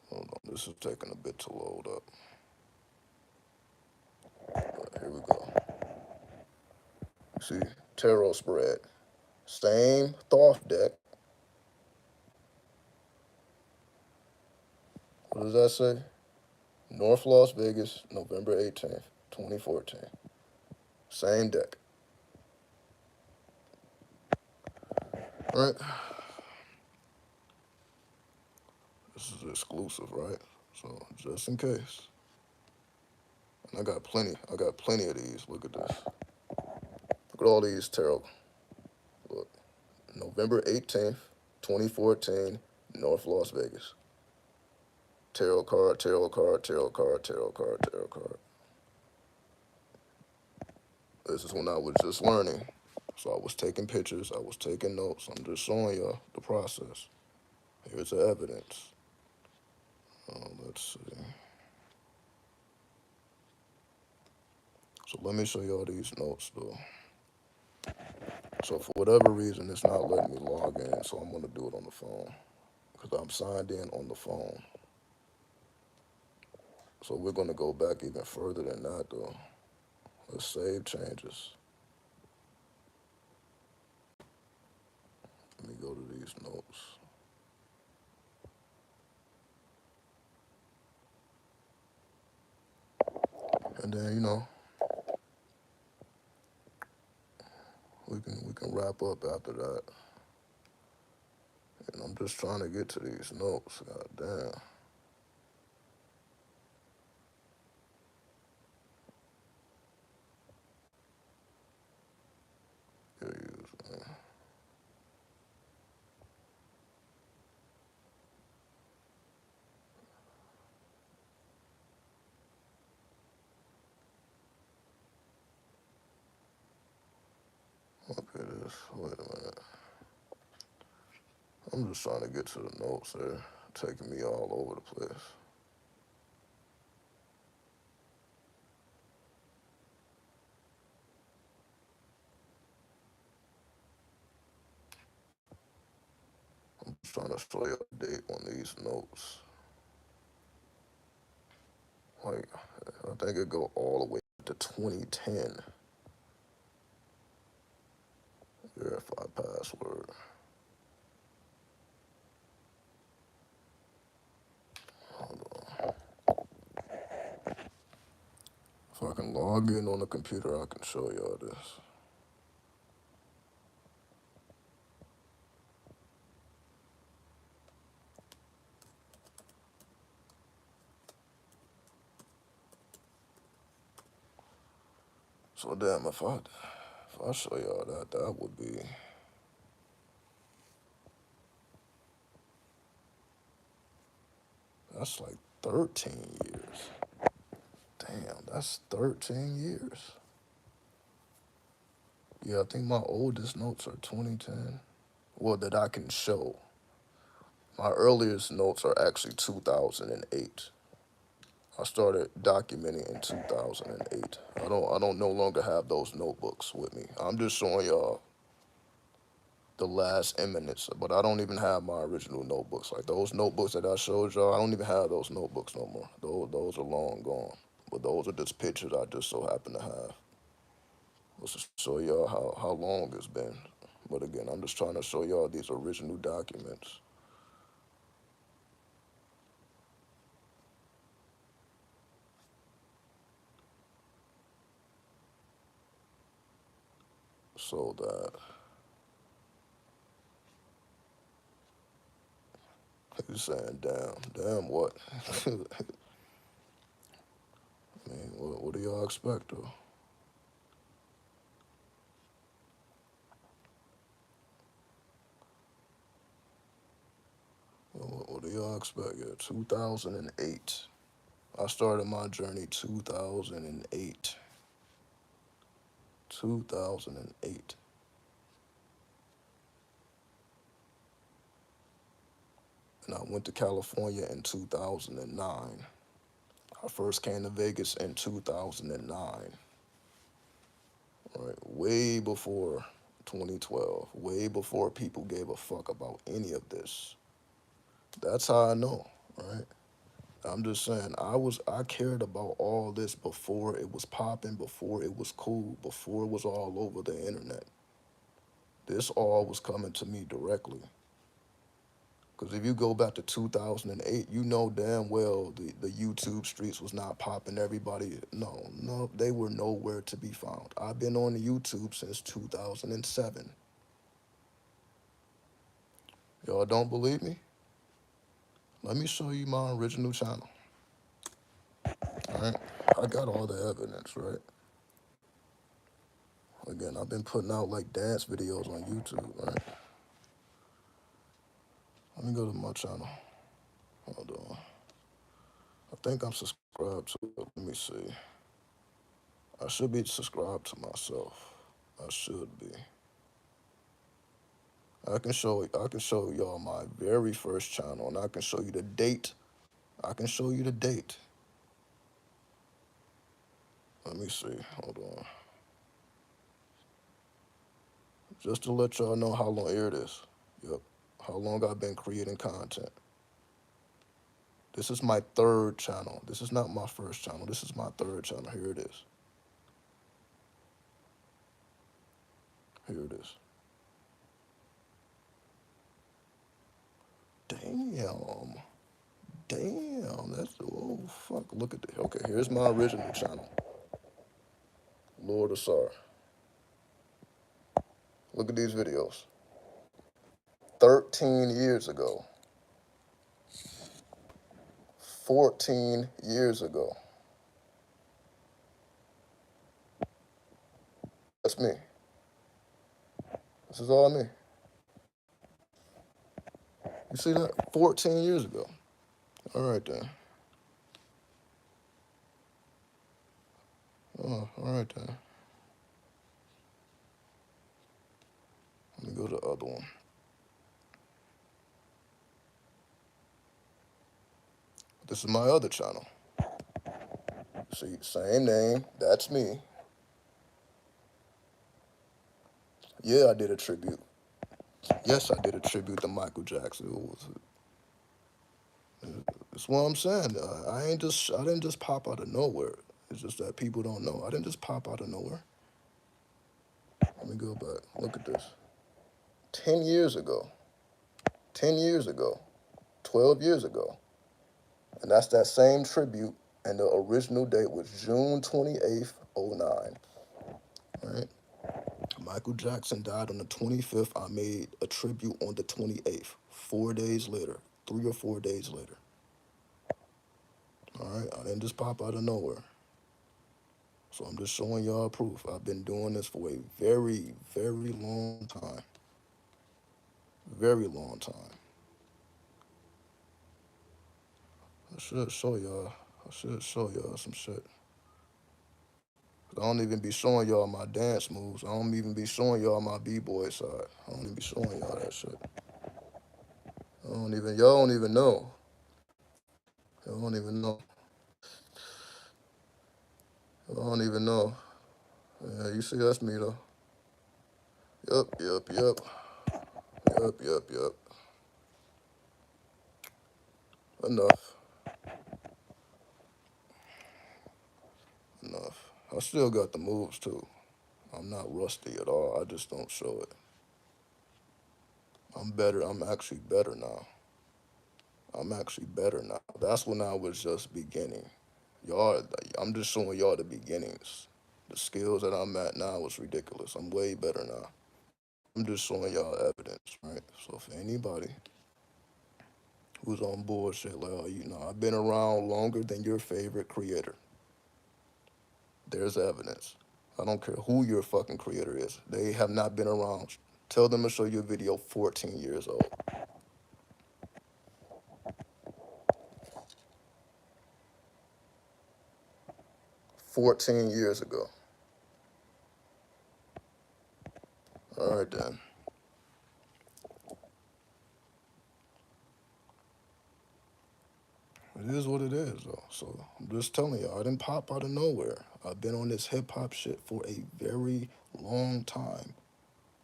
Hold on. This is taking a bit to load up. But here we go. See, tarot spread. Same Thoth deck. What does that say? North Las Vegas, November 18th, 2014. Same deck. All right. This is exclusive, right? So just in case. And I got plenty. I got plenty of these. Look at this. Look at all these tarot. Look. November 18th, 2014, North Las Vegas. Tarot card, tarot card, tarot card, tarot card, tarot card. This is when I was just learning. So I was taking pictures, I was taking notes. I'm just showing y'all the process. Here's the evidence. Let's see. So let me show y'all these notes though. So for whatever reason, it's not letting me log in, so I'm gonna do it on the phone because I'm signed in on the phone. So we're gonna go back even further than that though. Let's save changes. Let me go to these notes. And then, we can wrap up after that. And I'm just trying to get to these notes. God damn. Here he is, man. Okay, this. Wait a minute. I'm just trying to get to the notes there. Taking me all over the place. I'm just trying to show you a date on these notes. Like, I think it go all the way to 2010. Verify password. Hold on. If I can log in on the computer, I can show y'all this. So damn, if I show y'all that, that would be that's like 13 years. Damn, that's 13 years. Yeah, I think my oldest notes are 2010. Well, that I can show. My earliest notes are actually 2008. I started documenting in 2008. I don't no longer have those notebooks with me. I'm just showing y'all the last eminence, but I don't even have my original notebooks. Like those notebooks that I showed y'all, I don't even have those notebooks no more. Those are long gone. But those are just pictures I just so happen to have. Let's just show y'all how long it's been. But again, I'm just trying to show y'all these original documents. So that He's saying, damn what? I mean, what do y'all expect, though? What do y'all expect? Yeah, 2008. I started my journey 2008. 2008. And I went to California in 2009. I first came to Vegas in 2009, right? Way before 2012, way before people gave a fuck about any of this. That's how I know, right? I'm just saying, I cared about all this before it was popping, before it was cool, before it was all over the internet. This all was coming to me directly. Because if you go back to 2008, you know damn well the YouTube streets was not popping. Everybody, no, they were nowhere to be found. I've been on the YouTube since 2007. Y'all don't believe me? Let me show you my original channel. All right, I got all the evidence, right? Again, I've been putting out like dance videos on YouTube, right? Let me go to my channel. Hold on. I think I'm subscribed to it. Let me see. I should be subscribed to myself. I should be. I can show y'all my very first channel, and I can show you the date. I can show you the date. Let me see. Hold on. Just to let y'all know how long, here it is. Yep. How long I've been creating content. This is my third channel. This is not my first channel. This is my third channel. Here it is. Here it is. Damn. Damn. That's, oh, fuck. Look at this. Okay, here's my original channel. Lord of Sar. Look at these videos. 13 years ago. 14 years ago. That's me. This is all me. You see that? 14 years ago. All right, then. Oh, all right, then. Let me go to the other one. This is my other channel. See, same name. That's me. Yeah, I did a tribute. Yes, I did a tribute to Michael Jackson. That's what I'm saying. I didn't just pop out of nowhere. It's just that people don't know. I didn't just pop out of nowhere. Let me go back. Look at this. 10 years ago. 10 years ago. 12 years ago. And that's that same tribute. And the original date was June 28th, 2009. Right? Michael Jackson died on the 25th. I made a tribute on the 28th. 4 days later. 3 or 4 days later. All right? I didn't just pop out of nowhere. So I'm just showing y'all proof. I've been doing this for a very, very long time. Very long time. I should show y'all. I should show y'all some shit. I don't even be showing y'all my dance moves. I don't even be showing y'all my b-boy side. I don't even be showing y'all that shit. Y'all don't even know. Y'all don't even know. Y'all don't even know. Yeah, you see that's me though. Yup. Yup. Enough. Enough. I still got the moves too. I'm not rusty at all. I just don't show it. I'm better. I'm actually better now. I'm actually better now. That's when I was just beginning. Y'all, I'm just showing y'all the beginnings. The skills that I'm at now is ridiculous. I'm way better now. I'm just showing y'all evidence, right? So for anybody who's on bullshit. Like, oh, you know, I've been around longer than your favorite creator. There's evidence. I don't care who your fucking creator is. They have not been around. Tell them to show you a video 14 years old. 14 years ago. All right, then. It is what it is, though. So I'm just telling you, I didn't pop out of nowhere. I've been on this hip hop shit for a very long time.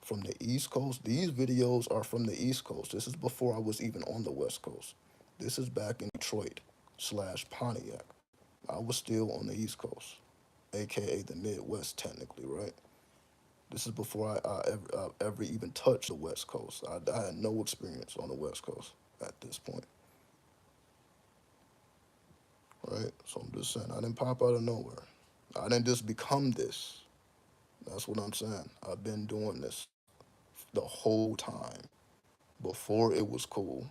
From the East Coast, these videos are from the East Coast. This is before I was even on the West Coast. This is back in Detroit / Pontiac. I was still on the East Coast, aka the Midwest, technically, right? This is before I ever even touched the West Coast. I had no experience on the West Coast at this point, right? So I'm just saying, I didn't pop out of nowhere. I didn't just become this. That's what I'm saying. I've been doing this the whole time. Before it was cool,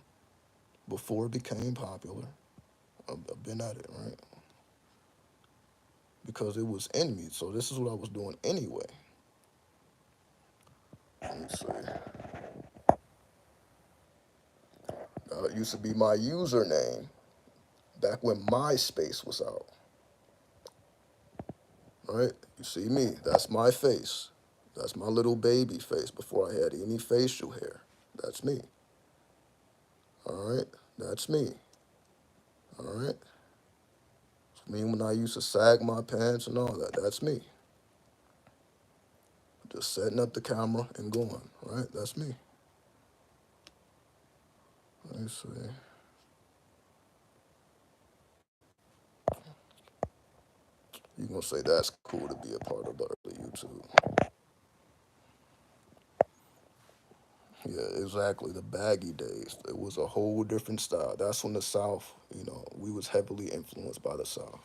before it became popular, I've been at it, right? Because it was in me. So this is what I was doing anyway. Let me see. It used to be my username back when MySpace was out, right? You see me, that's my face. That's my little baby face before I had any facial hair. That's me. All right? That's me. All right? It's me when I used to sag my pants and all that. That's me. Just setting up the camera and going, right? That's me. Let me see. You're going to say that's cool to be a part of the early YouTube. Yeah, exactly. The baggy days. It was a whole different style. That's when the South, you know, we was heavily influenced by the South,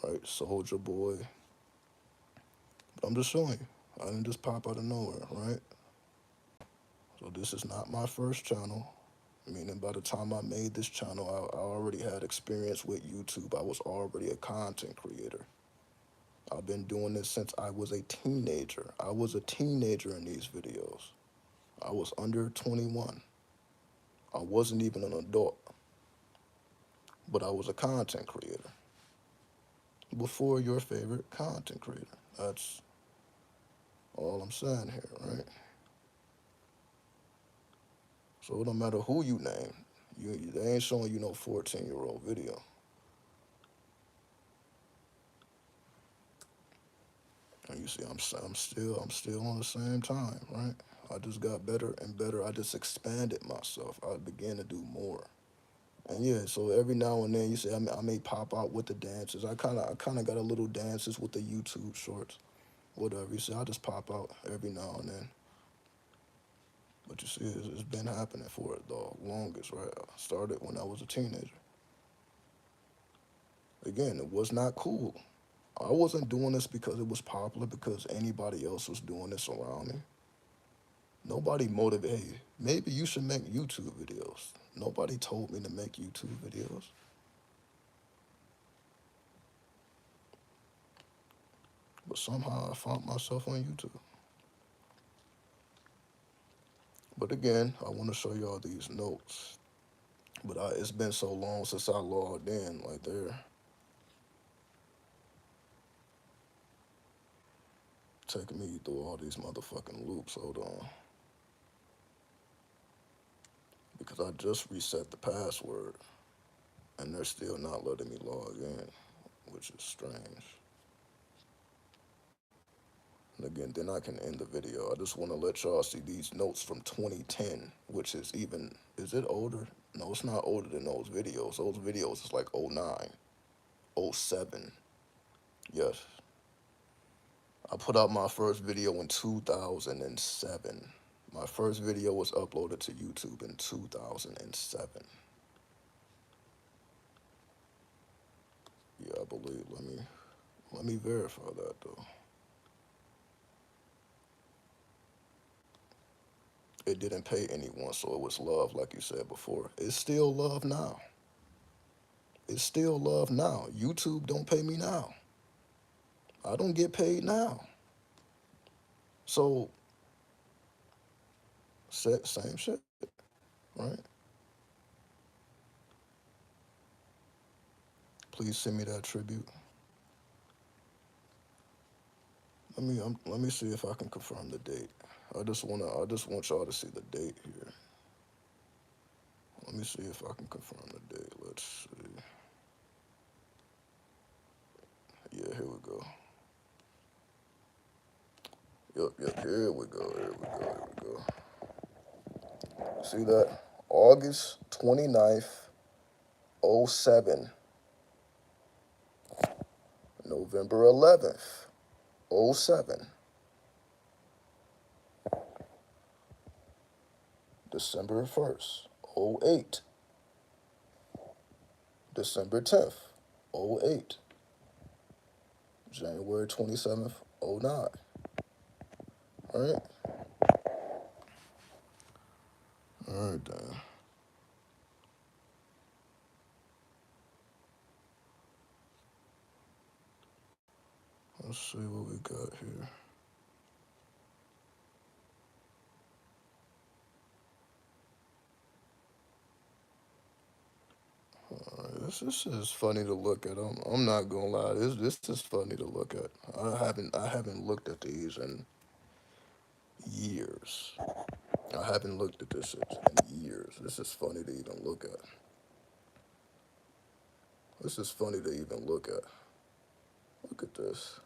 right? Soldier Boy. But I'm just showing you. I didn't just pop out of nowhere, right? So this is not my first channel. Meaning by the time I made this channel, I already had experience with YouTube. I was already a content creator. I've been doing this since I was a teenager. I was a teenager in these videos. I was under 21. I wasn't even an adult, but I was a content creator before your favorite content creator. That's all I'm saying here, right? So it don't matter who you name. They ain't showing you no 14-year-old video. And you see, I'm still on the same time, right? I just got better and better. I just expanded myself. I began to do more. And yeah, so every now and then you see I may pop out with the dances. I kind of got a little dances with the YouTube shorts, whatever. You see, I just pop out every now and then. But you see, it's been happening for the longest, right? I started when I was a teenager. Again, it was not cool. I wasn't doing this because it was popular, because anybody else was doing this around me. Nobody motivated, hey, maybe you should make YouTube videos. Nobody told me to make YouTube videos. But somehow I found myself on YouTube. But again, I want to show y'all these notes. But it's been so long since I logged in, like they're taking me through all these motherfucking loops. Hold on. Because I just reset the password and they're still not letting me log in, which is strange. And again, then I can end the video. I just want to let y'all see these notes from 2010, which is even, is it older? No, it's not older than those videos. Those videos is like 09, 07. Yes. I put out my first video in 2007. My first video was uploaded to YouTube in 2007. Yeah, I believe. Let me verify that though. it didn't pay anyone, so it was love, like you said before. It's still love now. It's still love now. YouTube don't pay me now. I don't get paid now. So, same shit, right? Please send me that tribute. Let me see if I can confirm the date. I just want y'all to see the date here. Let me see if I can confirm the date. Let's see. Yeah, here we go. Yep, here we go, here we go, here we go. See that? August 29th, '07. November 11th, '07. December 1st, '08. December 10th, '08. January 27th, '09. All right? All right, then. Let's see what we got here. All right, this is funny to look at. I'm not gonna lie. This is funny to look at. I haven't looked at these in years. I haven't looked at this in years. This is funny to even look at. This is funny to even look at. Look at this.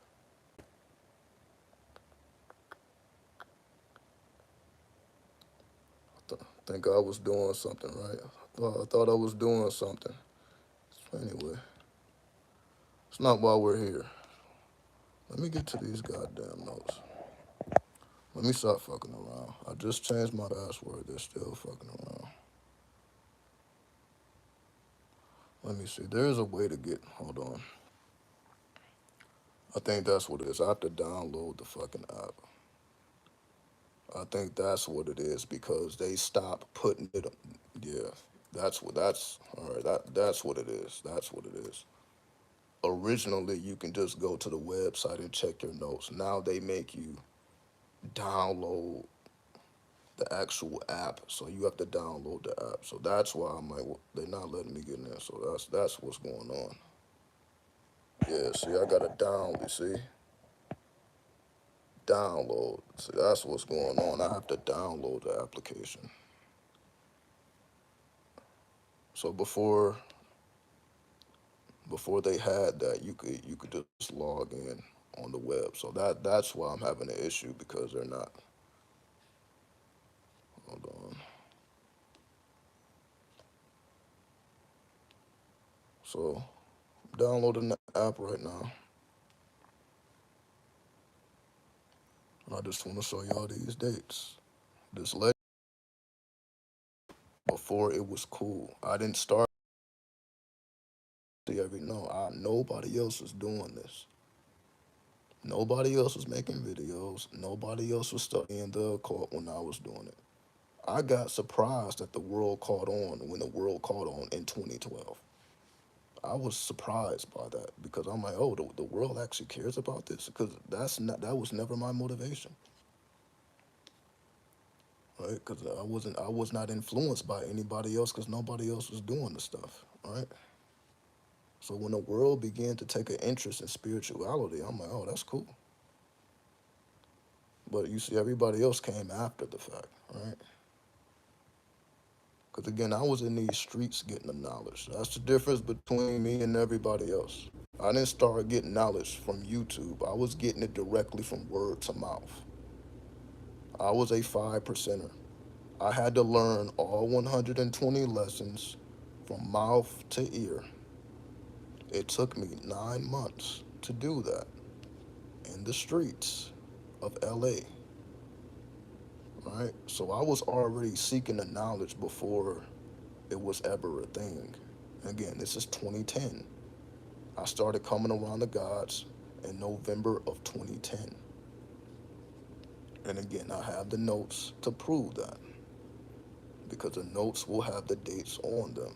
Think I was doing something, right? I thought I was doing something. Anyway, it's not why we're here. Let me get to these goddamn notes. Let me stop fucking around. I just changed my password. They're still fucking around. Let me see. There's a way to get. Hold on. I think that's what it is. I have to download the fucking app. I think that's what it is because they stopped putting it. Yeah, that's what. That's all right. That's what it is. That's what it is. Originally, you can just go to the website and check your notes. Now they make you download the actual app, so you have to download the app. So that's why I'm like, well, they're not letting me get in there. So that's what's going on. Yeah, see, I gotta download. See, download. See, that's what's going on. I have to download the application. So before they had that, you could just log in on the web. So that's why I'm having an issue because they're not. Hold on. So downloading the app right now. I just want to show y'all these dates. This late before it was cool. I didn't start the every no. Nobody else was doing this. Nobody else was making videos. Nobody else was studying the occult when I was doing it. I got surprised that the world caught on when the world caught on in 2012. I was surprised by that because I'm like, oh, the world actually cares about this because that was never my motivation, right? Because I was not influenced by anybody else because nobody else was doing the stuff, right? So when the world began to take an interest in spirituality, I'm like, oh, that's cool. But you see, everybody else came after the fact, right? Because again, I was in these streets getting the knowledge. That's the difference between me and everybody else. I didn't start getting knowledge from YouTube. I was getting it directly from word to mouth. I was a 5%er. I had to learn all 120 lessons from mouth to ear. It took me 9 months to do that in the streets of LA, right? So I was already seeking the knowledge before it was ever a thing. Again, this is 2010. I started coming around the gods in November of 2010. And again, I have the notes to prove that. because the notes will have the dates on them.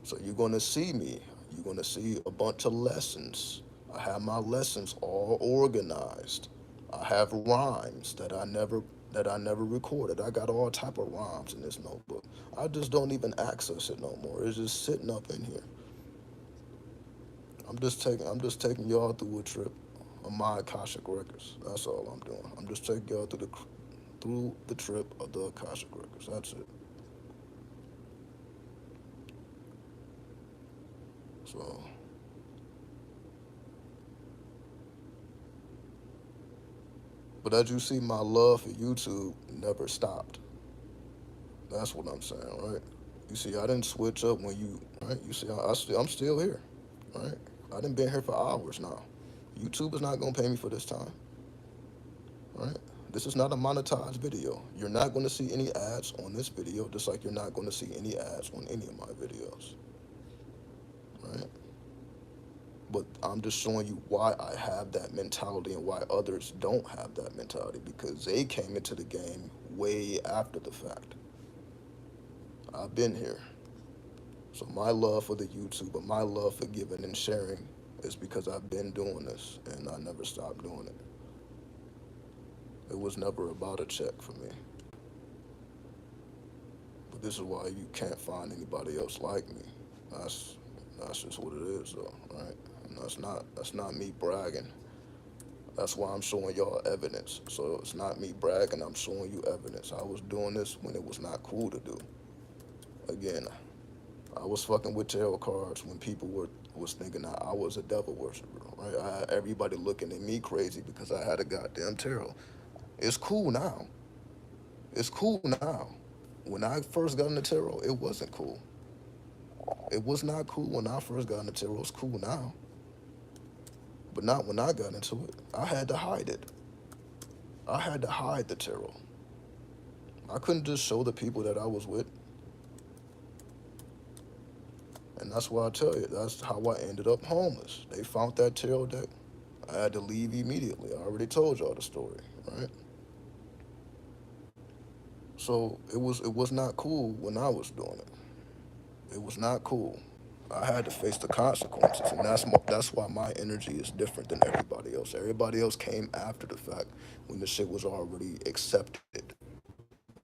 So you're gonna see me. You're gonna see a bunch of lessons. I have my lessons all organized. I have rhymes that I never recorded. I got all type of rhymes in this notebook. I just don't even access it no more. It's just sitting up in here. I'm just taking y'all through a trip of my Akashic records. That's all I'm doing. I'm just taking y'all through the trip of the Akashic records. That's it. So, but as you see, my love for YouTube never stopped. That's what I'm saying, right? You see, I didn't switch up when you, right? You see, I'm still here, right? I didn't been here for hours now. YouTube is not gonna pay me for this time, right? This is not a monetized video. You're not gonna see any ads on this video, just like you're not gonna see any ads on any of my videos, right? But I'm just showing you why I have that mentality and why others don't have that mentality because they came into the game way after the fact. I've been here. So my love for the YouTube and my love for giving and sharing is because I've been doing this and I never stopped doing it. It was never about a check for me. But this is why you can't find anybody else like me. That's that's just what it is though, right? And that's not me bragging. That's why I'm showing y'all evidence. So it's not me bragging, I'm showing you evidence. I was doing this when it was not cool to do. Again, I was fucking with tarot cards when people was thinking that I was a devil worshiper, right? I had everybody looking at me crazy because I had a goddamn tarot. It's cool now. It's cool now. When I first got into tarot, it wasn't cool. It was not cool when I first got into tarot. It's cool now, but not when I got into it. I had to hide it. I had to hide the tarot. I couldn't just show the people that I was with, and that's why I tell you, that's how I ended up homeless. They found that tarot deck. I had to leave immediately. I already told y'all the story, right? So it was not cool when I was doing it. It was not cool. I had to face the consequences, and that's why my energy is different than everybody else. Everybody else came after the fact when the shit was already accepted.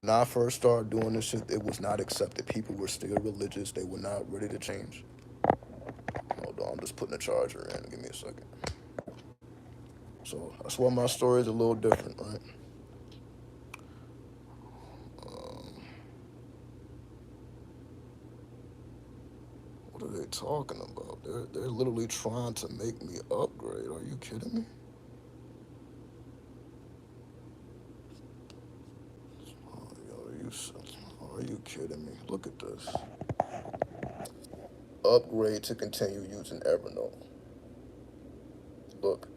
When I first started doing this shit, it was not accepted. People were still religious. They were not ready to change. Hold on, I'm just putting a charger in. Give me a second. So that's why my story is a little different, right? Um, what are they talking about? They're literally trying to make me upgrade. Are you kidding me? Oh, yo, are you kidding me? Look at this. Upgrade to continue using Evernote. Look,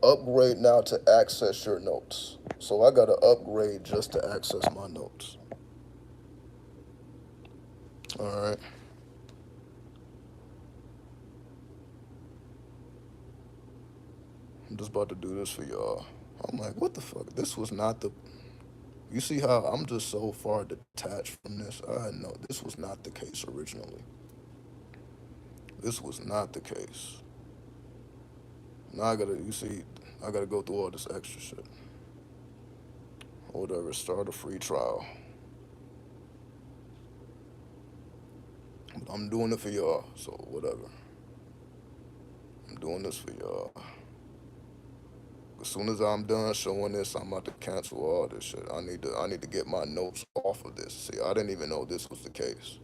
upgrade now to access your notes. So I gotta upgrade just to access my notes. All right. I'm just about to do this for y'all. I'm like, what the fuck? This was not the. You see how I'm just so far detached from this? I know this was not the case originally. This was not the case. Now you see, I gotta go through all this extra shit. Whatever, start a free trial. But I'm doing it for y'all, so whatever. I'm doing this for y'all. As soon as I'm done showing this, I'm about to cancel all this shit. I need to get my notes off of this. See, I didn't even know this was the case.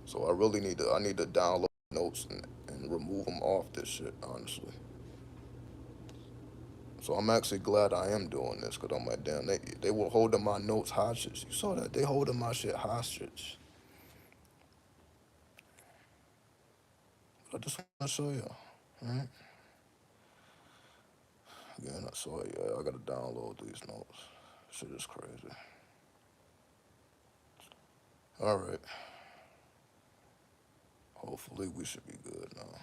So I need to download notes and remove them off this shit, honestly. So I'm actually glad I am doing this because I'm like, damn, they were holding my notes hostage. You saw that? They holding my shit hostage. I just want to show y'all. Right? Again, I saw yeah, I gotta download these notes. Shit is crazy. All right. Hopefully we should be good now.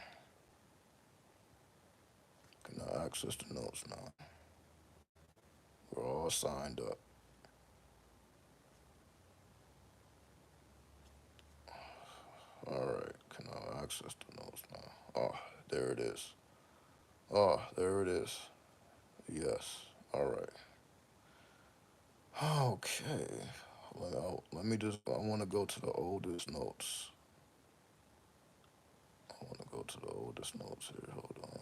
Can I access the notes now? We're all signed up. access the notes now. Oh, there it is. Oh, there it is. Yes. All right. Okay. Let me just. I want to go to the oldest notes. I want to go to the oldest notes here. Hold on.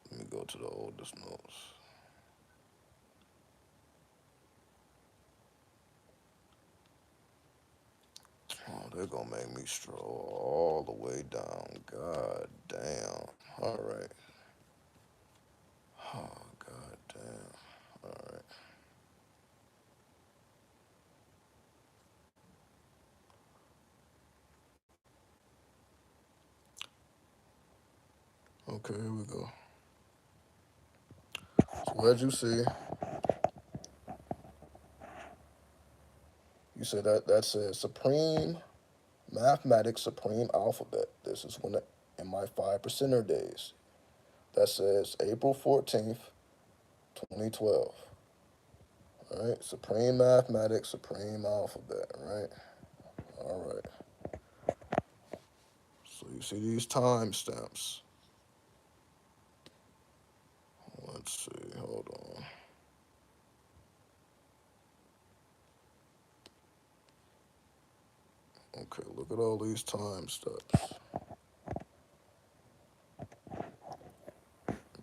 Let me go to the oldest notes. Oh, they're gonna make me stroll all the way down. God damn. All right. Oh, god damn. All right. Okay, here we go. So as you see, you said that says Supreme Mathematics Supreme Alphabet. This is when in my 5%er days. That says April 14th, 2012. All right, Supreme Mathematics Supreme Alphabet. Right. All right. So you see these timestamps. Let's see. Hold on. Okay, look at all these time steps.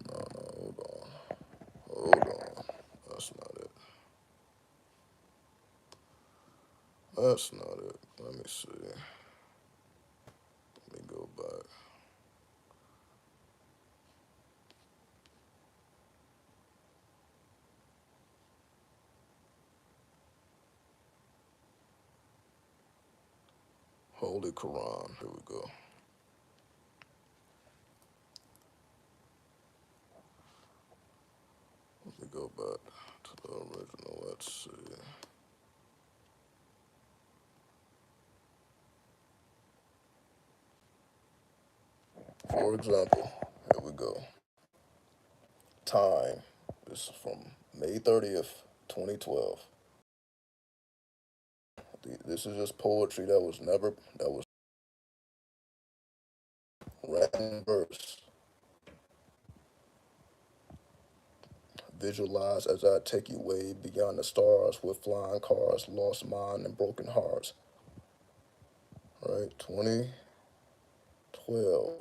No, no, hold on. Hold on. That's not it. That's not it. Let me see. Let me go back. Holy Quran. Here we go. Let me go back to the original. Let's see. For example, here we go. Time. This is from May 30th, 2012. This is just poetry that was written verse. Visualize as I take you way beyond the stars with flying cars, lost mind and broken hearts. Right, 2012.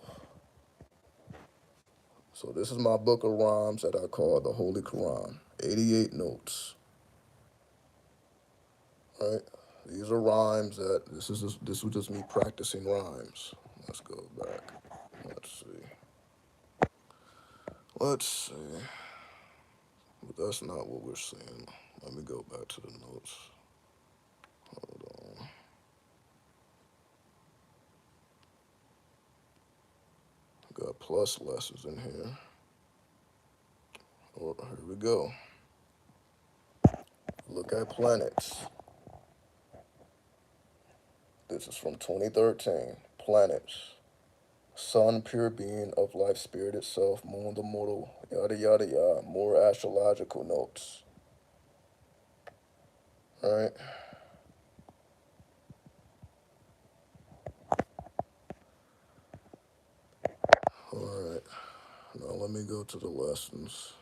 So this is my book of rhymes that I call the Holy Quran. 88 notes. Right? These are rhymes that this was just me practicing rhymes. Let's go back. Let's see. Let's see. But that's not what we're seeing. Let me go back to the notes. Hold on. Got plus lessons in here. Oh, here we go. Look at planets. This is from 2013. Planets. Sun, pure being of life, spirit itself, moon, the mortal, yada, yada, yada. More astrological notes. All right. All right. Now let me go to the lessons.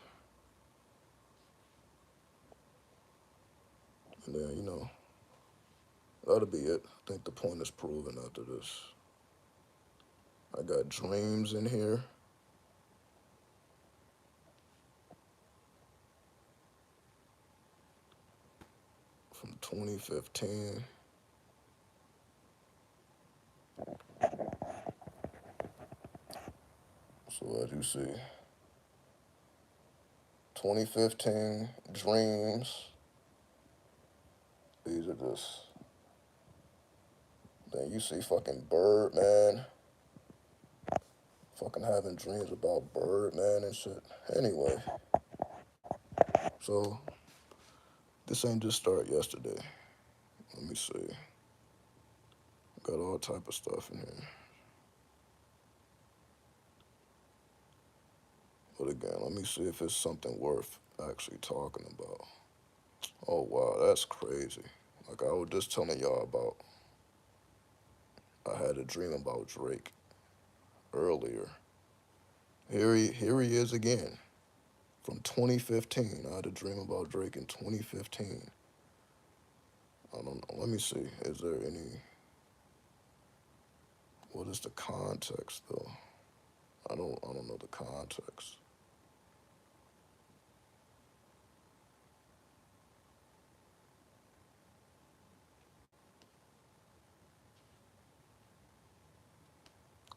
And then, that'll be it. I think the point is proven after this. I got dreams in here. From 2015. So as you see, 2015 dreams. These are just. Then you see fucking Birdman. Fucking having dreams about Birdman and shit. Anyway, so this ain't just start yesterday. Let me see. Got all type of stuff in here. But again, let me see if it's something worth actually talking about. Oh wow, that's crazy. Like I was just telling y'all about, I had a dream about Drake earlier. Here he is again from 2015. I had a dream about Drake in 2015. I don't know. Let me see. Is there any? What is the context though? I don't know the context.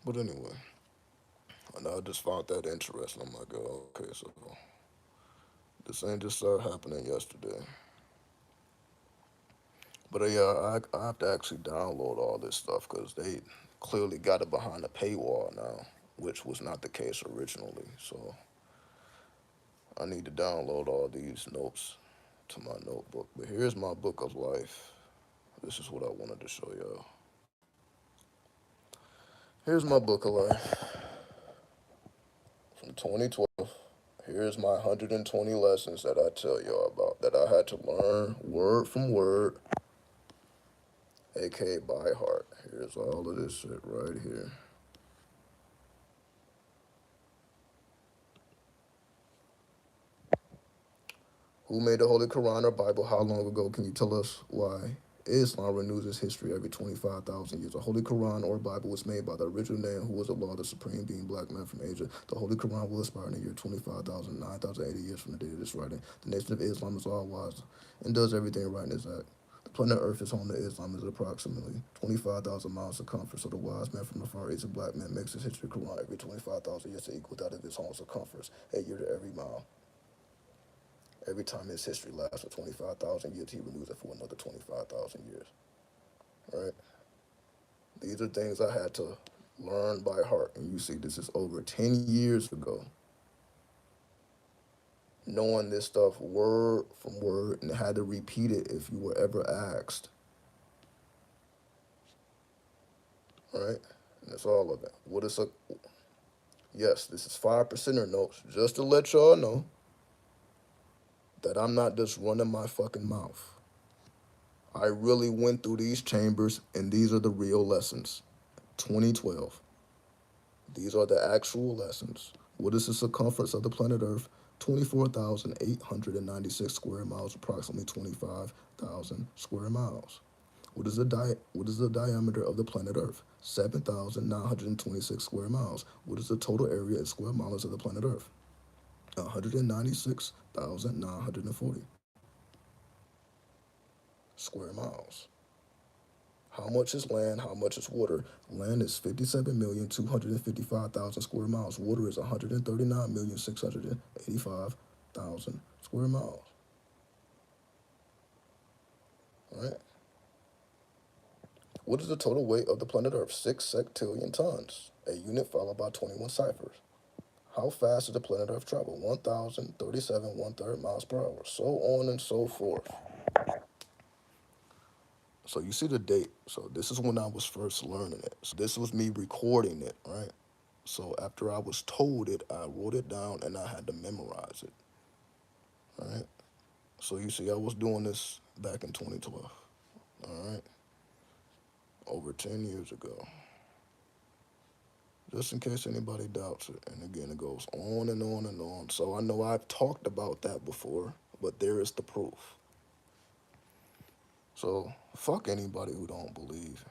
But anyway, and I just found that interesting. I'm like, oh, okay, so this ain't just started happening yesterday. But yeah, I have to actually download all this stuff because they clearly got it behind the paywall now, which was not the case originally. So I need to download all these notes to my notebook. But here's my book of life. This is what I wanted to show y'all. Here's my book of life from 2012. Here's my 120 lessons that I tell y'all about that I had to learn word from word, aka by heart. Here's all of this shit right here. Who made the Holy Quran or Bible? How long ago? Can you tell us why? Islam renews its history every 25,000 years. The Holy Quran or Bible was made by the original man who was Allah, the supreme being, black man from Asia. The Holy Quran will expire in the year 25,000, 9,080 years from the date of this writing. The nation of Islam is all wise and does everything right in its act. The planet Earth is home to Islam, is approximately 25,000 miles circumference. So the wise man from the Far East, a black man, makes his history Quran every 25,000 years to equal that of his home circumference, a year to every mile. Every time his history lasts for 25,000 years, he renews it for another 25,000 years. Right? These are things I had to learn by heart. And you see, this is over 10 years ago. Knowing this stuff word from word and had to repeat it if you were ever asked. Right? And that's all of it. What is a. Yes, this is 5% notes, just to let y'all know that I'm not just running my fucking mouth. I really went through these chambers, and these are the real lessons. 2012. These are the actual lessons. What is the circumference of the planet Earth? 24,896 square miles, approximately 25,000 square miles. What is the diameter of the planet Earth? 7,926 square miles. What is the total area in square miles of the planet Earth? 196,940 square miles. How much is land? How much is water? Land is 57,255,000 square miles. Water is 139,685,000 square miles. Right? What is the total weight of the planet Earth? 6 sectillion tons. A unit followed by 21 ciphers. How fast does the planet Earth travel? 1,037 1/3 miles per hour. So on and so forth. So you see the date. So this is when I was first learning it. So this was me recording it, right? So after I was told it, I wrote it down and I had to memorize it, right? So you see, I was doing this back in 2012, all right? Over 10 years ago. Just in case anybody doubts it. And again, it goes on and on and on. So I know I've talked about that before, but there is the proof. So fuck anybody who don't believe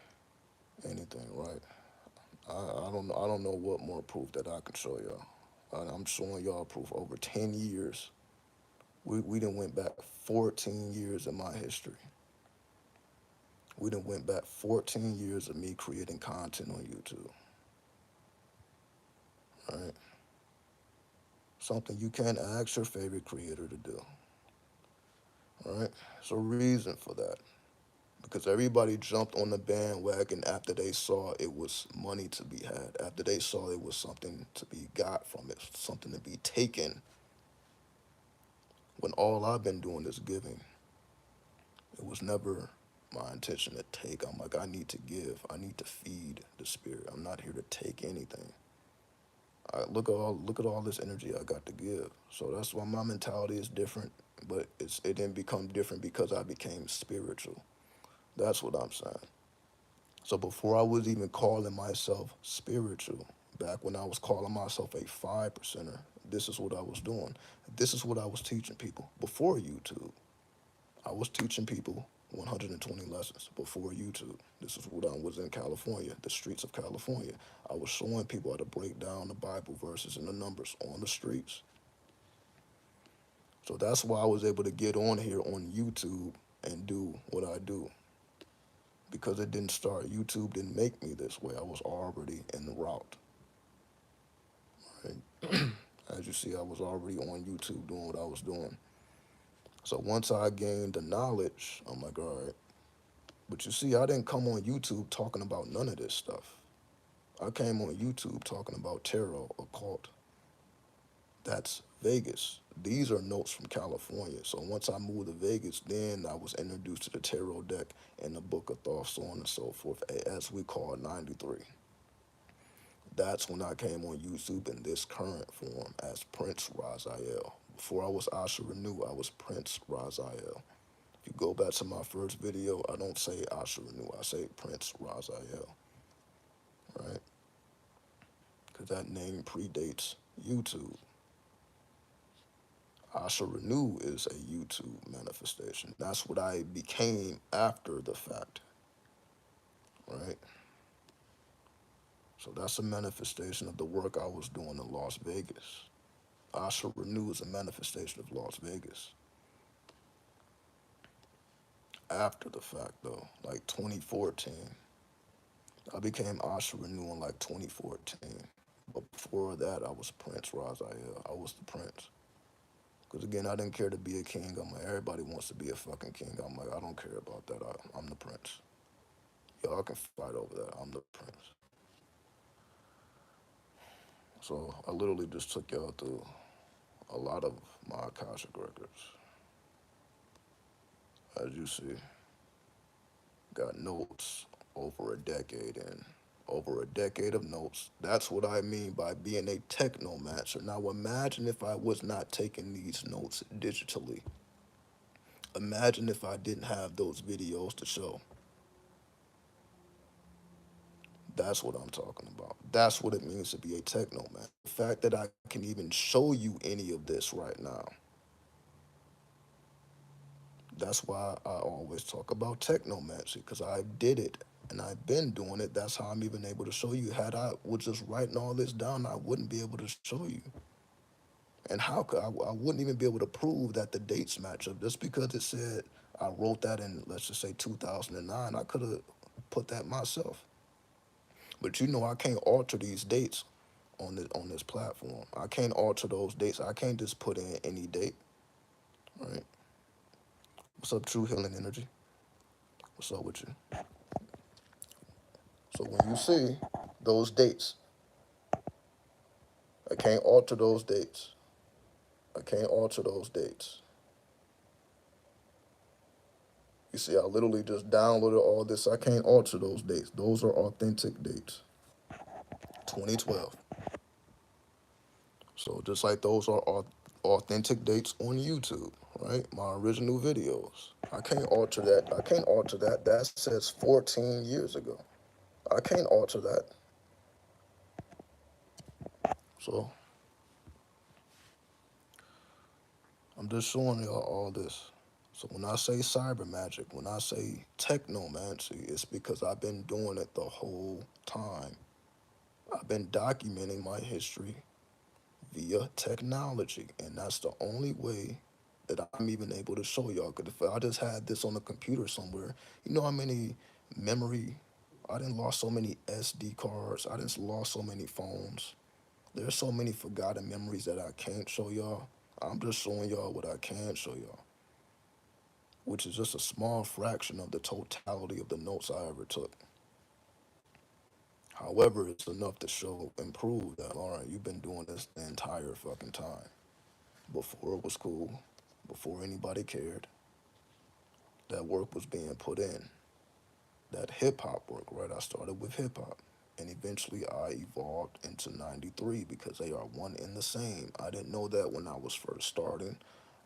anything, right? I don't know what more proof that I can show y'all. I'm showing y'all proof over 10 years. We done went back 14 years in my history. We done went back 14 years of me creating content on YouTube. Right? Something you can't ask your favorite creator to do. Right? There's a reason for that. Because everybody jumped on the bandwagon after they saw it was money to be had, after they saw it was something to be got from it, something to be taken, when all I've been doing is giving. It was never my intention to take. I'm like, I need to give. I need to feed the spirit. I'm not here to take anything. Look at all this energy I got to give. So that's why my mentality is different. But it didn't become different because I became spiritual. That's what I'm saying. So before I was even calling myself spiritual, back when I was calling myself a 5%er, this is what I was doing. This is what I was teaching people before YouTube. I was teaching people 120 lessons before YouTube. This is when I was in California, the streets of California. I was showing people how to break down the Bible verses and the numbers on the streets. So that's why I was able to get on here on YouTube and do what I do. Because it didn't start, YouTube didn't make me this way. I was already in the route. Right? As you see, I was already on YouTube doing what I was doing. So once I gained the knowledge, I'm like, all right. But you see, I didn't come on YouTube talking about none of this stuff. I came on YouTube talking about tarot, occult. That's Vegas. These are notes from California. So once I moved to Vegas, then I was introduced to the tarot deck and the Book of Thoth, so on and so forth, as we call 93. That's when I came on YouTube in this current form as Prince Raziel. Before I was Asha Renew, I was Prince Raziel. If you go back to my first video, I don't say Asha Renew, I say Prince Raziel, right? Because that name predates YouTube. Asha Renew is a YouTube manifestation. That's what I became after the fact, right? So that's a manifestation of the work I was doing in Las Vegas. Asha Renew is a manifestation of Las Vegas. After the fact, though, like 2014, I became Asha Renew in like 2014. But before that, I was Prince Raziel. I was the prince. Because again, I didn't care to be a king. I'm like, everybody wants to be a fucking king. I'm like, I don't care about that. I'm the prince. Y'all can fight over that. I'm the prince. So I literally just took y'all through a lot of my Akashic records. As you see, got notes over a decade in. Over a decade of notes. That's what I mean by being a technomancer. Now imagine if I was not taking these notes digitally. Imagine if I didn't have those videos to show. That's what I'm talking about. That's what it means to be a technomancer. The fact that I can even show you any of this right now. That's why I always talk about technomancy, because I did it and I've been doing it. That's how I'm even able to show you. Had I was just writing all this down, I wouldn't be able to show you. And how could I wouldn't even be able to prove that the dates match up. Just because it said I wrote that in, let's just say 2009, I could have put that myself. But you know, I can't alter these dates on this platform. I can't alter those dates. I can't just put in any date, right? What's up, True Healing Energy? What's up with you? So when you see those dates, I can't alter those dates. I can't alter those dates. You see, I literally just downloaded all this. I can't alter those dates. Those are authentic dates. 2012. So just like those are authentic dates on YouTube, right? My original videos. I can't alter that. I can't alter that. That says 14 years ago. I can't alter that. So I'm just showing y'all all this. So when I say cyber magic, when I say technomancy, it's because I've been doing it the whole time. I've been documenting my history via technology, and that's the only way that I'm even able to show y'all. Because if I just had this on a computer somewhere, you know how many memory, I didn't lost so many SD cards, I didn't lost so many phones. There's so many forgotten memories that I can't show y'all. I'm just showing y'all what I can show y'all, which is just a small fraction of the totality of the notes I ever took. However, it's enough to show and prove that, all right, you've been doing this the entire fucking time. Before it was cool, before anybody cared, that work was being put in. That hip hop work, right? I started with hip hop. And eventually I evolved into 93 because they are one and the same. I didn't know that when I was first starting.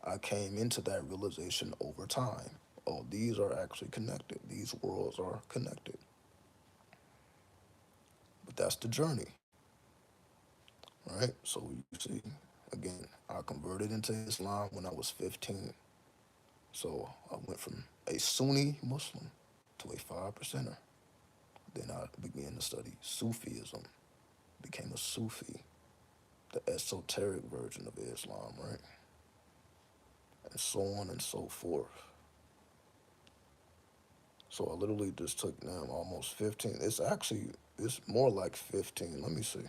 I came into that realization over time. Oh, these are actually connected. These worlds are connected. But that's the journey, right? So you see, again, I converted into Islam when I was 15. So I went from a Sunni Muslim to a 5%er. Then I began to study Sufism, became a Sufi, the esoteric version of Islam, right? And so on and so forth. So I literally just took now almost 15. It's more like 15. Let me see.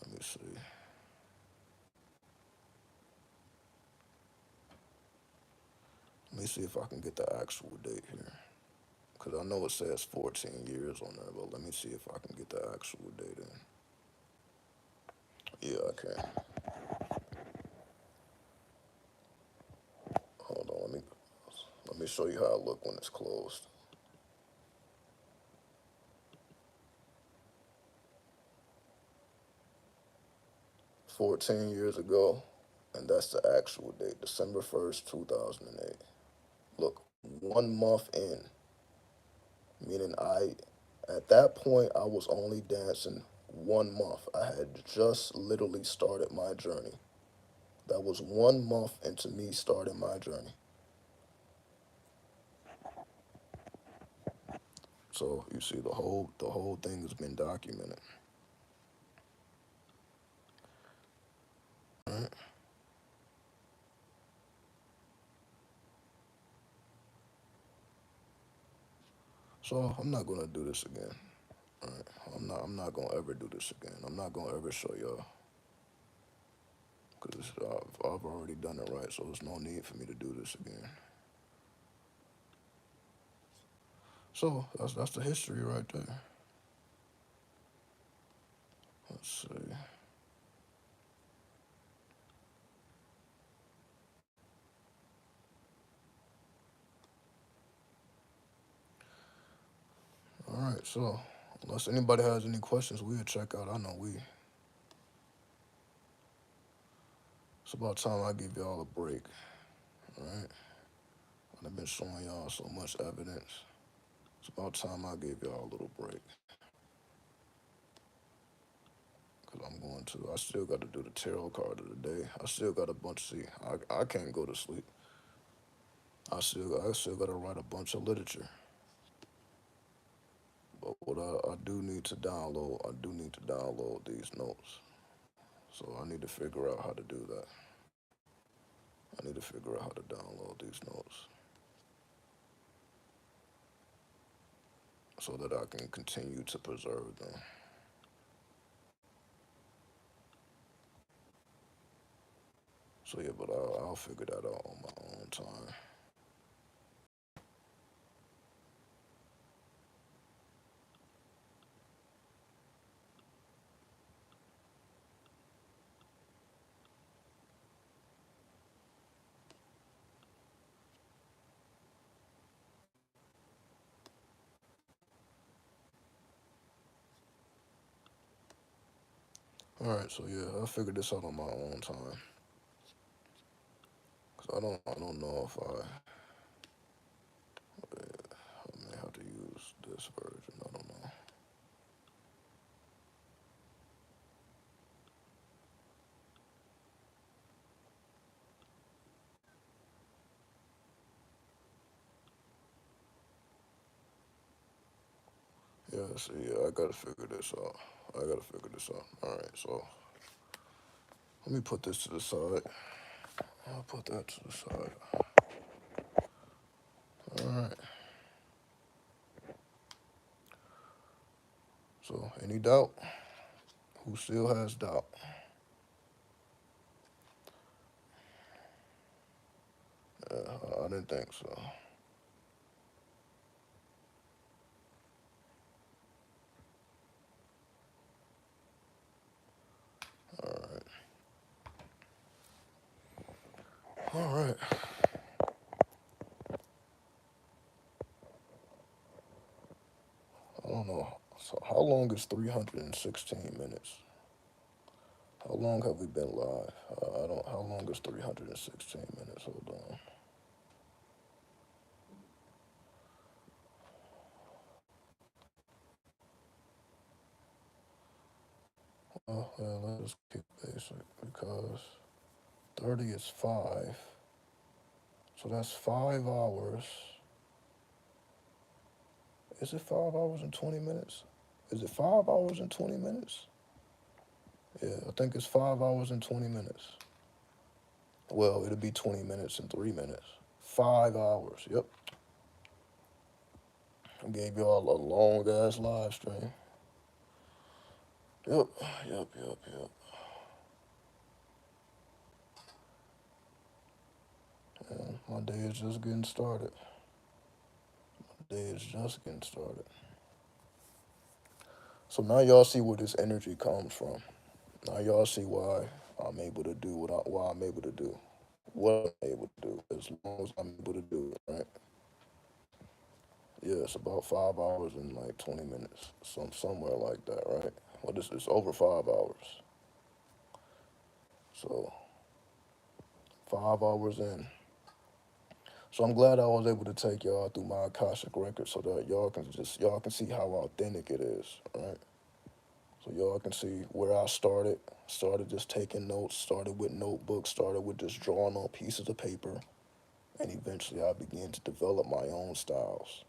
Let me see. Let me see if I can get the actual date here. Because I know it says 14 years on there, but let me see if I can get the actual date in. Yeah, I can. Hold on, let me show you how I look when it's closed. 14 years ago, and that's the actual date, December 1st, 2008. Look, 1 month in, meaning at that point, I was only dancing 1 month. I had just literally started my journey. That was 1 month into me starting my journey. So you see, the whole thing has been documented. Right? So I'm not gonna do this again. Right? I'm not gonna ever do this again. I'm not gonna ever show y'all because I've already done it right. So there's no need for me to do this again. So that's the history right there. Let's see. All right. So unless anybody has any questions, we'll check out. I know we. It's about time I give y'all a break. All right. I've been showing y'all so much evidence. It's about time I gave y'all a little break. Cause I'm going to. I still got to do the tarot card of the day. I still got a bunch. See, I can't go to sleep. I still got to write a bunch of literature. But what I do need to download, I do need to download these notes. So I need to figure out how to do that. I need to figure out how to download these notes so that I can continue to preserve them. So yeah, but I'll figure that out on my own time. All right, so yeah, I'll figure this out on my own time. Cause I don't know if I may have to use this version. I don't know. Yeah, see, yeah, I gotta figure this out. I gotta figure this out. All right, so let me put this to the side. I'll put that to the side. All right. So, any doubt? Who still has doubt? I didn't think so. All right. All right. I don't know. So, how long is 316 minutes? How long have we been live? I don't. How long is 316 minutes? Hold on. Oh, well, let's keep basic because 30 is 5. So that's 5 hours. Is it 5 hours and 20 minutes? Is it 5 hours and 20 minutes? Yeah, I think it's 5 hours and 20 minutes. Well, it'll be 20 minutes and 3 minutes. 5 hours. Yep. I gave y'all a long ass live stream. Yep. Yep. Yep. Yep. And my day is just getting started. My day is just getting started. So now y'all see where this energy comes from. Now y'all see why I'm able to do why I'm able to do what I'm able to do as long as I'm able to do it, right? Yeah, it's about 5 hours and like 20 minutes, somewhere like that, right? Well, this is over 5 hours. So 5 hours in. So I'm glad I was able to take y'all through my Akashic record so that y'all can see how authentic it is, right? So y'all can see where I started. Started just taking notes, started with notebooks, started with just drawing on pieces of paper, and eventually I began to develop my own styles.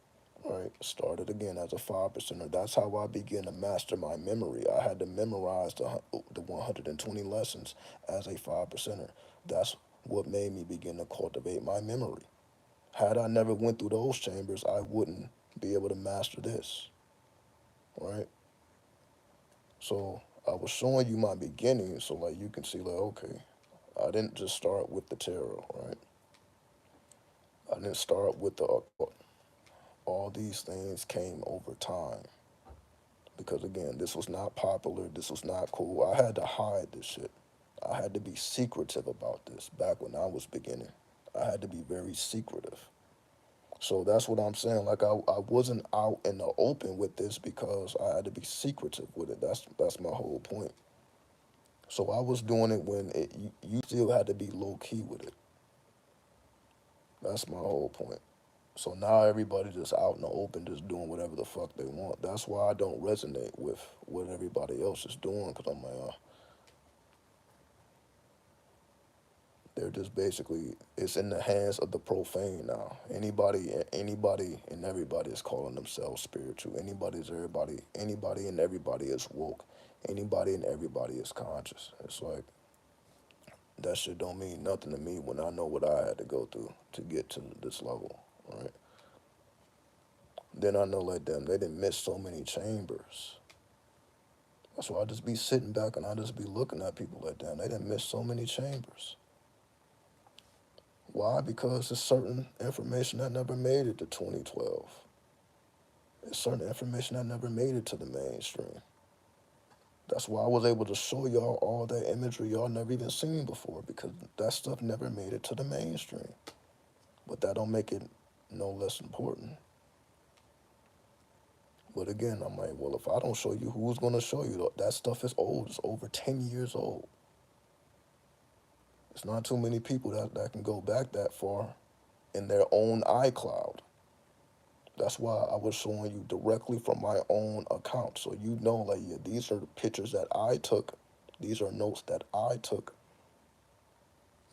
Right, started again as a 5%er. That's how I began to master my memory. I had to memorize the 120 lessons as a 5%er. That's what made me begin to cultivate my memory. Had I never went through those chambers, I wouldn't be able to master this, right? So I was showing you my beginning, so like you can see, like, okay, I didn't just start with the tarot, right? I didn't start with the occult. All these things came over time because again, this was not popular. This was not cool. I had to hide this shit. I had to be secretive about this back when I was beginning. I had to be very secretive. So that's what I'm saying. Like I wasn't out in the open with this because I had to be secretive with it. That's my whole point. So I was doing it when you still had to be low key with it. That's my whole point. So now everybody just out in the open, just doing whatever the fuck they want. That's why I don't resonate with what everybody else is doing, because I'm like, they're just basically, it's in the hands of the profane now. Anybody and everybody is calling themselves spiritual. Anybody and everybody is woke. Anybody and everybody is conscious. It's like, that shit don't mean nothing to me when I know what I had to go through to get to this level, right? Then I know, like, them, they didn't miss so many chambers. That's why I just be sitting back and I just be looking at people like, damn, they didn't miss so many chambers. Why? Because there's certain information that never made it to 2012. There's certain information that never made it to the mainstream. That's why I was able to show y'all all that imagery y'all never even seen before, because that stuff never made it to the mainstream. But that don't make it no less important. But again, I'm like, well, if I don't show you, who's going to show you? That stuff is old. It's over 10 years old. It's not too many people that can go back that far in their own iCloud. That's why I was showing you directly from my own account. So you know, like, yeah, these are the pictures that I took. These are notes that I took.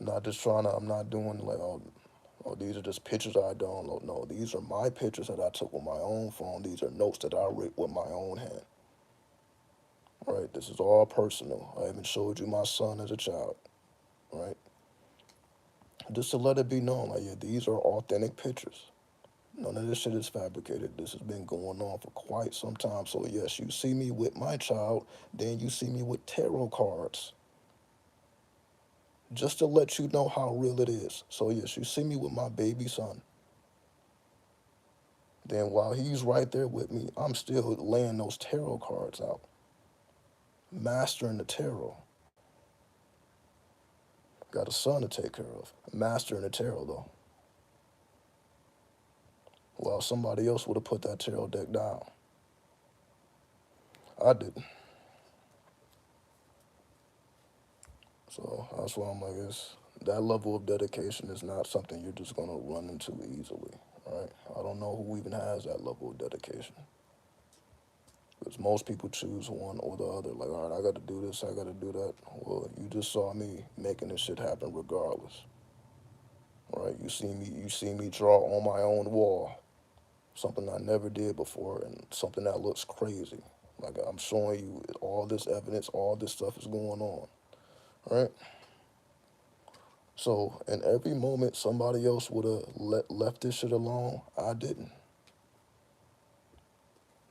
I'm not doing like, these are just pictures I download. No, these are my pictures that I took with my own phone. These are notes that I wrote with my own hand. Right? This is all personal. I even showed you my son as a child. Right? Just to let it be known, like, yeah, these are authentic pictures. None of this shit is fabricated. This has been going on for quite some time. So yes, you see me with my child, then you see me with tarot cards. Just to let you know how real it is. So yes, you see me with my baby son. Then while he's right there with me, I'm still laying those tarot cards out. Mastering the tarot. Got a son to take care of. Mastering the tarot though. Well, somebody else would have put that tarot deck down. I didn't. So that's why I'm like, that level of dedication is not something you're just gonna run into easily, right? I don't know who even has that level of dedication. Because most people choose one or the other. Like, all right, I got to do this, I got to do that. Well, you just saw me making this shit happen regardless, right? You see me draw on my own wall, something I never did before, and something that looks crazy. Like I'm showing you all this evidence, all this stuff is going on, right? So in every moment, somebody else would have left this shit alone. I didn't.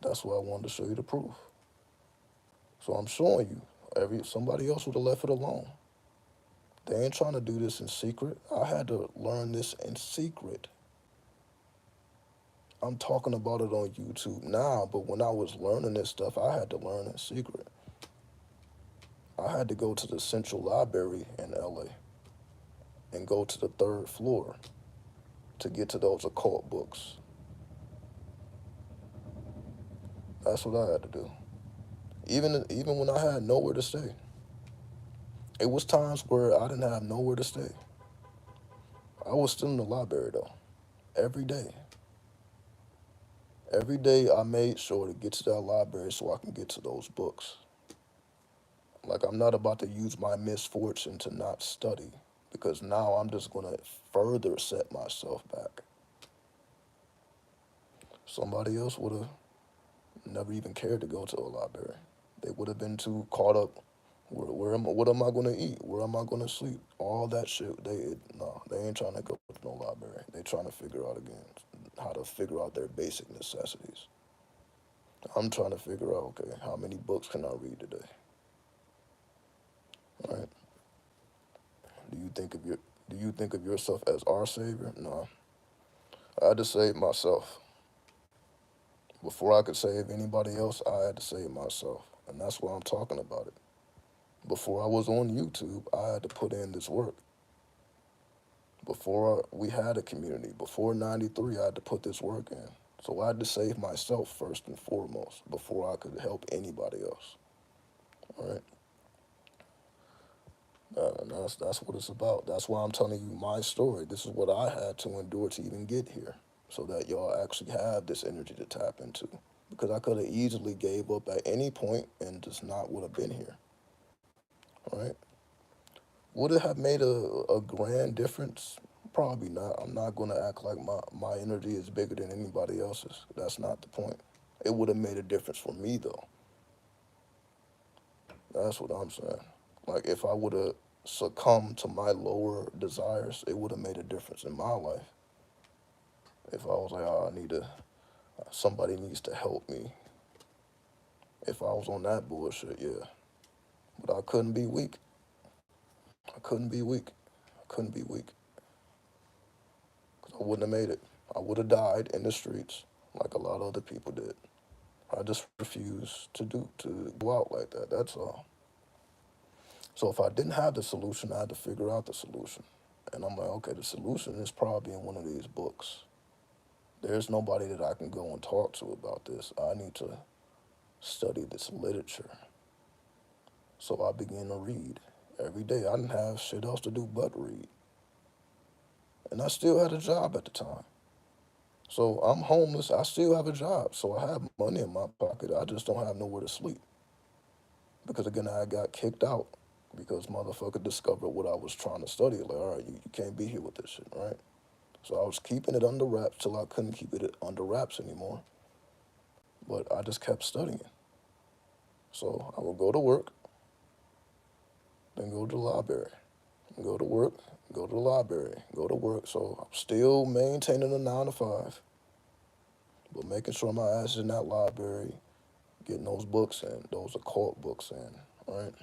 That's why I wanted to show you the proof. So I'm showing you every somebody else would have left it alone. They ain't trying to do this in secret. I had to learn this in secret. I'm talking about it on YouTube now, but when I was learning this stuff, I had to learn in secret. I had to go to the Central Library in LA and go to the third floor to get to those occult books. That's what I had to do. Even when I had nowhere to stay. It was times where I didn't have nowhere to stay. I was still in the library though. Every day. Every day I made sure to get to that library so I can get to those books. Like I'm not about to use my misfortune to not study because now I'm just gonna further set myself back. Somebody else would have never even cared to go to a library. They would have been too caught up. What am I gonna eat? Where am I gonna sleep? All that shit. No, they ain't trying to go to no library. They trying to figure out again how to figure out their basic necessities. I'm trying to figure out, okay, how many books can I read today? Right? Do you think of your do you think of yourself as our savior? No. I had to save myself. Before I could save anybody else, I had to save myself. And that's why I'm talking about it. Before I was on YouTube, I had to put in this work. Before we had a community, before 93, I had to put this work in. So I had to save myself first and foremost before I could help anybody else. All right? And that's what it's about. That's why I'm telling you my story. This is what I had to endure to even get here so that y'all actually have this energy to tap into. Because I could have easily gave up at any point and just not would have been here. All right? Would it have made a grand difference? Probably not. I'm not going to act like my energy is bigger than anybody else's. That's not the point. It would have made a difference for me, though. That's what I'm saying. Like, if I would have succumbed to my lower desires, it would have made a difference in my life. If I was like, oh, somebody needs to help me. If I was on that bullshit, yeah. But I couldn't be weak. I couldn't be weak. I couldn't be weak. 'Cause I wouldn't have made it. I would have died in the streets like a lot of other people did. I just refused to go out like that. That's all. So if I didn't have the solution, I had to figure out the solution. And I'm like, okay, the solution is probably in one of these books. There's nobody that I can go and talk to about this. I need to study this literature. So I began to read every day. I didn't have shit else to do but read. And I still had a job at the time. So I'm homeless. I still have a job. So I have money in my pocket. I just don't have nowhere to sleep. Because again, I got kicked out because motherfucker discovered what I was trying to study. Like, all right, you can't be here with this shit, right? So I was keeping it under wraps till I couldn't keep it under wraps anymore. But I just kept studying. So I would go to work, then go to the library, go to work, go to the library, go to work. So I'm still maintaining a 9 to 5, but making sure my ass is in that library, getting those books in, those occult books in, right?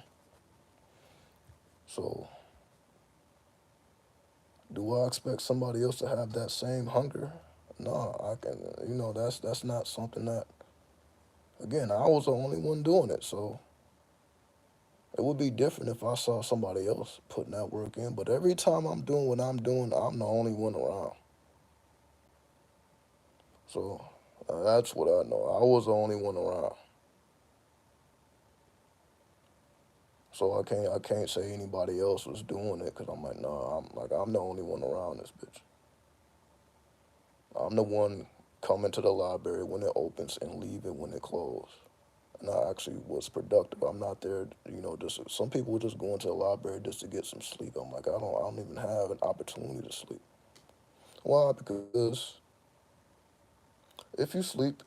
So do I expect somebody else to have that same hunger? No, I can. That's not something that. Again, I was the only one doing it, so it would be different if I saw somebody else putting that work in. But every time I'm doing what I'm doing, I'm the only one around. So that's what I know. I was the only one around. So I can't say anybody else was doing it because I'm like, nah, I'm the only one around this bitch. I'm the one coming to the library when it opens and leaving when it closes. And I actually was productive. I'm not there, just some people would just go into the library just to get some sleep. I'm like, I don't even have an opportunity to sleep. Why? Because if you sleep,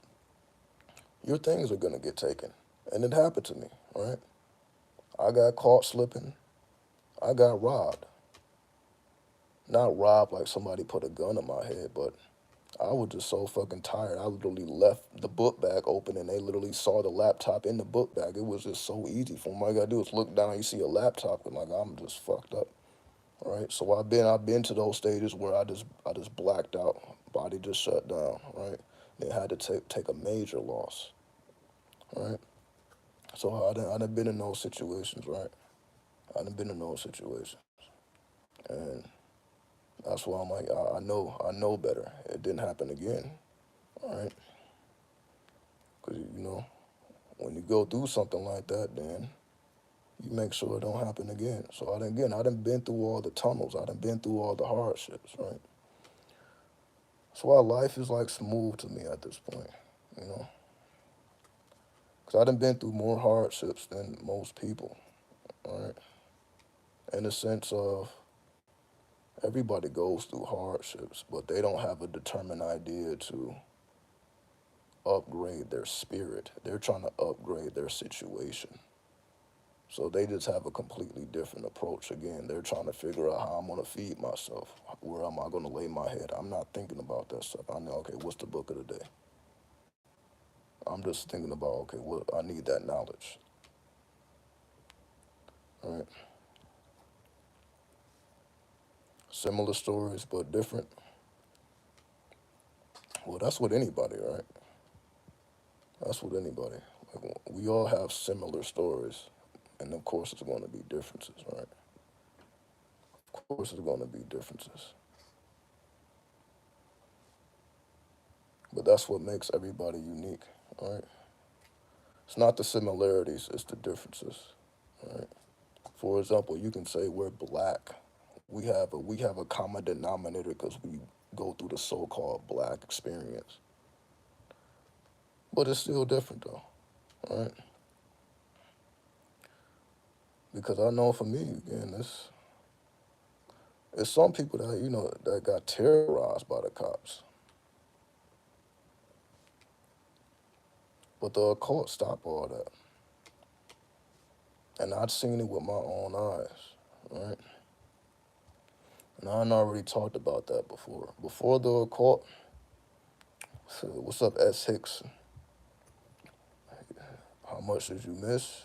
your things are gonna get taken. And it happened to me, right? I got caught slipping. I got robbed. Not robbed like somebody put a gun in my head, but I was just so fucking tired. I literally left the book bag open and they literally saw the laptop in the book bag. It was just so easy for them. All you gotta do is look down, you see a laptop, and like I'm just fucked up. Right? So I've been to those stages where I just blacked out, body just shut down, right? They had to take a major loss, right? So I done been in those situations, right? I done been in those situations. And that's why I'm like, I know better. It didn't happen again, all right? Because, when you go through something like that, then you make sure it don't happen again. So I done been through all the tunnels. I done been through all the hardships, right? That's why life is like smooth to me at this point, you know? Because I done been through more hardships than most people, all right? In the sense of everybody goes through hardships, but they don't have a determined idea to upgrade their spirit. They're trying to upgrade their situation. So they just have a completely different approach. Again, they're trying to figure out how I'm going to feed myself. Where am I going to lay my head? I'm not thinking about that stuff. I know, okay, what's the book of the day? I'm just thinking about, okay, what I need that knowledge. All right. Similar stories, but different. Well, that's with anybody, right? That's with anybody. Like, we all have similar stories, and of course, there's going to be differences, right? Of course, there's going to be differences. But that's what makes everybody unique, right? It's not the similarities, it's the differences, right? For example, you can say we're black. We have a common denominator because we go through the so-called black experience. But it's still different though, right? Because I know for me, again, it's some people that that got terrorized by the cops, but the occult stopped all that, and I'd seen it with my own eyes, right? And I already talked about that before. Before the occult, so what's up, S Hicks? How much did you miss?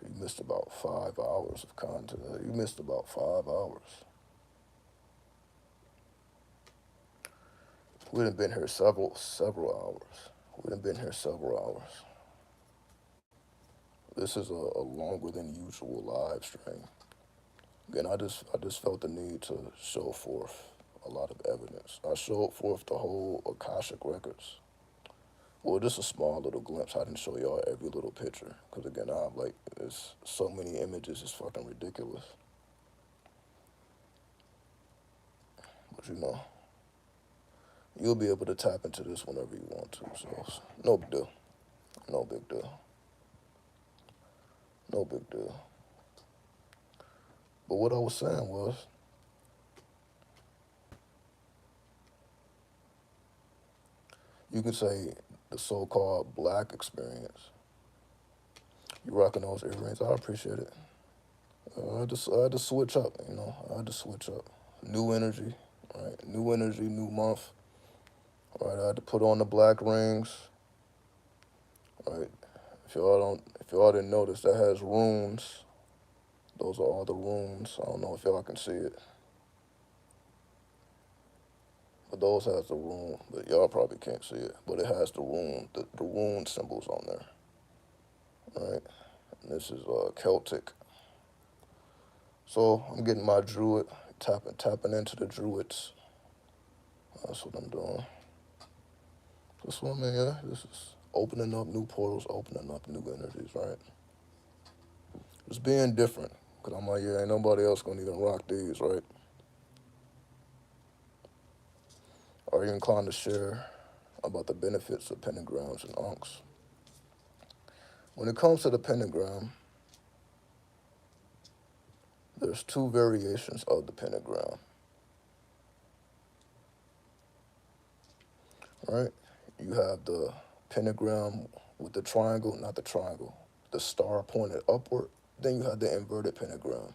You missed about 5 hours of content. You missed about 5 hours. We done been here several hours. We done been here several hours. This is a longer than usual live stream. Again, I just felt the need to show forth a lot of evidence. I showed forth the whole Akashic records. Well, just a small little glimpse. I didn't show y'all every little picture. Because again, there's so many images, it's fucking ridiculous. But you'll be able to tap into this whenever you want to. So, no big deal. No big deal. No big deal. But what I was saying was, you could say the so-called black experience. You rocking those earrings, I appreciate it. I had to switch up, I had to switch up. New energy, right? New energy, new month. Right, I had to put on the black rings. Right. If y'all didn't notice, that has runes. Those are all the runes. I don't know if y'all can see it, but those has the rune. But y'all probably can't see it, but it has the rune symbols on there. Right. And this is Celtic. So I'm getting my druid, tapping into the druids. That's what I'm doing. This one, man, yeah, this is opening up new portals, opening up new energies, right? Just being different. Because I'm like, yeah, ain't nobody else going to even rock these, right? Are you inclined to share about the benefits of pentagrams and unks? When it comes to the pentagram, there's two variations of the pentagram, right? You have the pentagram with the triangle, not the triangle, the star pointed upward. Then you have the inverted pentagram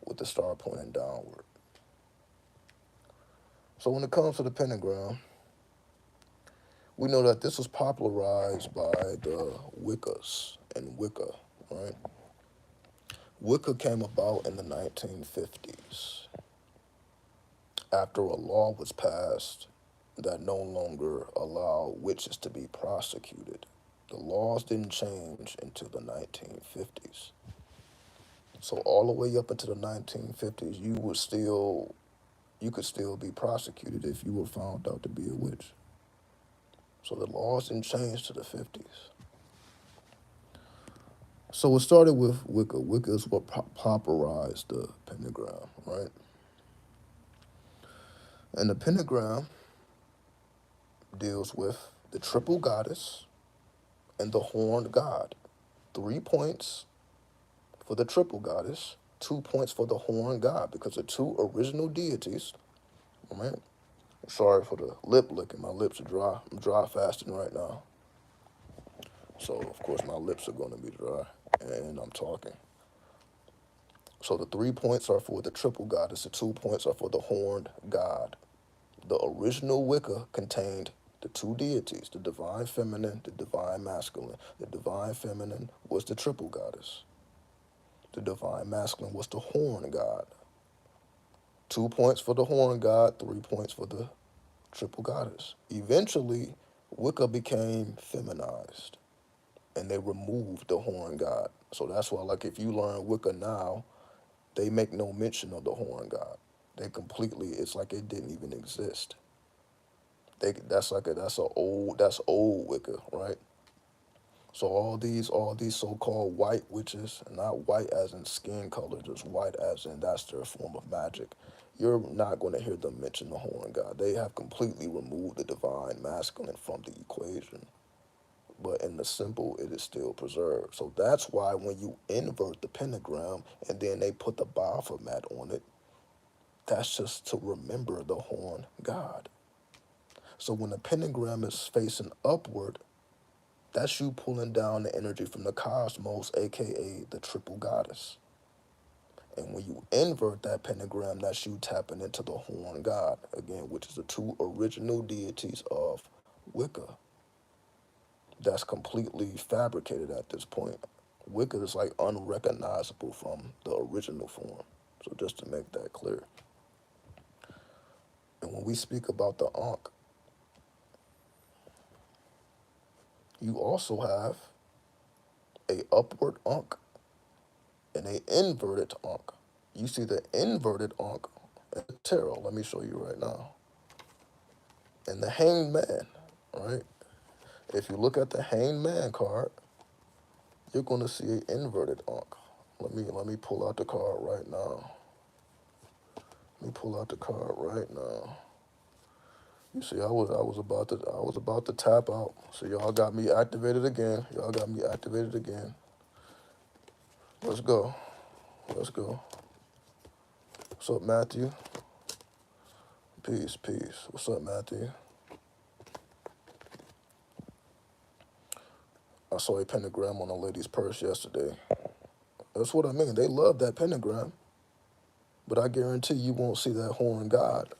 with the star pointing downward. So when it comes to the pentagram, we know that this was popularized by the Wiccas and Wicca, right? Wicca came about in the 1950s after a law was passed that no longer allowed witches to be prosecuted. The laws didn't change until the 1950s. So all the way up into the 1950s, you could still be prosecuted if you were found out to be a witch. So the laws didn't change to the 50s. So it started with Wicca. Wicca is what popularized the pentagram, right? And the pentagram deals with the triple goddess and the horned god. 3 points for the triple goddess, 2 points for the horned god, because the two original deities, right? Sorry for the lip licking. My lips are dry. I'm dry fasting right now. So, of course, my lips are going to be dry, and I'm talking. So the 3 points are for the triple goddess. The 2 points are for the horned god. The original Wicca contained the two deities, the divine feminine, the divine masculine. The divine feminine was the triple goddess. The divine masculine was the horn god. 2 points for the horn god, 3 points for the triple goddess. Eventually, Wicca became feminized, and they removed the horn god. So that's why, like, if you learn Wicca now, they make no mention of the horn god. They completely, it's like it didn't even exist. That's old Wicca, right? So all these so-called white witches, not white as in skin color, just white as in that's their form of magic. You're not going to hear them mention the horn god. They have completely removed the divine masculine from the equation. But in the symbol, it is still preserved. So that's why when you invert the pentagram and then they put the Baphomet on it, that's just to remember the horn god. So when the pentagram is facing upward, that's you pulling down the energy from the cosmos, aka the triple goddess. And when you invert that pentagram, that's you tapping into the horn god, again, which is the two original deities of Wicca. That's completely fabricated at this point. Wicca is like unrecognizable from the original form. So just to make that clear. And when we speak about the Ankh, you also have a upward Ankh and a inverted Ankh. You see the inverted Ankh in the tarot. Let me show you right now. And the Hanged Man, right? If you look at the Hanged Man card, you're going to see an inverted Ankh. Let me pull out the card right now. Let me pull out the card right now. You see, I was about to tap out. So y'all got me activated again. Y'all got me activated again. Let's go. Let's go. What's up, Matthew? Peace, peace. What's up, Matthew? I saw a pentagram on a lady's purse yesterday. That's what I mean. They love that pentagram. But I guarantee you won't see that horn god.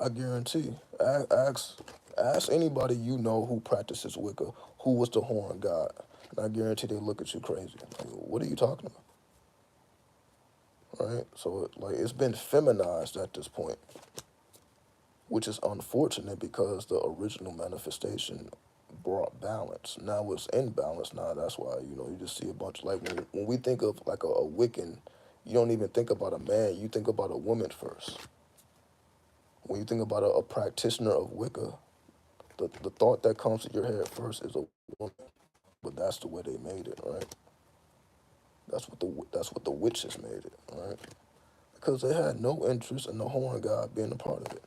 I guarantee. Ask anybody you know who practices Wicca who was the horn god. And I guarantee they look at you crazy. Like, what are you talking about? Right? So like it's been feminized at this point, which is unfortunate because the original manifestation brought balance. Now it's imbalance. Now that's why you just see a bunch like when we think of like a Wiccan, you don't even think about a man. You think about a woman first. When you think about a practitioner of Wicca, The thought that comes to your head first is a woman, but that's the way they made it, right? That's what the witches made it, right? Because they had no interest in the horn god being a part of it.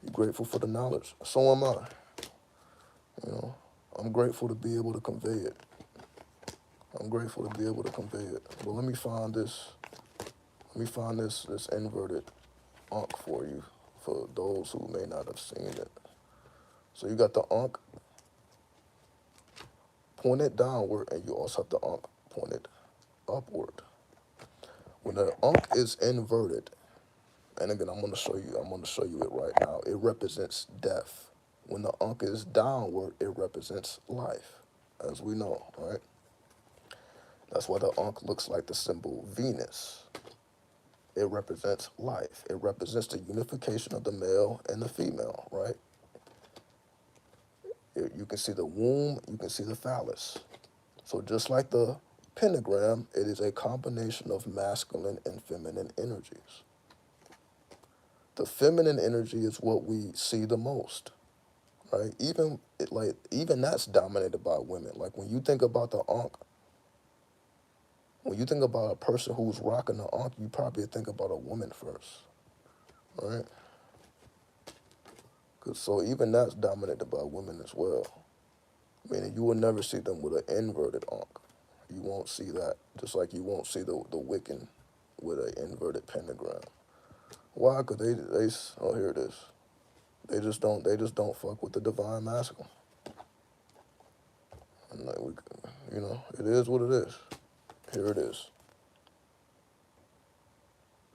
You're grateful for the knowledge. So am I. You know, I'm grateful to be able to convey it. I'm grateful to be able to convey it. But let me find this. Let me find this inverted ankh for you, for those who may not have seen it. So you got the ankh pointed downward, and you also have the ankh pointed upward. When the ankh is inverted, and again, I'm gonna show you it right now. It represents death. When the ankh is downward, it represents life, as we know, right? That's why the ankh looks like the symbol Venus. It represents life. It represents the unification of the male and the female, right? You can see the womb, you can see the phallus. So just like the pentagram, it is a combination of masculine and feminine energies. The feminine energy is what we see the most, right? Even that's dominated by women. Like when you think about the ankh, when you think about a person who's rocking the ankh, you probably think about a woman first, right? So even that's dominated by women as well. Meaning you will never see them with an inverted ankh. You won't see that, just like you won't see the Wiccan with an inverted pentagram. Why? Cause oh, here it is. They just don't fuck with the divine masculine. And like it is what it is. Here it is.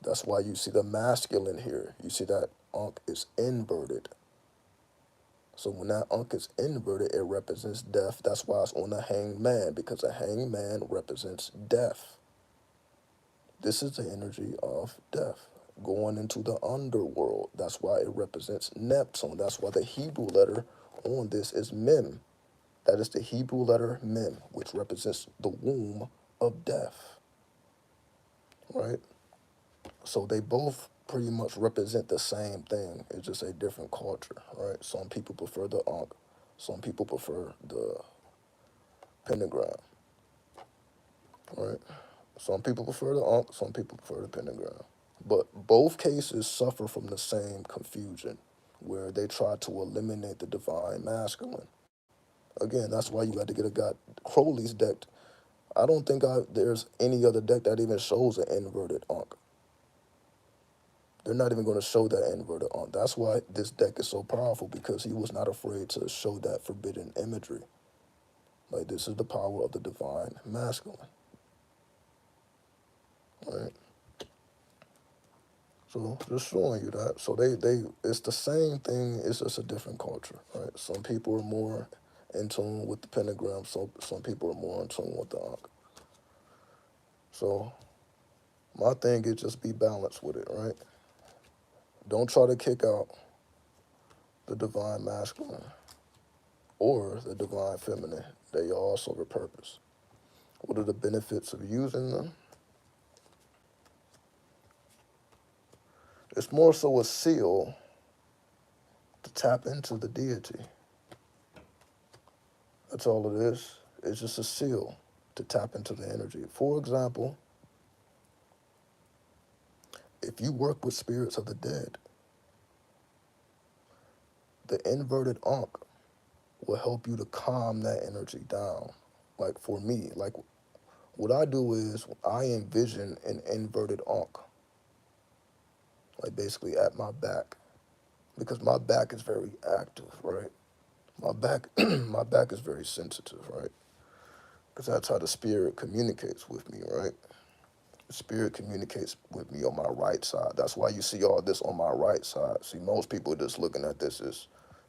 That's why you see the masculine here. You see that ankh is inverted. So when that ankh is inverted, it represents death. That's why it's on a hanged man, because a hanged man represents death. This is the energy of death going into the underworld. That's why it represents Neptune. That's why the Hebrew letter on this is Mem. That is the Hebrew letter Mem, which represents the womb of death, right? So they both pretty much represent the same thing. It's just a different culture, right? Some people prefer the ankh. Some people prefer the pentagram, right? Some people prefer the ankh. Some people prefer the pentagram. But both cases suffer from the same confusion, where they try to eliminate the divine masculine. Again, that's why you got to get a guy. Crowley's deck. I don't think there's any other deck that even shows an inverted ankh. They're not even going to show that inverted ankh. That's why this deck is so powerful, because he was not afraid to show that forbidden imagery. Like, this is the power of the divine masculine, right? So just showing you that. So it's the same thing. It's just a different culture, right? Some people are more in tune with the pentagram. Some people are more in tune with the ankh. So my thing is just be balanced with it, right? Don't try to kick out the divine masculine or the divine feminine. They all serve a purpose. What are the benefits of using them? It's more so a seal to tap into the deity. That's all it is. It's just a seal to tap into the energy. For example, if you work with spirits of the dead, the inverted ankh will help you to calm that energy down. Like for me, like what I do is I envision an inverted ankh, like basically at my back, because my back is very active, right? My back, my back is very sensitive, right? Because that's how the spirit communicates with me, right? The spirit communicates with me on my right side. That's why you see all this on my right side. See, most people just looking at this as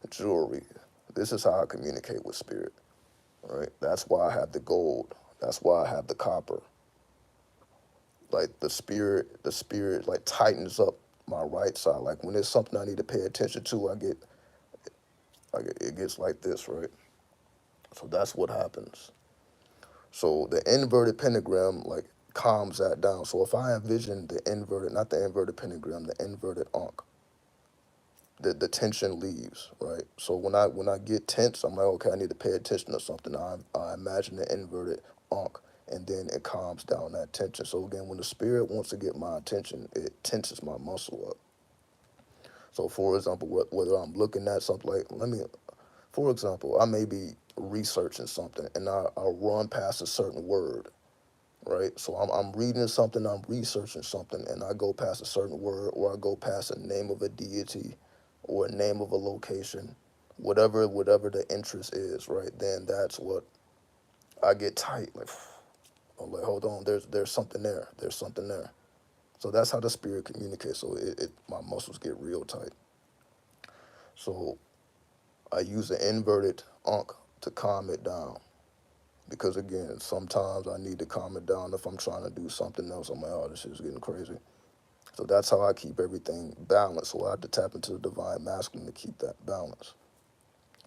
jewelry. This is how I communicate with spirit, right? That's why I have the gold. That's why I have the copper. Like the spirit like tightens up my right side. Like when there's something I need to pay attention to, it gets like this, right? So that's what happens. So the inverted pentagram like calms that down. So if I envision the inverted, not the inverted pentagram, the inverted ankh, the tension leaves, right? So when I get tense, I'm like, okay, I need to pay attention to something. I imagine the inverted ankh, and then it calms down that tension. So again, when the spirit wants to get my attention, it tenses my muscle up. So for example, whether I'm looking at something like, for example, I may be researching something and I'll run past a certain word, right? So I'm reading something, I'm researching something, and I go past a certain word, or I go past a name of a deity, or a name of a location, whatever the interest is, right? Then that's what I get tight. Like, I'm like, hold on, there's something there, there's something there. So that's how the spirit communicates. So it my muscles get real tight. So I use the inverted ankh to calm it down. Because again, sometimes I need to calm it down if I'm trying to do something else. I'm like, oh, this is getting crazy. So that's how I keep everything balanced. So I have to tap into the divine masculine to keep that balance.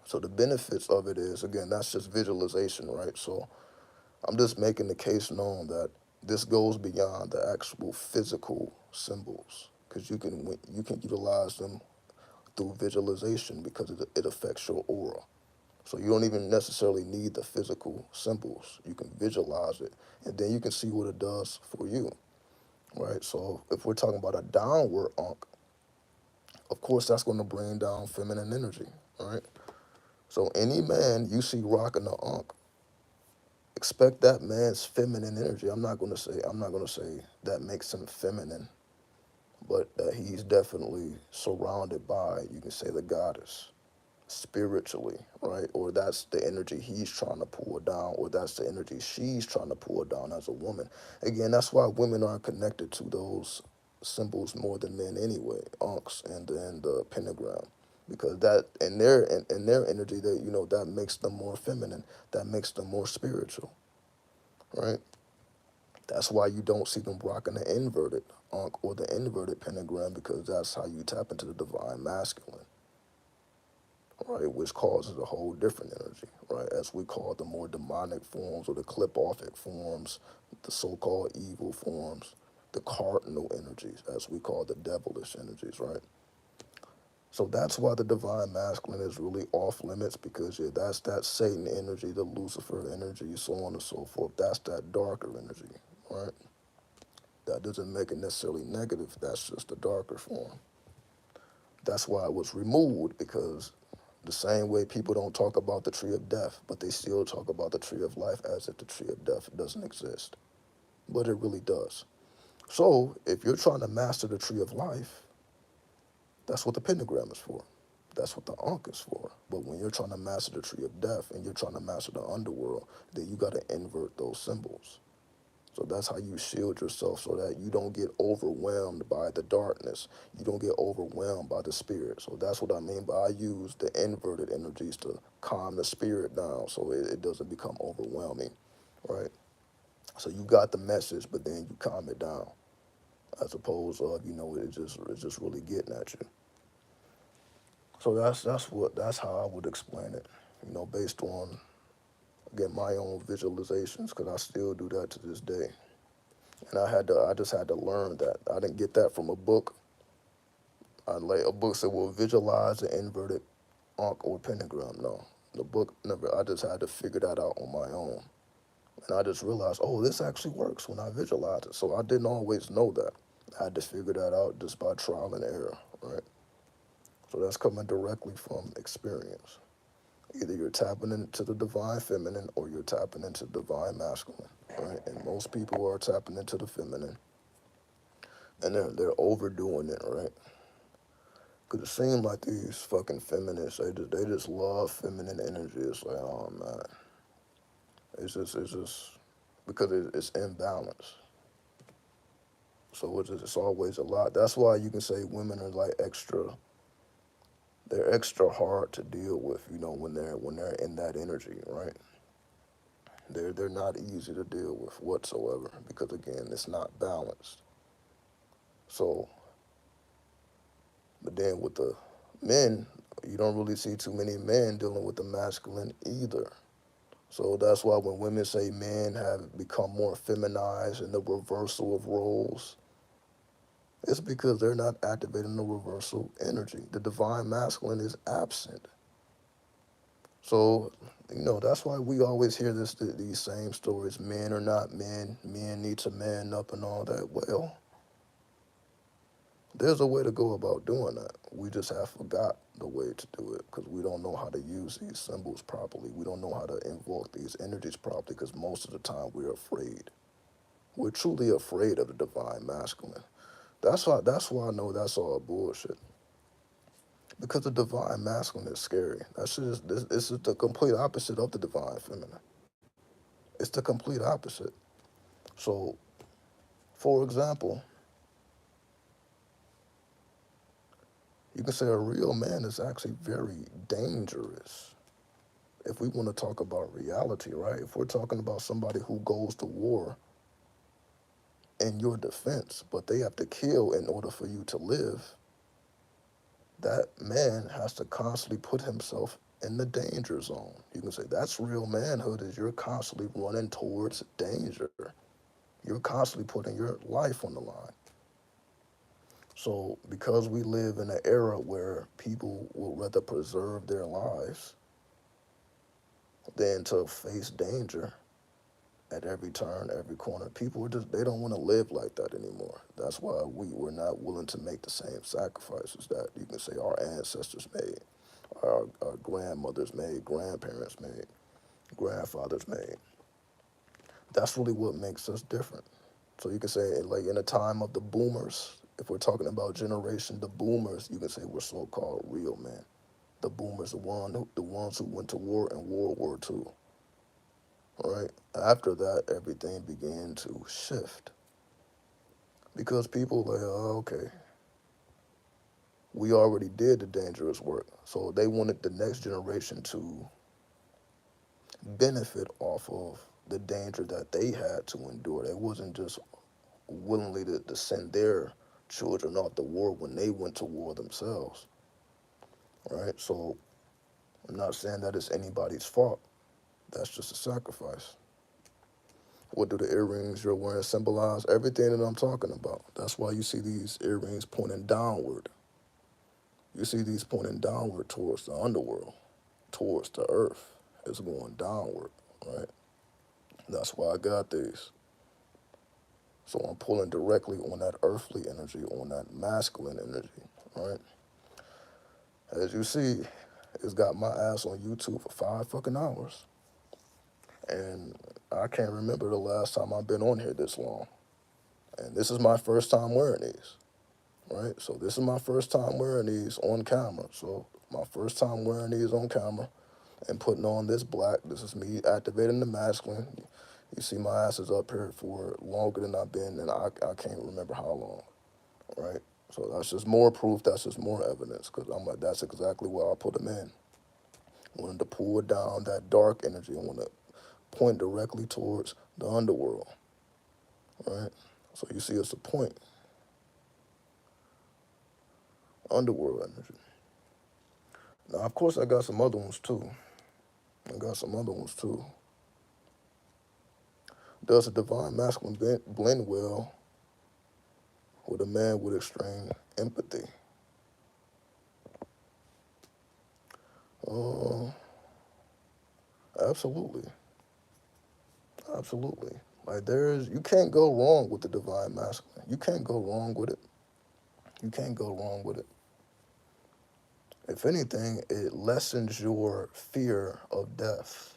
So the benefits of it is, again, that's just visualization, right? So I'm just making the case known that this goes beyond the actual physical symbols, because you can utilize them through visualization because it affects your aura. So you don't even necessarily need the physical symbols. You can visualize it, and then you can see what it does for you, right? So if we're talking about a downward ankh, of course that's going to bring down feminine energy, right? So any man you see rocking the ankh, expect that man's feminine energy. I'm not going to say that makes him feminine, but that he's definitely surrounded by, you can say, the goddess spiritually, right? Or that's the energy he's trying to pull down, or that's the energy she's trying to pull down as a woman. Again, that's why women are connected to those symbols more than men anyway, ankhs and then the pentagram. Because that in their energy, that that makes them more feminine, that makes them more spiritual, right? That's why you don't see them rocking the inverted ankh or the inverted pentagram, because that's how you tap into the divine masculine, right, which causes a whole different energy, right, as we call the more demonic forms or the clip-offic forms, the so-called evil forms, the cardinal energies, as we call the devilish energies, right? So that's why the divine masculine is really off limits, because yeah, that's that Satan energy, the Lucifer energy, so on and so forth. That's that darker energy, right? That doesn't make it necessarily negative. That's just the darker form. That's why it was removed, because the same way people don't talk about the tree of death, but they still talk about the tree of life as if the tree of death doesn't exist. But it really does. So if you're trying to master the tree of life, that's what the pentagram is for. That's what the ankh is for. But when you're trying to master the tree of death and you're trying to master the underworld, then you got to invert those symbols. So that's how you shield yourself, so that you don't get overwhelmed by the darkness. You don't get overwhelmed by the spirit. So that's what I mean by I use the inverted energies to calm the spirit down, so it doesn't become overwhelming, right? So you got the message, but then you calm it down, as opposed to, it's just really getting at you. So that's how I would explain it, based on, again, my own visualizations, because I still do that to this day. And I just had to learn that. I didn't get that from a book. A book said, well, visualize the inverted ankh or pentagram. No, the book never. I just had to figure that out on my own. And I just realized, oh, this actually works when I visualize it. So I didn't always know that. I had to figure that out just by trial and error, right? So that's coming directly from experience. Either you're tapping into the divine feminine or you're tapping into divine masculine, right? And most people are tapping into the feminine, and they're overdoing it, right? Cause it seems like these fucking feminists, they just love feminine energy. It's like, oh man, it's just because it's imbalanced. So it's always a lot. That's why you can say women are like they're extra hard to deal with. When they're in that energy, right? They're not easy to deal with whatsoever, because again, it's not balanced. So, but then with the men, you don't really see too many men dealing with the masculine either. So that's why when women say men have become more feminized and the reversal of roles, It's because they're not activating the reversal energy. The divine masculine is absent. So, that's why we always hear these same stories. Men are not men. Men need to man up and all that. Well, there's a way to go about doing that. We just have forgot the way to do it because we don't know how to use these symbols properly. We don't know how to invoke these energies properly because most of the time we're afraid. We're truly afraid of the divine masculine. That's why I know that's all bullshit. Because the divine masculine is scary. That shit is this is the complete opposite of the divine feminine. It's the complete opposite. So, for example, you can say a real man is actually very dangerous. If we want to talk about reality, right? If we're talking about somebody who goes to war in your defense, but they have to kill in order for you to live, that man has to constantly put himself in the danger zone. You can say that's real manhood is you're constantly running towards danger. You're constantly putting your life on the line. So because we live in an era where people will rather preserve their lives than to face danger at every turn, every corner, people are just they don't want to live like that anymore. That's why we were not willing to make the same sacrifices that you can say our ancestors made, our grandmothers made, grandparents made, grandfathers made. That's really what makes us different. So you can say, like in the time of the boomers, if we're talking about generation, the boomers, you can say we're so-called real men. The boomers, the ones who went to war in World War II. Right? After that, everything began to shift because people like, oh, okay, we already did the dangerous work, so they wanted the next generation to benefit off of the danger that they had to endure. They wasn't just willingly to send their children off to war when they went to war themselves, right? So I'm not saying that it's anybody's fault. That's just a sacrifice. What do the earrings you're wearing symbolize? Everything that I'm talking about. That's why you see these earrings pointing downward. You see these pointing downward towards the underworld, towards the earth. It's going downward, right? That's why I got these. So I'm pulling directly on that earthly energy, on that masculine energy, right? As you see, it's got my ass on YouTube for 5 fucking hours. And I can't remember the last time I've been on here this long. And this is my first time wearing these, right? So this is my first time wearing these on camera. So my first time wearing these on camera and putting on this black. This is me activating the masculine. You see my ass is up here for longer than I've been, and I can't remember how long, right? So that's just more proof. That's just more evidence, because I'm like, that's exactly where I put them in. I wanted to pull down that dark energy. I want to point directly towards the underworld, right? So you see it's a point, underworld energy. Now, of course, I got some other ones too. I got some other ones too. Does a divine masculine blend well with a man with extreme empathy? Uh, absolutely, absolutely. Like you can't go wrong with the divine masculine. You can't go wrong with it. You can't go wrong with it. If anything, it lessens your fear of death.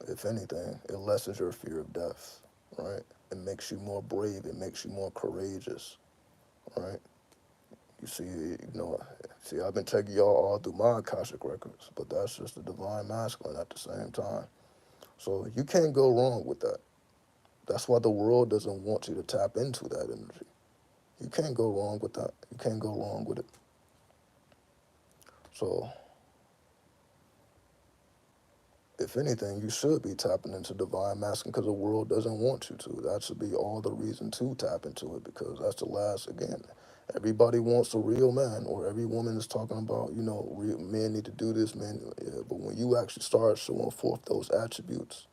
If anything, it lessens your fear of death, right? It makes you more brave. It makes you more courageous, right? You see, I've been taking y'all all through my Akashic records, but that's just the divine masculine at the same time. So you can't go wrong with that. That's why the world doesn't want you to tap into that energy. You can't go wrong with that. You can't go wrong with it. So, if anything, you should be tapping into divine masculine because the world doesn't want you to. That should be all the reason to tap into it, because that's the last, again, everybody wants a real man, or every woman is talking about, real men need to do this, men. Yeah, but when you actually start showing forth those attributes,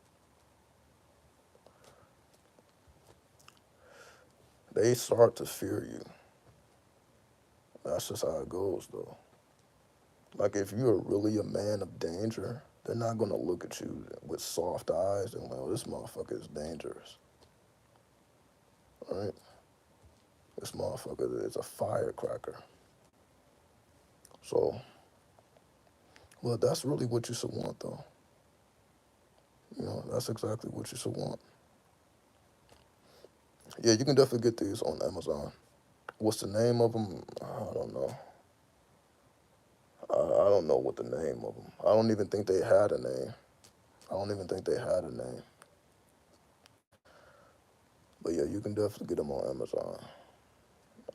they start to fear you. That's just how it goes, though. Like, if you're really a man of danger, they're not gonna look at you with soft eyes and like, oh, this motherfucker is dangerous, right? This motherfucker is a firecracker. So, well, that's really what you should want, though. That's exactly what you should want. Yeah, you can definitely get these on Amazon. What's the name of them? I don't know. I don't know what the name of them. I don't even think they had a name. I don't even think they had a name. But yeah, you can definitely get them on Amazon.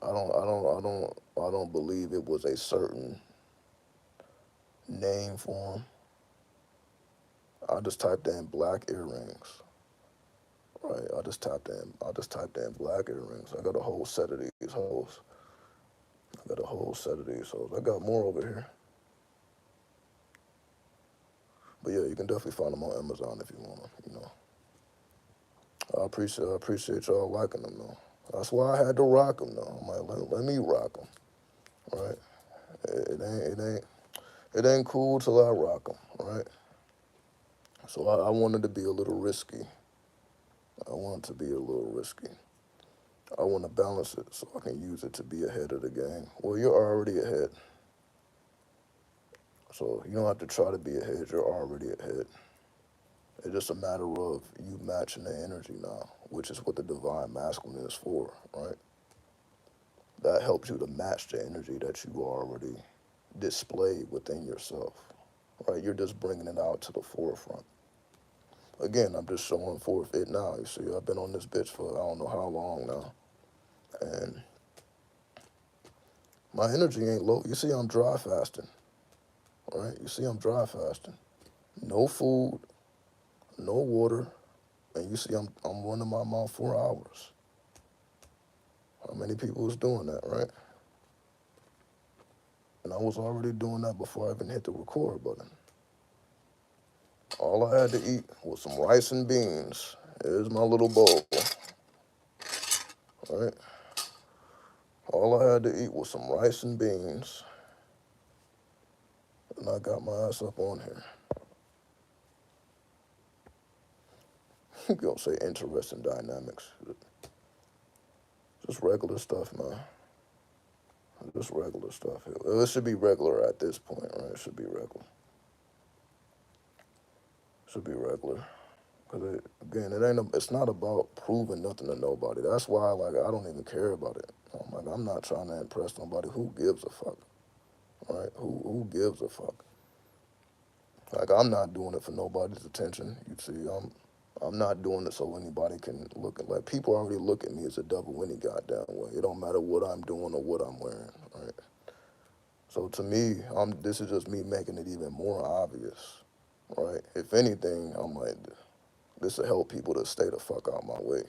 I don't believe it was a certain name for them. I just typed in black earrings. Right. I just typed in black earrings. I got a whole set of these hoes. I got a whole set of these hoes. I got more over here. But yeah, you can definitely find them on Amazon if you want them. I appreciate y'all liking them though. That's why I had to rock them though. I'm like, let me rock them. Right. It ain't cool till I rock them. Right. So I wanted to be a little risky. I want it to be a little risky. I want to balance it so I can use it to be ahead of the game. Well, you're already ahead. So you don't have to try to be ahead. You're already ahead. It's just a matter of you matching the energy now, which is what the divine masculine is for, right? That helps you to match the energy that you already display within yourself, right? You're just bringing it out to the forefront. Again, I'm just showing forth it now. You see, I've been on this bitch for I don't know how long now. And my energy ain't low. You see, I'm dry fasting, right? You see, I'm dry fasting. No food, no water, and you see, I'm running my mouth 4 hours. How many people was doing that, right? And I was already doing that before I even hit the record button. All I had to eat was some rice and beans. Here's my little bowl, right? All I had to eat was some rice and beans, and I got my ass up on here. You gonna say interesting dynamics. Just regular stuff, man. Just regular stuff. It should be regular at this point, right? It should be regular. Should be regular. Cause again, it's not about proving nothing to nobody. That's why, like, I don't even care about it. I'm not trying to impress nobody. Who gives a fuck, right? Who gives a fuck? Like, I'm not doing it for nobody's attention. You see, I'm not doing it so anybody can look at. Like, people already look at me as a devil any goddamn way. It don't matter what I'm doing or what I'm wearing, right? So to me, this is just me making it even more obvious, right? If anything, I'm like, this will help people to stay the fuck out my way.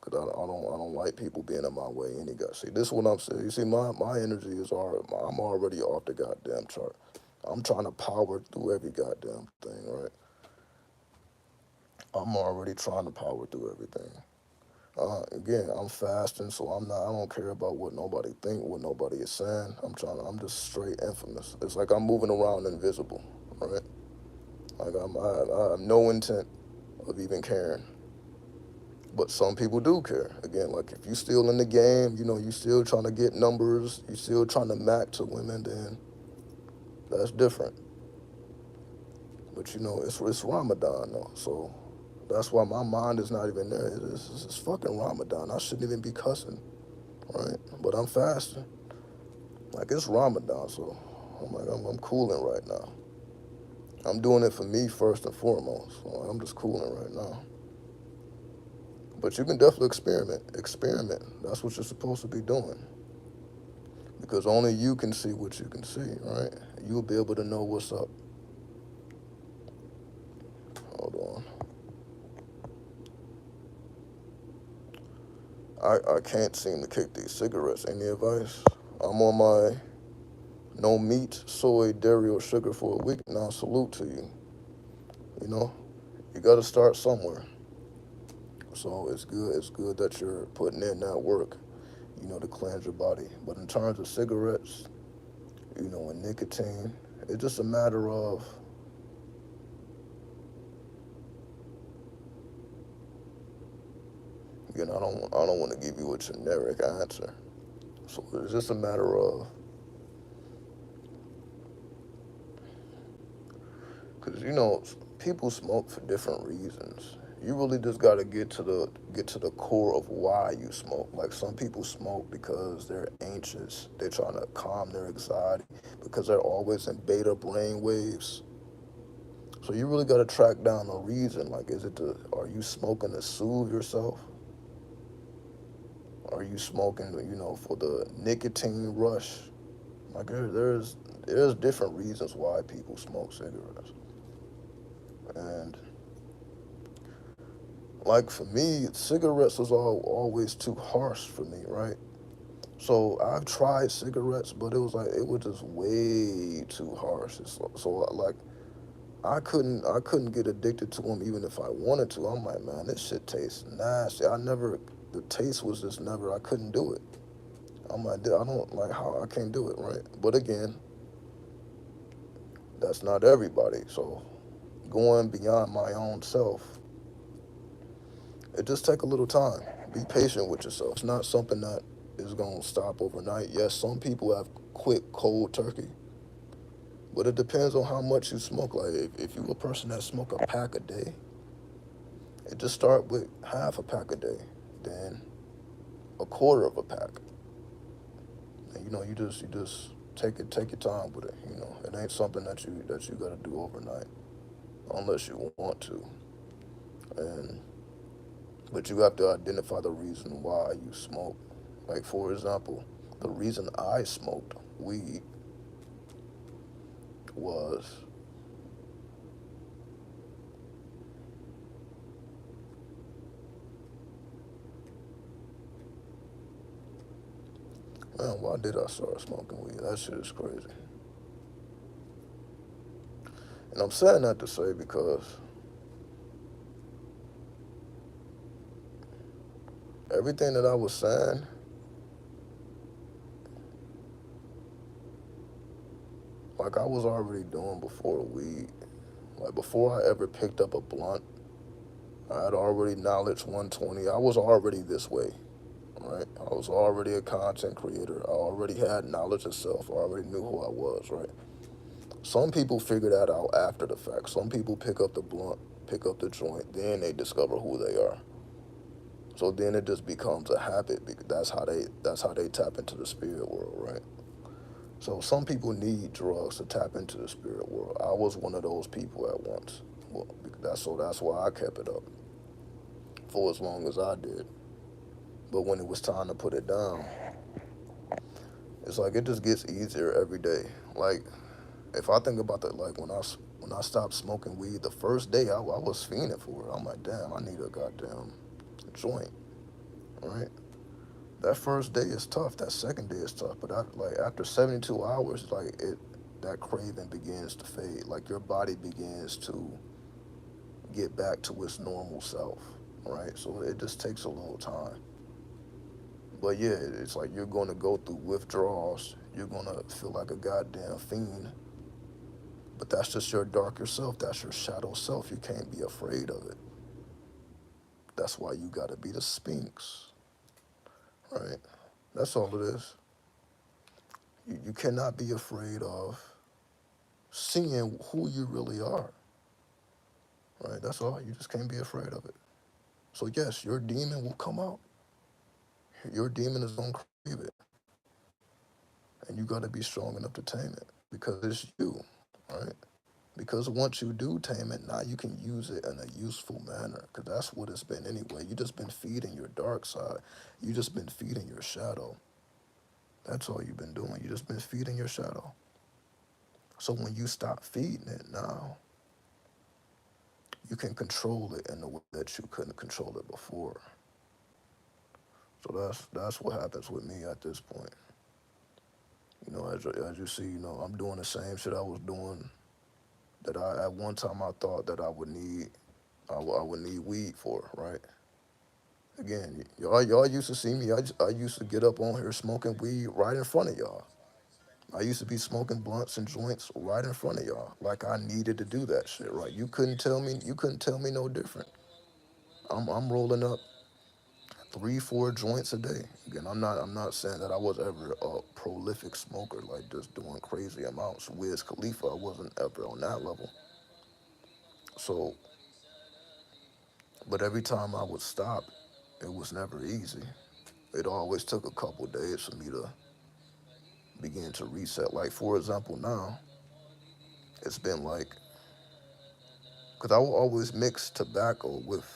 Cause I don't like people being in my way any guy. See, this is what I'm saying. You see, my energy is I'm already off the goddamn chart. I'm trying to power through every goddamn thing, right? I'm already trying to power through everything. Again, I'm fasting, so I don't care about what nobody think, what nobody is saying. I'm just straight infamous. It's like I'm moving around invisible, right? Like I have no intent of even caring. But some people do care. Again, like if you still in the game, you still trying to get numbers, you still trying to mac to women, then that's different. But it's Ramadan though, so that's why my mind is not even there. It's fucking Ramadan. I shouldn't even be cussing, right? But I'm fasting. Like it's Ramadan, so I'm cooling right now. I'm doing it for me first and foremost. So I'm just cooling right now. But you can definitely experiment. Experiment. That's what you're supposed to be doing. Because only you can see what you can see, right? You'll be able to know what's up. Hold on. I can't seem to kick these cigarettes. Any advice? I'm on my no meat, soy, dairy, or sugar for a week now. Salute to you. You know, you got to start somewhere. So it's good. It's good that you're putting in that work. to cleanse your body. But in terms of cigarettes, and nicotine, it's just a matter of, I don't want to give you a generic answer. So it's just a matter of, because people smoke for different reasons. You really just got to get to the core of why you smoke. Like some people smoke because they're anxious, they're trying to calm their anxiety because they're always in beta brain waves. So you really got to track down the reason. Like, are you smoking to soothe yourself? Are you smoking, for the nicotine rush? Like there's different reasons why people smoke cigarettes. And like for me, cigarettes was always too harsh for me, right? So I've tried cigarettes, but it was just way too harsh. So like I couldn't get addicted to them even if I wanted to. I'm like, man, this shit tastes nasty. The taste was just never. I couldn't do it. I'm like, I don't like how I can't do it, right? But again, that's not everybody. So going beyond my own self, it just take a little time. Be patient with yourself. It's not something that is gonna stop overnight. Yes, some people have quit cold turkey, but it depends on how much you smoke. Like if you a person that smoke a pack a day, it just start with half a pack a day, then a quarter of a pack. And you just take your time with it. It ain't something that you gotta do overnight unless you want to. And but you have to identify the reason why you smoke. Like for example, the reason I smoked weed was, man, why did I start smoking weed? That shit is crazy. And I'm saying that to say because everything that I was saying, like I was already doing before weed. Like before I ever picked up a blunt, I had already knowledge 120. I was already this way, right? I was already a content creator. I already had knowledge of self. I already knew who I was, right? Some people figure that out after the fact. Some people pick up the blunt, pick up the joint, then they discover who they are. So then it just becomes a habit because that's how they tap into the spirit world, right? So some people need drugs to tap into the spirit world. I was one of those people at once. Well, that's why I kept it up for as long as I did. But when it was time to put it down, it's like it just gets easier every day. Like if I think about that, like when I stopped smoking weed, the first day I was fiending for it. I'm like, damn, I need a goddamn joint, right? That first day is tough. That second day is tough. But like after 72 hours, like that craving begins to fade. Like your body begins to get back to its normal self, right? So it just takes a little time. But yeah, it's like you're going to go through withdrawals. You're going to feel like a goddamn fiend. But that's just your darker self. That's your shadow self. You can't be afraid of it. That's why you got to be the Sphinx, right? That's all it is. You cannot be afraid of seeing who you really are, right? That's all. You just can't be afraid of it. So yes, your demon will come out. Your demon is going to crave it. And you got to be strong enough to tame it because it's you, right? Because once you do tame it, now you can use it in a useful manner because that's what it's been anyway. You just been feeding your dark side. You just been feeding your shadow. That's all you've been doing. You just been feeding your shadow. So when you stop feeding it now, you can control it in a way that you couldn't control it before. So that's what happens with me at this point. As you see, I'm doing the same shit I was doing that I at one time I thought that I would need weed for, right? Again, y'all used to see me. I used to get up on here smoking weed right in front of y'all. I used to be smoking blunts and joints right in front of y'all. Like I needed to do that shit, right? You couldn't tell me no different. I'm rolling up three, four joints a day. Again, I'm not saying that I was ever a prolific smoker, like just doing crazy amounts. Wiz Khalifa, I wasn't ever on that level. So, but every time I would stop, it was never easy. It always took a couple days for me to begin to reset. Like for example, now it's been like, because I will always mix tobacco with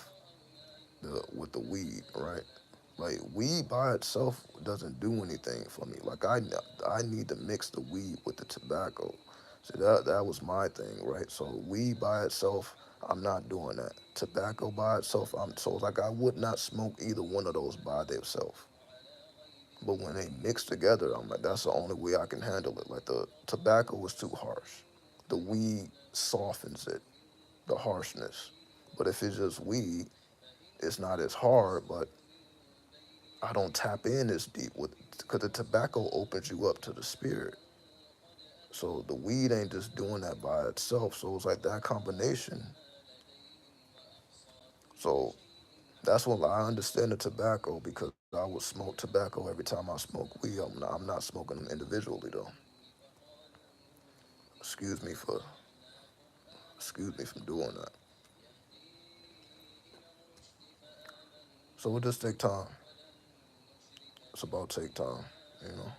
the weed, right? Like weed by itself doesn't do anything for me. Like I need to mix the weed with the tobacco. See that was my thing, right? So weed by itself, I'm not doing that. Tobacco by itself, I'm so like I would not smoke either one of those by themselves. But when they mix together, I'm like that's the only way I can handle it. Like the tobacco is too harsh. The weed softens it, the harshness. But if it's just weed, it's not as hard, but I don't tap in as deep with because the tobacco opens you up to the spirit. So the weed ain't just doing that by itself. So it's like that combination. So that's what I understand the tobacco because I would smoke tobacco every time I smoke weed. I'm not smoking them individually though. Excuse me for excuse me from doing that. So it just take time. It's about take time, you know.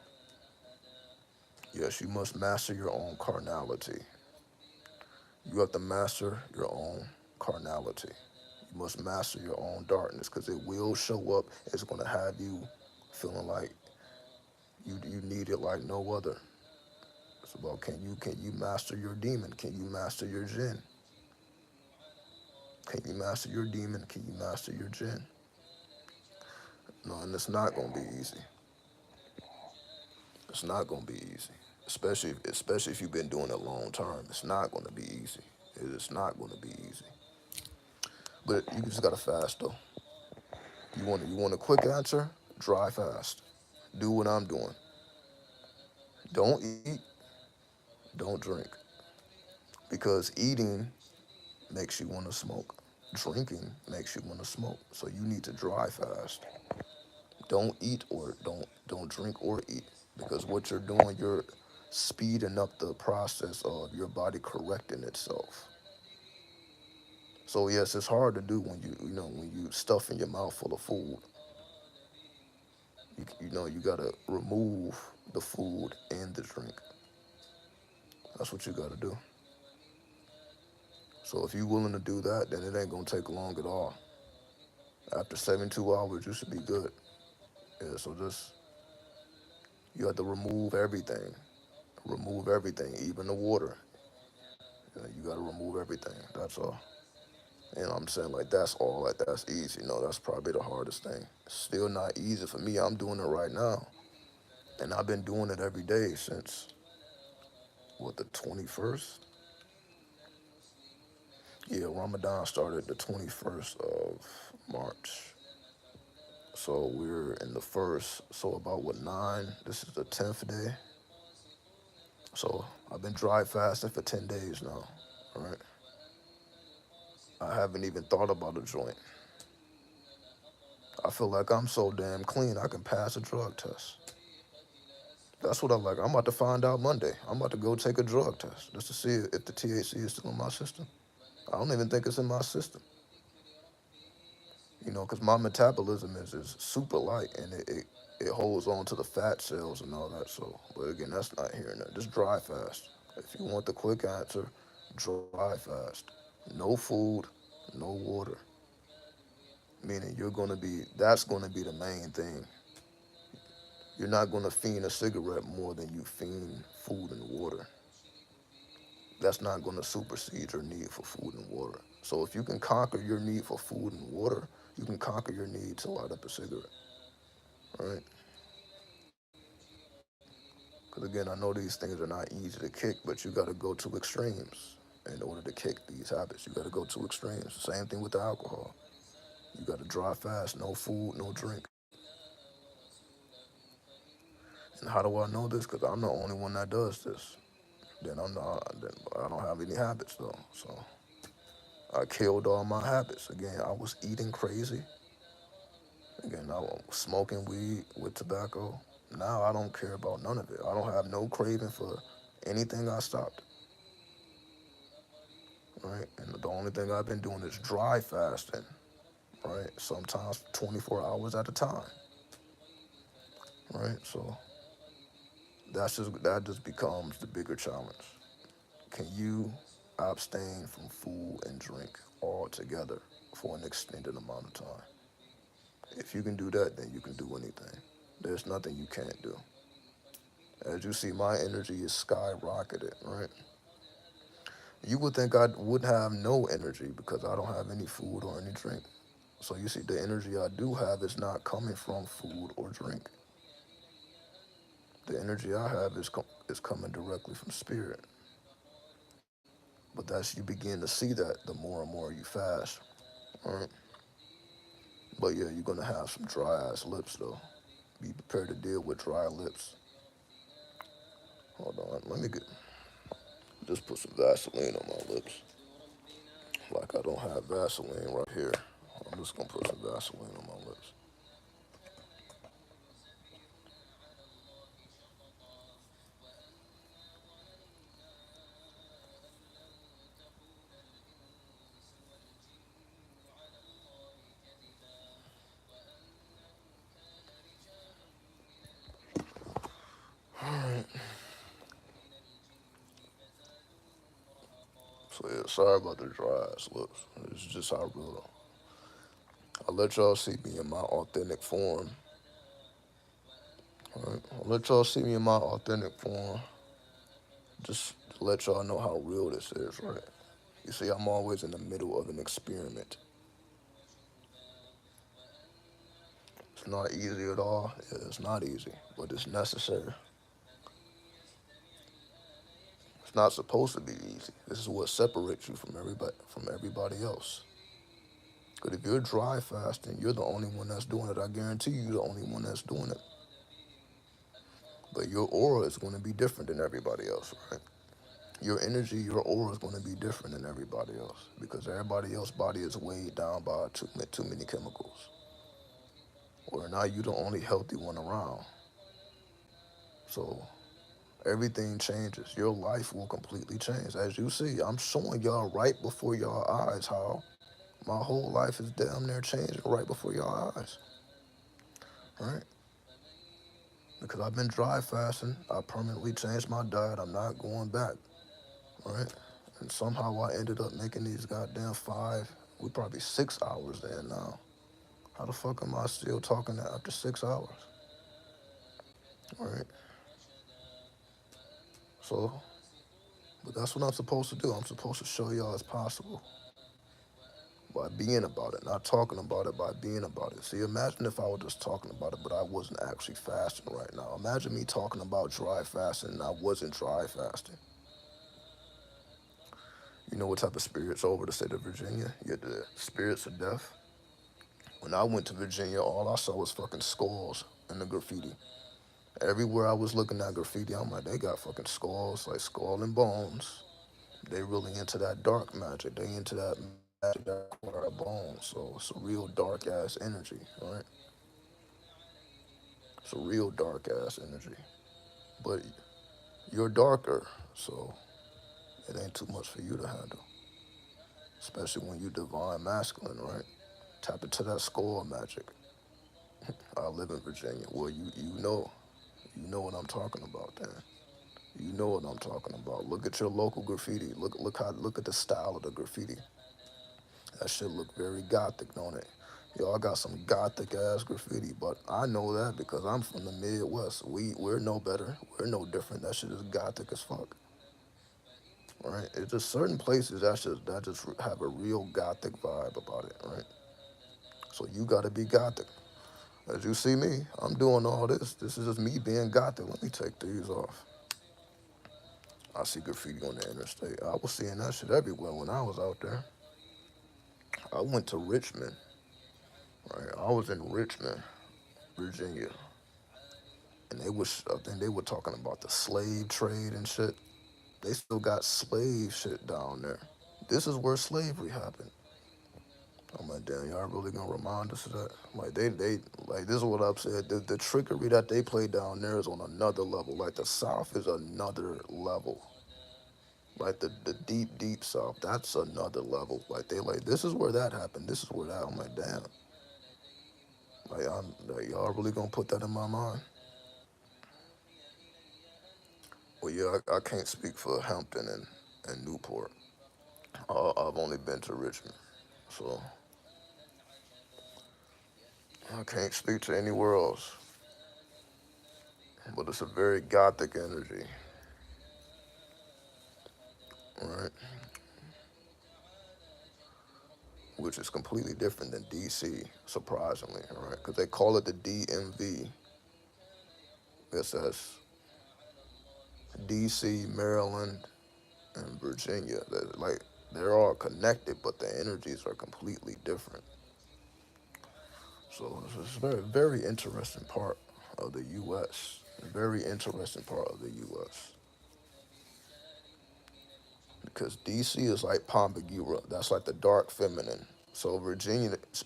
Yes, you must master your own carnality. You have to master your own carnality. You must master your own darkness because it will show up. It's going to have you feeling like you need it like no other. It's about can you master your demon? Can you master your jinn? Can you master your demon? Can you master your jinn? No, and it's not going to be easy. It's not going to be easy, especially if you've been doing it a long time. It's not going to be easy. It's not going to be easy. But you just got to fast though. You want a quick answer? Dry fast. Do what I'm doing. Don't eat, don't drink. Because eating makes you want to smoke. Drinking makes you want to smoke. So you need to dry fast. Don't eat or don't drink or eat. Because what you're doing, you're speeding up the process of your body correcting itself. So yes, it's hard to do when you know when you stuff in your mouth full of food. You know you gotta remove the food and the drink. That's what you gotta do. So if you're willing to do that, then it ain't gonna take long at all. After 72 hours, you should be good. Yeah, so just you have to remove everything, even the water. Yeah, you gotta remove everything. That's all. And I'm saying like that's all. Like that's easy. No, that's probably the hardest thing. Still not easy for me. I'm doing it right now, and I've been doing it every day since what the 21st. Yeah, Ramadan started the 21st of March. So we're in the first, so about what, nine? This is the 10th day. So I've been dry fasting for 10 days now, all right? I haven't even thought about a joint. I feel like I'm so damn clean, I can pass a drug test. That's what I like. I'm about to find out Monday. I'm about to go take a drug test just to see if the THC is still in my system. I don't even think it's in my system, you know, because my metabolism is super light and it holds on to the fat cells and all that. So, but again, that's not here and there. Just dry fast. If you want the quick answer, dry fast. No food, no water. Meaning that's gonna be the main thing. You're not gonna fiend a cigarette more than you fiend food and water. That's not gonna supersede your need for food and water. So if you can conquer your need for food and water, you can conquer your need to light up a cigarette. Right? Because again, I know these things are not easy to kick, but you got to go to extremes in order to kick these habits. You got to go to extremes. Same thing with the alcohol. You got to dry fast, no food, no drink. And how do I know this? Because I'm the only one that does this. Then I'm not. Then I don't have any habits though. So I killed all my habits. Again, I was eating crazy. Again, I was smoking weed with tobacco. Now I don't care about none of it. I don't have no craving for anything I stopped. Right? And the only thing I've been doing is dry fasting. Right? Sometimes 24 hours at a time. Right? So that just becomes the bigger challenge. Can you abstain from food and drink altogether for an extended amount of time? If you can do that, then you can do anything. There's nothing you can't do. As you see, my energy is skyrocketed, right? You would think I would have no energy because I don't have any food or any drink. So you see, the energy I do have is not coming from food or drink. The energy I have is coming directly from spirit. But that's you begin to see that the more and more you fast, right? But yeah, you're gonna have some dry ass lips though. Be prepared to deal with dry lips. Hold on, let me get just put some Vaseline on my lips. Like I don't have Vaseline right here. I'm just gonna put some Vaseline on my lips. So yeah, sorry about the dry ass lips. It's just how real. I let y'all see me in my authentic form. Right? I let y'all see me in my authentic form. Just to let y'all know how real this is, right? You see, I'm always in the middle of an experiment. It's not easy at all. Yeah, it's not easy, but it's necessary. It's not supposed to be easy. This is what separates you from everybody else. Because if you're dry fasting, you're the only one that's doing it. I guarantee you, you're the only one that's doing it. But your aura is going to be different than everybody else, right? Your energy, your aura is going to be different than everybody else because everybody else's body is weighed down by too many chemicals. Or now you're the only healthy one around. So everything changes. Your life will completely change. As you see, I'm showing y'all right before y'all eyes how my whole life is damn near changing right before y'all eyes. Right? Because I've been dry fasting. I permanently changed my diet. I'm not going back. Right? And somehow I ended up making these goddamn we probably 6 hours there now. How the fuck am I still talking after 6 hours? Right? So, but that's what I'm supposed to do. I'm supposed to show y'all it's possible by being about it, not talking about it, by being about it. See, imagine if I were just talking about it, but I wasn't actually fasting right now. Imagine me talking about dry fasting and I wasn't dry fasting. You know what type of spirits over the state of Virginia? You had the spirits of death. When I went to Virginia, all I saw was fucking skulls and the graffiti. Everywhere I was looking at graffiti, I'm like, they got fucking skulls, like skull and bones. They really into that dark magic. They into that magic that require bones. So it's a real dark ass energy, right? It's a real dark ass energy. But you're darker, so it ain't too much for you to handle. Especially when you divine masculine, right? Tap into that skull magic. I live in Virginia. Well, you know what I'm talking about then. You know what I'm talking about. Look at your local graffiti. Look at the style of the graffiti. That shit look very gothic, don't it? Yo, I got some gothic ass graffiti, but I know that because I'm from the Midwest. We're no better. We're no different. That shit is gothic as fuck. Right? It's just certain places that just have a real gothic vibe about it, right? So you gotta be gothic. As you see me, I'm doing all this. This is just me being gothic. Let me take these off. I see graffiti on the interstate. I was seeing that shit everywhere when I was out there. I went to Richmond. Right? I was in Richmond, Virginia, and I think they were talking about the slave trade and shit. They still got slave shit down there. This is where slavery happened. I'm like, damn, y'all really gonna remind us of that? Like like this is what I've said. The trickery that they play down there is on another level. Like the South is another level. Like the deep South, that's another level. Like they like this is where that happened. This is where that. I'm like, damn. Like y'all really gonna put that in my mind? Well, yeah, I can't speak for Hampton and Newport. I've only been to Richmond, so I can't speak to anywhere else. But it's a very gothic energy, right? Which is completely different than DC, surprisingly, right? Because they call it the DMV. Guess that's DC, Maryland, and Virginia. Like they're all connected, but the energies are completely different. So it's a very interesting part of the U.S. Very interesting part of the U.S. Because DC is like Pombagira. That's like the dark feminine. So Virginia is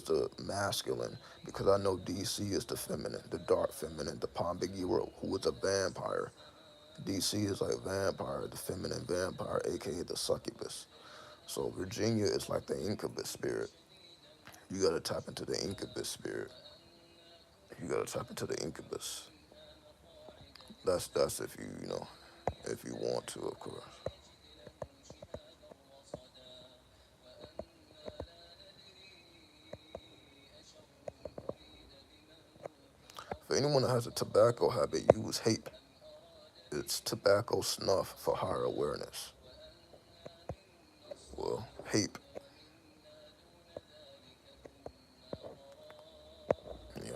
the masculine because I know DC is the feminine, the dark feminine, the Pombagira, who is a vampire. DC is like vampire, the feminine vampire, aka the succubus. So Virginia is like the incubus spirit. You gotta tap into the incubus spirit. You gotta tap into the incubus. That's if if you want to, of course. For anyone that has a tobacco habit, use HAPE. It's tobacco snuff for higher awareness. Well, HAPE,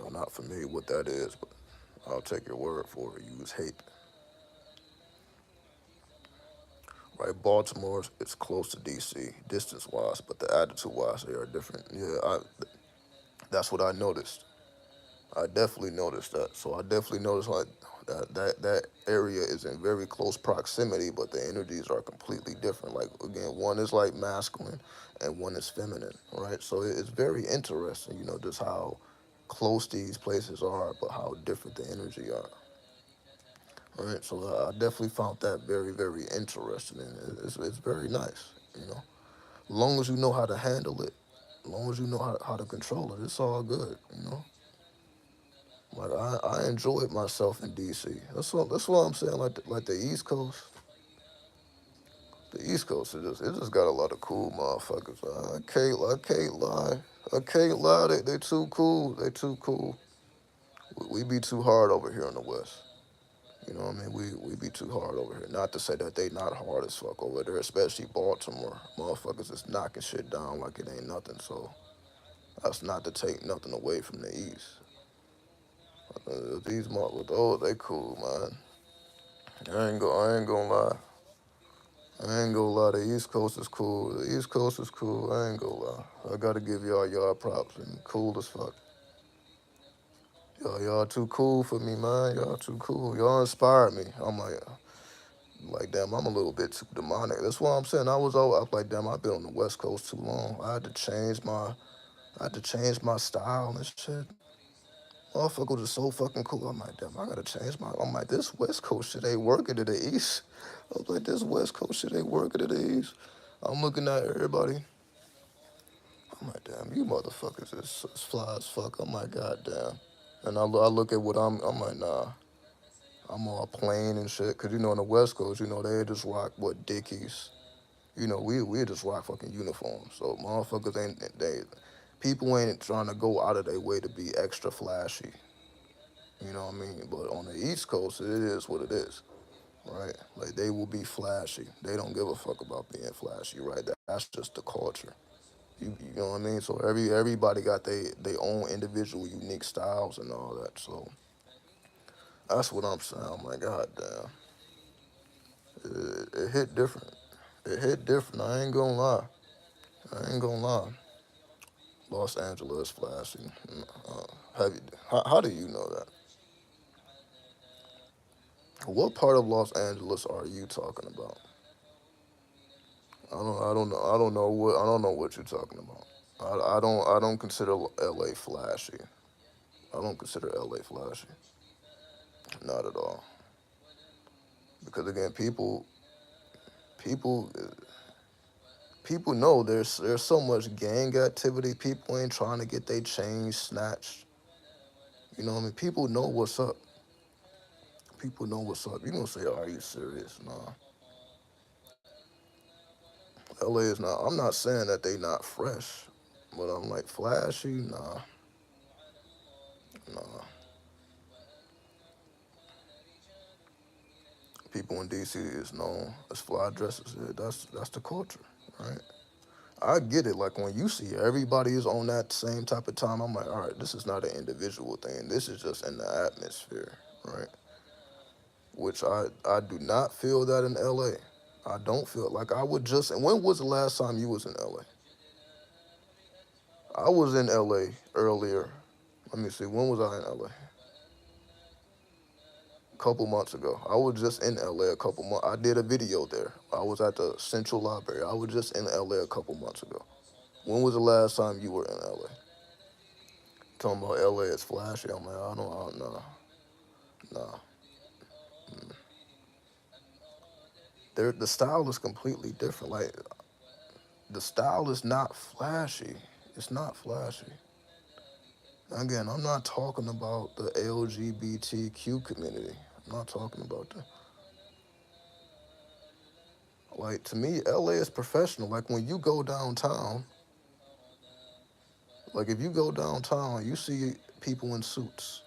not familiar what that is, but I'll take your word for it. Use HAPE. Right, Baltimore is close to DC, distance-wise, but the attitude-wise, they are different. Yeah, that's what I noticed. I definitely noticed that. So I definitely noticed like that area is in very close proximity, but the energies are completely different. Like again, one is like masculine, and one is feminine, right? So it's very interesting, just how close these places are, but how different the energy are. Right, so I definitely found that very interesting, and it's very nice. As long as you know how to handle it, as long as you know how to control it, it's all good. Like I enjoyed myself in DC. That's what I'm saying. Like the East Coast, the East Coast it just got a lot of cool motherfuckers. I can't lie. I can't lie. They too cool. They too cool. We be too hard over here in the West. You know what I mean? We be too hard over here. Not to say that they not hard as fuck over there, especially Baltimore. Motherfuckers is knocking shit down like it ain't nothing. So that's not to take nothing away from the East. These motherfuckers, oh, they cool, man. I ain't gonna lie. I ain't gonna lie. The East Coast is cool. The East Coast is cool. I ain't gonna lie. I gotta give y'all props and cool as fuck. Y'all too cool for me, man. Y'all too cool. Y'all inspired me. I'm like damn, I'm a little bit too demonic. That's why I'm saying I'm like damn, I've been on the West Coast too long. I had to change my style and shit. Motherfuckers are so fucking cool. I'm like, damn, I gotta change my. I'm like, this West Coast shit ain't working to the East. I was like, this West Coast shit ain't working to the East. I'm looking at everybody. I'm like, damn, you motherfuckers is fly as fuck. I'm like, goddamn. And I look at what I'm like, nah, I'm all plain and shit. Cause in the West Coast, they just rock what Dickies. We just rock fucking uniforms. So motherfuckers people ain't trying to go out of their way to be extra flashy. You know what I mean? But on the East Coast, it is what it is, right? Like they will be flashy. They don't give a fuck about being flashy, right? That's just the culture. You know what I mean? So everybody got their own individual unique styles and all that. So that's what I'm saying. I'm like, God damn, it hit different. It hit different. I ain't gonna lie. I ain't gonna lie. Los Angeles flashy. Have you, how do you know that? What part of Los Angeles are you talking about? I don't know what you're talking about. I don't consider LA flashy. I don't consider LA flashy. Not at all. Because again, people people know there's so much gang activity. People ain't trying to get their chains snatched. You know what I mean? People know what's up. People know what's up. You gonna say, "Are you serious?" Nah, LA is not. I'm not saying that they not fresh, but I'm like flashy. Nah, nah. People in DC is known as fly dressers. Yeah, that's the culture, right? I get it. Like when you see everybody is on that same type of time, I'm like, all right, this is not an individual thing. This is just in the atmosphere, right? Which I do not feel that in LA. I don't feel like I would just. And when was the last time you was in LA? I was in LA earlier. Let me see. When was I in LA? Couple months ago. I was just in LA a couple months. I did a video there. I was at the Central Library. I was just in LA a couple months ago. When was the last time you were in LA? Talking about LA is flashy. I'm like, I don't know. Nah. The style is completely different. Like the style is not flashy. It's not flashy. Again, I'm not talking about the LGBTQ community. I'm not talking about that. Like to me, LA is professional. Like when you go downtown, like if you go downtown, you see people in suits.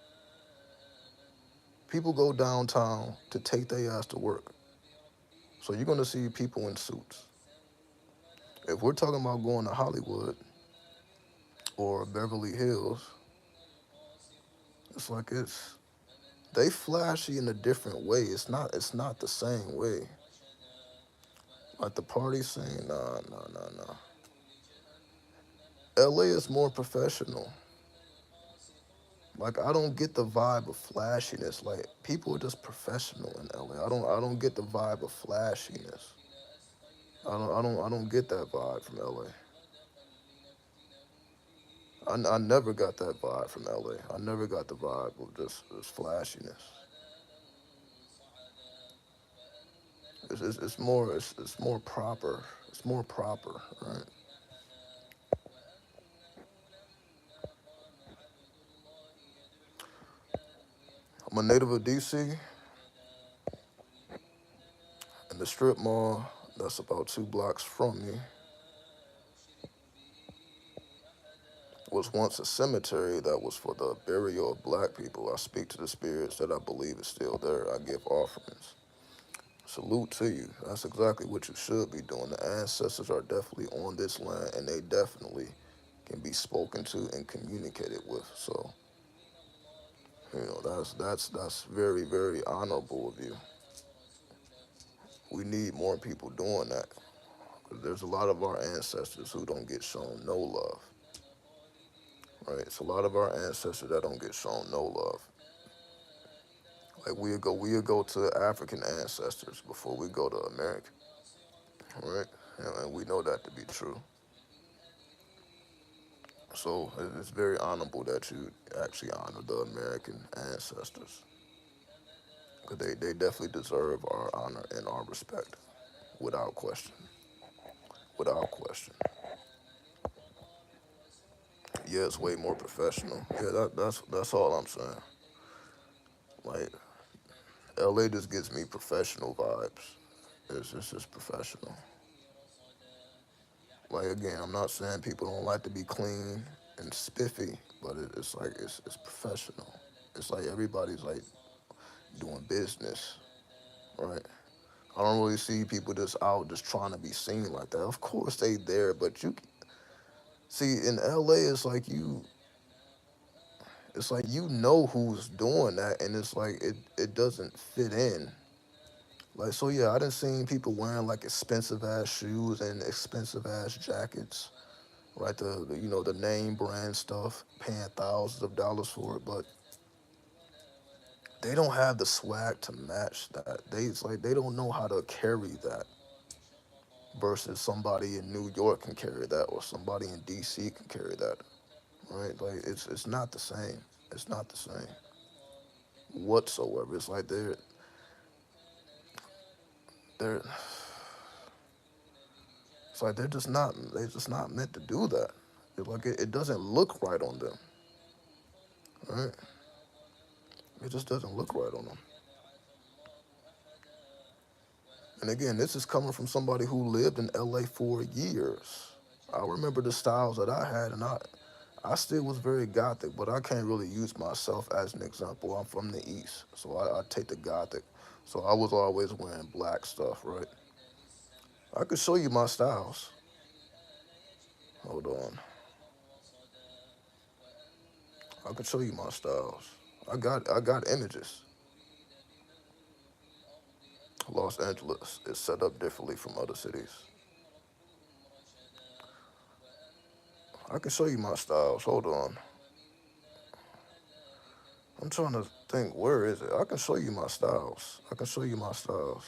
People go downtown to take their ass to work. So you're gonna see people in suits. If we're talking about going to Hollywood or Beverly Hills, it's like they flashy in a different way. It's not the same way. Like the party scene, nah. LA is more professional. Like I don't get the vibe of flashiness. Like people are just professional in LA. I don't get the vibe of flashiness. I don't get that vibe from LA. I never got that vibe from LA. I never got the vibe of just flashiness. It's more proper. It's more proper, right? I'm a native of DC, and the strip mall that's about 2 blocks from me was once a cemetery that was for the burial of black people. I speak to the spirits that I believe is still there. I give offerings. Salute to you. That's exactly what you should be doing. The ancestors are definitely on this land, and they definitely can be spoken to and communicated with. So, that's very very honorable of you. We need more people doing that because there's a lot of our ancestors who don't get shown no love. Right? It's a lot of our ancestors that don't get shown no love. Like we'll go to African ancestors before we go to American. Right? And we know that to be true. So it's very honorable that you actually honor the American ancestors. Because they definitely deserve our honor and our respect. Without question. Without question. Yeah, it's way more professional. Yeah, that's all I'm saying. Like LA just gives me professional vibes. It's just professional. Like again, I'm not saying people don't like to be clean and spiffy, but it's like it's professional. It's like everybody's like doing business, right? I don't really see people just out just trying to be seen like that. Of course they there, but you see in LA it's like you know who's doing that and it's like it doesn't fit in. Like so yeah, I done seen people wearing like expensive ass shoes and expensive ass jackets. right? The name brand stuff, paying thousands of dollars for it, but they don't have the swag to match that. It's like they don't know how to carry that versus somebody in New York can carry that or somebody in DC can carry that, right? Like it's not the same. It's not the same whatsoever. It's like they're it's like they're just not meant to do that. It doesn't look right on them, right? It just doesn't look right on them. And again, this is coming from somebody who lived in LA for years. I remember the styles that I had, and I still was very gothic, but I can't really use myself as an example. I'm from the East, so I take the gothic. So I was always wearing black stuff, right? I could show you my styles. Hold on. I could show you my styles. I got images. Los Angeles is set up differently from other cities. I can show you my styles. Hold on. I'm trying to think, where is it? I can show you my styles. I can show you my styles.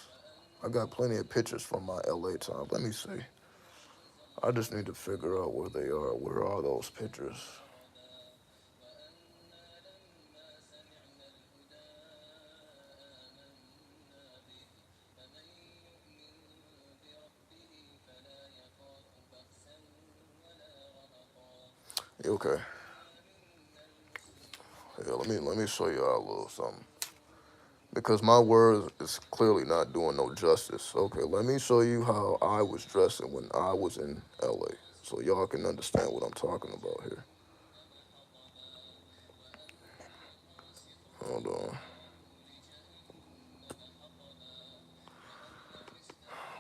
I got plenty of pictures from my LA time. Let me see. I just need to figure out where they are. Where are those pictures? Okay. Yeah, let me show you all a little something. Because my words is clearly not doing no justice. Okay, let me show you how I was dressing when I was in LA. So y'all can understand what I'm talking about here. Hold on.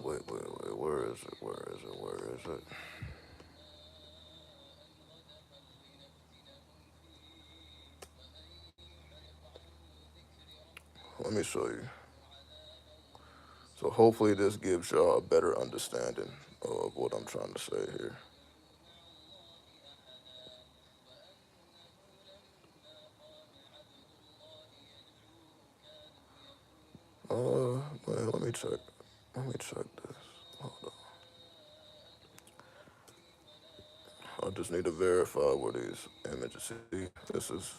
Wait. Where is it? Where is it? Where is it? Let me show you. So hopefully this gives y'all a better understanding of what I'm trying to say here. Man, let me check. Let me check this. Hold on. I just need to verify where these images. See, this is.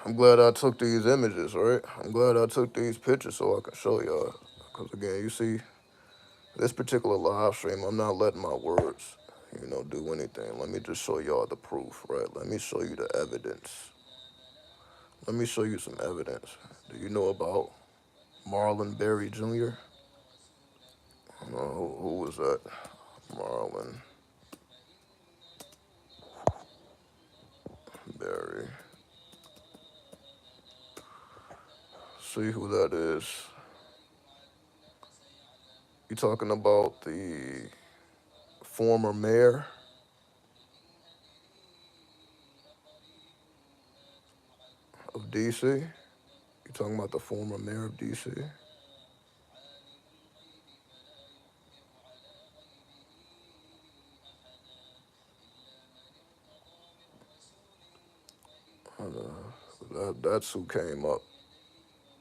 I'm glad I took these images, right? I'm glad I took these pictures so I can show y'all. Because again, you see, this particular live stream, I'm not letting my words, do anything. Let me just show y'all the proof, right? Let me show you the evidence. Let me show you some evidence. Do you know about Marlon Berry Jr.? Who was that? Marlon Berry. See who that is. You talking about the former mayor of DC? You talking about the former mayor of DC? That's who came up.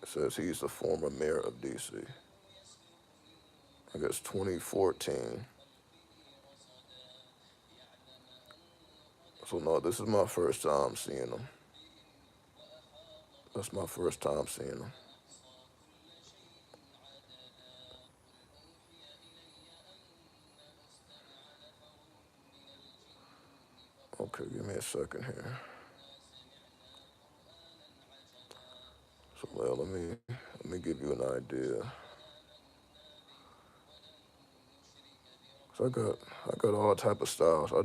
It says he's the former mayor of DC. I guess 2014. So no, this is my first time seeing him. That's my first time seeing him. Okay, give me a second here. So well, let me give you an idea. So I got all type of styles. I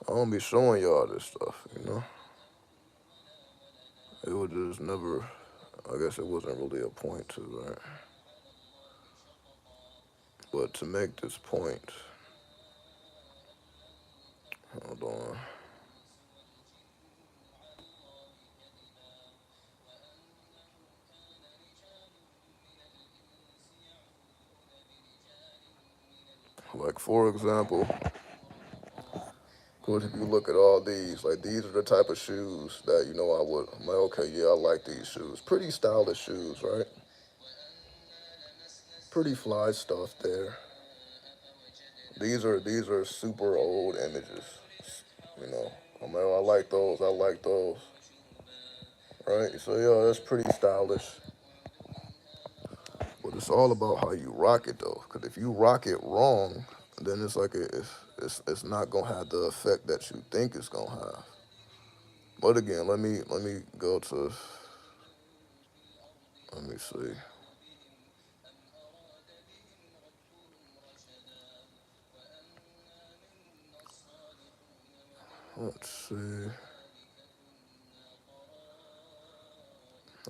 don't be showing y'all this stuff. It was just never. I guess it wasn't really a point to, right? But to make this point, hold on. Like for example, of course, if you look at all these, like these are the type of shoes that I would. I'm like, okay, yeah, I like these shoes. Pretty stylish shoes, right? Pretty fly stuff there. These are super old images. You know, I'm like, oh, I like those. I like those. Right? So yeah, that's pretty stylish. But it's all about how you rock it though. Because if you rock it wrong, then it's like it's not gonna have the effect that you think it's gonna have. But again, let me go to let me see. Let's see.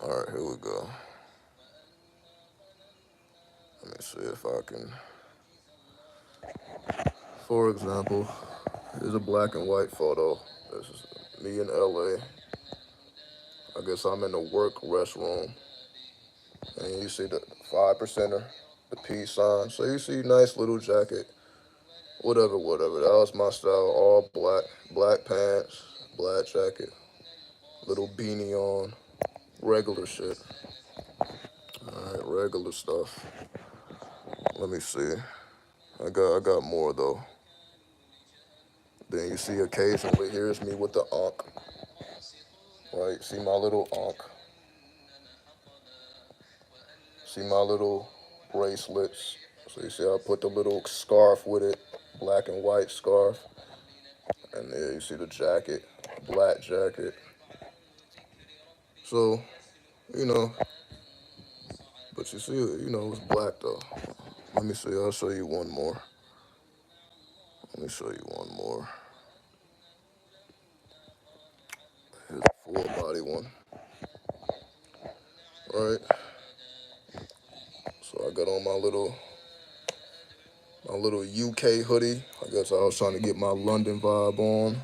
All right, here we go. Let me see if I can. For example, here's a black and white photo. This is me in LA. I guess I'm in the work restroom. And you see the 5%er, the peace sign. So you see nice little jacket, whatever, whatever. That was my style, all black, black pants, black jacket, little beanie on, regular shit. All right, regular stuff. Let me see. I got more though. Then you see occasionally here's me with the ankh, right? See my little ankh. See my little bracelets. So you see I put the little scarf with it, black and white scarf. And there you see the jacket, black jacket. So, you know, but you see, it's black though. Let me see, I'll show you one more. Let me show you one more. Here's a full body one. Right? So I got on my little UK hoodie. I guess I was trying to get my London vibe on.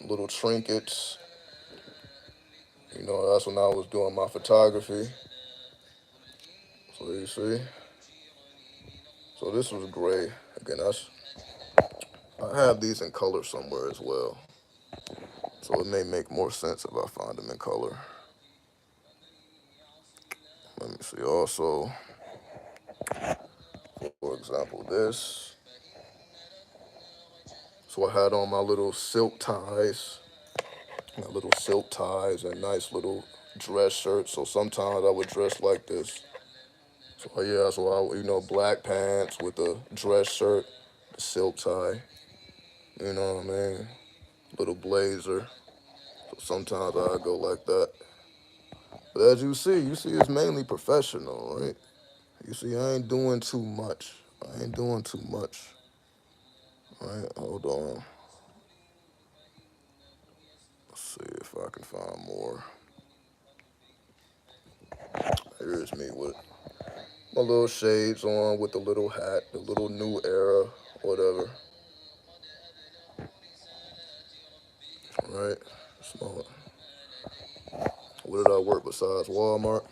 Little trinkets. That's when I was doing my photography. So you see. So this was gray. Again, I have these in color somewhere as well. So it may make more sense if I find them in color. Let me see. Also, for example, this. So I had on my little silk ties and nice little dress shirts. So sometimes I would dress like this. So yeah, so black pants with a dress shirt, the silk tie. You know what I mean? Little blazer. So sometimes I go like that. But as you see it's mainly professional, right? You see, I ain't doing too much. I ain't doing too much. All right, hold on. Let's see if I can find more. Here's me with my little shades on, with the little hat, the little new era, whatever. All right, small. Where did I work besides Walmart?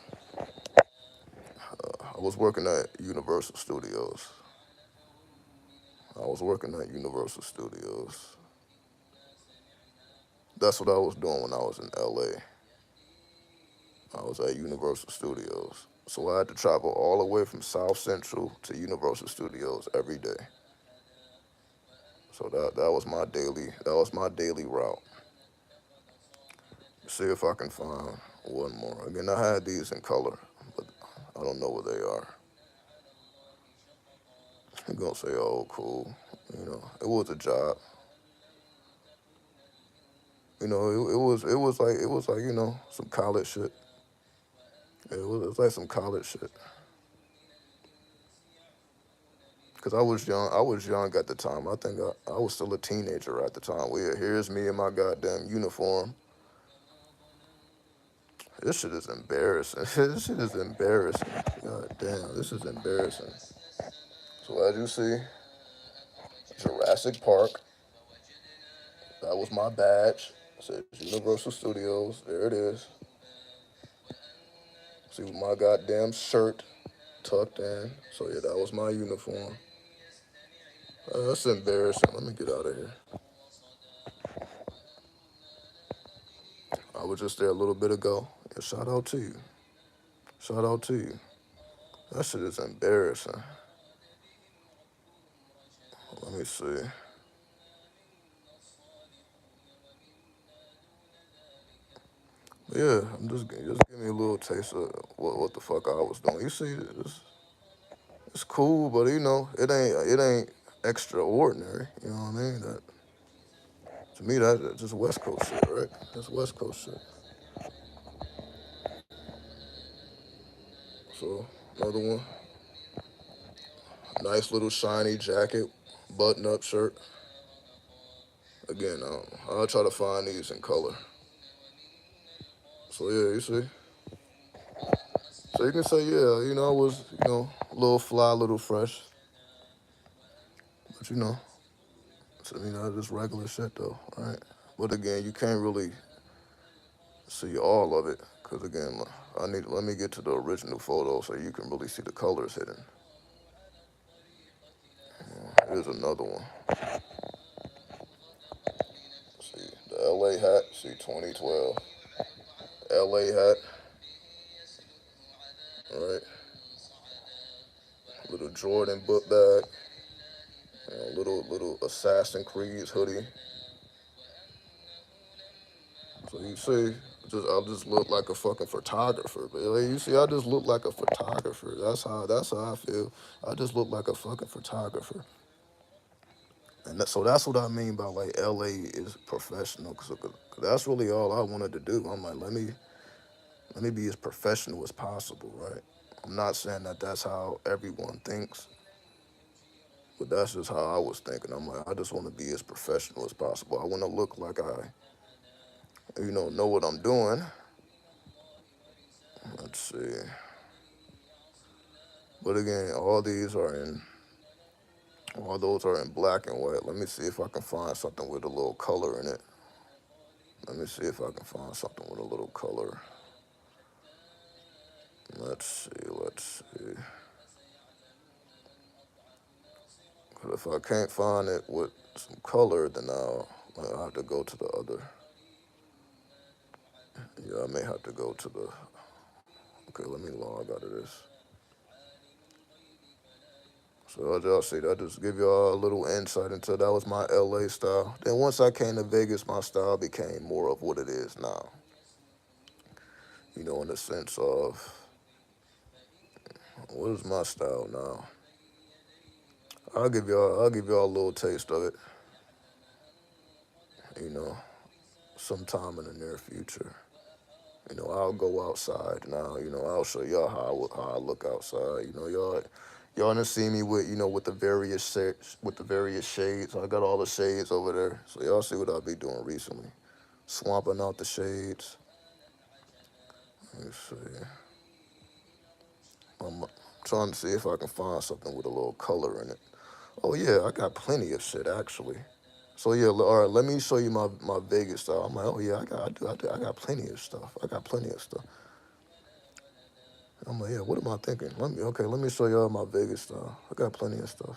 I was working at Universal Studios. I was working at Universal Studios. That's what I was doing when I was in LA. I was at Universal Studios. So I had to travel all the way from South Central to Universal Studios every day. So that was my daily route. See if I can find one more. Again, I had these in color, but I don't know where they are. You're gonna say, oh, cool. It was a job. It was like some college shit. It was like some college shit. Cause I was young. I was young at the time. I think I was still a teenager at the time. Here's me in my goddamn uniform. This shit is embarrassing. This shit is embarrassing. God damn, this is embarrassing. So as you see, Jurassic Park. That was my badge. It says Universal Studios. There it is. See, with my goddamn shirt tucked in. So yeah, that was my uniform. That's embarrassing. Let me get out of here. I was just there a little bit ago. Yeah, shout out to you. Shout out to you. That shit is embarrassing. Let me see. Yeah, I'm just give me a little taste of what the fuck I was doing. You see, it's cool, but it ain't extraordinary. You know what I mean? That to me that's just West Coast shit, right? That's West Coast shit. So another one, nice little shiny jacket, button up shirt. Again, I'll try to find these in color. So yeah, you see. So you can say yeah, I was a little fly, a little fresh, but so just regular shit though, right? But again, you can't really see all of it, cause again, let me get to the original photo so you can really see the colors hidden. Here's another one. See the LA hat. See 2012 LA hat. All right, little Jordan book bag. Little Assassin Creed's hoodie. So you see, I just look like a fucking photographer. But like, you see, I just look like a photographer. That's how I feel. I just look like a fucking photographer. And so that's what I mean by like LA is professional, cause that's really all I wanted to do. I'm like, let me be as professional as possible, right? I'm not saying that that's how everyone thinks, but that's just how I was thinking. I'm like, I just want to be as professional as possible. I want to look like I know what I'm doing. Let's see. But again, all those are in black and white. Let me see if I can find something with a little color in it. Let me see if I can find something with a little color. Let's see. Because if I can't find it with some color, then I'll have to go to the other. Yeah, I may have to go to the. Okay, let me log out of this. So as y'all see, that just give y'all a little insight into that was my LA style. Then once I came to Vegas, my style became more of what it is now. In the sense of what is my style now? I'll give y'all a little taste of it, you know, sometime in the near future. I'll go outside now, I'll show y'all how I look outside. Y'all done see me with the various shades. I got all the shades over there. So y'all see what I'll be doing recently. Swamping out the shades. Let me see. I'm trying to see if I can find something with a little color in it. Oh yeah, I got plenty of shit actually. So yeah, all right. Let me show you my Vegas style. I'm like, oh yeah, I got plenty of stuff. I got plenty of stuff. I'm like, yeah, what am I thinking? Let me show y'all my Vegas style. I got plenty of stuff.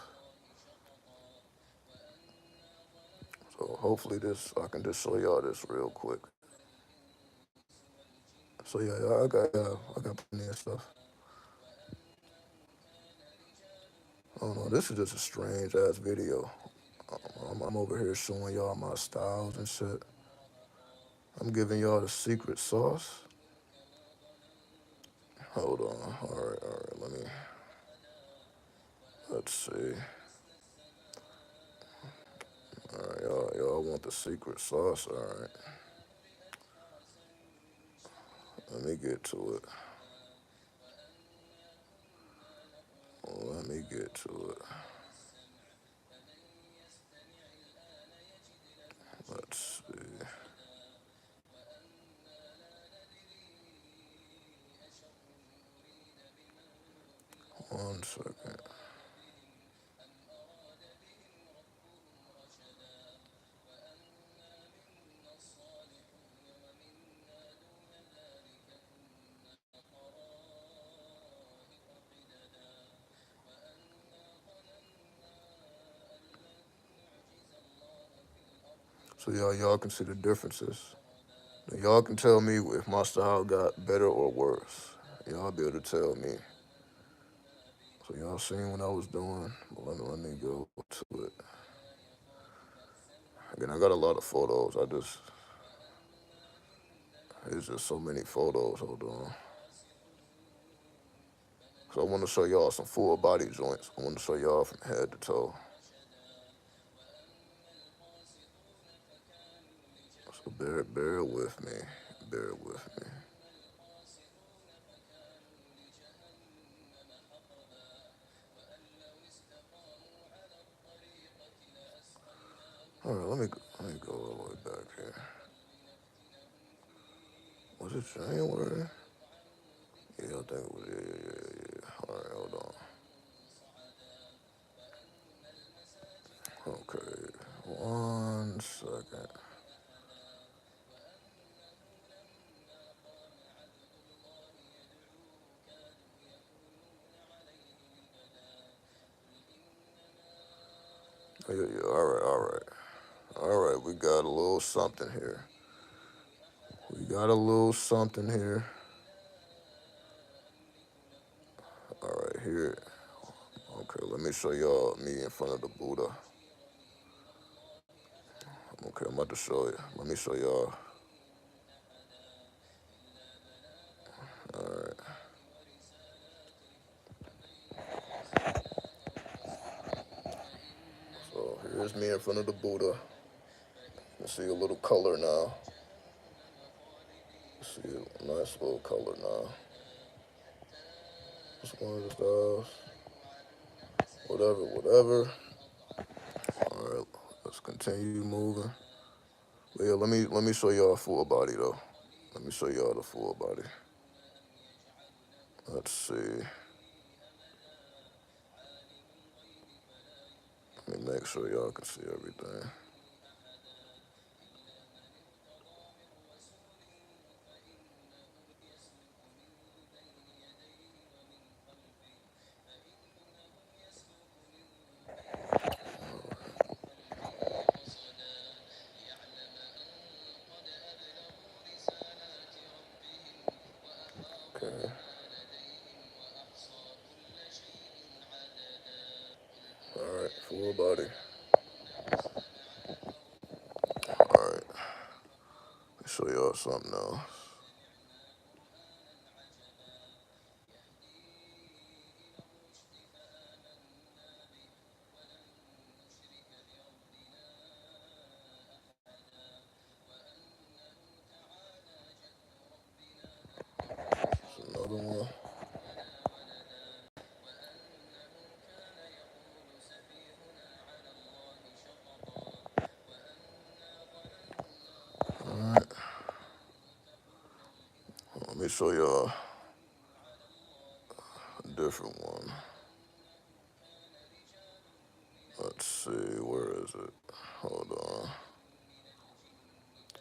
So hopefully I can just show y'all this real quick. So yeah, I got plenty of stuff. I don't know. This is just a strange ass video. I'm over here showing y'all my styles and shit. I'm giving y'all the secret sauce. Hold on. All right. Let's see. All right, y'all want the secret sauce? All right. Let me get to it. Let me get to it. Let's see. 1 second. So y'all can see the differences. Now, y'all can tell me if my style got better or worse. Y'all be able to tell me. So y'all seen what I was doing. But let me go to it. Again, I got a lot of photos. It's just so many photos. Hold on. So I want to show y'all some full body joints. I want to show y'all from head to toe. So bear with me. Bear with me. All right, let me go all the way back here. Was it January? Yeah, I think it was. Yeah. All right, hold on. Okay, 1 second. Yeah. All right. We got a little something here. We got a little something here. All right, here. Okay, let me show y'all me in front of the Buddha. Okay, I'm about to show you. Let me show y'all. All right. So here's me in front of the Buddha. You see a little color now. You see a nice little color now. Just one of the styles. Whatever. All right, let's continue moving. But yeah, let me show y'all full body though. Let me show y'all the full body. Let's see. Let me make sure y'all can see everything. Okay. All right, full body. All right. Let me show y'all something else. There's another one. All right. Let me show y'all a different one. Let's see, where is it? Hold on.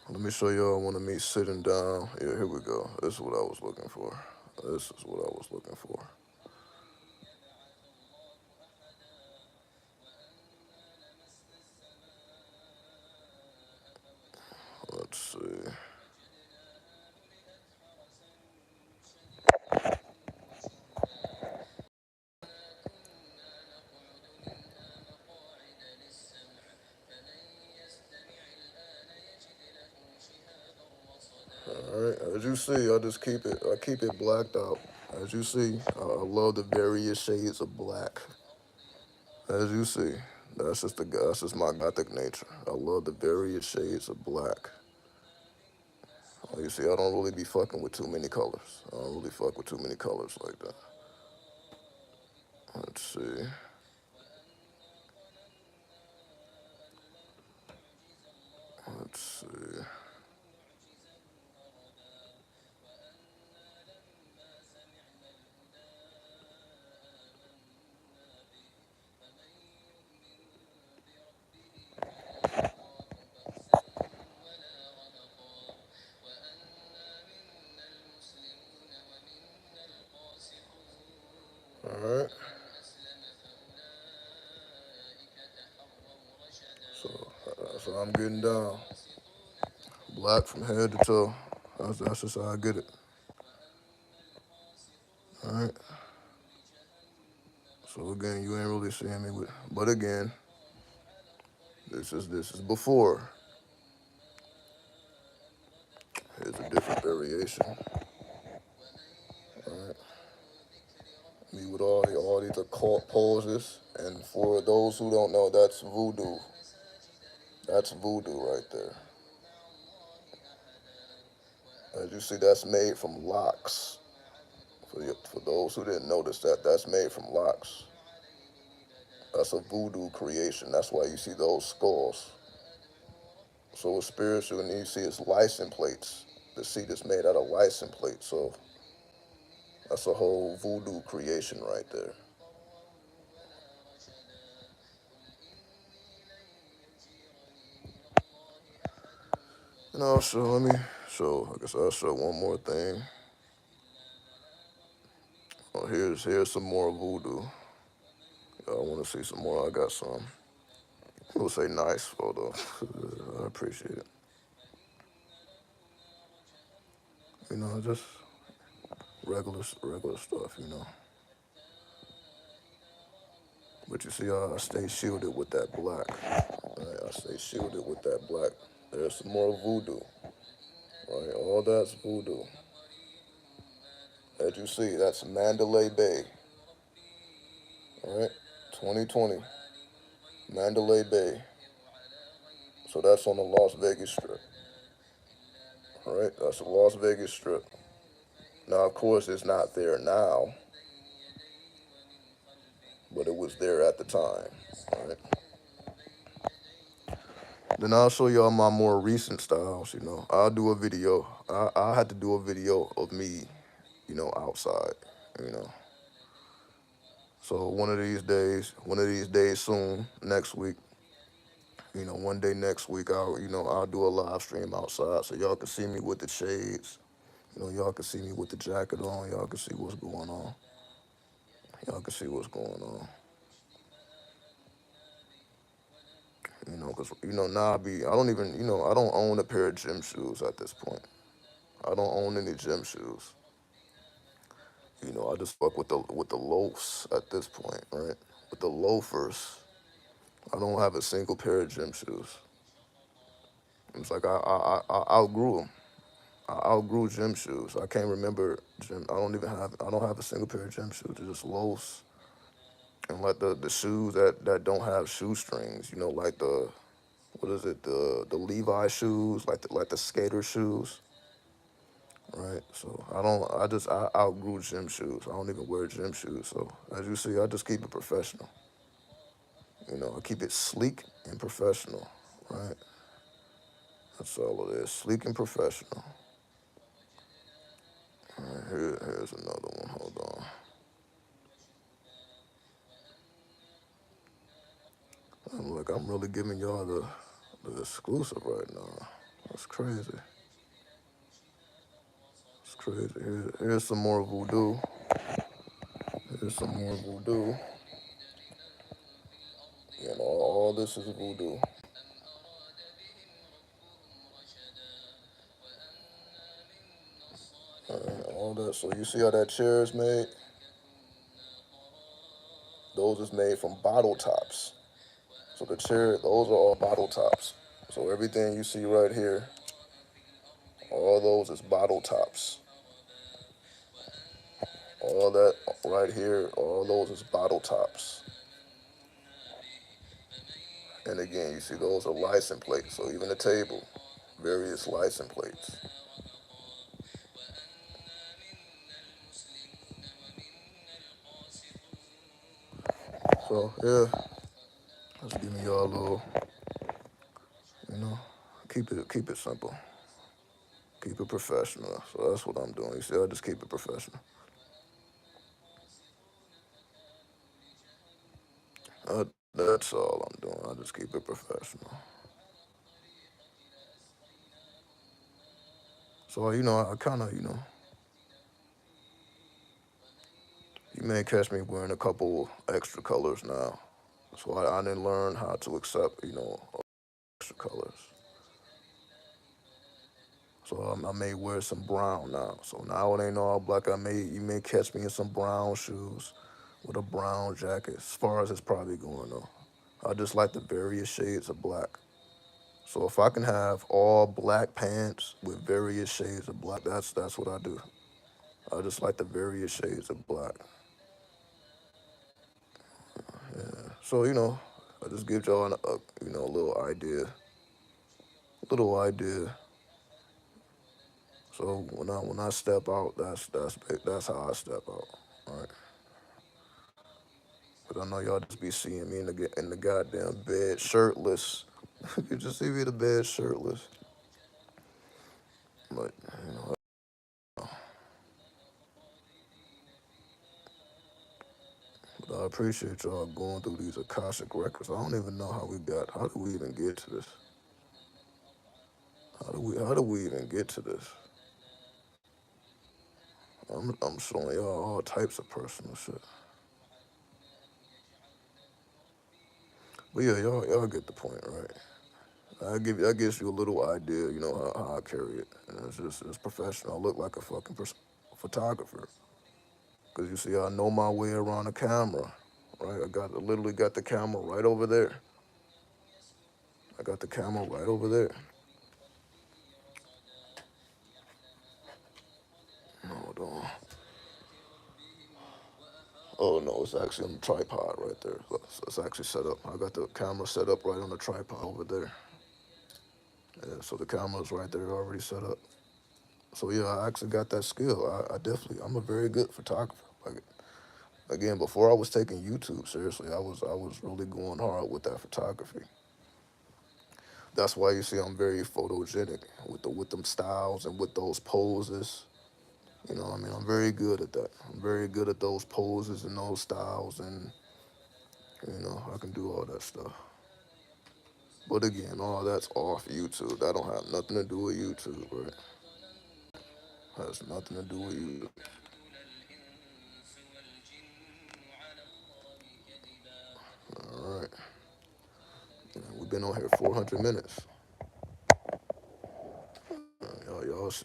Let me show y'all one of me sitting down. Yeah, here we go. This is what I was looking for. This is what I was looking for. Let's see. All right, as you see, I keep it blacked out. As you see, I love the various shades of black. As you see, that's just my gothic nature. I love the various shades of black. You see, I don't really be fucking with too many colors. I don't really fuck with too many colors like that. Let's see. Let's see. All right. So I'm getting down. black from head to toe. That's just how I get it. All right. So again, you ain't really seeing me with, but again, this is before. Here's a different variation. All right. Me with all these occult poses, and for those who don't know, that's voodoo. That's voodoo right there. As you see, that's made from locks. For those who didn't notice that, that's made from locks. That's a voodoo creation. That's why you see those skulls. So it's spiritual, and you see it's license plates. The seat is made out of license plates. So that's a whole voodoo creation right there. And also, let me show. I guess I'll show one more thing. Oh, here's some more voodoo. Y'all want to see some more? I got some. We'll say nice photo. I appreciate it. Just regular stuff. But you see, I stay shielded with that black. Right? I stay shielded with that black. There's some more voodoo. Right? All that's voodoo. As you see, that's Mandalay Bay. All right? 2020. Mandalay Bay. So that's on the Las Vegas Strip. All right? That's the Las Vegas Strip. Now, of course, it's not there now, but it was there at the time. All right? Then I'll show y'all my more recent styles. I'll do a video. I had to do a video of me, outside. You know. So one of these days soon, next week, one day next week, I'll do a live stream outside so y'all can see me with the shades. Y'all can see me with the jacket on. Y'all can see what's going on. Y'all can see what's going on. Cause now I don't even, I don't own a pair of gym shoes at this point. I don't own any gym shoes. I just fuck with the loafs at this point, right? With the loafers, I don't have a single pair of gym shoes. It's like I outgrew them. I outgrew gym shoes. I can't remember gym. I don't have a single pair of gym shoes. They're just loafs, and like the shoes that don't have shoestrings. Like what is it? The Levi shoes, like the skater shoes. Right, so I outgrew gym shoes. I don't even wear gym shoes. So as you see, I just keep it professional. I keep it sleek and professional. Right, that's all it is. Sleek and professional. All right, here's another one. Hold on. I'm really giving y'all the exclusive right now. That's crazy. It's crazy. Here's some more voodoo. Here's some more voodoo. All this is voodoo. All that. So you see how that chair is made? Those is made from bottle tops. So those are all bottle tops. So everything you see right here, all those is bottle tops. All that right here, all those is bottle tops. And again, you see those are license plates. So even the table, various license plates. So yeah, just giving y'all a little, you know, keep it simple, keep it professional. So that's what I'm doing. You see, I just keep it professional. That's all I'm doing. I just keep it professional. So I kind of you may catch me wearing a couple extra colors now. So I didn't learn how to accept extra colors. So I may wear some brown now. So now it ain't all black. You may catch me in some brown shoes with a brown jacket. As far as it's probably going though, I just like the various shades of black. So if I can have all black pants with various shades of black, that's what I do. I just like the various shades of black. So I just give y'all a little idea. So when I step out, that's how I step out. All right. But I know y'all just be seeing me in the goddamn bed shirtless. You just see me in the bed shirtless. But you know, but I appreciate y'all going through these Akashic records. I don't even know how we got. How do we even get to this? How do we even get to this? I'm showing y'all all types of personal shit. But yeah, y'all get the point, right? That gives you a little idea, how I carry it. And it's professional. I look like a fucking photographer. Cause you see, I know my way around the camera, right? I literally got the camera right over there. I got the camera right over there. Hold on. Oh no, it's actually on the tripod right there. So it's actually set up. I got the camera set up right on the tripod over there. Yeah, so the camera's right there already set up. So yeah, I actually got that skill. I'm a very good photographer. Like again, before I was taking YouTube seriously, I was really going hard with that photography. That's why you see I'm very photogenic with them styles and with those poses. I mean, I'm very good at that. I'm very good at those poses and those styles, and I can do all that stuff. But again, all that's off YouTube. That don't have nothing to do with YouTube, right? Has nothing to do with YouTube. All right. We've been on here 400 minutes.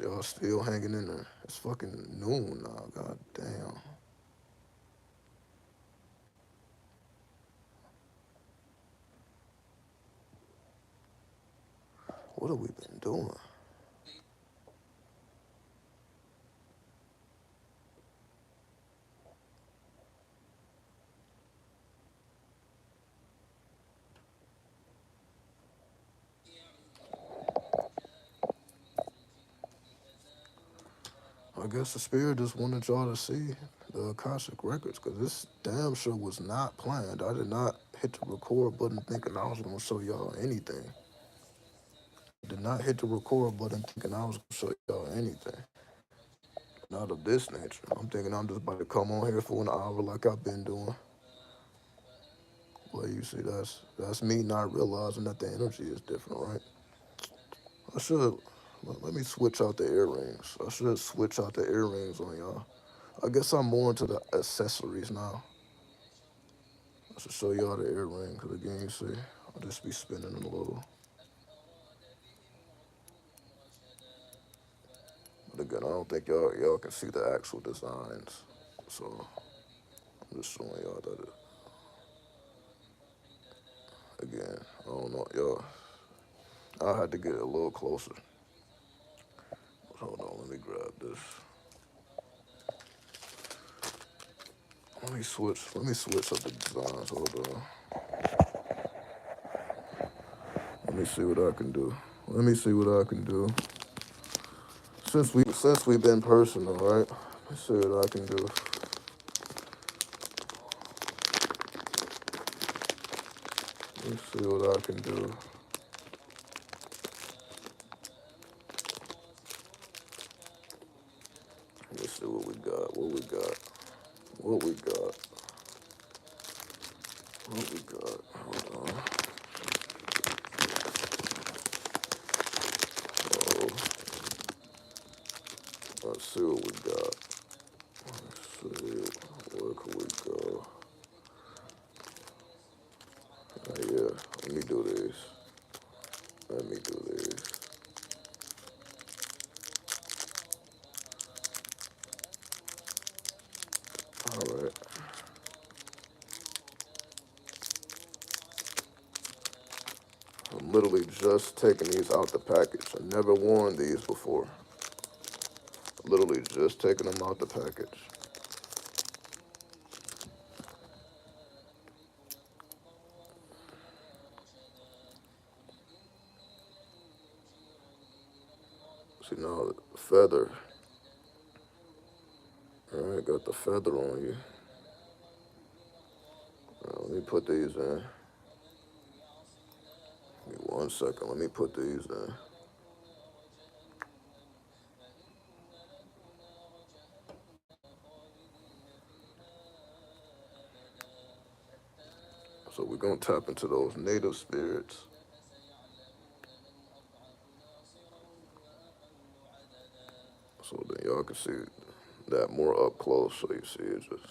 Y'all still hanging in there. It's fucking noon now. God damn. What have we been doing? I guess the spirit just wanted y'all to see the Akashic records, because this damn show was not planned. I did not hit the record button thinking I was gonna show y'all anything. I did not hit the record button thinking I was gonna show y'all anything. Not of this nature. I'm thinking I'm just about to come on here for an hour like I've been doing. Well, you see, that's me not realizing that the energy is different, right? I should let me switch out the earrings. I should switch out the earrings on y'all. I guess I'm more into the accessories now. I should show y'all the earring, because again, you see, I'll just be spinning them a little. But again, I don't think y'all can see the actual designs. So I'm just showing y'all that again, I don't know, y'all. I had to get a little closer. Hold on, let me grab this. Let me switch up the designs. Hold on. Let me see what I can do. Let me see what I can do. Since we've been personal, right? Let's see what I can do. Let's see what I can do. Let's see what we got. What we got. What we got. What we got. Hold on. Oh, let's see what we got. Let's see. Where can we go? Yeah. Let me do this. Let me do this. literally just taking these out the package. I never worn these before. Literally just taking them out the package. See now the feather. Alright, got the feather on you. Let me put these in. Give me 1 second. Let me put these in. So we're gonna tap into those native spirits. So then y'all can see that more up close. So you see it just.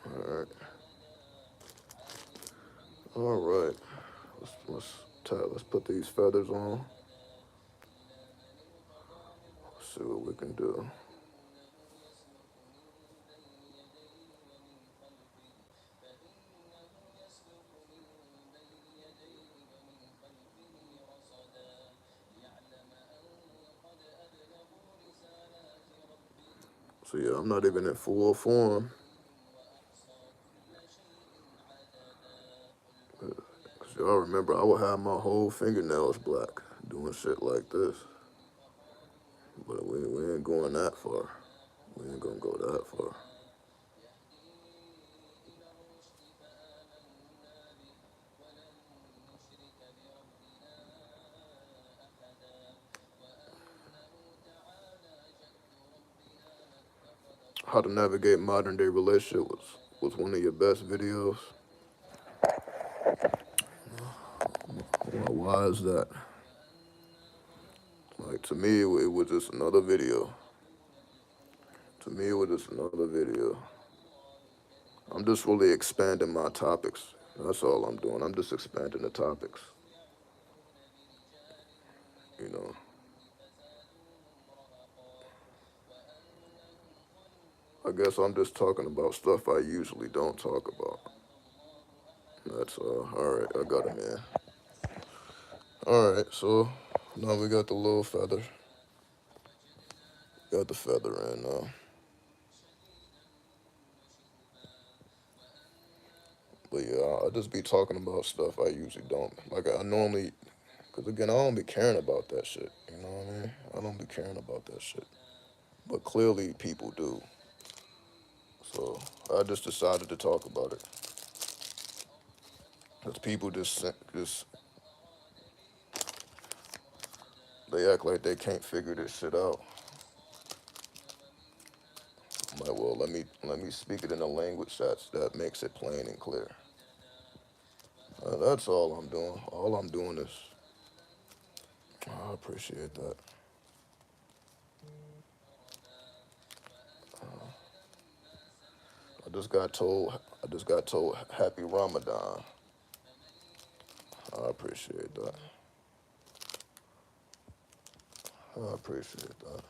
All right. All right. Let's put these feathers on. Let's see what we can do. So yeah, I'm not even in full form. Cause y'all remember I would have my whole fingernails black doing shit like this. But we ain't going that far. We ain't gonna go that far. How to navigate modern day relationship was one of your best videos. Well, why is that? Like to me, it was just another video. To me, it was just another video. I'm just really expanding my topics. That's all I'm doing. I'm just expanding the topics. You know. I guess I'm just talking about stuff I usually don't talk about. That's all right. I got him in. All right. So now we got the little feather. Got the feather in now. But yeah, I'll just be talking about stuff I usually don't. Like I normally, because again, I don't be caring about that shit. You know what I mean? I don't be caring about that shit. But clearly people do. So I just decided to talk about it. Because people just, they act like they can't figure this shit out. I'm like, well, let me speak it in a language that makes it plain and clear. That's all I'm doing. All I'm doing is, I appreciate that. I just got told Happy Ramadan. I appreciate that. I appreciate that.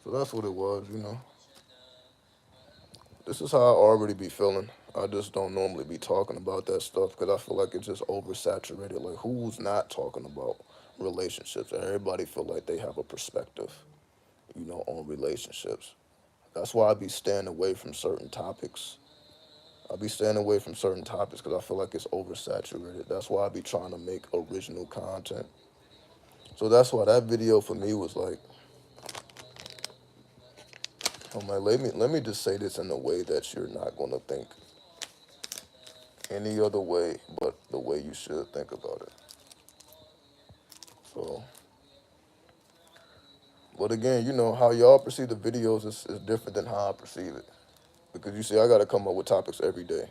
So that's what it was, you know. This is how I already be feeling. I just don't normally be talking about that stuff because I feel like it's just oversaturated. Like who's not talking about relationships? And everybody feel like they have a perspective, you know, on relationships. That's why I be staying away from certain topics. I be staying away from certain topics because I feel like it's oversaturated. That's why I be trying to make original content. So that's why that video for me was like, I'm like, let me just say this in a way that you're not gonna think any other way but the way you should think about it. So, but again, you know, how y'all perceive the videos is different than how I perceive it. Because you see, I gotta come up with topics every day.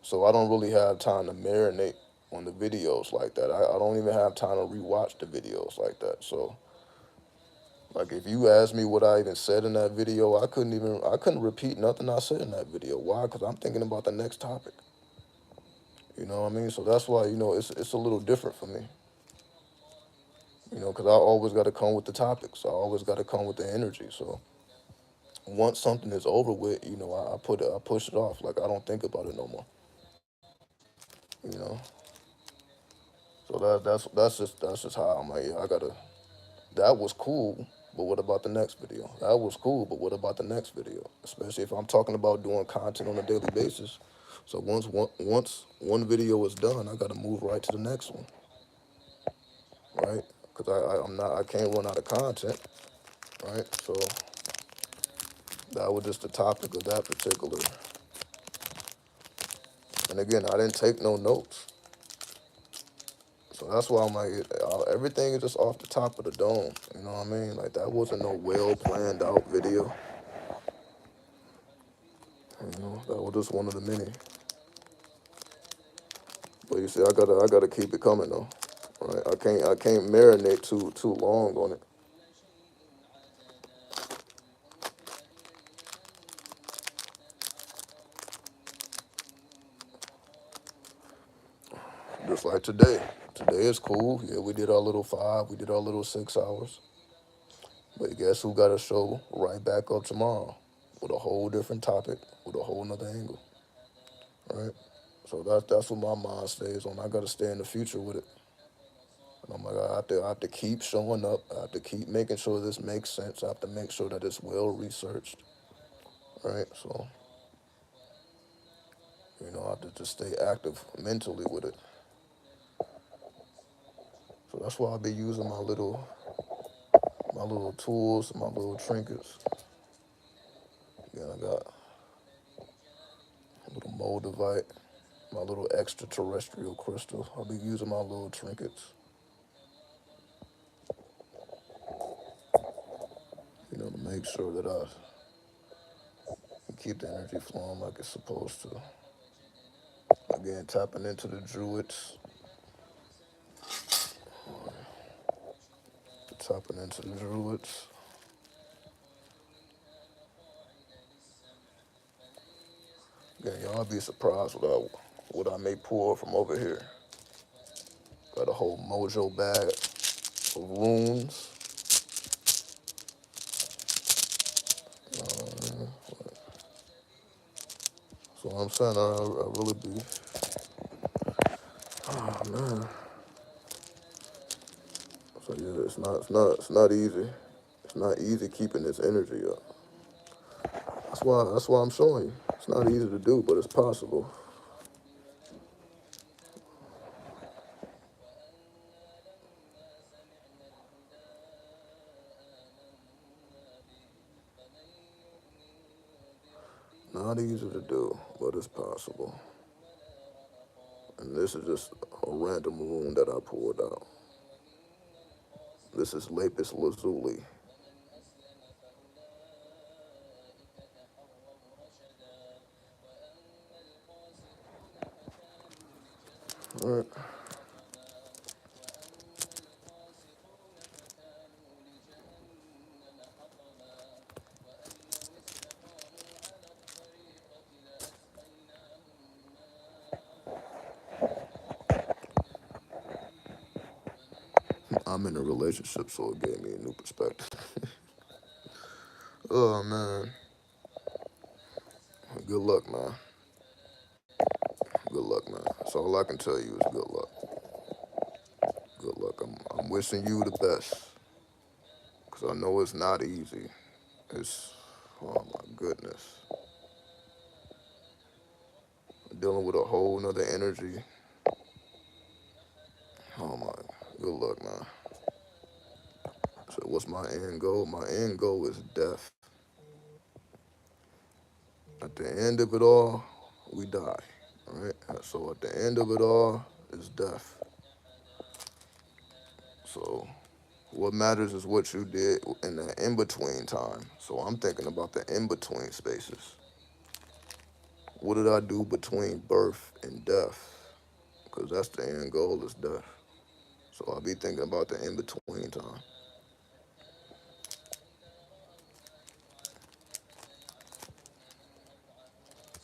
So I don't really have time to marinate on the videos like that. I don't even have time to rewatch the videos like that. So like if you ask me what I even said in that video, I couldn't repeat nothing I said in that video. Why? Because I'm thinking about the next topic. You know what I mean? So that's why, you know, it's a little different for me. You because I always got to come with the topics. I always got to come with the energy. So once something is over with, I push it off. Like I don't think about it no more. You know. So that's just how I'm like, yeah, I gotta. That was cool, but what about the next video? That was cool, but what about the next video? Especially if I'm talking about doing content on a daily basis. So once one video is done, I gotta move right to the next one, right? Because I can't run out of content, right? So that was just the topic of that particular. And again, I didn't take no notes. So that's why I'm like, everything is just off the top of the dome. You know what I mean? Like that wasn't no well planned out video. That was just one of the many. But you see, I gotta keep it coming though. Right? I can't marinate too long on it. Just like today. Today is cool. Yeah, we did our little 5. We did our little 6 hours. But guess who got a show right back up tomorrow with a whole different topic, with a whole nother angle, right? So that's what my mind stays on. I gotta stay in the future with it. And I'm like, I have to keep showing up. I have to keep making sure this makes sense. I have to make sure that it's well researched, right? So, I have to just stay active mentally with it. So that's why I'll be using my little tools, my little trinkets. Yeah, I got a little moldavite, my little extraterrestrial crystal. I'll be using my little trinkets, to make sure that I keep the energy flowing like it's supposed to. Again, tapping into the druids, tapping into the druids. Again, y'all be surprised what I may pull from over here. Got a whole mojo bag of runes. So I'm saying I really be. Oh man. So yeah, it's not easy. It's not easy keeping this energy up. That's why I'm showing you. It's not easy to do, but it's possible. Not easy to do, but it's possible. And this is just a random rune that I pulled out. This is lapis lazuli. All right. I'm in a relationship, so it gave me a new perspective. Oh man. Good luck, man. Good luck, man. That's all I can tell you is good luck. Good luck. I'm wishing you the best. Because I know it's not easy. Oh my goodness. Dealing with a whole nother energy. Oh my, good luck, man. So what's my end goal? My end goal is death. At the end of it all, we die. Right? So at the end of it all is death. So what matters is what you did in the in-between time. So I'm thinking about the in-between spaces. What did I do between birth and death? Because that's the end goal is death. So I'll be thinking about the in-between time.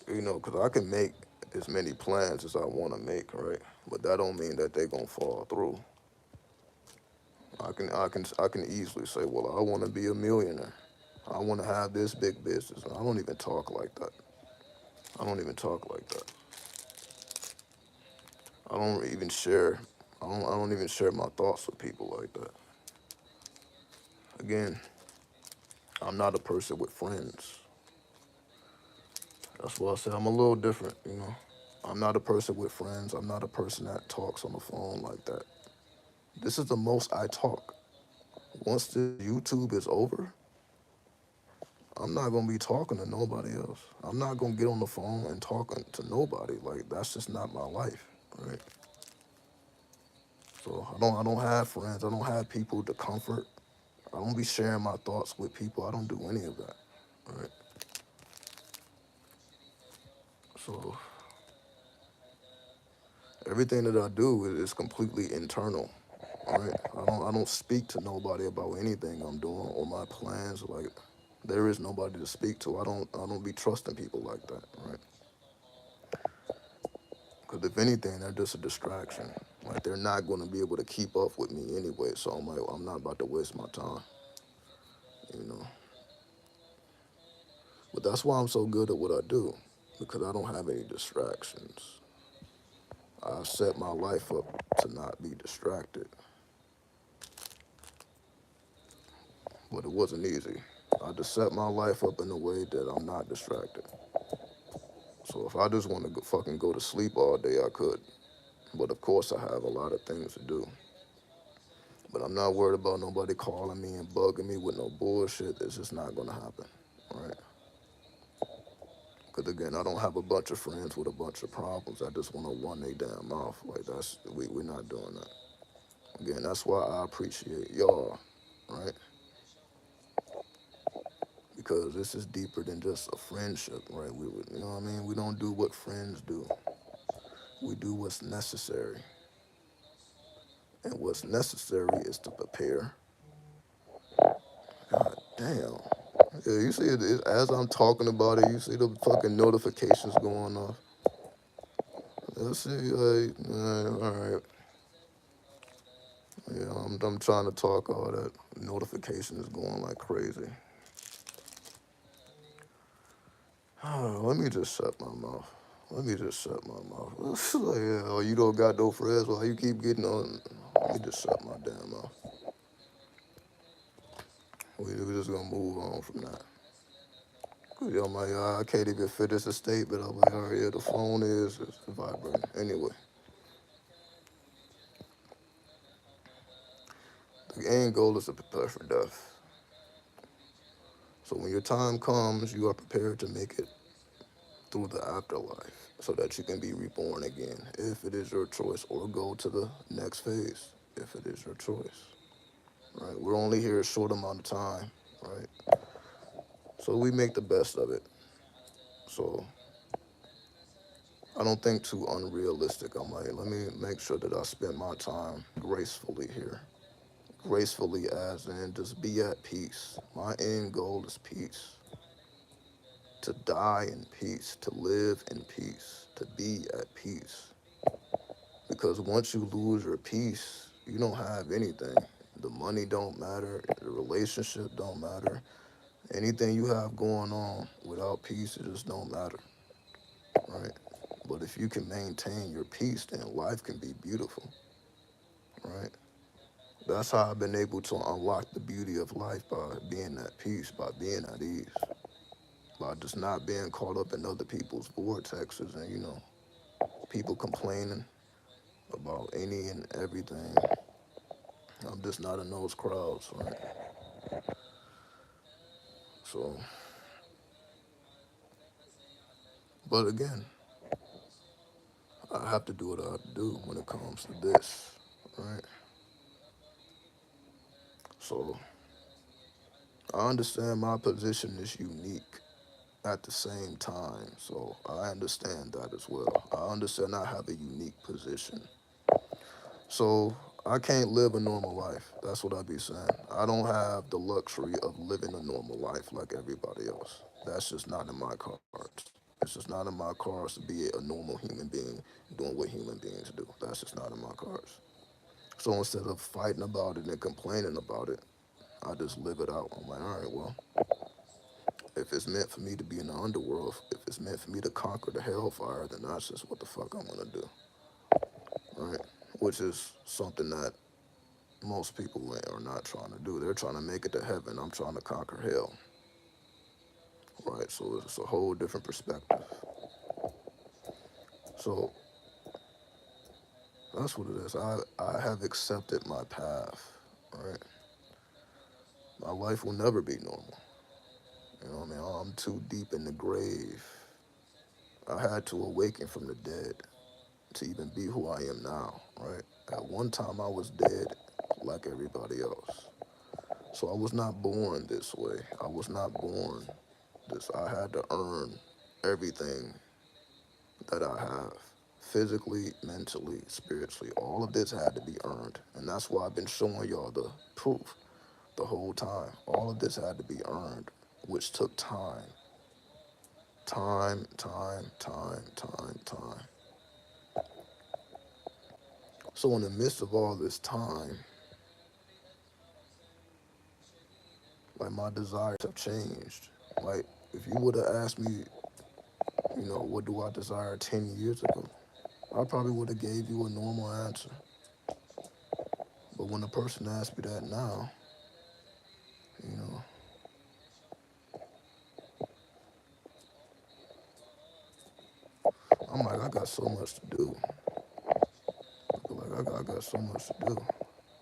Because I can make as many plans as I want to make, right? But that don't mean that they going to fall through. I can easily say, well, I want to be a millionaire. I want to have this big business. I don't even talk like that. I don't even talk like that. I don't even share. I don't even share my thoughts with people like that. Again, I'm not a person with friends. That's why I say I'm a little different. I'm not a person with friends. I'm not a person that talks on the phone like that. This is the most I talk. Once the YouTube is over, I'm not gonna be talking to nobody else. I'm not gonna get on the phone and talking to nobody. Like that's just not my life, right? So I don't have friends. I don't have people to comfort. I don't be sharing my thoughts with people. I don't do any of that, right? So everything that I do is completely internal, right? I don't speak to nobody about anything I'm doing or my plans. Like there is nobody to speak to. I don't be trusting people like that, right? Because if anything, they're just a distraction. Like they're not going to be able to keep up with me anyway. So I'm like, I'm not about to waste my time, you know. But that's why I'm so good at what I do, because I don't have any distractions. I set my life up to not be distracted, but it wasn't easy. I just set my life up in a way that I'm not distracted. So if I just want to fucking go to sleep all day, I could. But of course, I have a lot of things to do. But I'm not worried about nobody calling me and bugging me with no bullshit. It's just not gonna happen, right? Because again, I don't have a bunch of friends with a bunch of problems. I just want to run their damn mouth. Like we're not doing that. Again, that's why I appreciate y'all, right? Because this is deeper than just a friendship, right? You know what I mean? We don't do what friends do. We do what's necessary, and what's necessary is to prepare. God damn. Yeah, you see it as I'm talking about it. You see the fucking notifications going off. Let's see, like, all right. Yeah, I'm trying to talk all that. Notification is going like crazy. Let me just shut my mouth. Let me just shut my mouth. Like, yeah, oh, you don't got no friends. Why you keep getting on? Let me just shut my damn mouth. We're just gonna move on from that. Cause I'm like, I can't even finish a statement. I'm like, all right, yeah, the phone is it's vibrating. Anyway, the end goal is to prepare for death. So when your time comes, you are prepared to make it through the afterlife so that you can be reborn again if it is your choice or go to the next phase if it is your choice, right? We're only here a short amount of time, right? So we make the best of it. So I don't think too unrealistic. I'm like, let me make sure that I spend my time gracefully here. Gracefully as in just be at peace. My end goal is peace. To die in peace, to live in peace, to be at peace. Because once you lose your peace, you don't have anything. The money don't matter, the relationship don't matter. Anything you have going on without peace, it just don't matter, right? But if you can maintain your peace, then life can be beautiful, right? That's how I've been able to unlock the beauty of life by being at peace, by being at ease, by just not being caught up in other people's vortexes and, people complaining about any and everything. I'm just not in those crowds, right? So, but again, I have to do what I have to do when it comes to this, right? So, I understand my position is unique at the same time. So, I understand that as well. I understand I have a unique position. So, I can't live a normal life. That's what I be saying. I don't have the luxury of living a normal life like everybody else. That's just not in my cards. It's just not in my cards to be a normal human being doing what human beings do. That's just not in my cards. So instead of fighting about it and complaining about it, I just live it out. I'm like, all right, well, if it's meant for me to be in the underworld, if it's meant for me to conquer the hellfire, then that's just what the fuck I'm gonna do, right? Which is something that most people are not trying to do. They're trying to make it to heaven. I'm trying to conquer hell, right? So it's a whole different perspective. So that's what it is. I have accepted my path, right? My life will never be normal. You know what I mean? I'm too deep in the grave. I had to awaken from the dead to even be who I am now, right? At one time, I was dead like everybody else. So I was not born this way. I was not born this. I had to earn everything that I have physically, mentally, spiritually. All of this had to be earned. And that's why I've been showing y'all the proof the whole time. All of this had to be earned, which took time. Time, time, time, time, time. So, in the midst of all this time, like my desires have changed. Like, if you would have asked me, what do I desire 10 years ago, I probably would have gave you a normal answer. But when a person asks me that now, you know, I'm like, I got so much to do. I got so much to do.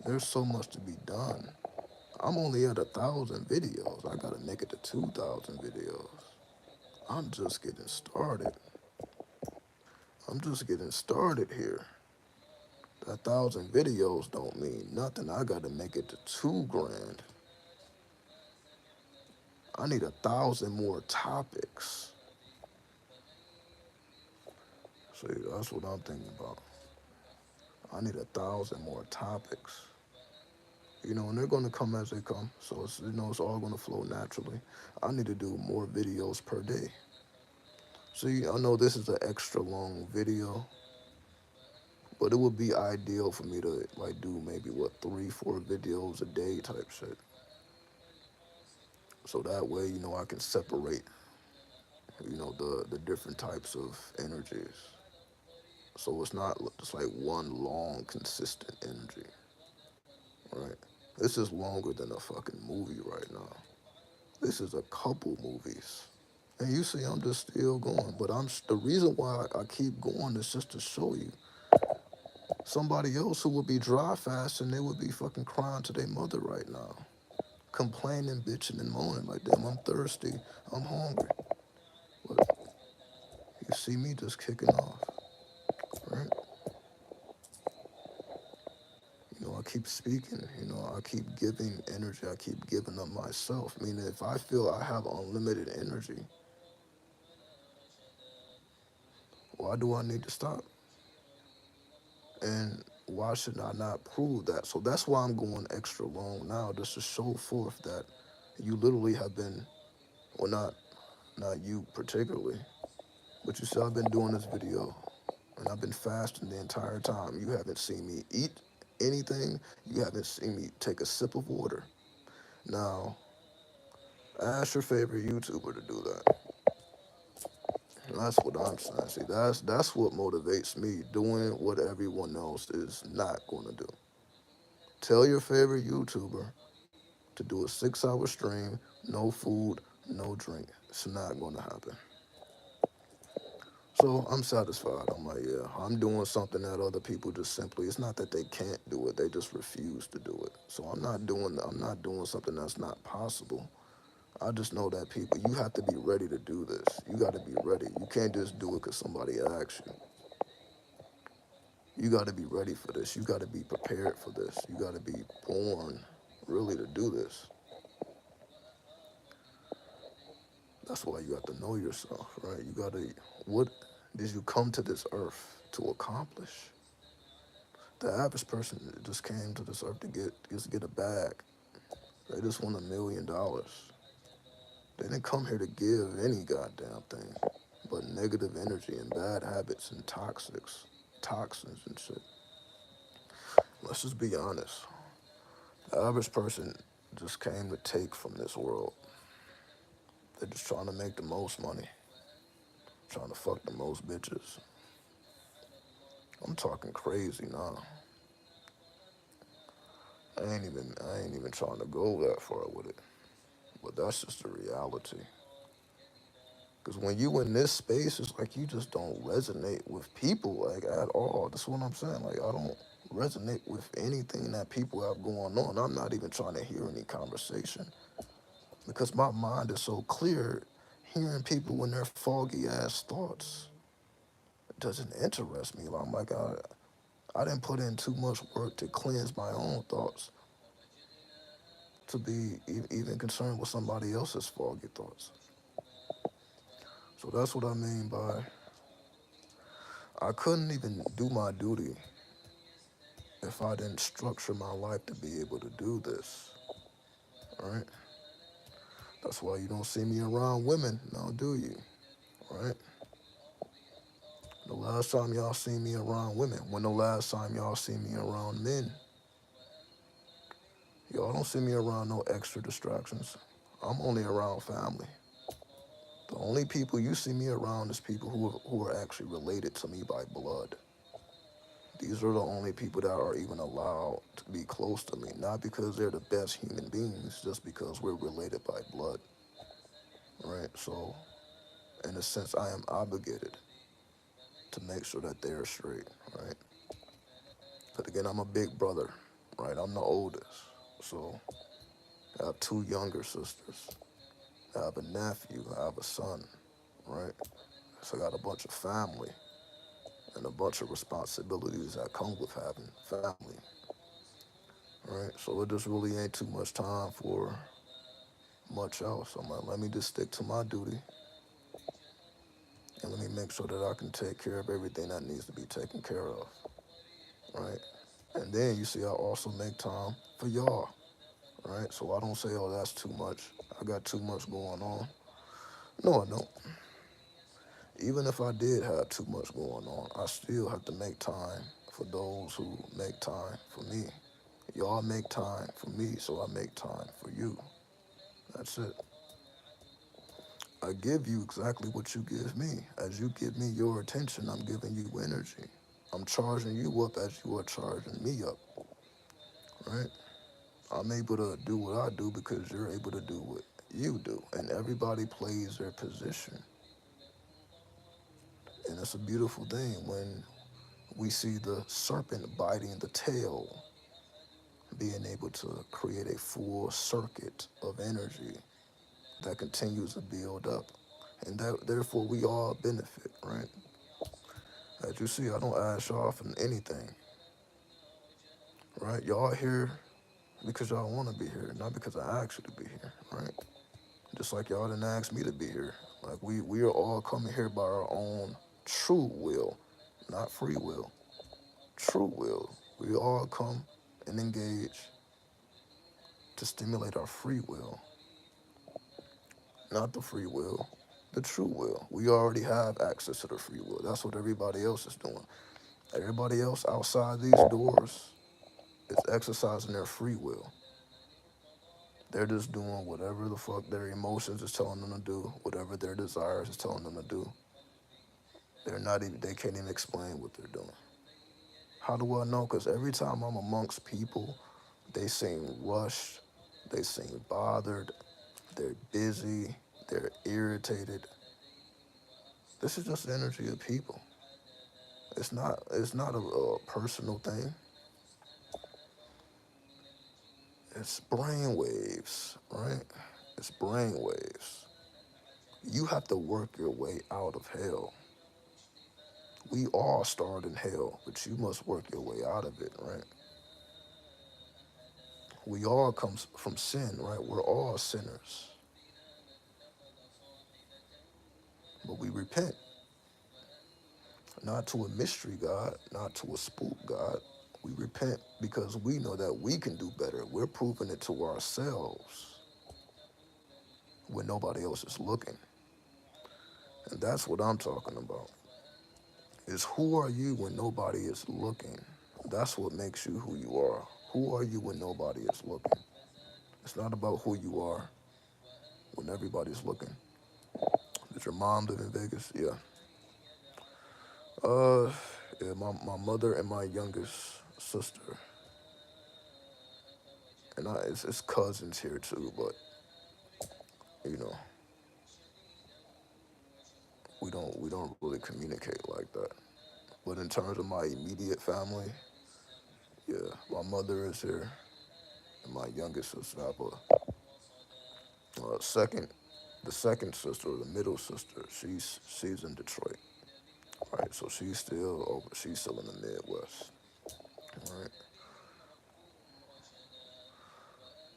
There's so much to be done. I'm only at 1,000 videos. I gotta make it to 2,000 videos. I'm just getting started. I'm just getting started here. 1,000 videos don't mean nothing. I gotta make it to 2 grand. I need 1,000 more topics. See, that's what I'm thinking about. I need 1,000 more topics. And they're gonna come as they come. So it's all gonna flow naturally. I need to do more videos per day. See, I know this is an extra long video, but it would be ideal for me to like do maybe 3, 4 videos a day type shit. So that way, I can separate, the different types of energies. So it's not just like one long, consistent energy, right? This is longer than a fucking movie right now. This is a couple movies. And you see, I'm just still going. But the reason why I keep going is just to show you somebody else who would be dry fast and they would be fucking crying to their mother right now, complaining, bitching, and moaning like, damn, I'm thirsty, I'm hungry. But you see me just kicking off, right? I keep speaking, I keep giving energy, I keep giving up myself. Meaning, if I feel I have unlimited energy, why do I need to stop? And why should I not prove that? So that's why I'm going extra long now, just to show forth that you literally have been, well, not you particularly, but you see, I've been doing this video, and I've been fasting the entire time. You haven't seen me eat anything. You haven't seen me take a sip of water. Now, ask your favorite YouTuber to do that. And that's what I'm saying. See, that's what motivates me, doing what everyone else is not going to do. Tell your favorite YouTuber to do a 6-hour stream, no food, no drink. It's not going to happen. So I'm satisfied. I'm like, yeah, I'm doing something that other people just simply, it's not that they can't do it, they just refuse to do it. So I'm not doing something that's not possible. I just know that people, you have to be ready to do this. You got to be ready. You can't just do it because somebody asks you. You got to be ready for this. You got to be prepared for this. You got to be born really to do this. That's why you have to know yourself, right? What did you come to this earth to accomplish? The average person just came to this earth to get a bag. They just want $1 million. They didn't come here to give any goddamn thing, but negative energy and bad habits and toxins and shit. Let's just be honest. The average person just came to take from this world. They're just trying to make the most money, trying to fuck the most bitches. I'm talking crazy now. I ain't even trying to go that far with it. But that's just the reality. Because when you in this space, it's like you just don't resonate with people like at all. That's what I'm saying. Like I don't resonate with anything that people have going on. I'm not even trying to hear any conversation because my mind is so clear. Hearing people when they're foggy ass thoughts doesn't interest me. I'm like I didn't put in too much work to cleanse my own thoughts to be even concerned with somebody else's foggy thoughts. So that's what I mean by I couldn't even do my duty if I didn't structure my life to be able to do this. Right? That's why you don't see me around women now, do you? Right? The last time y'all see me around women, when the last time y'all see me around men, y'all don't see me around no extra distractions. I'm only around family. The only people you see me around is people who are actually related to me by blood. These are the only people that are even allowed to be close to me, not because they're the best human beings, just because we're related by blood, right? So, in a sense, I am obligated to make sure that they're straight, right? But again, I'm a big brother, right? I'm the oldest, so I have two younger sisters. I have a nephew, I have a son, right? So I got a bunch of family and a bunch of responsibilities that come with having family, right? So it just really ain't too much time for much else. I'm like, let me just stick to my duty and let me make sure that I can take care of everything that needs to be taken care of, right? And then you see, I also make time for y'all, right? So I don't say, oh, that's too much. I got too much going on. No, I don't. Even if I did have too much going on, I still have to make time for those who make time for me. Y'all make time for me, so I make time for you. That's it. I give you exactly what you give me. As you give me your attention, I'm giving you energy. I'm charging you up as you are charging me up, right? I'm able to do what I do because you're able to do what you do. And everybody plays their position. And it's a beautiful thing when we see the serpent biting the tail, being able to create a full circuit of energy that continues to build up. And that, therefore, we all benefit, right? As you see, I don't ask y'all for anything, right? Y'all here because y'all want to be here, not because I asked you to be here, right? Just like y'all didn't ask me to be here. Like we are all coming here by our own true will, not free will. True will. We all come and engage to stimulate our free will, not the free will, the true will. We already have access to the free will. That's what everybody else is doing. Everybody else outside these doors is exercising their free will. They're just doing whatever the fuck their emotions is telling them to do, whatever their desires is telling them to do. They're not even, they can't even explain what they're doing. How do I know? Because every time I'm amongst people, they seem rushed, they seem bothered, they're busy, they're irritated. This is just the energy of people. It's not a personal thing. It's brain waves, right? It's brain waves. You have to work your way out of hell. We all start in hell, but you must work your way out of it, right? We all come from sin, right? We're all sinners, but we repent, not to a mystery God, not to a spook God. We repent because we know that we can do better. We're proving it to ourselves when nobody else is looking. And that's what I'm talking about. Is who are you when nobody is looking? That's what makes you who you are. Who are you when nobody is looking? It's not about who you are when everybody's looking. Did your mom live in Vegas? Yeah. Uh, yeah. My mother and my youngest sister, and it's cousins here too. But you know, we don't really communicate like that. But in terms of my immediate family, yeah, my mother is here, and my youngest sister. I have second, the second sister or the middle sister. She's in Detroit, right? So she's still over. She's still in the Midwest, right?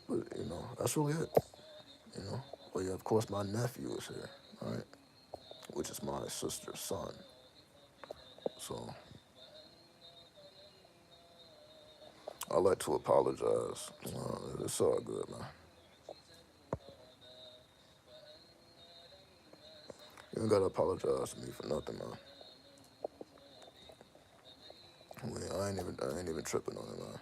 But that's really it. You know. Well, yeah, of course, my nephew is here, right? Which is my sister's son. So I like to apologize. It's all good, man. You ain't gotta apologize to me for nothing, man. I ain't even tripping on it, man.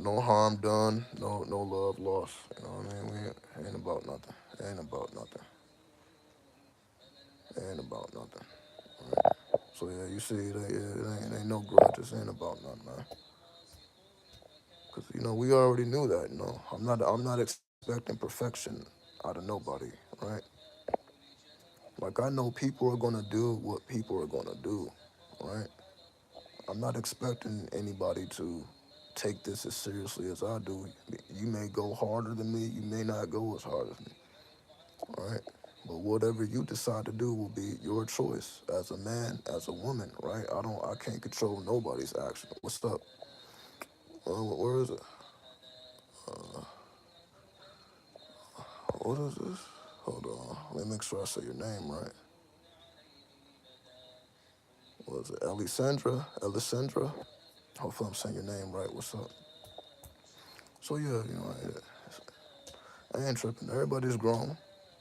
No harm done. No love lost. You know what I mean? We ain't about nothing. It ain't about nothing. It ain't about nothing. Right? So yeah, you see, it ain't no grudges. It ain't about nothing, man. Cause we already knew that. I'm not expecting perfection out of nobody, right? Like I know people are gonna do what people are gonna do, right? I'm not expecting anybody to take this as seriously as I do. You may go harder than me. You may not go as hard as me, right? But whatever you decide to do will be your choice as a man, as a woman, right? I can't control nobody's action. What's up? Where is it? Uh, what is this? Hold on. Let me make sure I say your name right. What is it? Elisandra? Elisandra? Hopefully I'm saying your name right. What's up? So yeah, I ain't tripping. Everybody's grown.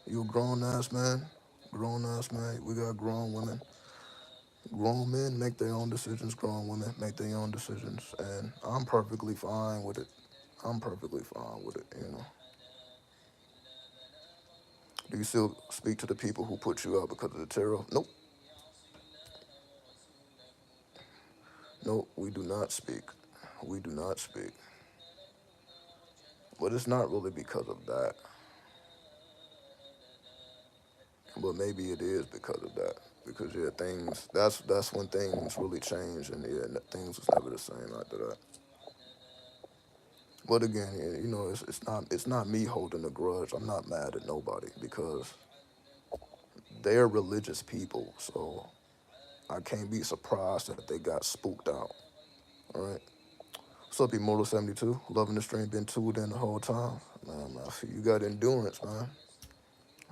You a grown ass man. Grown ass man. We got grown women. Grown men make their own decisions. Grown women make their own decisions. And I'm perfectly fine with it. I'm perfectly fine with it. Do you still speak to the people who put you out because of the tarot? Nope. Nope. We do not speak. We do not speak. But it's not really because of that. But maybe it is because of that. Because yeah, things that's when things really change and yeah, things was never the same after that. But again, yeah, it's not me holding a grudge. I'm not mad at nobody because they're religious people, so I can't be surprised that they got spooked out. All right. What's up, Immortal 72? Loving the stream, been tuned in the whole time. Man, I feel you got endurance, man.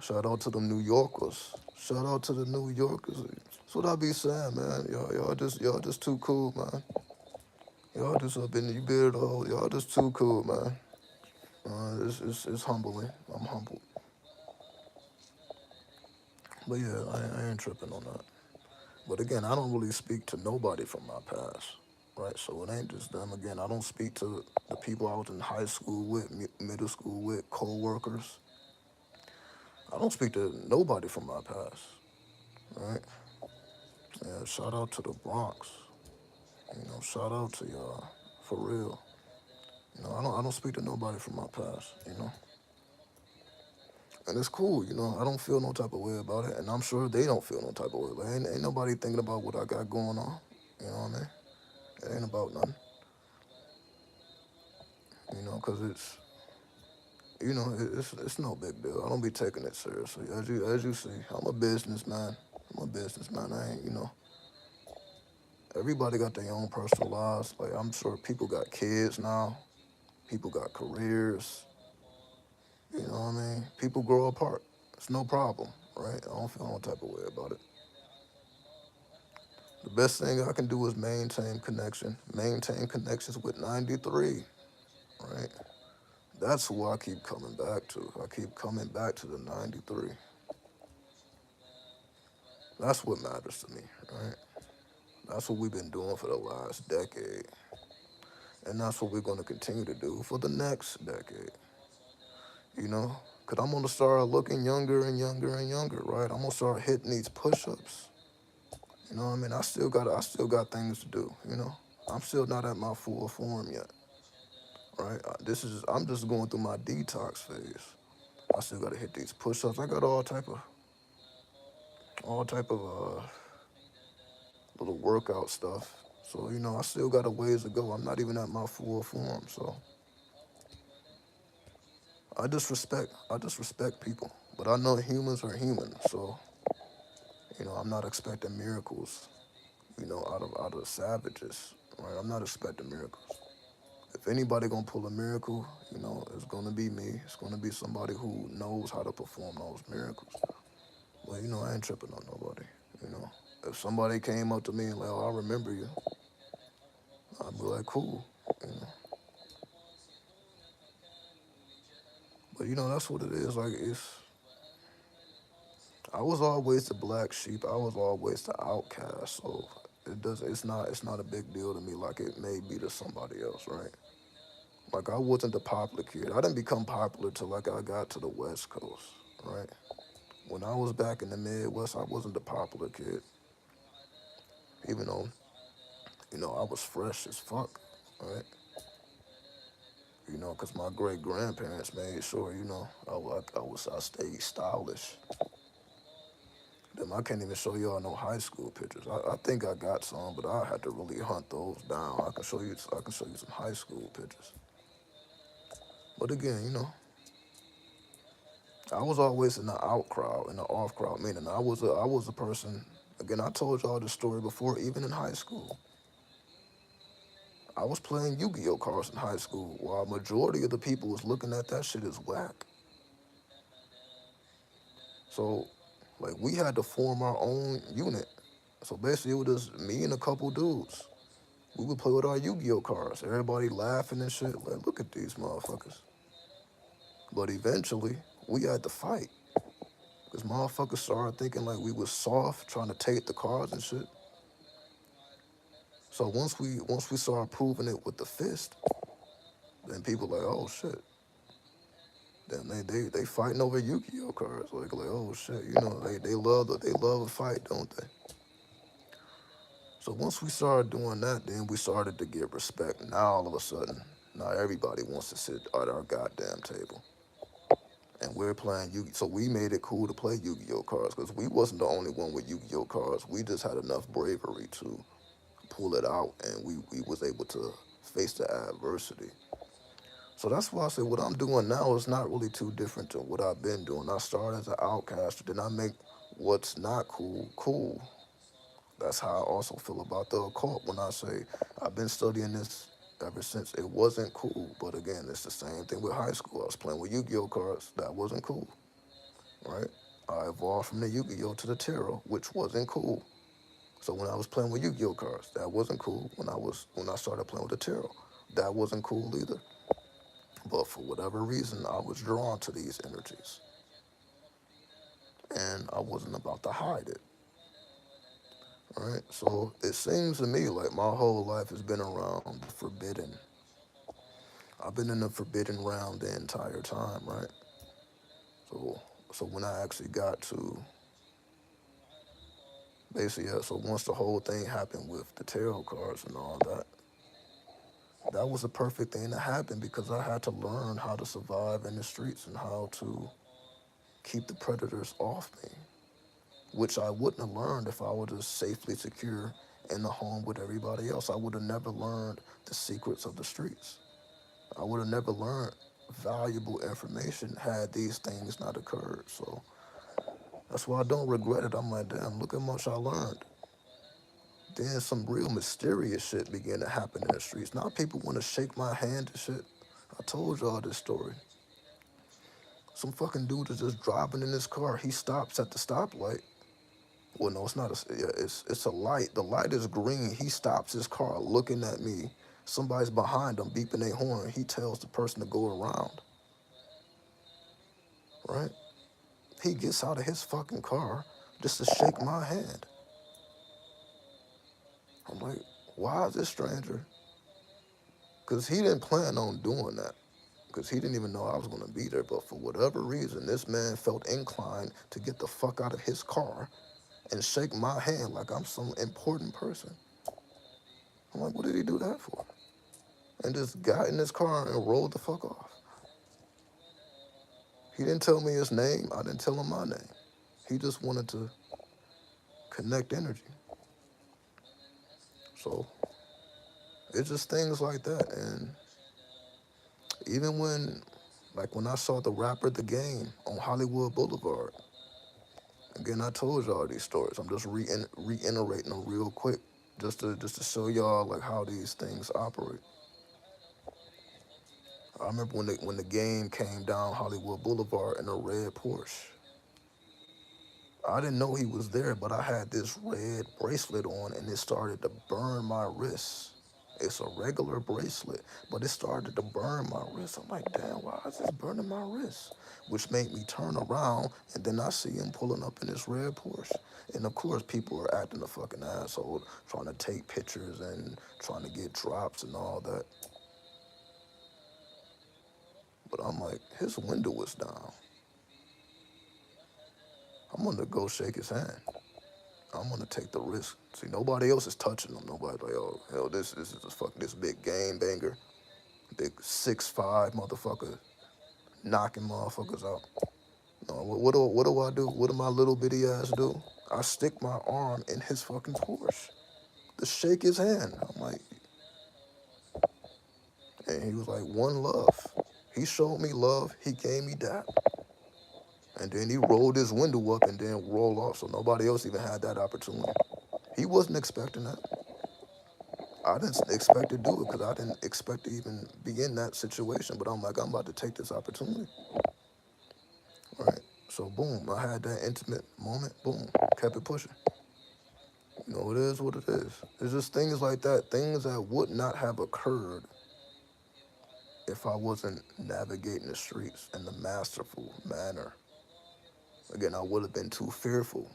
Shout out to the New Yorkers. Shout out to the New Yorkers. That's what I be saying, man. Y'all just too cool, man. Y'all just up in the beard hole. Y'all just too cool, man. It's humbling. I'm humbled. But yeah, I ain't tripping on that. But again, I don't really speak to nobody from my past, right? So it ain't just them. Again, I don't speak to the people I was in high school with, middle school with, co-workers. I don't speak to nobody from my past, right? Yeah, shout out to the Bronx. Shout out to y'all, for real. I don't speak to nobody from my past, and it's cool. I don't feel no type of way about it, and I'm sure they don't feel no type of way. Like, ain't nobody thinking about what I got going on. You know what I mean? It ain't about nothing. Cause it's no big deal. I don't be taking it seriously. As you see, I'm a businessman. I'm a businessman. I ain't. Everybody got their own personal lives. Like I'm sure people got kids now. People got careers. You know what I mean? People grow apart. It's no problem, right? I don't feel no type of way about it. The best thing I can do is maintain connections with 93, right? That's who I keep coming back to. I keep coming back to the 93. That's what matters to me, right? That's what we've been doing for the last decade. And that's what we're going to continue to do for the next decade. You know? Because I'm going to start looking younger and younger and younger, right? I'm going to start hitting these push ups. You know what I mean? I still got things to do, you know? I'm still not at my full form yet, right? I'm just going through my detox phase. I still got to hit these push ups. I got all type of little workout stuff. So, you know, I still got a ways to go. I'm not even at my full form. So I just respect people. But I know humans are human. So, you know, I'm not expecting miracles, you know, out of savages. Right? I'm not expecting miracles. If anybody gonna pull a miracle, you know, it's gonna be me. It's gonna be somebody who knows how to perform those miracles. Well, you know, I ain't tripping on nobody. You know, if somebody came up to me and like, "Oh, I remember you," I'd be like, "Cool," you know. But you know, that's what it is. Like, I was always the black sheep. I was always the outcast. So it's not a big deal to me like it may be to somebody else, right? Like I wasn't the popular kid. I didn't become popular till like I got to the West Coast, right? When I was back in the Midwest, I wasn't the popular kid, even though you know I was fresh as fuck, right? You know, cause my great grandparents made sure you know I stayed stylish. Them I can't even show y'all no high school pictures. I think I got some, but I had to really hunt those down. I can show you some high school pictures. But again, you know, I was always in the out crowd, in the off crowd, meaning I was a person. Again, I told y'all this story before, even in high school. I was playing Yu-Gi-Oh cards in high school, while majority of the people was looking at that shit as whack. So, like, we had to form our own unit. So basically, it was just me and a couple dudes. We would play with our Yu-Gi-Oh cards. Everybody laughing and shit. Like, look at these motherfuckers. But eventually, we had to fight. Because motherfuckers started thinking like we was soft, trying to take the cards and shit. So once we started proving it with the fist, then people like, oh shit. Then they fighting over Yu-Gi-Oh cards. Like oh shit, you know, they love a fight, don't they? So once we started doing that, then we started to get respect. Now all of a sudden, now everybody wants to sit at our goddamn table. And we're playing Yu. So we made it cool to play Yu-Gi-Oh cards because we wasn't the only one with Yu-Gi-Oh cards. We just had enough bravery to pull it out, and we was able to face the adversity. So that's why I say what I'm doing now is not really too different to what I've been doing. I started as an outcaster, then I make what's not cool cool. That's how I also feel about the occult when I say I've been studying this ever since it wasn't cool. But again, it's the same thing with high school. I was playing with Yu-Gi-Oh cards. That wasn't cool, right? I evolved from the Yu-Gi-Oh to the tarot, which wasn't cool. So when I was playing with Yu-Gi-Oh cards, that wasn't cool. When I started playing with the tarot, that wasn't cool either. But for whatever reason, I was drawn to these energies, and I wasn't about to hide it. Right? So it seems to me like my whole life has been around the forbidden. I've been in the forbidden realm the entire time, right? So so when I actually got to basically yeah, so once the whole thing happened with the tarot cards and all that, that was a perfect thing to happen because I had to learn how to survive in the streets and how to keep the predators off me, which I wouldn't have learned if I were just safely secure in the home with everybody else. I would have never learned the secrets of the streets. I would have never learned valuable information had these things not occurred. So that's why I don't regret it. I'm like, damn, look how much I learned. Then some real mysterious shit began to happen in the streets. Now people want to shake my hand and shit. I told y'all this story. Some fucking dude is just driving in his car. He stops at the stoplight. Well, no, it's not a. Yeah, it's a light. The light is green. He stops his car, looking at me. Somebody's behind him, beeping their horn. He tells the person to go around. Right? He gets out of his fucking car just to shake my hand. I'm like, why is this stranger? Because he didn't plan on doing that. Because he didn't even know I was going to be there. But for whatever reason, this man felt inclined to get the fuck out of his car and shake my hand like I'm some important person. I'm like, what did he do that for? And just got in his car and rolled the fuck off. He didn't tell me his name. I didn't tell him my name. He just wanted to connect energy. So it's just things like that. And even when, like when I saw the rapper The Game on Hollywood Boulevard, again, I told y'all these stories. I'm just reiterating them real quick, just to show y'all like how these things operate. I remember when the Game came down Hollywood Boulevard in a red Porsche. I didn't know he was there, but I had this red bracelet on and it started to burn my wrist. It's a regular bracelet, but it started to burn my wrist. I'm like, damn, why is this burning my wrist? Which made me turn around and then I see him pulling up in this red Porsche. And of course, people are acting a fucking asshole, trying to take pictures and trying to get drops and all that. But I'm like, his window was down. I'm gonna go shake his hand. I'm gonna take the risk. See, nobody else is touching him. Nobody's like, oh hell, this is this big game banger, big 6'5" motherfucker knocking motherfuckers out. No, what do I do? What do my little bitty ass do? I stick my arm in his fucking Porsche to shake his hand. I'm like, and he was like, one love. He showed me love. He gave me that. And then he rolled his window up and then rolled off. So nobody else even had that opportunity. He wasn't expecting that. I didn't expect to do it because I didn't expect to even be in that situation. But I'm like, I'm about to take this opportunity. All right. So boom, I had that intimate moment. Boom, kept it pushing. You know, it is what it is. It's just things like that, things that would not have occurred if I wasn't navigating the streets in the masterful manner. Again, I would have been too fearful.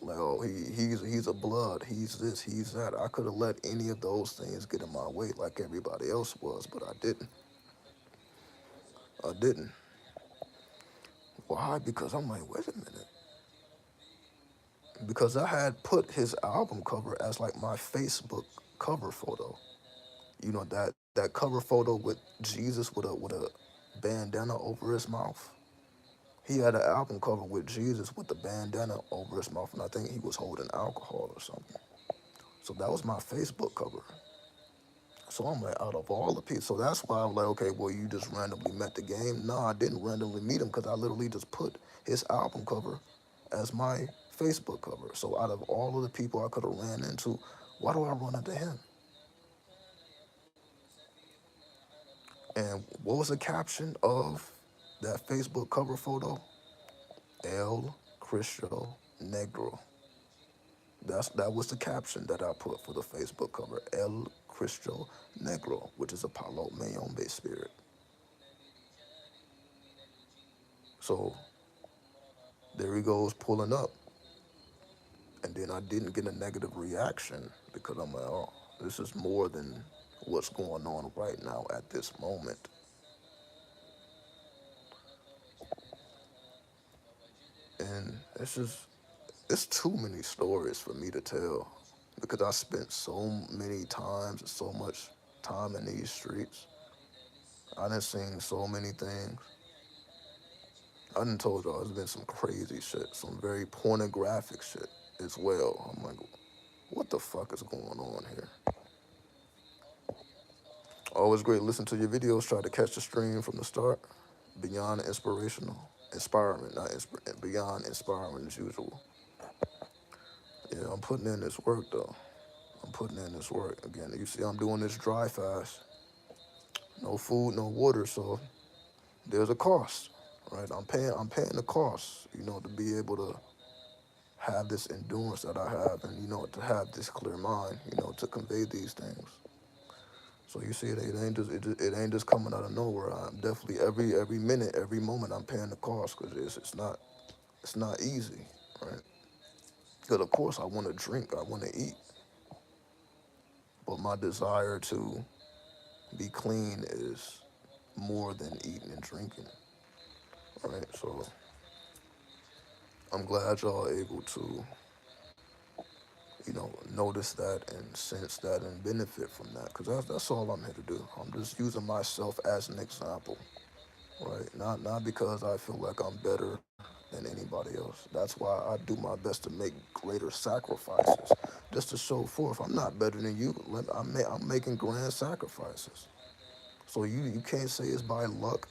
Like, oh, he's a blood. He's this. He's that. I could have let any of those things get in my way like everybody else was, but I didn't. I didn't. Why? Because I'm like, wait a minute. Because I had put his album cover as like my Facebook cover photo. You know that cover photo with Jesus with a bandana over his mouth. He had an album cover with Jesus with the bandana over his mouth, and I think he was holding alcohol or something. So that was my Facebook cover. So I'm like, out of all the people, so that's why I'm like, okay, well, you just randomly met The Game. No, I didn't randomly meet him because I literally just put his album cover as my Facebook cover. So out of all of the people I could have ran into, why do I run into him? And what was the caption of that Facebook cover photo? El Cristo Negro. That was the caption that I put for the Facebook cover. El Cristo Negro, which is Apollo Mayombe spirit. So there he goes pulling up. And then I didn't get a negative reaction because I'm like, oh, this is more than what's going on right now at this moment. And it's too many stories for me to tell because I spent so many times and so much time in these streets. I done seen so many things. I done told y'all there's been some crazy shit, some very pornographic shit as well. I'm like, what the fuck is going on here? Always great to listen to your videos. Try to catch the stream from the start. Beyond inspirational. Inspirement, not beyond inspiring as usual. Yeah, I'm putting in this work though. I'm putting in this work. Again, you see I'm doing this dry fast. No food, no water, so there's a cost. Right? I'm paying the cost, to be able to have this endurance that I have and to have this clear mind, to convey these things. So you see, it ain't just coming out of nowhere. I'm definitely every minute, every moment, I'm paying the cost because it's not easy, right? Because of course I want to drink, I want to eat, my desire to be clean is more than eating and drinking, right? So I'm glad y'all are able to, notice that and sense that and benefit from that, because that's all I'm here to do. I'm just using myself as an example, right? Not because I feel like I'm better than anybody else. That's why I do my best to make greater sacrifices, just to show forth I'm not better than you. I'm making grand sacrifices. So you can't say it's by luck.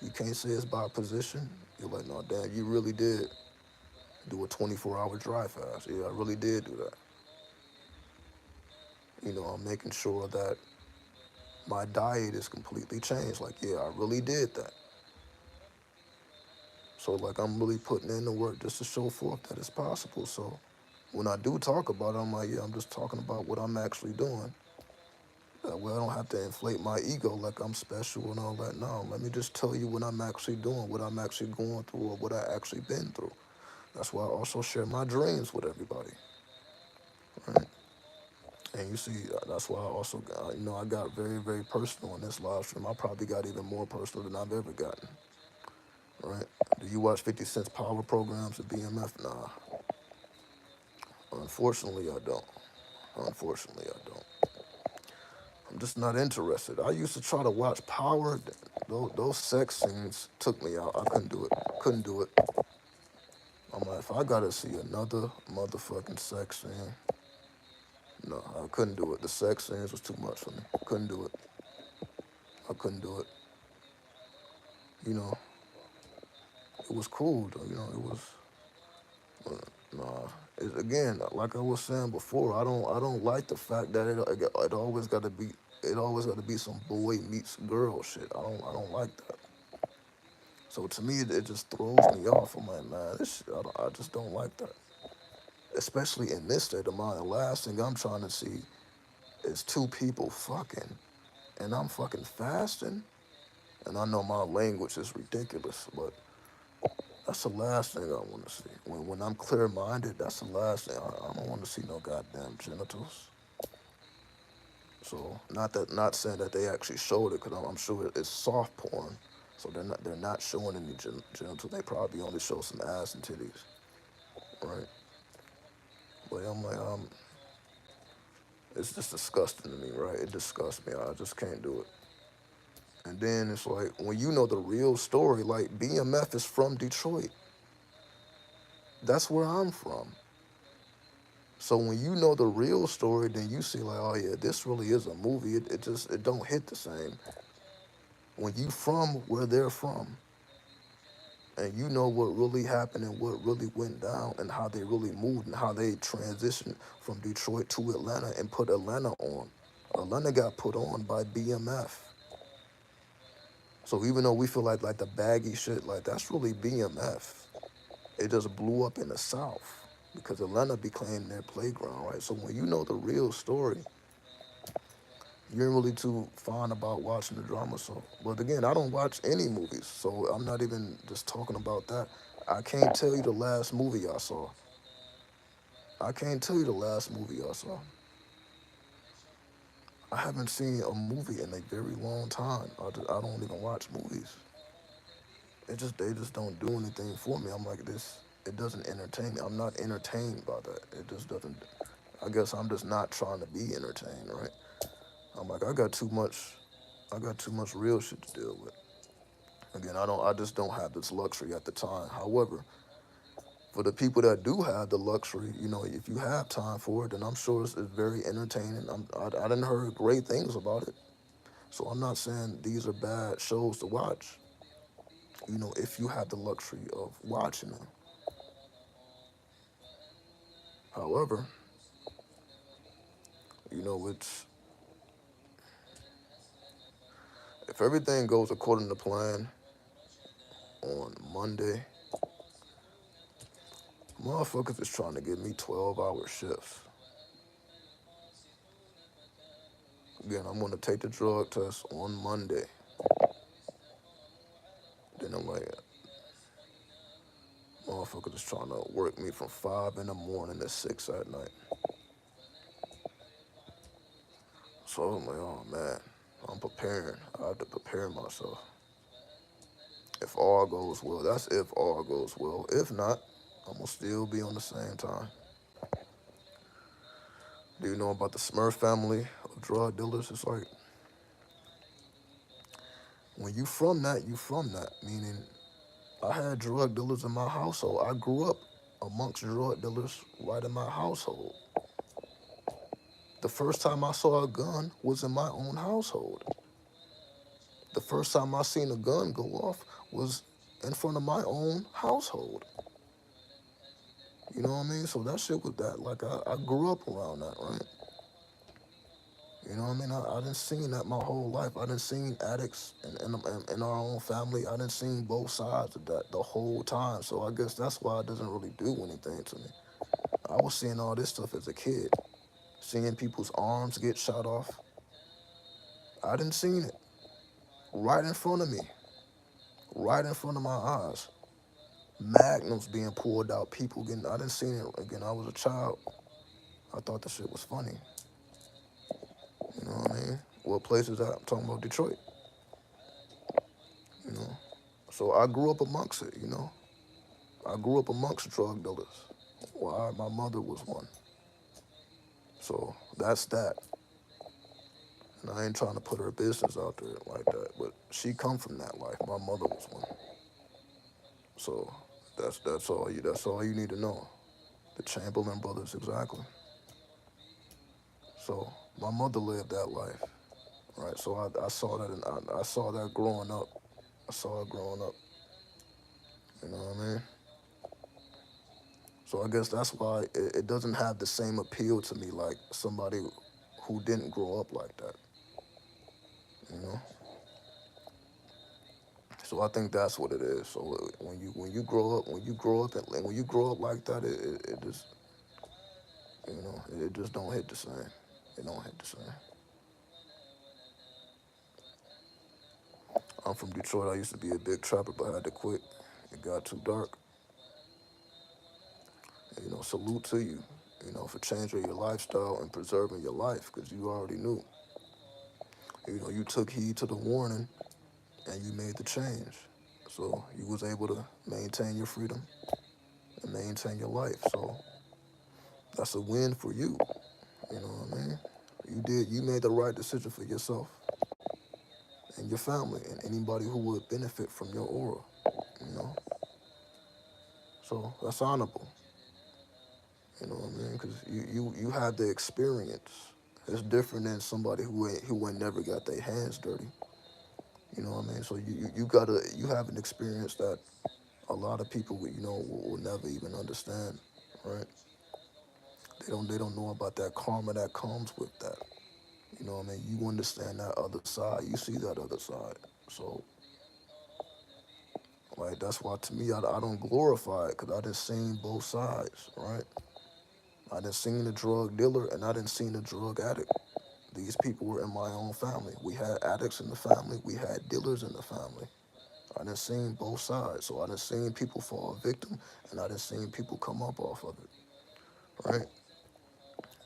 You can't say it's by position. You're like, no, damn, you really did do a 24-hour dry fast. Yeah, I really did do that. I'm making sure that my diet is completely changed. Like, yeah, I really did that. So, like, I'm really putting in the work just to show forth that it's possible. So, when I do talk about it, I'm like, yeah, I'm just talking about what I'm actually doing. That way I don't have to inflate my ego like I'm special and all that. No, let me just tell you what I'm actually doing, what I'm actually going through, or what I actually been through. That's why I also share my dreams with everybody. Right? And you see, that's why I also, I got very, very personal in this live stream. I probably got even more personal than I've ever gotten. Right? Do you watch 50 Cent's power programs at BMF? Nah. Unfortunately, I don't. Unfortunately, I don't. I'm just not interested. I used to try to watch Power. Those sex scenes took me out. I couldn't do it. Couldn't do it. I'm like, if I gotta see another motherfucking sex scene, no, I couldn't do it. The sex scenes was too much for me. Couldn't do it. I couldn't do it. You know, it was cool though. It was. Nah, again, like I was saying before, I don't like the fact that it always got to be some boy meets girl shit. I don't like that. So to me, it just throws me off. I'm like, man, this shit, I just don't like that. Especially in this state of mind. The last thing I'm trying to see is two people fucking, and I'm fucking fasting. And I know my language is ridiculous, but that's the last thing I want to see. When I'm clear minded, that's the last thing. I don't want to see no goddamn genitals. So not saying that they actually showed it, because I'm sure it's soft porn. So they're not showing any genitals. They probably only show some ass and titties, right? But I'm like, it's just disgusting to me, right? It disgusts me. I just can't do it. And then it's like, when you know the real story, like BMF is from Detroit. That's where I'm from. So when you know the real story, then you see like, oh yeah, this really is a movie. It don't hit the same. When you from where they're from, and you know what really happened and what really went down and how they really moved and how they transitioned from Detroit to Atlanta and put Atlanta on. Atlanta got put on by BMF. So even though we feel like the baggy shit, like that's really BMF. It just blew up in the South because Atlanta became their playground, right? So when you know the real story, you ain't really too fond about watching the drama. So, but again, I don't watch any movies, so I'm not even just talking about that. I can't tell you the last movie I saw. I can't tell you the last movie I saw. I haven't seen a movie in a very long time. I don't even watch movies. They just don't do anything for me. I'm like this. It doesn't entertain me. I'm not entertained by that. It just doesn't. I guess I'm just not trying to be entertained, right? I'm like I got too much real shit to deal with. Again, I just don't have this luxury at the time. However, for the people that do have the luxury, if you have time for it, then I'm sure it's very entertaining. I didn't heard great things about it. So I'm not saying these are bad shows to watch, if you have the luxury of watching them. However, it's if everything goes according to plan on Monday, motherfuckers is trying to give me 12-hour shifts. Again, I'm gonna take the drug test on Monday. Then I'm like, motherfuckers is trying to work me from 5 in the morning to 6 at night. So I'm like, oh man, I'm preparing. I have to prepare myself. If all goes well, that's if all goes well. If not, I'm gonna still be on the same time. Do you know about the Smurf family of drug dealers? It's like when you from that, you from that. Meaning, I had drug dealers in my household. I grew up amongst drug dealers right in my household. The first time I saw a gun was in my own household. The first time I seen a gun go off was in front of my own household. You know what I mean? So that shit was that. Like I grew up around that, right? You know what I mean? I didn't seen that my whole life. I didn't seen addicts in our own family. I didn't seen both sides of that the whole time. So I guess that's why it doesn't really do anything to me. I was seeing all this stuff as a kid, seeing people's arms get shot off. I didn't seen it right in front of me, right in front of my eyes. Magnums being pulled out, people getting. I didn't seen it again. I was a child. I thought the shit was funny. You know what I mean? What place is that? I'm talking about Detroit. You know. So I grew up amongst it. You know. I grew up amongst drug dealers. Well, my mother was one. So that's that. And I ain't trying to put her business out there like that, but she come from that life. My mother was one. So that's all you need to know. The Chamberlain brothers, exactly. So my mother lived that life, right? So I saw that, and I saw that growing up. I saw it growing up. You know what I mean? So I guess that's why it doesn't have the same appeal to me like somebody who didn't grow up like that. You know. So I think that's what it is. So when you grow up, when you grow up like that, it just it just don't hit the same. It don't hit the same. I'm from Detroit. I used to be a big trapper, but I had to quit. It got too dark. Salute to you. For changing your lifestyle and preserving your life, because you already knew. You took heed to the warning and you made the change. So you was able to maintain your freedom and maintain your life. So that's a win for you. You know what I mean? You made the right decision for yourself and your family and anybody who would benefit from your aura, you know? So that's honorable, you know what I mean? Because you have the experience. It's different than somebody who ain't never got their hands dirty. You know what I mean? So you have an experience that a lot of people will never even understand, right? They don't know about that karma that comes with that. You know what I mean? You understand that other side. You see that other side. So like that's why to me I don't glorify it because I done seen both sides, right? I done seen the drug dealer and I done seen the drug addict. These people were in my own family. We had addicts in the family. We had dealers in the family. I done seen both sides. So I done seen people fall victim and I done seen people come up off of it, right?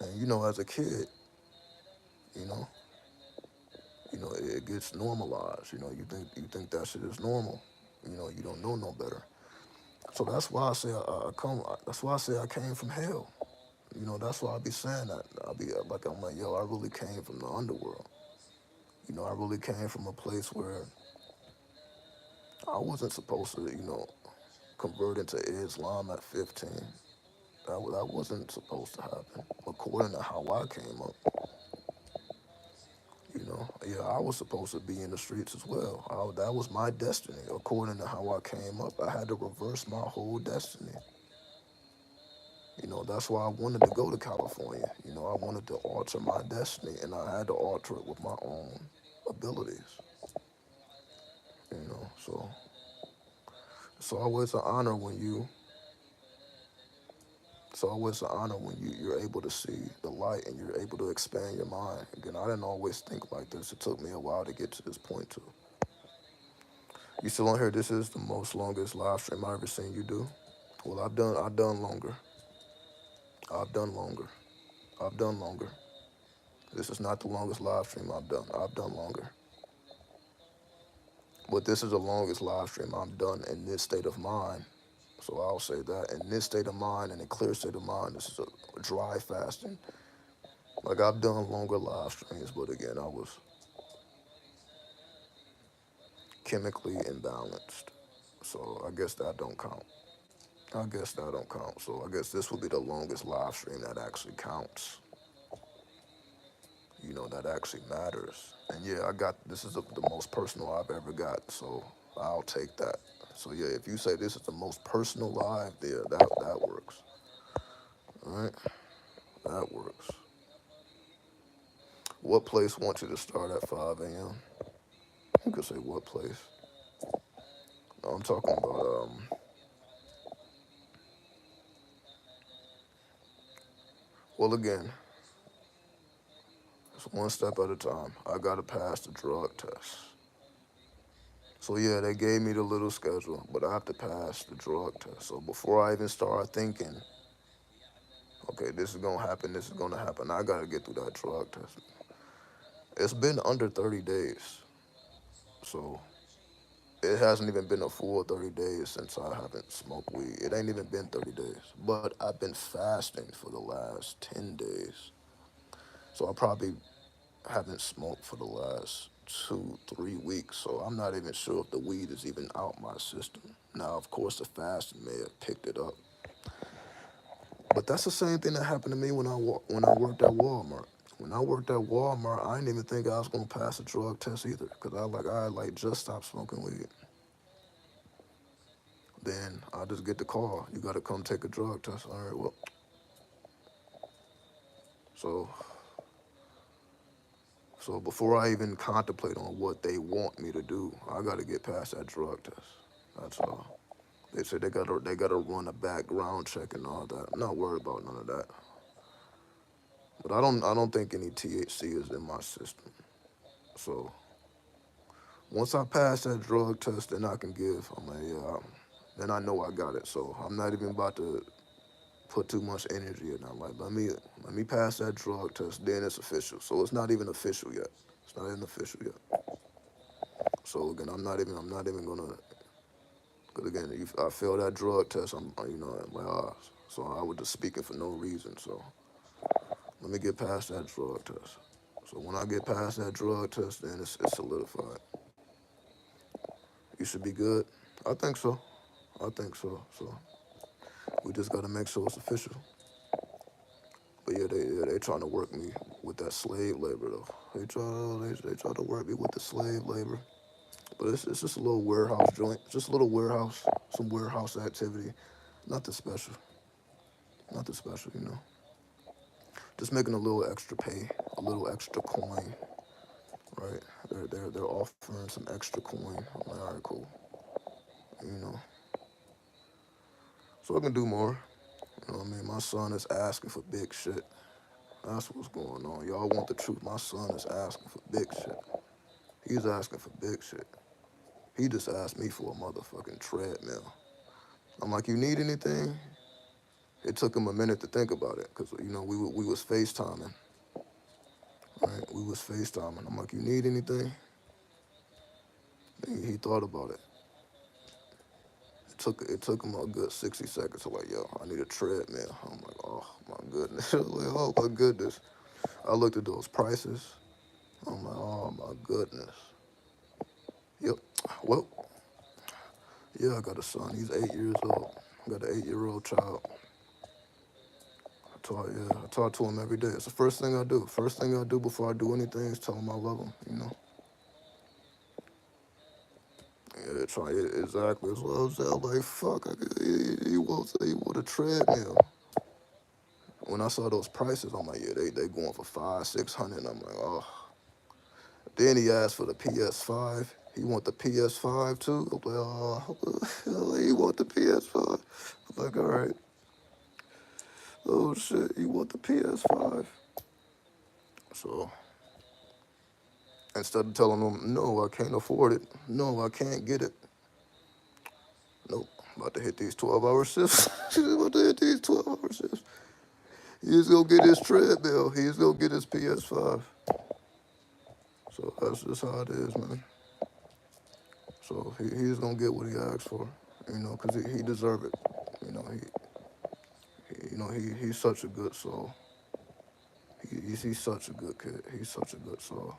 And as a kid, you know, it gets normalized. You think that shit is normal. You don't know no better. So that's why I say I come. That's why I say I came from hell. That's why I be saying that. I'm like, yo, I really came from the underworld. I really came from a place where I wasn't supposed to, convert into Islam at 15. That wasn't supposed to happen, according to how I came up. Yeah, I was supposed to be in the streets as well. That was my destiny, according to how I came up. I had to reverse my whole destiny. That's why I wanted to go to California. I wanted to alter my destiny, and I had to alter it with my own abilities. So it's always an honor when you. It's always an honor when you're able to see the light and you're able to expand your mind. Again, I didn't always think like this. It took me a while to get to this point too. You still on here? This is the most longest live stream I've ever seen you do. Well, I've done longer. I've done longer. I've done longer. This is not the longest live stream I've done. I've done longer. But this is the longest live stream I've done in this state of mind. So I'll say that in this state of mind, in a clear state of mind, this is a dry fasting. Like I've done longer live streams, but again, I was chemically imbalanced. So I guess that don't count. I guess that don't count. So I guess this will be the longest live stream that actually counts. That actually matters. And yeah, this is the most personal I've ever got. So I'll take that. So yeah, if you say this is the most personal live, there, that works. All right, that works. What place wants you to start at 5 a.m.? You could say what place. No, I'm talking about well again, it's one step at a time. I gotta pass the drug test. So yeah, they gave me the little schedule, but I have to pass the drug test. So before I even start thinking, okay, this is gonna happen, this is gonna happen, I gotta get through that drug test. It's been under 30 days. So it hasn't even been a full 30 days since I haven't smoked weed. It ain't even been 30 days. But I've been fasting for the last 10 days. So I probably haven't smoked for the last 2, 3 weeks. So I'm not even sure if the weed is even out my system. Now, of course, the fasting may have picked it up. But that's the same thing that happened to me when I worked at Walmart. When I worked at Walmart, I didn't even think I was gonna pass a drug test either, cause I just stopped smoking weed. Then I just get the call. You got to come take a drug test. All right, well, so so before I even contemplate on what they want me to do, I got to get past that drug test. That's all. They said they gotta run a background check and all that. I'm not worried about none of that. But I don't think any THC is in my system. So once I pass that drug test, then I can give. I'm like, yeah. Then I know I got it. So I'm not even about to put too much energy in. I'm like, let me pass that drug test, then it's official. So it's not even official yet. It's not even official yet. So again, I'm not even gonna. Cause again, if I fail that drug test, I'm like, so I was just speaking for no reason. So let me get past that drug test. So when I get past that drug test, then it's solidified. You should be good. I think so. I think so. So we just gotta make sure it's official. But yeah, they trying to work me with that slave labor though. They try to work me with the slave labor. But it's just a little warehouse joint, just a little warehouse, some warehouse activity. Nothing special. Nothing special. Just making a little extra pay, a little extra coin, right? They're offering some extra coin. I'm like, all right, cool. You know, so I can do more. You know what I mean? My son is asking for big shit. That's what's going on. Y'all want the truth. My son is asking for big shit. He's asking for big shit. He just asked me for a motherfucking treadmill. I'm like, you need anything? It took him a minute to think about it, cause we was FaceTiming, right? We was FaceTiming. I'm like, you need anything? He thought about it. It took him a good 60 seconds to like, yo, I need a treadmill. I'm like, oh my goodness. Like, oh my goodness. I looked at those prices. I'm like, oh my goodness. Yep. Well, yeah, I got a son. He's 8 years old. I got an 8-year-old child. I talk to him every day. It's the first thing I do. First thing I do before I do anything is tell him I love him. Yeah, try it exactly. As well as that. Like, fuck, he want a treadmill. When I saw those prices, I'm like, yeah, they going for 500, 600. And I'm like, oh. Then he asked for the PS5. He want the PS5 too. I'm like, oh, he want the PS5. I'm like, all right. Oh shit, you want the PS5? So instead of telling him, no, I can't afford it. No, I can't get it. Nope. About to hit these 12-hour shifts. About to hit these 12-hour shifts. He's gonna get his treadmill. He's gonna get his PS5. So that's just how it is, man. So he's gonna get what he asked for, cause he deserve it. You know, he's such a good soul. He's such a good kid. He's such a good soul.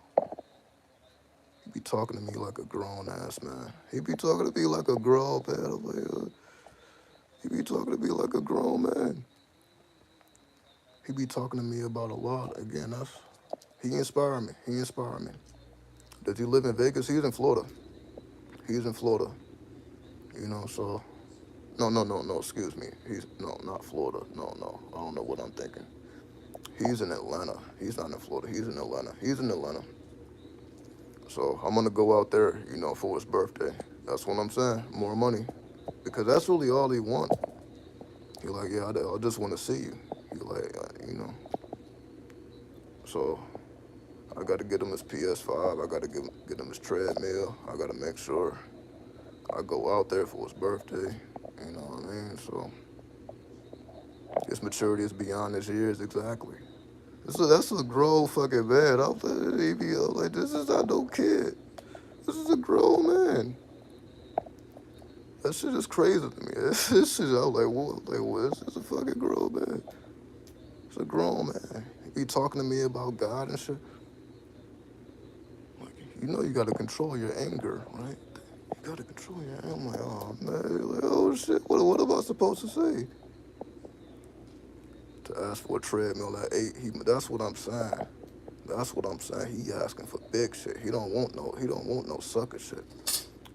He be talking to me like a grown ass man. He be talking to me like a grown man. I'm like, he be talking to me like a grown man. He be talking to me about a lot. Again, he inspired me. He inspired me. Does he live in Vegas? He's in Florida. He's in Florida. So no. Excuse me. He's no, not Florida. No. I don't know what I'm thinking. He's in Atlanta. He's not in Florida. He's in Atlanta. He's in Atlanta. So I'm gonna go out there, for his birthday. That's what I'm saying. More money, because that's really all he want. He like, yeah, I just want to see you. He like, So I got to get him his PS5. I got to get him his treadmill. I got to make sure I go out there for his birthday. You know what I mean? So his maturity is beyond his years exactly. That's a grown fucking man. I'm like, this is not no kid. This is a grown man. That shit is crazy to me. This shit, I'm like, what? Like, what? This is a fucking grown man. It's a grown man. He be talking to me about God and shit. Like, you gotta control your anger, right? You gotta control your anger. I'm like, oh man, like, oh shit. What am I supposed to say? To ask for a treadmill at 8. That's what I'm saying. That's what I'm saying. He asking for big shit. He don't want no sucker shit.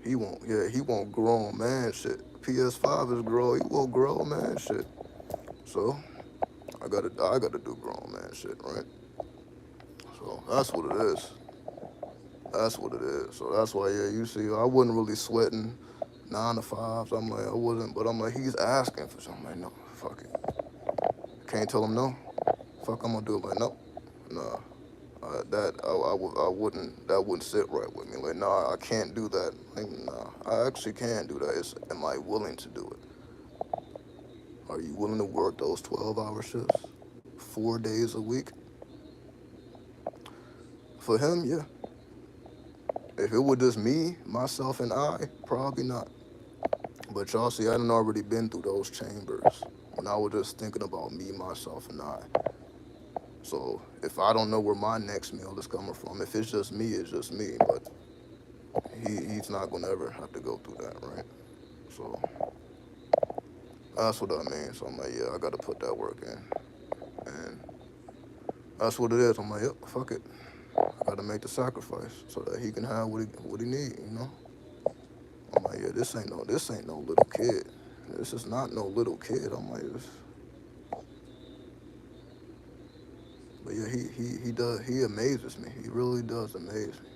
He want grown man shit. PS5 is grown. He want grown man shit. So I gotta do grown man shit, right? So that's what it is. That's what it is. So that's why, yeah, you see, I wasn't really sweating 9 to 5s. I'm like, I wasn't, but I'm like, he's asking for something. I'm like, no, fuck it. Can't tell him no. Fuck, I'm gonna do it. Like, no, nah. I wouldn't. That wouldn't sit right with me. Like, nah, I can't do that. Like, nah, I actually can't do that. Am I willing to do it? Are you willing to work those 12-hour shifts, 4 days a week? For him, yeah. If it were just me, myself, and I, probably not. But y'all see, I done already been through those chambers when I was just thinking about me, myself, and I. So if I don't know where my next meal is coming from, if it's just me, it's just me. But he's not gonna ever have to go through that, right? So that's what I mean. So I'm like, yeah, I gotta put that work in, and that's what it is. I'm like, yep, fuck it. I gotta make the sacrifice so that he can have what he need. I'm like, yeah, this ain't no little kid. This is not no little kid. I'm like, this. But yeah, he amazes me. He really does amaze me.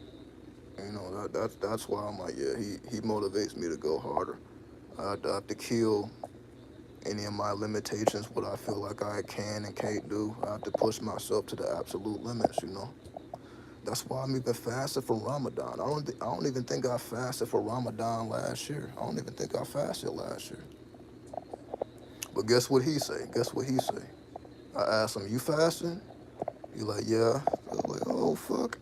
That's why I'm like, yeah, he motivates me to go harder. I have to kill any of my limitations, what I feel like I can and can't do. I have to push myself to the absolute limits. That's why I'm even fasting for Ramadan. I don't even think I fasted for Ramadan last year. I don't even think I fasted last year. But guess what he say? Guess what he say? I asked him, you fasting? He like, yeah. I was like, oh fuck.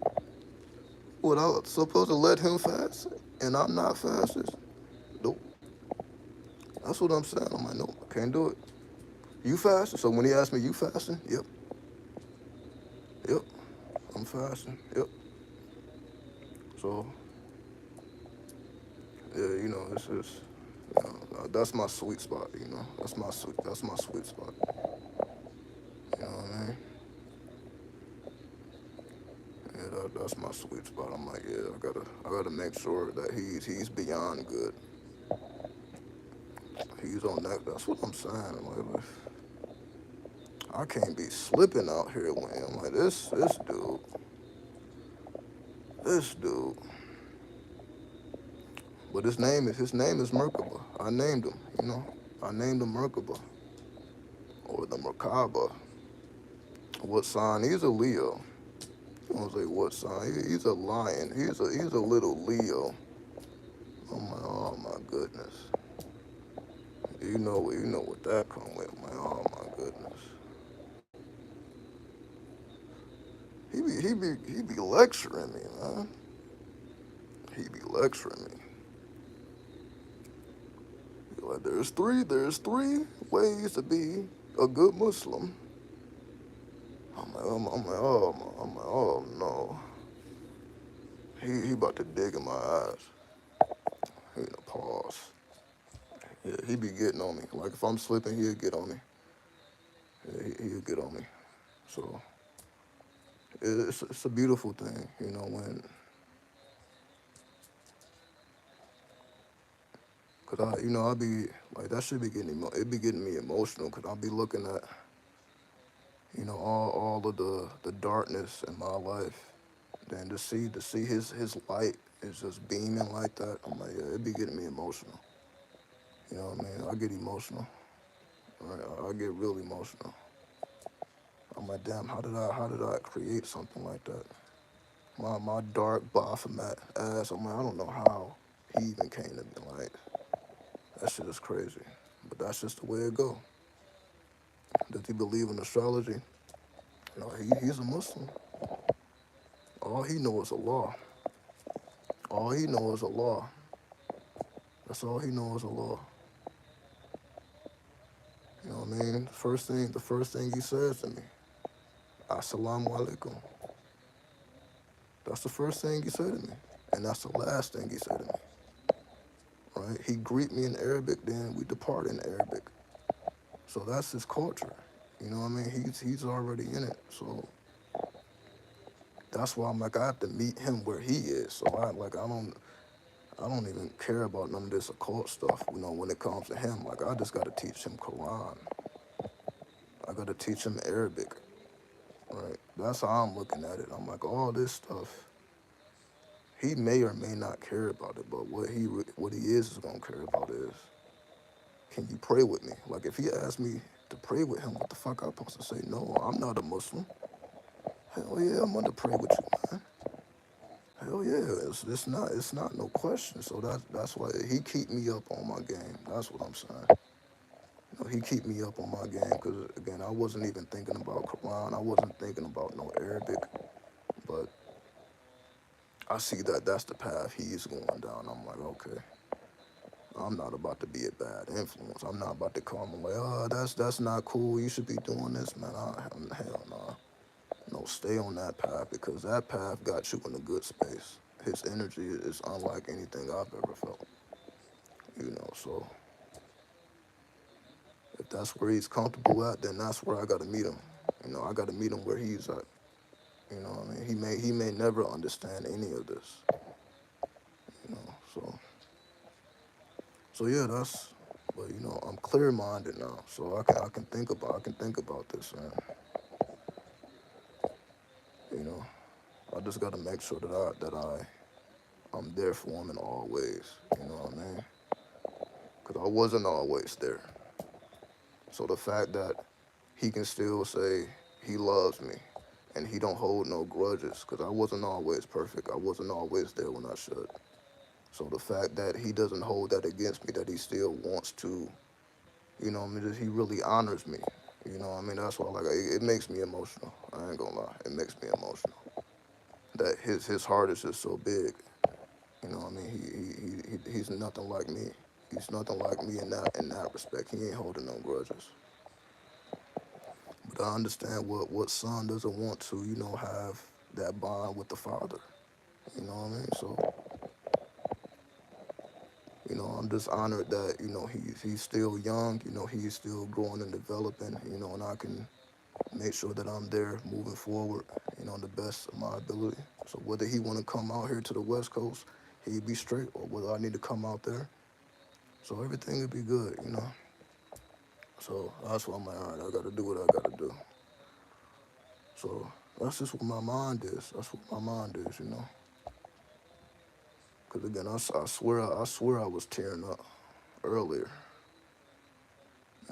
What, I was supposed to let him fast and I'm not fasting? Nope. That's what I'm saying. I'm like, nope, I can't do it. You fasting? So when he asked me, you fasting? Yep. Yep. I'm fasting. Yep. So yeah, this is that's my sweet spot. That's my sweet spot. You know what I mean? Yeah, that's my sweet spot. I'm like, yeah, I gotta make sure that he's beyond good. He's on that. That's what I'm saying. I'm like, I can't be slipping out here when I'm like this dude. But his name is Merkaba. I named him. I named him Merkaba or the Merkaba. What sign? He's a Leo. I don't say what sign. He's a lion. He's a little Leo. Oh my goodness. You know what that come with. I'm like, oh my goodness. He be lecturing me, man. He be lecturing me. He like there's three ways to be a good Muslim. I'm like, oh no. He about to dig in my eyes. He in a pause. Yeah, he be getting on me. Like if I'm slipping, he'll get on me. Yeah, he'll get on me. So it's a beautiful thing, when, cause I be like that should be it be getting me emotional, cause I'll be looking at, all of the darkness in my life, then to see his light is just beaming like that. I'm like, yeah, it be getting me emotional. You know what I mean? I get emotional. Right? I get real emotional. I'm like, damn, how did I create something like that? My dark Baphomet ass. I'm like, I don't know how he even came to me. Like that shit is crazy. But that's just the way it go. Does he believe in astrology? No, he's a Muslim. All he knows is Allah. All he knows is Allah. That's all he knows is Allah. You know what I mean? The first thing he says to me, Assalamu alaikum. That's the first thing he said to me. And that's the last thing he said to me. Right? He greet me in Arabic, then we depart in Arabic. So that's his culture. You know what I mean? He's already in it. So that's why I'm like I have to meet him where he is. So I don't even care about none of this occult stuff, when it comes to him. Like I just gotta teach him Quran. I gotta teach him Arabic. Right? That's how I'm looking at it. I'm like, all this stuff, he may or may not care about it, but what he is gonna care about is, can you pray with me? Like if he asked me to pray with him, what the fuck I'm supposed to say? No, I'm not a Muslim. Hell yeah, I'm gonna pray with you, man. Hell yeah, it's not no question. So that's why he keep me up on my game. That's what I'm saying. He keep me up on my game because again, I wasn't even thinking about Quran. I wasn't thinking about no Arabic, but I see that that's the path he's going down. I'm like, okay, I'm not about to be a bad influence. I'm not about to call him like, oh, that's not cool. You should be doing this, man. Hell no. No, stay on that path because that path got you in a good space. His energy is unlike anything I've ever felt. So if that's where he's comfortable at, then that's where I gotta meet him. I gotta meet him where he's at. You know what I mean? He may never understand any of this. You know, so so yeah, that's. But I'm clear-minded now, so I can think about this, and you know, I just gotta make sure I'm there for him in all ways. You know what I mean? Because I wasn't always there. So the fact that he can still say he loves me and he don't hold no grudges, because I wasn't always perfect. I wasn't always there when I should. So the fact that he doesn't hold that against me, that he still wants to, what I mean, that he really honors me. You know what I mean? That's why, like, it makes me emotional. I ain't gonna lie. It makes me emotional. That his heart is just so big. You know what I mean? He's nothing like me. He's nothing like me in that respect. He ain't holding no grudges. But I understand what son doesn't want to, have that bond with the father. You know what I mean? So, I'm just honored that, he's still young, he's still growing and developing, and I can make sure that I'm there moving forward, the best of my ability. So whether he want to come out here to the West Coast, he'd be straight, or whether I need to come out there. So everything would be good. So that's why I'm like, all right, I got to do what I got to do. So that's just what my mind is. That's what my mind is. Because again, I swear I was tearing up earlier.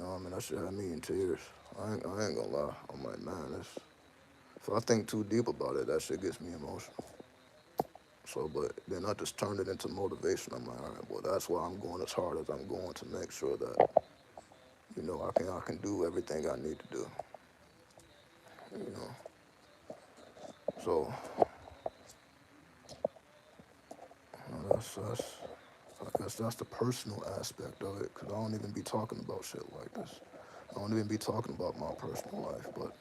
I mean, that shit had me in tears. I ain't gonna lie. I'm like, man, if I think too deep about it, that shit gets me emotional. So, but then I just turned it into motivation. I'm like, all right, well, that's why I'm going as hard as I'm going to make sure that, I can do everything I need to do. You know. So that's I guess that's the personal aspect of it, because I don't even be talking about shit like this. I don't even be talking about my personal life, but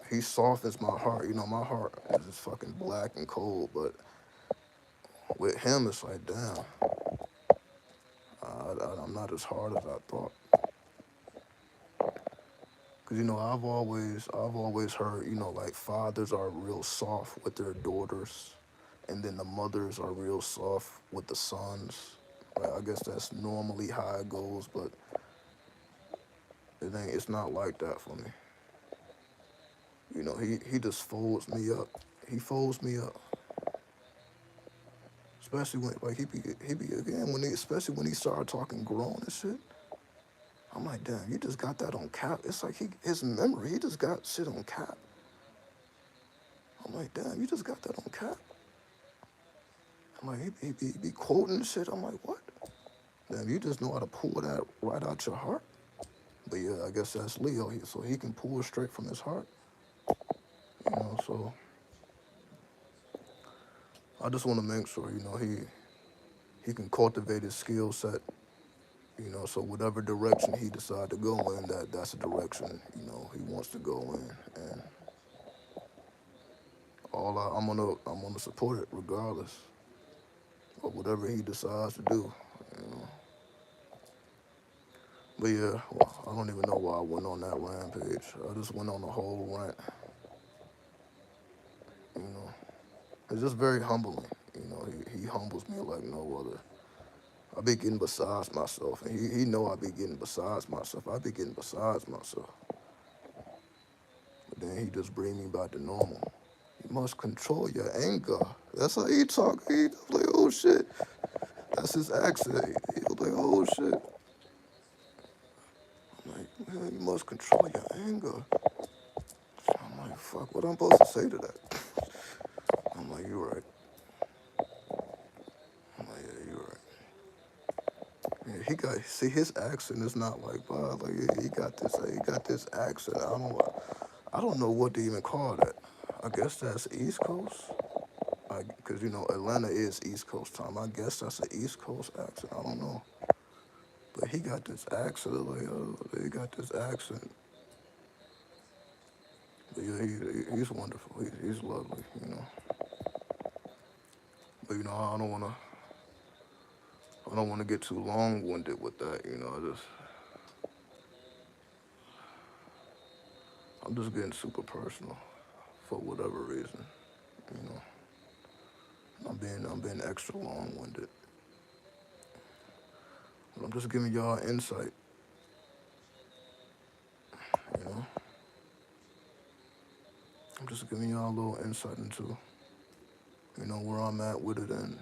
he softens my heart. My heart is just fucking black and cold, but with him, it's like, damn, I'm not as hard as I thought. Cause I've always heard, like fathers are real soft with their daughters, and then the mothers are real soft with the sons. Like, I guess that's normally how it goes, but it's not like that for me. He just folds me up. He folds me up, especially when like he be again when he especially when he started talking grown and shit. I'm like, damn, you just got that on cap. It's like his memory, he just got shit on cap. I'm like, damn, you just got that on cap. I'm like, he be quoting shit. I'm like, what? Damn, you just know how to pull that right out your heart. But yeah, I guess that's Leo. So he can pull straight from his heart. So I just want to make sure, he can cultivate his skill set. So whatever direction he decide to go in, that's the direction, he wants to go in. And I'm gonna support it regardless of whatever he decides to do. You know. But yeah, well, I don't even know why I went on that rampage. I just went on a whole rant. You know, it's just very humbling. He humbles me like no other. I be getting besides myself, and he know I be getting besides myself. I be getting besides myself, but then he just bring me back to normal. You must control your anger. That's how he talk. He like, oh shit. That's his accent. He was like, oh shit. I'm like, man, you must control your anger. I'm like, fuck, what I'm supposed to say to that? I'm like, you're right. I'm like, yeah, you're right. Yeah, see his accent is not like, wow, like he got this accent. I don't know what to even call that. I guess that's East Coast. Because Atlanta is East Coast time. I guess that's an East Coast accent. I don't know, but he got this accent. Like, he got this accent. But yeah, he's wonderful. He's lovely. But I don't wanna get too long-winded with that. I'm just getting super personal for whatever reason. You know, I'm being extra long-winded. But I'm just giving y'all insight. You know, I'm just giving y'all a little insight into where I'm at with it, and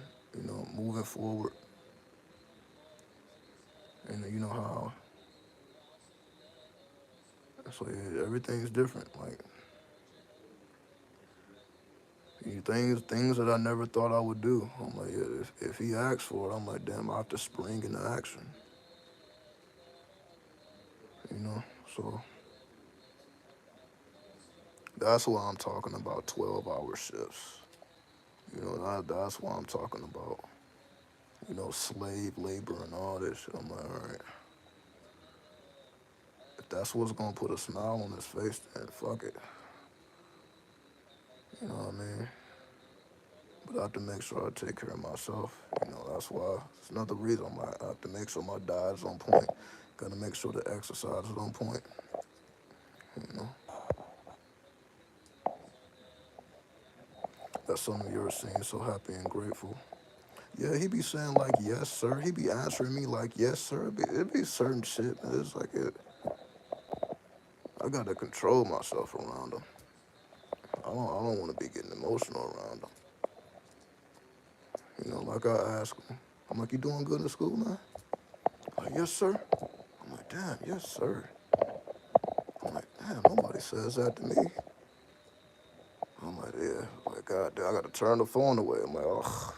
moving forward. And you know how so yeah, everything's different. Like things that I never thought I would do. I'm like, yeah, if he asks for it, I'm like, damn, I have to spring into action. You know, so that's why I'm talking about 12-hour shifts. That's why I'm talking about slave labor and all this shit. I'm like, all right, if that's what's gonna put a smile on his face, then fuck it. You know what I mean? But I have to make sure I take care of myself. That's why it's another reason I have to make sure my diet is on point. Gotta make sure the exercise is on point. You know, that's something you're seeing. So happy and grateful. Yeah, he be saying like yes sir. He be answering me like yes sir. It be certain shit. Man. It's like I gotta control myself around him. I don't want to be getting emotional around him. Like I ask him, I'm like, you doing good in school, man? Like, yes sir. I'm like, damn, yes sir. I'm like, damn, nobody says that to me. I'm like, yeah, like, God damn, I gotta turn the phone away. I'm like, ugh.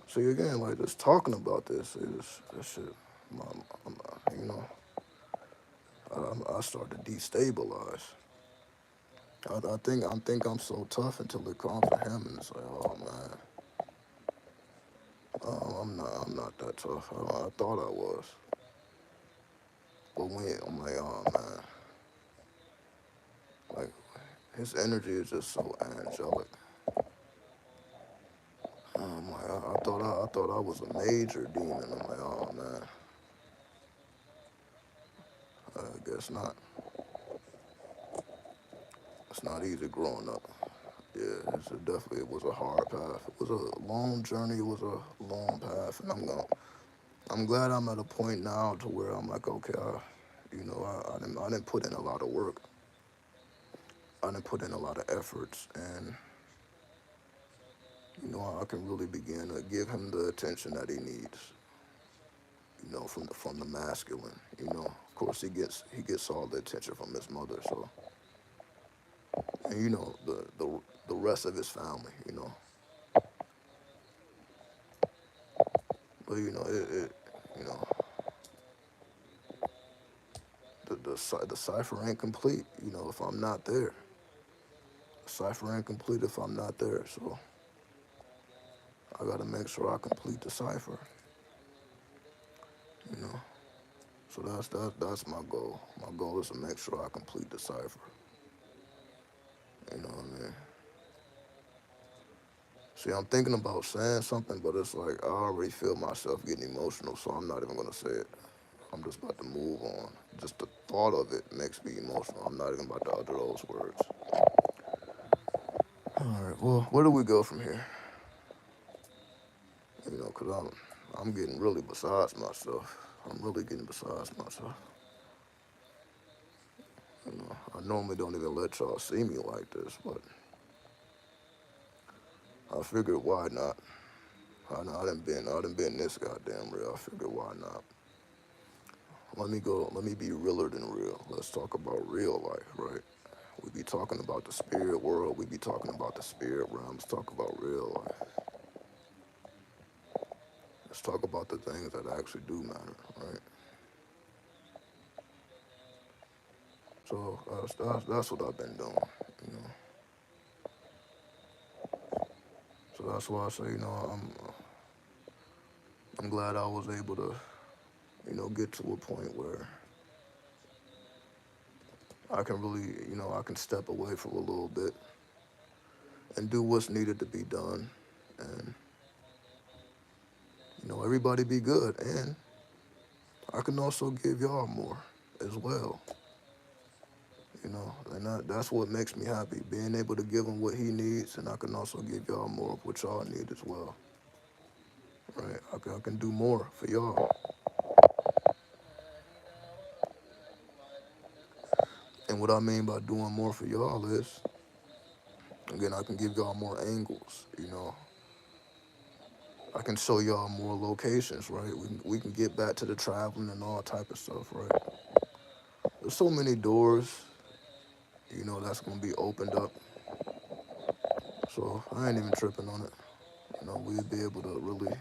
See, again, like, just talking about this, that shit, I'm I start to destabilize. I think I'm so tough until it comes to him, and it's like, oh man, I'm not that tough. I thought I was, but when I'm like, oh man, like his energy is just so angelic. I'm like, I thought I was a major demon. I'm like, oh man, I guess not. It's not easy growing up. Yeah, definitely it was a hard path. It was a long journey. It was a long path, and I'm glad I'm at a point now to where I'm like, okay, I didn't put in a lot of work. I didn't put in a lot of efforts, and I can really begin to give him the attention that he needs. From the masculine. Of course he gets all the attention from his mother. So, and the rest of his family. But you know the cipher ain't complete. If I'm not there, the cipher ain't complete if I'm not there. So I gotta make sure I complete the cipher. You know. So that's my goal. My goal is to make sure I complete the cipher. You know what I mean? See, I'm thinking about saying something, but it's like I already feel myself getting emotional, so I'm not even gonna say it. I'm just about to move on. Just the thought of it makes me emotional. I'm not even about to utter those words. All right. Well, where do we go from here? Cause I'm getting really besides myself. I'm really getting besides myself. I normally don't even let y'all see me like this, but I figured why not? I done been this goddamn real. I figured why not? Let me go. Let me be realer than real. Let's talk about real life, right? We be talking about the spirit world. We be talking about the spirit realm. Let's talk about real life. Let's talk about the things that actually do matter, right? So that's what I've been doing, you know. So that's why I say, I'm glad I was able to, get to a point where I can really, I can step away for a little bit and do what's needed to be done, and everybody be good, and I can also give y'all more as well. And that's what makes me happy, being able to give him what he needs, and I can also give y'all more of what y'all need as well, right? I can do more for y'all. And what I mean by doing more for y'all is, again, I can give y'all more angles, I can show y'all more locations, right? We can get back to the traveling and all type of stuff, right? There's so many doors, that's gonna be opened up. So I ain't even tripping on it. We'll be able to really.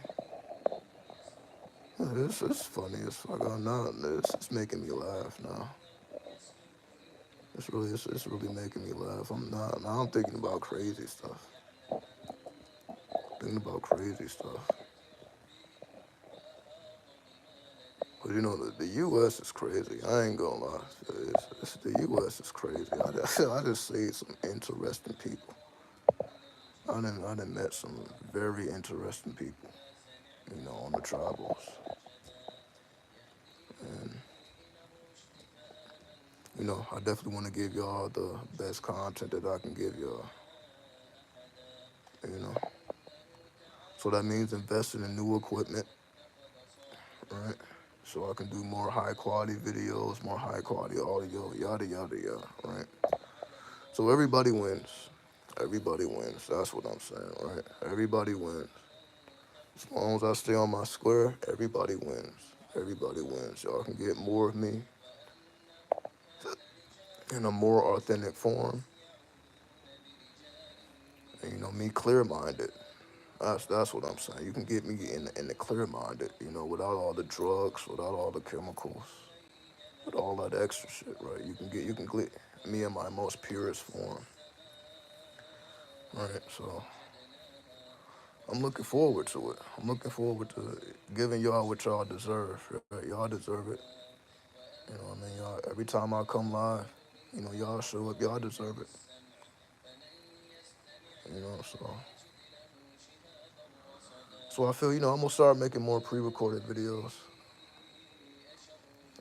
It's funny as fuck. I'm not. It's making me laugh now. It's really making me laugh. I'm not. Now I'm thinking about crazy stuff. Thinking about crazy stuff. But the U.S. is crazy. I ain't gonna lie. The U.S. is crazy. I just see some interesting people. I done met some very interesting people, on the tribals. And, I definitely want to give y'all the best content that I can give y'all, you know. So that means investing in new equipment, right? So I can do more high quality videos, more high quality audio, yada, yada, yada, right? So everybody wins. Everybody wins. That's what I'm saying, right? Everybody wins. As long as I stay on my square, everybody wins. Everybody wins. Y'all can get more of me in a more authentic form. And me clear minded. That's what I'm saying. You can get me in the clear minded, without all the drugs, without all the chemicals. with all that extra shit, right? You can get me in my most purest form, right? So I'm looking forward to it. I'm looking forward to giving y'all what y'all deserve, right? Y'all deserve it. You know what I mean? Y'all, every time I come live, y'all show up, y'all deserve it. So I feel, I'm gonna start making more pre-recorded videos.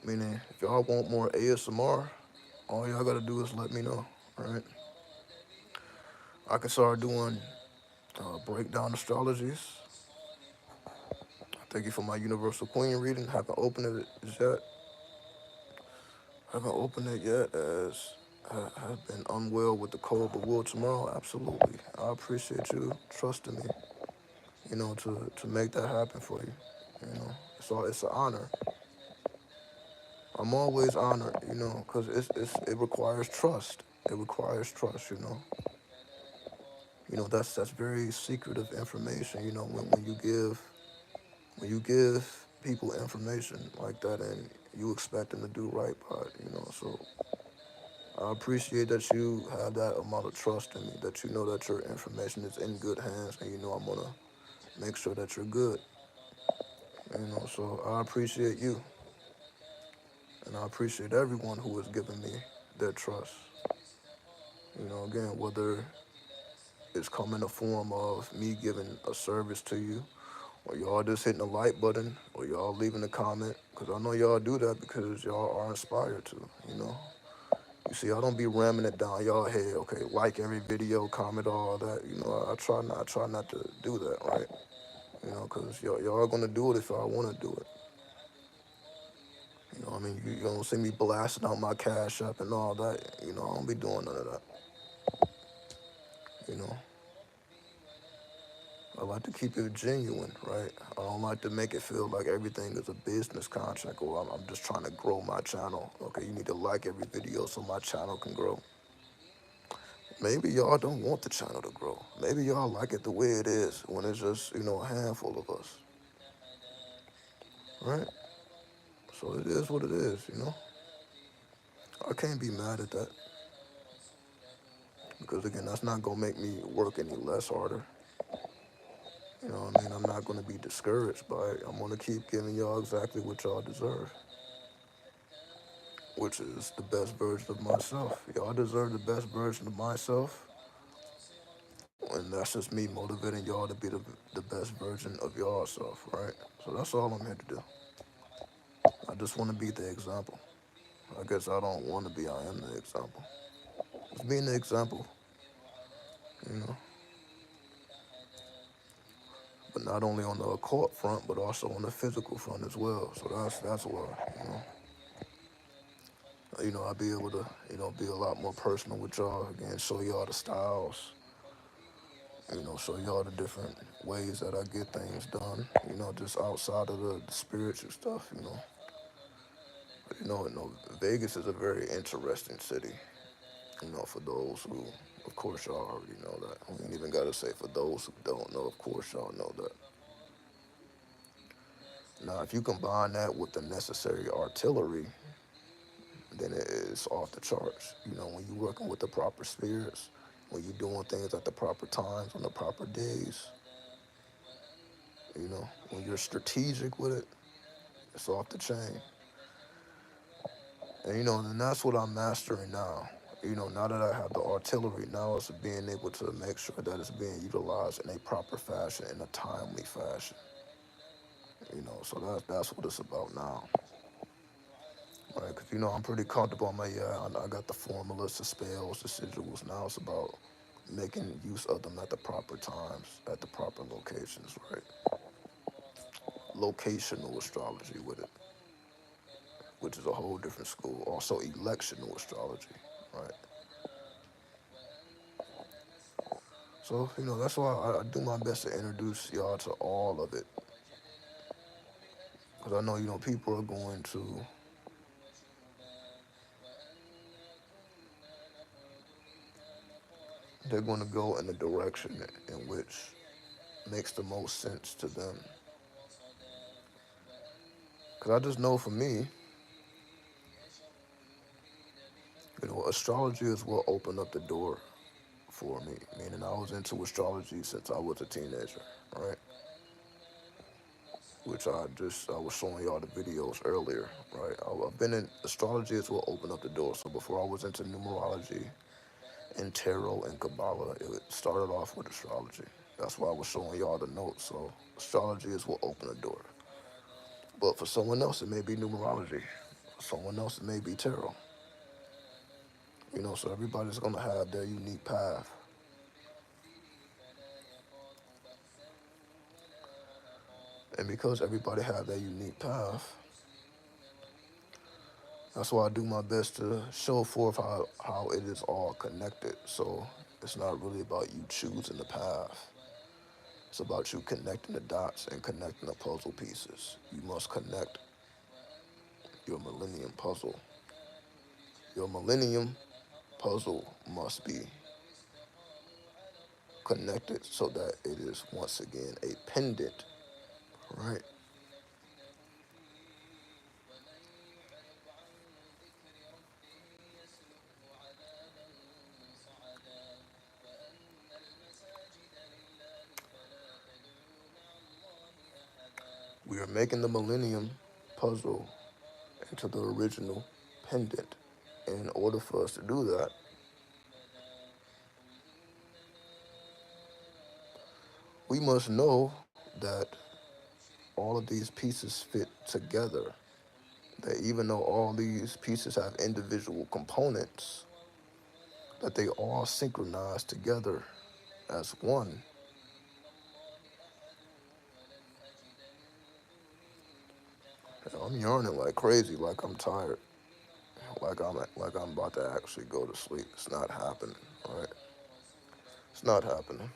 Meaning, if y'all want more ASMR, all y'all gotta do is let me know, right? I can start doing breakdown astrologies. Thank you for my Universal Queen reading. Haven't opened it yet. Haven't opened it yet as I have been unwell with the cold, but will tomorrow. Absolutely. I appreciate you trusting me, to make that happen for you. It's an honor. I'm always honored, because it requires trust. It requires trust. That's very secretive information. When you give people information like that and you expect them to do right by it. So I appreciate that you have that amount of trust in me, that you know that your information is in good hands, and I'm gonna make sure that you're good. So I appreciate you, and I appreciate everyone who has given me their trust. Again, whether it's come in the form of me giving a service to you, or y'all just hitting the like button, or y'all leaving a comment, because I know y'all do that because y'all are inspired to, you know. You see, I don't be ramming it down y'all head, okay, like every video, comment all that, I try not to do that, right? Because y'all gonna do it if y'all wanna do it. You don't see me blasting out my cash app and all that, I don't be doing none of that, you know. I like to keep it genuine, right? I don't like to make it feel like everything is a business contract or I'm just trying to grow my channel. Okay, you need to like every video so my channel can grow. Maybe y'all don't want the channel to grow. Maybe y'all like it the way it is when it's just, a handful of us, right? So it is what it is. I can't be mad at that because, again, that's not going to make me work any less harder. I'm not going to be discouraged by it. I'm going to keep giving y'all exactly what y'all deserve, which is the best version of myself. Y'all deserve the best version of myself, and that's just me motivating y'all to be the best version of yourself, right? So that's all I'm here to do. I just want to be the example. I guess I don't want to be, I am the example. Just being the example, you know, but not only on the occult front, but also on the physical front as well. So that's why, I'll be able to, be a lot more personal with y'all, again, show y'all the styles, show y'all the different ways that I get things done, just outside of the spiritual stuff, Vegas is a very interesting city, for those who, of course, y'all already know that. We ain't even got to say for those who don't know, of course, y'all know that. Now, if you combine that with the necessary artillery, then it is off the charts. When you're working with the proper spirits, when you're doing things at the proper times, on the proper days, when you're strategic with it, it's off the chain. And that's what I'm mastering now. Now that I have the artillery, now it's being able to make sure that it's being utilized in a proper fashion, in a timely fashion. So that's what it's about now. Right, because I'm pretty comfortable. I got the formulas, the spells, the sigils. Now it's about making use of them at the proper times, at the proper locations, right? Locational astrology with it, which is a whole different school. Also, electional astrology, right? So, that's why I do my best to introduce y'all to all of it. Because I know, people are they're going to go in the direction in which makes the most sense to them. Because I just know for me, astrology is what opened up the door for me. Meaning, I was into astrology since I was a teenager, right? Which I was showing y'all the videos earlier, right? I've been in astrology is what opened up the door. So before I was into numerology and tarot and Kabbalah, it started off with astrology. That's why I was showing y'all the notes. So astrology is what opened the door. But for someone else, it may be numerology. For someone else, it may be tarot. So everybody's gonna have their unique path. And because everybody have their unique path, that's why I do my best to show forth how it is all connected. So it's not really about you choosing the path. It's about you connecting the dots and connecting the puzzle pieces. You must connect your millennium puzzle. Your millennium puzzle must be connected so that it is once again a pendant, right? We are making the millennium puzzle into the original pendant. And in order for us to do that, we must know that all of these pieces fit together. That even though all these pieces have individual components, that they all synchronize together as one. I'm yawning like crazy, like I'm tired, like I'm about to actually go to sleep. It's not happening, right? It's not happening.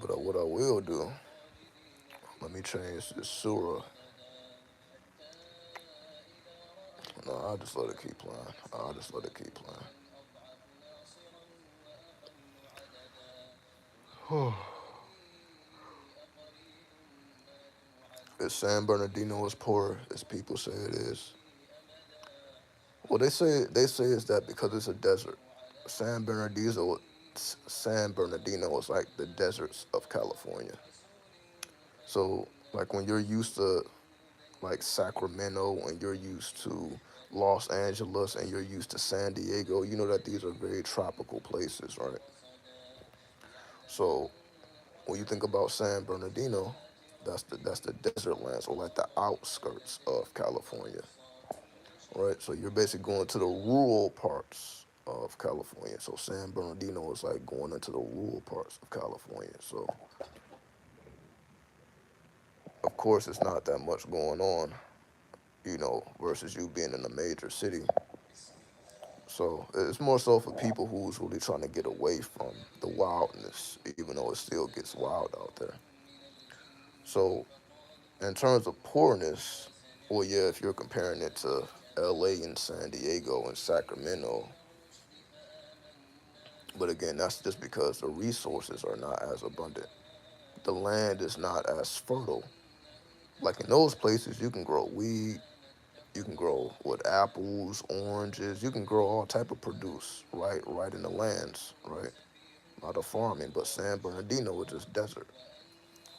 But what I will do, let me change this surah. No, I'll just let it keep playing. I'll just let it keep playing. Is San Bernardino as poor as people say it is? Well, they say it's that because it's a desert. San Bernardino, San Bernardino is like the deserts of California. So like when you're used to like Sacramento, when you're used to Los Angeles, and you're used to San Diego, you know that these are very tropical places, right? So when you think about San Bernardino, that's the desert lands or like the outskirts of California, right? So you're basically going to the rural parts of California. So San Bernardino is like going into the rural parts of California. So of course it's not that much going on, versus you being in a major city. So it's more so for people who's really trying to get away from the wildness, even though it still gets wild out there. So in terms of poorness, well, yeah, if you're comparing it to LA and San Diego and Sacramento, but again, that's just because the resources are not as abundant. The land is not as fertile. Like in those places, you can grow weed, you can grow what apples, oranges, you can grow all type of produce, right in the lands, right? Not a farming, but San Bernardino is just desert,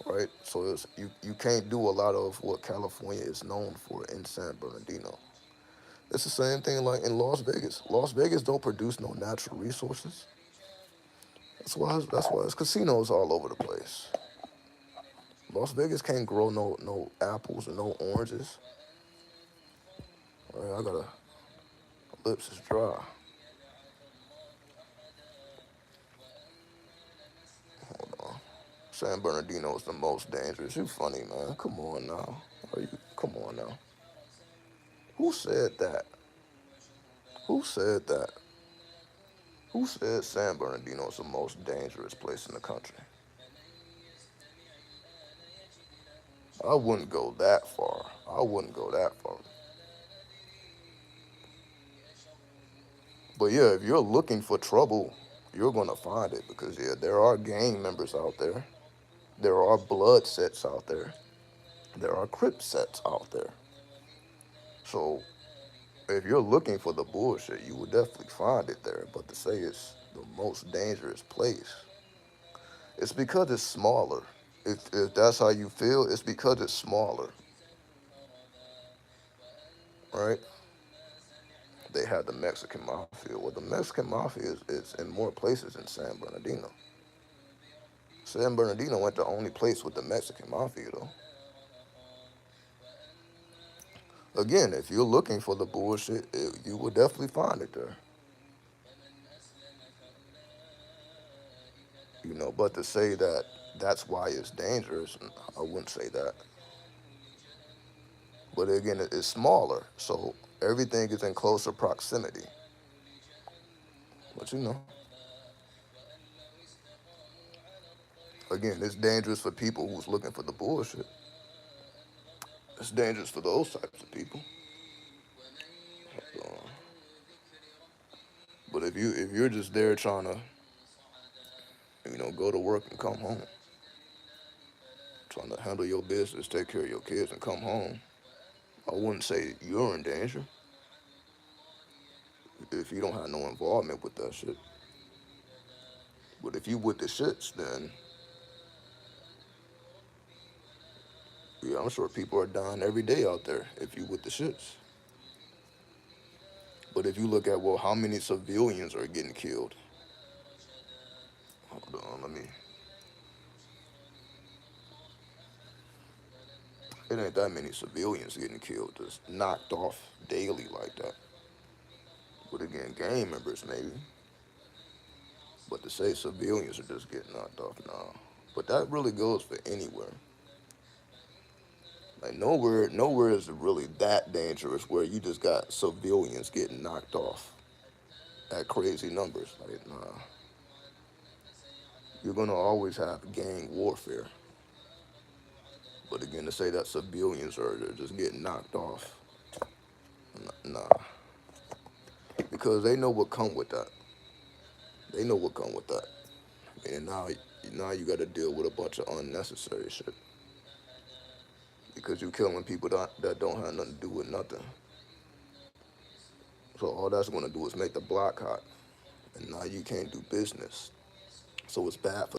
right? So you can't do a lot of what California is known for in San Bernardino. It's the same thing like in Las Vegas. Las Vegas don't produce no natural resources. That's why it's casinos all over the place. Las Vegas can't grow no apples or no oranges. All right, lips is dry. Hold on. San Bernardino is the most dangerous. You funny, man. Come on now. Come on now. Who said that? Who said that? Who said San Bernardino is the most dangerous place in the country? I wouldn't go that far. I wouldn't go that far. But yeah, if you're looking for trouble, you're gonna find it because yeah, there are gang members out there. There are blood sets out there. There are crip sets out there. So if you're looking for the bullshit, you will definitely find it there. But to say it's the most dangerous place, it's because it's smaller. If that's how you feel, it's because it's smaller, right? They had the Mexican mafia. Well, the Mexican mafia is in more places than San Bernardino. San Bernardino ain't the only place with the Mexican mafia, though. Again, if you're looking for the bullshit, you will definitely find it there. But to say that that's why it's dangerous, I wouldn't say that. But again, it's smaller, so everything is in closer proximity. But again, it's dangerous for people who's looking for the bullshit. It's dangerous for those types of people. Uh, but if you're just there trying to go to work and come home, trying to handle your business, take care of your kids, and come home, I wouldn't say you're in danger if you don't have no involvement with that shit. But if you with the shits, then yeah, I'm sure people are dying every day out there if you with the shits. But if you look at, well, how many civilians are getting killed? Hold on, it ain't that many civilians getting killed, just knocked off daily like that. But again, gang members maybe. But to say civilians are just getting knocked off, nah. But that really goes for anywhere. Like nowhere is really that dangerous where you just got civilians getting knocked off at crazy numbers. Like nah, you're gonna always have gang warfare. But again, to say that civilians are just getting knocked off, nah, because they know what come with that. They know what come with that. And now you got to deal with a bunch of unnecessary shit because you killing people that don't have nothing to do with nothing. So all that's gonna do is make the block hot, and now you can't do business. So it's bad for.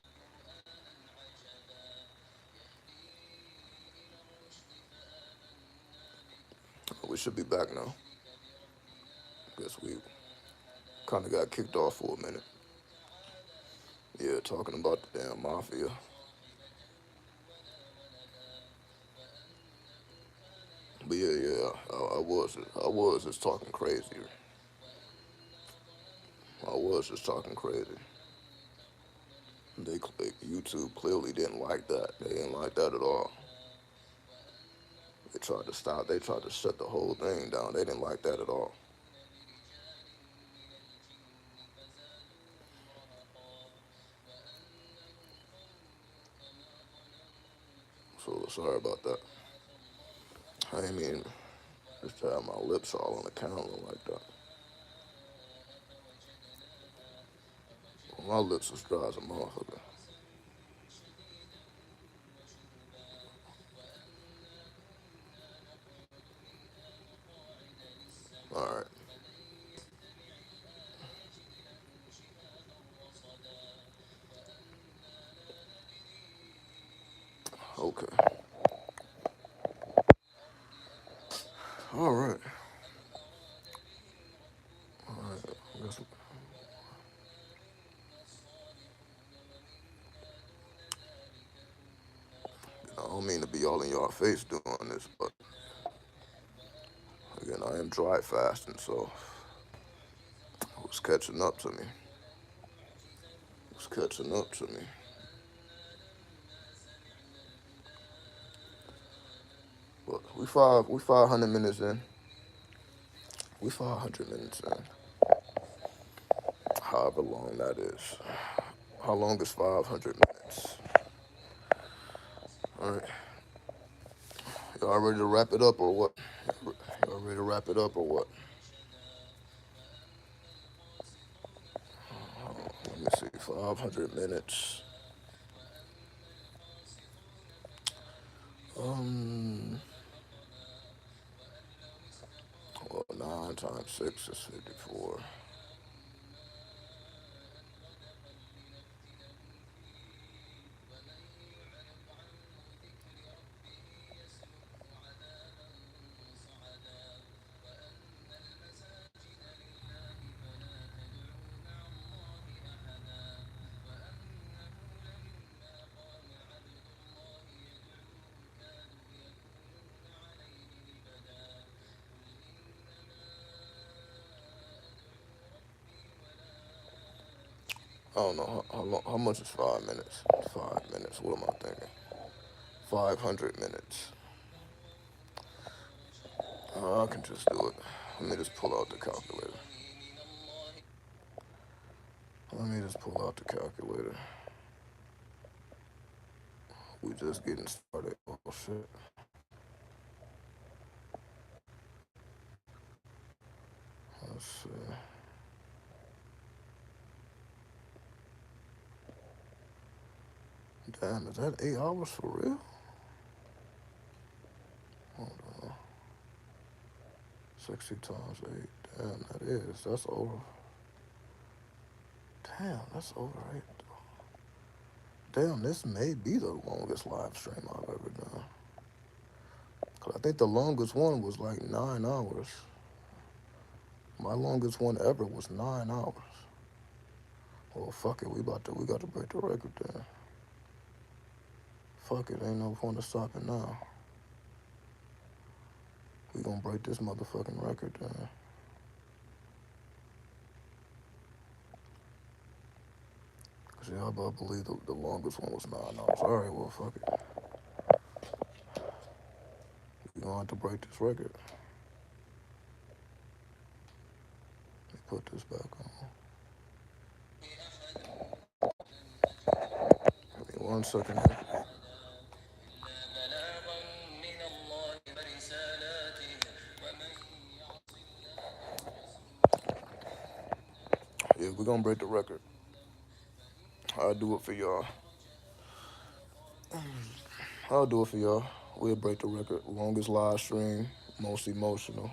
We should be back now. Guess we kind of got kicked off for a minute. Yeah, talking about the damn mafia. But yeah, I was just talking crazy. I was just talking crazy. YouTube clearly didn't like that. They didn't like that at all. They tried to stop. They tried to shut the whole thing down. They didn't like that at all. So sorry about that. I ain't mean just to have my lips all on the camera like that. My lips was dry as a motherfucker. All right. Okay. All right. All right. I guess I don't mean to be all in y'all face doing this, but again, I am dry fasting, so it was catching up to me. It was catching up to me. But we 500 minutes in. We 500 minutes in. However long that is. How long is 500 minutes? All right. Y'all ready to wrap it up or what? Y'all ready to wrap it up or what? Let me see. 500 minutes. Um. times 6 is 54. I don't know how much is 5 minutes. 5 minutes. What am I thinking? 500 minutes. I can just do it. Let me just pull out the calculator. Let me just pull out the calculator. We just getting started. Oh shit. Let's see. Damn, is that 8 hours for real? Hold on. 60 times 8. Damn, that is. That's over. Damn, that's over 8. Damn, this may be the longest live stream I've ever done. Cause I think the longest one was like 9 hours. My longest one ever was 9 hours. Well, fuck it, we got to break the record then. Fuck it, ain't no point of stopping now. We gonna break this motherfucking record then. Cause yeah, I believe the longest one was 9 hours. All right, well, fuck it. We gonna have to break this record. Let me put this back on. Give me 1 second here. Yeah, we gonna break the record. I'll do it for y'all. I'll do it for y'all. We'll break the record. Longest live stream, most emotional,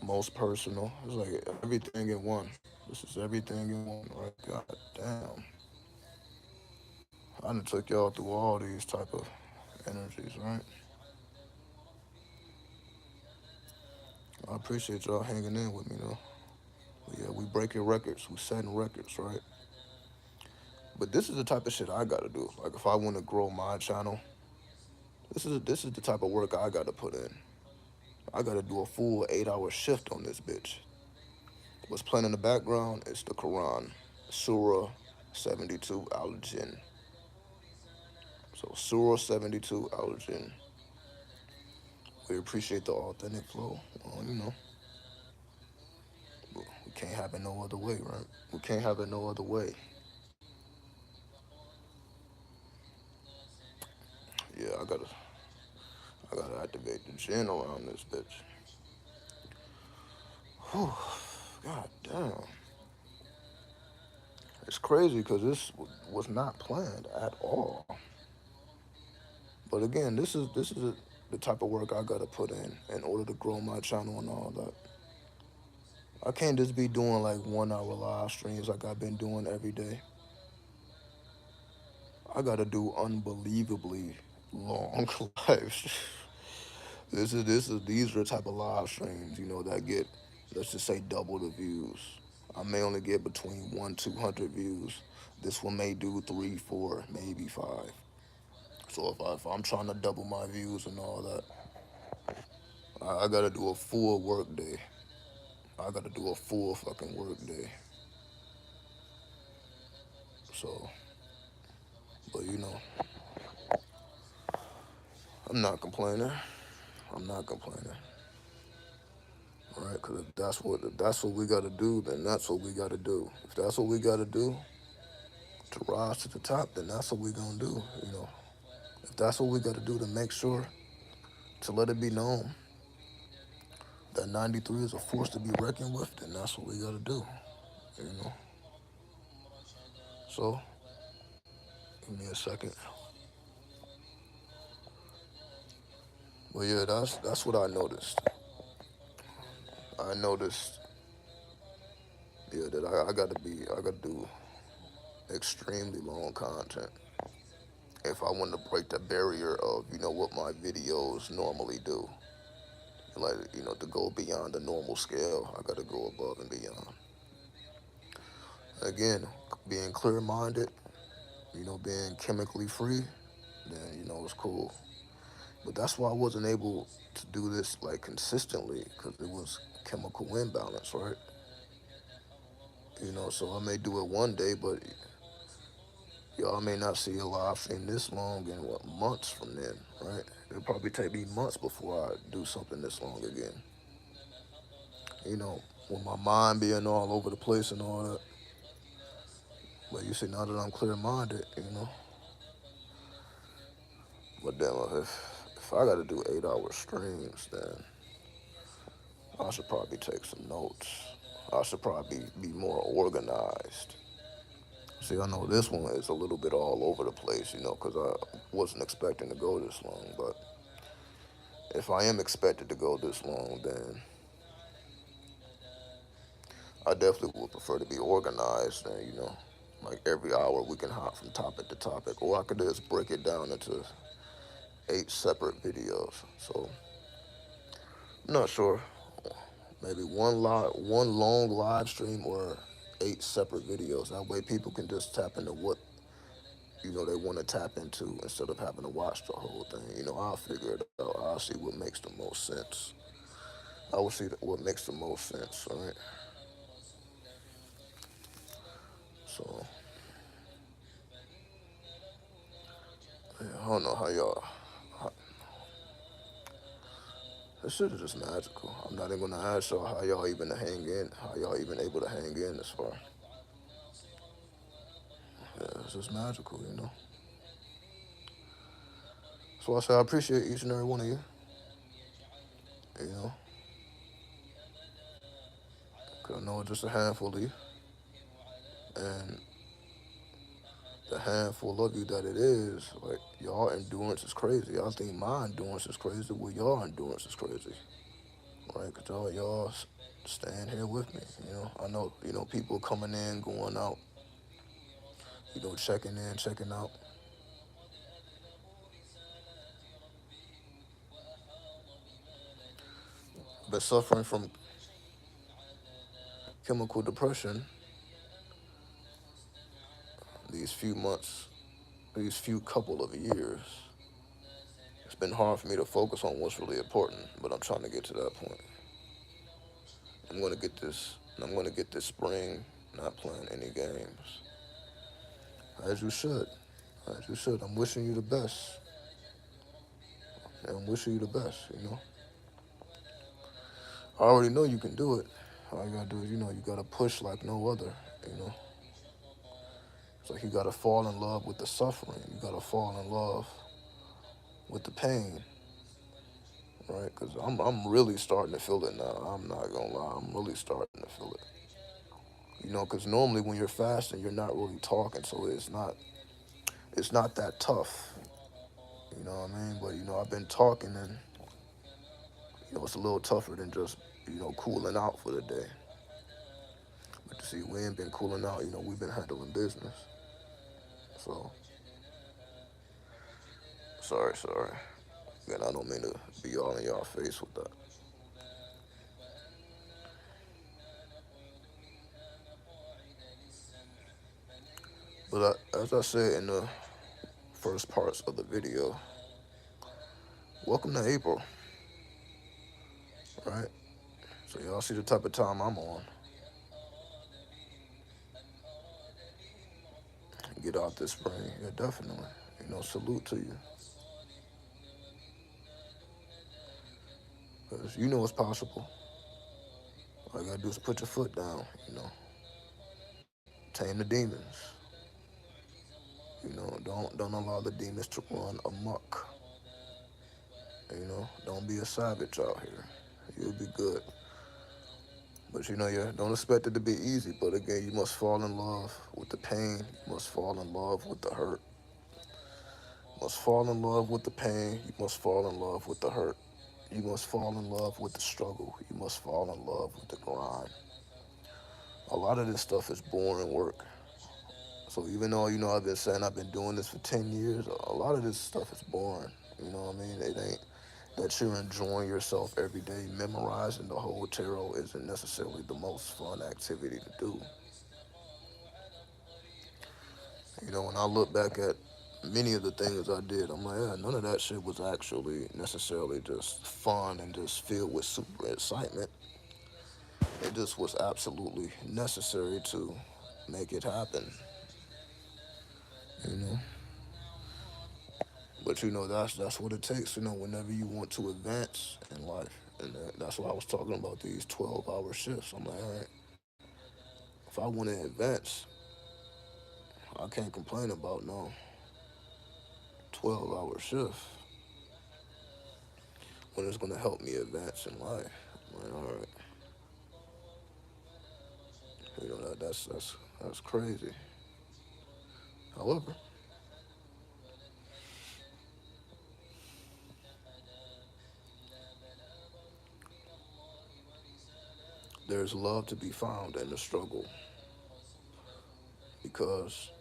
most personal. It's like everything in one. This is everything in one, right? God damn. I done took y'all through all these type of energies, right? I appreciate y'all hanging in with me though. But yeah, we breaking records, we setting records, right? But this is the type of shit I gotta do. Like if I wanna grow my channel, this is the type of work I gotta put in. I gotta do a full 8 hour shift on this bitch. What's playing in the background is the Quran, Surah 72 Al Jinn. So Surah 72 Al Jinn. We appreciate the authentic flow. Well, you know, we can't have it no other way, right? We can't have it no other way. Yeah, I gotta activate the jinn around this bitch. Whew, God damn. It's crazy because this was not planned at all. But again, this is the type of work I gotta put in order to grow my channel and all that. I can't just be doing like 1 hour live streams like I've been doing every day. I gotta do unbelievably long lives. These are the type of live streams, that get, let's just say, double the views. I may only get between 200 views. This one may do 3, 4, maybe 5. So if I'm trying to double my views and all that, I gotta do a full work day. I gotta do a full fucking work day. So, but I'm not complaining. I'm not complaining. All right, because if that's what we gotta do, then that's what we gotta do. If that's what we gotta do to rise to the top, then that's what we gonna do. If that's what we gotta do to make sure to let it be known that 93 is a force to be reckoned with, then that's what we gotta do. You know. So, give me a second. Well, yeah, that's what I noticed. I noticed, yeah, that I gotta do extremely long content if I want to break the barrier of, what my videos normally do. Like, to go beyond the normal scale, I gotta go above and beyond. Again, being clear-minded, being chemically free, then, it's cool. But that's why I wasn't able to do this like consistently because it was chemical imbalance, right? So I may do it one day, but y'all may not see a live stream this long in what, months from then, right? It'll probably take me months before I do something this long again. You know, with my mind being all over the place and all that. But you see, now that I'm clear-minded, but then if I got to do 8-hour streams, then I should probably take some notes. I should probably be more organized. See, I know this one is a little bit all over the place, because I wasn't expecting to go this long. But if I am expected to go this long, then I definitely would prefer to be organized and, like every hour we can hop from topic to topic. Or I could just break it down into 8 separate videos. So, I'm not sure. Maybe one long live stream or 8 separate videos. That way people can just tap into what they want to tap into instead of having to watch the whole thing. I'll figure it out. I'll see what makes the most sense. I will see what makes the most sense, all right? So, yeah, I don't know how y'all. How, this shit is just magical. I'm not even gonna ask y'all how y'all even hang in, how y'all even able to hang in this far. Yeah, it's just magical. So I say I appreciate each and every one of you. You know, 'Cause I know it's just a handful of you, and the handful of you that it is, like y'all endurance is crazy. I think my endurance is crazy. Well, y'all endurance is crazy, right? Cause y'all stand here with me. I know people coming in, going out, checking in, checking out. Been suffering from chemical depression these few months, these few couple of years. It's been hard for me to focus on what's really important, but I'm trying to get to that point. I'm gonna get this, and I'm gonna get this spring not playing any games. As you should. As you should. I'm wishing you the best. And I'm wishing you the best. I already know you can do it. All you gotta do is, you gotta push like no other, you know. It's like you gotta fall in love with the suffering. You gotta fall in love with the pain, right? Because I'm really starting to feel it now. I'm not gonna lie. I'm really starting to feel it. Because normally when you're fasting, you're not really talking, so it's not that tough. You know what I mean? But I've been talking, and it's a little tougher than just cooling out for the day. But you see, we ain't been cooling out. We've been handling business. So sorry, sorry. Again, I don't mean to be all in y'all face with that. But as I said in the first parts of the video, welcome to April, right? So y'all see the type of time I'm on. Get out this spring, yeah, definitely. Salute to you, because you know it's possible. All you gotta do is put your foot down. Tame the demons. Don't allow the demons to run amok. Don't be a savage out here. You'll be good. But yeah, don't expect it to be easy. But again, you must fall in love with the pain. You must fall in love with the hurt. You must fall in love with the pain. You must fall in love with the hurt. You must fall in love with the struggle. You must fall in love with the grind. A lot of this stuff is boring work. So even though, I've been saying I've been doing this for 10 years, a lot of this stuff is boring. You know what I mean? It ain't that you're enjoying yourself every day. Memorizing the whole tarot isn't necessarily the most fun activity to do. When I look back at many of the things I did, I'm like, yeah, none of that shit was actually necessarily just fun and just filled with super excitement. It just was absolutely necessary to make it happen, you know. But that's what it takes, whenever you want to advance in life. And that's why I was talking about these 12-hour shifts. I'm like, all right, if I want to advance, I can't complain about no 12-hour shift when it's gonna help me advance in life. I'm like, all right, that's crazy. However, there's love to be found in the struggle because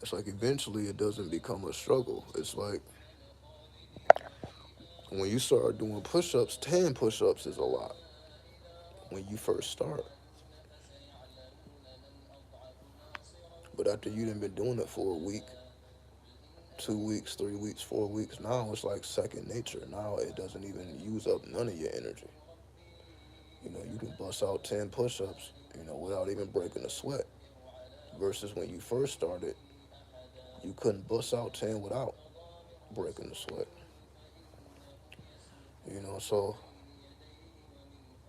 it's like eventually it doesn't become a struggle. It's like when you start doing push-ups, 10 push-ups is a lot when you first start. But after you done been doing it for a week, 2 weeks, 3 weeks, 4 weeks, now it's like second nature. Now it doesn't even use up none of your energy. You can bust out 10 push-ups, without even breaking a sweat. Versus when you first started, you couldn't bust out 10 without breaking the sweat. So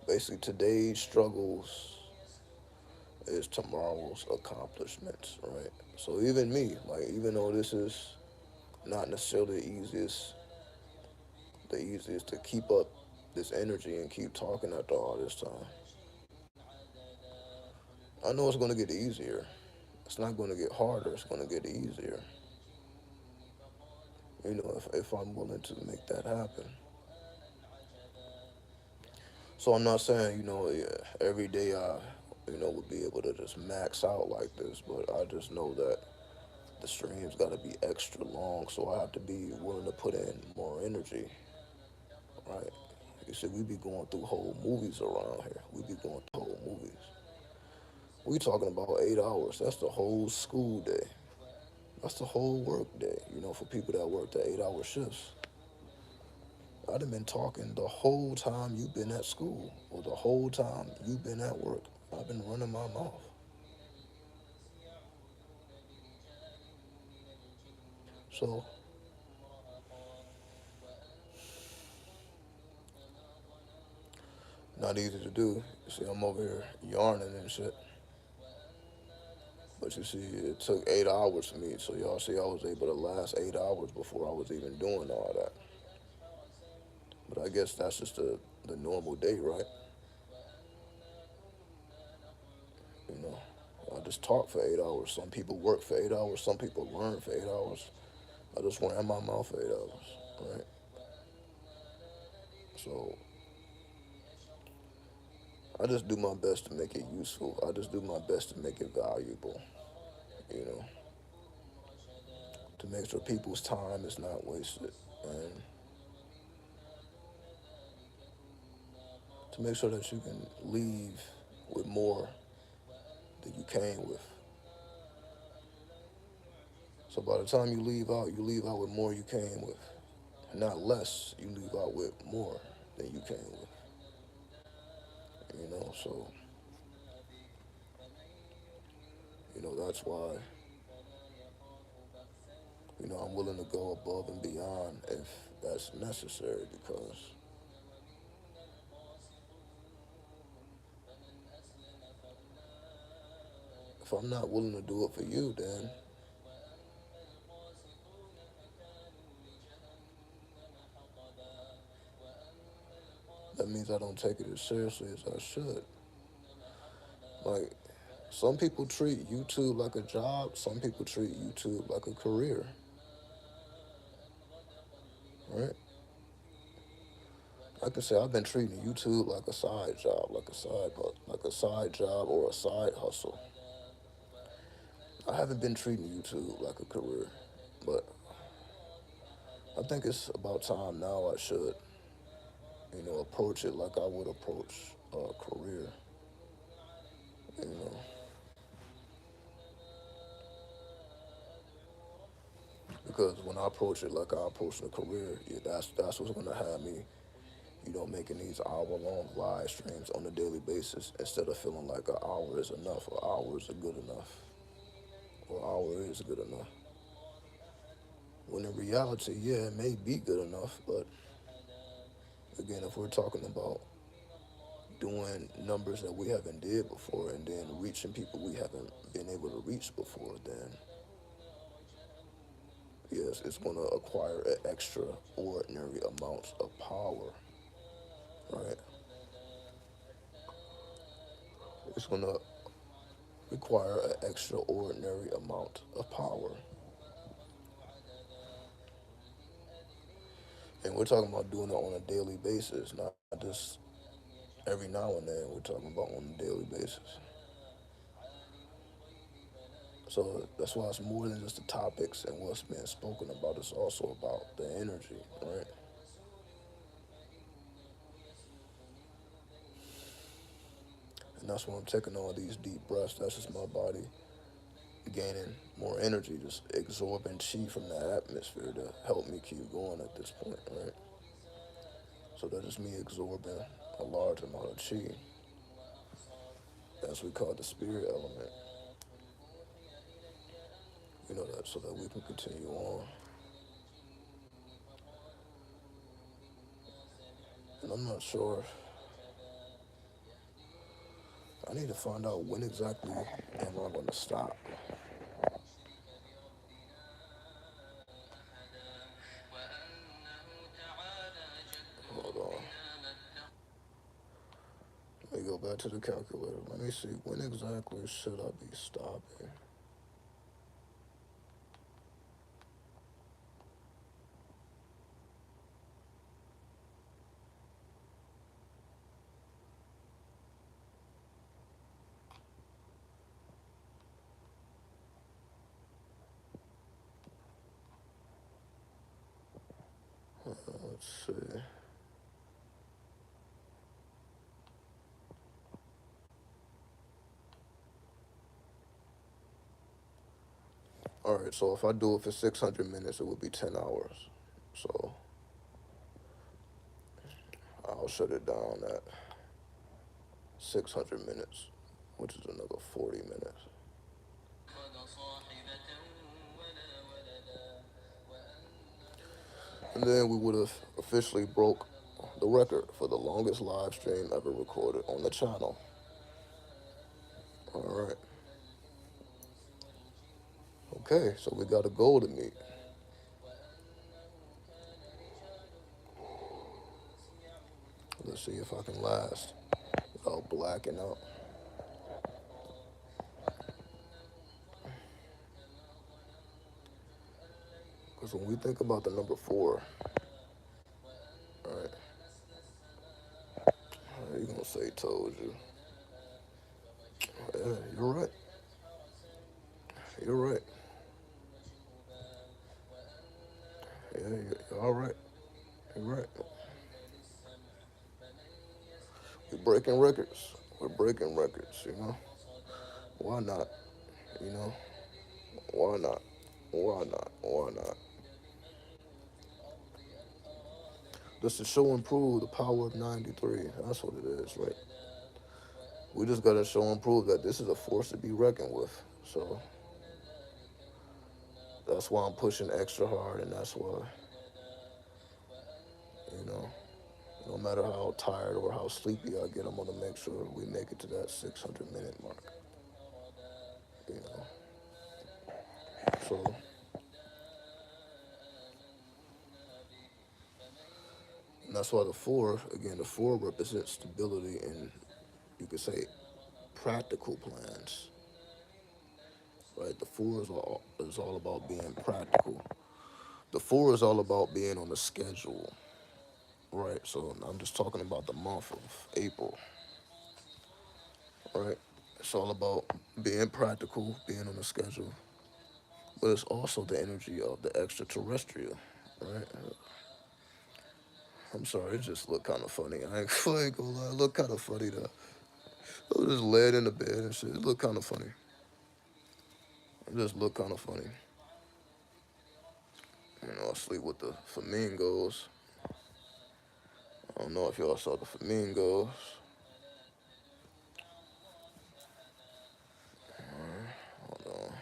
basically today's struggles is tomorrow's accomplishments, right? So even me, like even though this is not necessarily the easiest to keep up this energy and keep talking after all this time, I know it's gonna get easier. It's not gonna get harder, it's gonna get easier. If I'm willing to make that happen. So I'm not saying, yeah, every day I, would be able to just max out like this, but I just know that the stream's got to be extra long, so I have to be willing to put in more energy, right? You see, we be going through whole movies around here. We be going through whole movies. We talking about 8 hours. That's the whole school day. That's the whole work day, for people that work the 8-hour shifts. I'd have been talking the whole time you've been at school or the whole time you've been at work. I've been running my mouth. So, not easy to do. You see, I'm over here yarning and shit. But you see, it took 8 hours for me. So y'all see, I was able to last 8 hours before I was even doing all that. But I guess that's just the normal day, right? You know, I just talk for 8 hours. Some people work for 8 hours. Some people learn for 8 hours. I just ran my mouth for 8 hours, right? So I just do my best to make it useful. I just do my best to make it valuable, you know, to make sure people's time is not wasted and to make sure that you can leave with more than you came with. So by the time you leave out with more you came with. Not less, you leave out with more than you came with. So, that's why, I'm willing to go above and beyond if that's necessary because if I'm not willing to do it for you, then that means I don't take it as seriously as I should. Like, some people treat YouTube like a job, some people treat YouTube like a career, right? I can say I've been treating YouTube like a side job, like a side job or a side hustle. I haven't been treating YouTube like a career, but I think it's about time now I should, approach it like I would approach a career, you know, because when I approach it like I approach a career, yeah, that's what's gonna have me, making these hour-long live streams on a daily basis instead of feeling like an hour is enough or hours are good enough or hour is good enough. When in reality, yeah, it may be good enough, but again, if we're talking about doing numbers that we haven't did before and then reaching people we haven't been able to reach before, then yes, it's going to acquire an extraordinary amount of power, right? It's going to require an extraordinary amount of power. And we're talking about doing it on a daily basis, not just every now and then. We're talking about on a daily basis. So that's why it's more than just the topics and what's being spoken about. It's also about the energy, right? And that's why I'm taking all these deep breaths. That's just my body gaining more energy, just absorbing chi from the atmosphere to help me keep going at this point, right? So that is me absorbing a large amount of chi. That's what we call the spirit element. You know that so that we can continue on. And I'm not sure. I need to find out when exactly am I going to stop. Hold on. Let me go back to the calculator. Let me see when exactly should I be stopping. Let's see. All right, so if I do it for 600 minutes, it would be 10 hours. So I'll shut it down at 600 minutes, which is another 40 minutes. And then we would have officially broke the record for the longest live stream ever recorded on the channel. All right. Okay, so we got a goal to meet. Let's see if I can last without blacking out. Because when we think about the number four, all right, you're going to say told you. Yeah, you're right. You're right. Yeah, you're all right. You're right. We're breaking records. We're breaking records, you know? Why not? You know? Why not? Why not? Why not? Just to show and prove the power of 93. That's what it is, right? We just got to show and prove that this is a force to be reckoned with. So that's why I'm pushing extra hard, and that's why, you know, no matter how tired or how sleepy I get, I'm going to make sure we make it to that 600-minute mark, you know? So, and that's why the four represents stability and you could say practical plans, right? The four is all about being practical. The four is all about being on a schedule, right? So I'm just talking about the month of April, right? It's all about being practical, being on a schedule, but it's also the energy of the extraterrestrial, right? I'm sorry, it just looked kind of funny. I ain't gonna lie, it looked kind of funny though. I was just laid in the bed and shit. It looked kind of funny. It just looked kind of funny. I sleep with the flamingos. I don't know if y'all saw the flamingos. Hold on.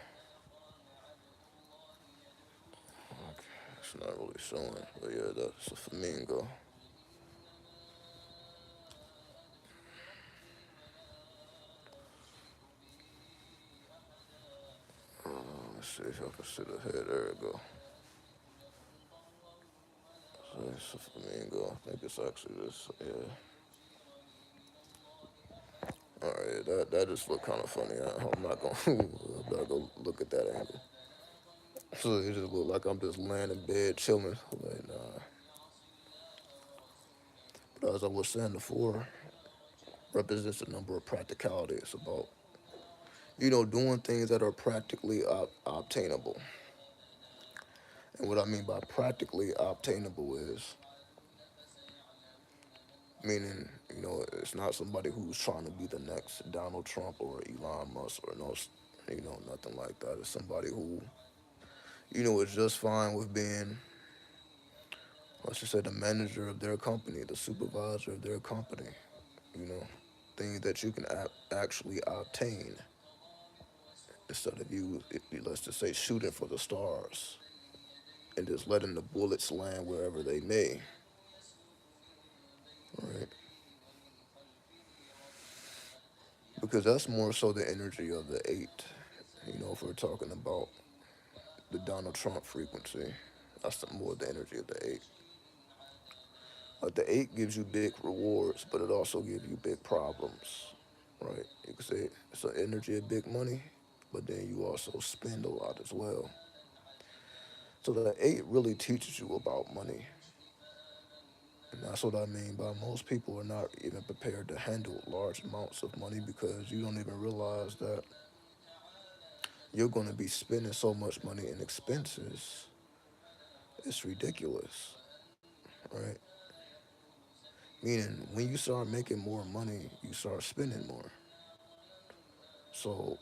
Okay. It's not really showing, but yeah, that's a flamingo. Let's see if I can see the head. There it go. So it's a flamingo. I think it's actually this. Yeah. All right. That just looked kind of funny. I'm not gonna. I'm not gonna look at that angle. So it just look like I'm just laying in bed chilling. Like, nah. But as I was saying before, represents a number of practicalities about doing things that are practically obtainable. And what I mean by practically obtainable is meaning it's not somebody who's trying to be the next Donald Trump or Elon Musk or no, nothing like that. It's somebody who is just fine with being, let's just say, the manager of their company, the supervisor of their company. You know, things that you can actually obtain instead of let's just say, shooting for the stars and just letting the bullets land wherever they may. Right? Because that's more so the energy of the eight. If we're talking about the Donald Trump frequency, that's more the energy of the eight. Like the eight gives you big rewards, but it also gives you big problems, right? You could say it's an energy of big money, but then you also spend a lot as well. So the eight really teaches you about money, and that's what I mean by most people are not even prepared to handle large amounts of money because you don't even realize that you're going to be spending so much money in expenses. It's ridiculous, right? Meaning, when you start making more money, you start spending more. So,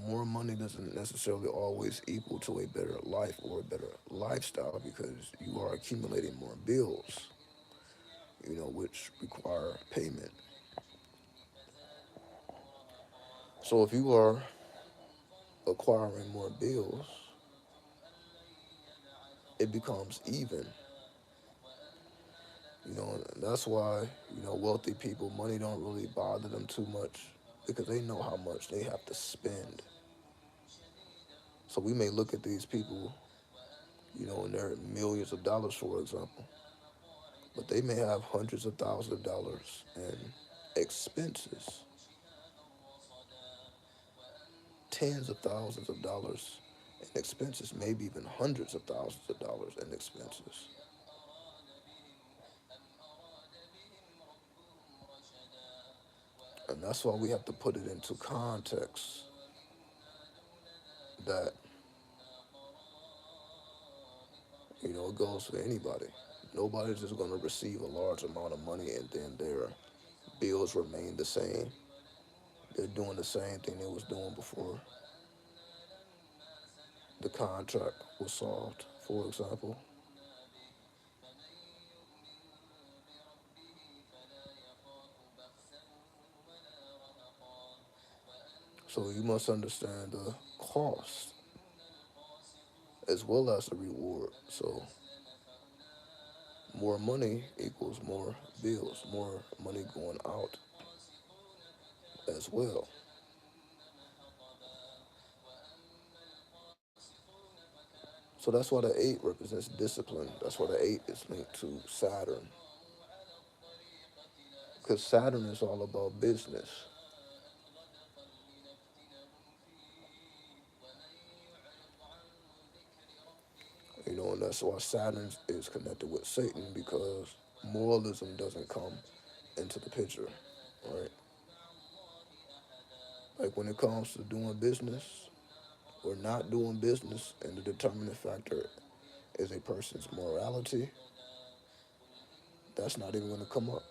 more money doesn't necessarily always equal to a better life or a better lifestyle because you are accumulating more bills, which require payment. So, if you are acquiring more bills, it becomes even. That's why, wealthy people, money don't really bother them too much because they know how much they have to spend. So we may look at these people, and they're millions of dollars, for example, but they may have hundreds of thousands of dollars in expenses, tens of thousands of dollars in expenses, maybe even hundreds of thousands of dollars in expenses. And that's why we have to put it into context that, it goes for anybody. Nobody's just going to receive a large amount of money and then their bills remain the same. They're doing the same thing they was doing before the contract was solved, for example. So you must understand the cost as well as the reward. So more money equals more bills, more money going out as well. So that's why the eight represents discipline. That's why the eight is linked to Saturn. Because Saturn is all about business. And that's why Saturn is connected with Satan, because moralism doesn't come into the picture, right? Like when it comes to doing business or not doing business, and the determining factor is a person's morality, that's not even going to come up.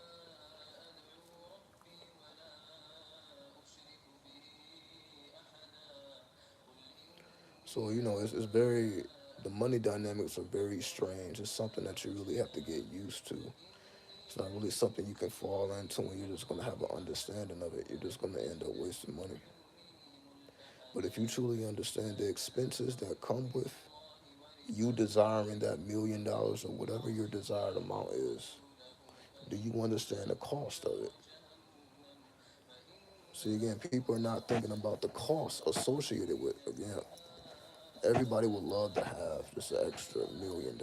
So, it's very, the money dynamics are very strange. It's something that you really have to get used to. It's not really something you can fall into when you're just going to have an understanding of it. You're just going to end up wasting money. But if you truly understand the expenses that come with you desiring that $1 million or whatever your desired amount is, do you understand the cost of it? See, again, people are not thinking about the cost associated with, again, everybody would love to have just an extra $1 million.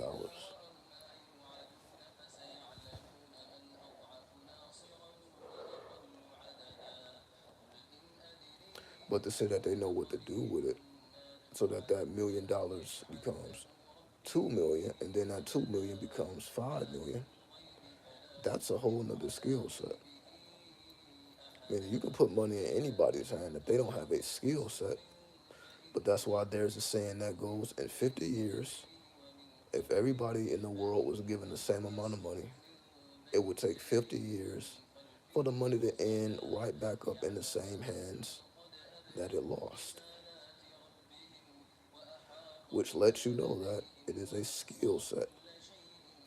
But to say that they know what to do with it, so that that $1 million becomes 2 million, and then that 2 million becomes 5 million, that's a whole nother skill set. I mean, you can put money in anybody's hand if they don't have a skill set. But that's why there's a saying that goes, in 50 years, if everybody in the world was given the same amount of money, it would take 50 years for the money to end right back up in the same hands that it lost, which lets you know that it is a skill set.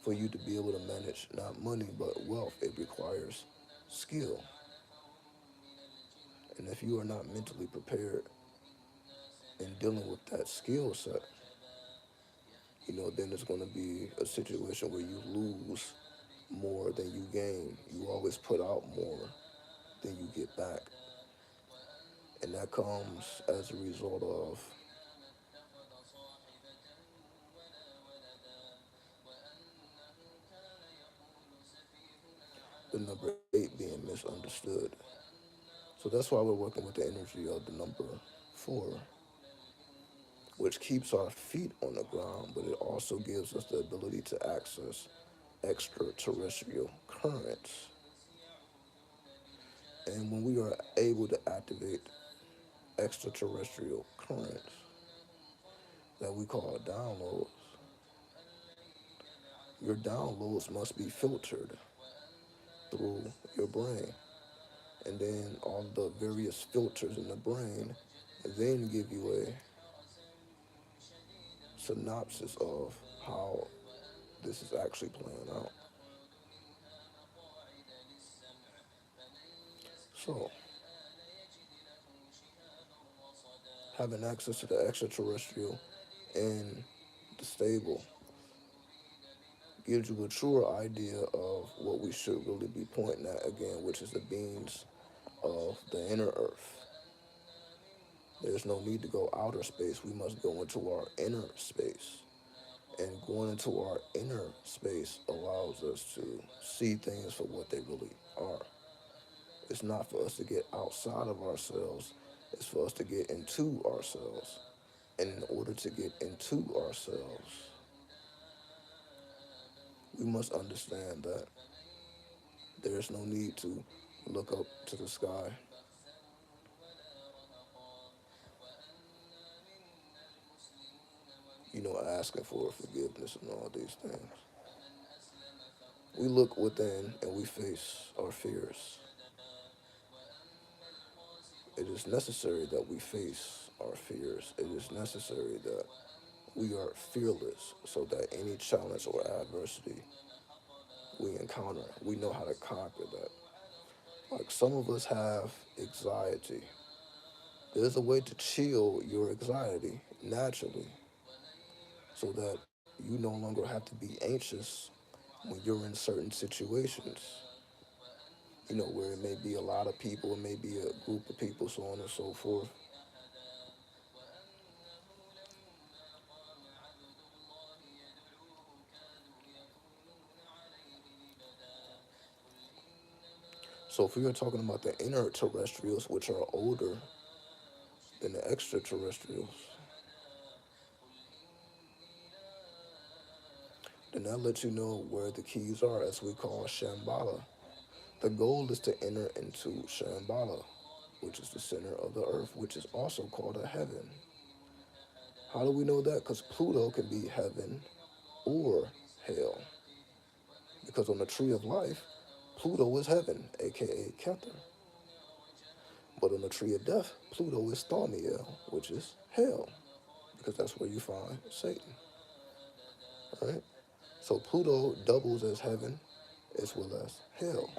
For you to be able to manage not money but wealth, it requires skill. And if you are not mentally prepared in dealing with that skill set, then it's going to be a situation where you lose more than you gain. You always put out more than you get back. And that comes as a result of the number 8 being misunderstood. So that's why we're working with the energy of the number 4, which keeps our feet on the ground, but it also gives us the ability to access extraterrestrial currents. And when we are able to activate extraterrestrial currents that we call downloads, your downloads must be filtered through your brain. And then all the various filters in the brain then give you a synopsis of how this is actually playing out. So, having access to the extraterrestrial and the stable gives you a truer idea of what we should really be pointing at again, which is the beings of the inner earth. There's no need to go outer space. We must go into our inner space. And going into our inner space allows us to see things for what they really are. It's not for us to get outside of ourselves, it's for us to get into ourselves. And in order to get into ourselves, we must understand that there is no need to look up to the sky, asking for forgiveness and all these things. We look within and we face our fears. It is necessary that we face our fears. It is necessary that we are fearless so that any challenge or adversity we encounter, we know how to conquer that. Like some of us have anxiety. There's a way to chill your anxiety naturally so that you no longer have to be anxious when you're in certain situations, where it may be a lot of people, it may be a group of people, so on and so forth. So if we are talking about the inner terrestrials, which are older than the extraterrestrials, And that lets you know where the keys are, as we call Shambhala. The goal is to enter into Shambhala, which is the center of the earth, which is also called a heaven. How do we know that? Because Pluto can be heaven or hell. Because on the tree of life, Pluto is heaven, aka Keter. But on the tree of death, Pluto is Thaumiel, which is hell, because that's where you find Satan. Right? So Pluto doubles as heaven as well as hell.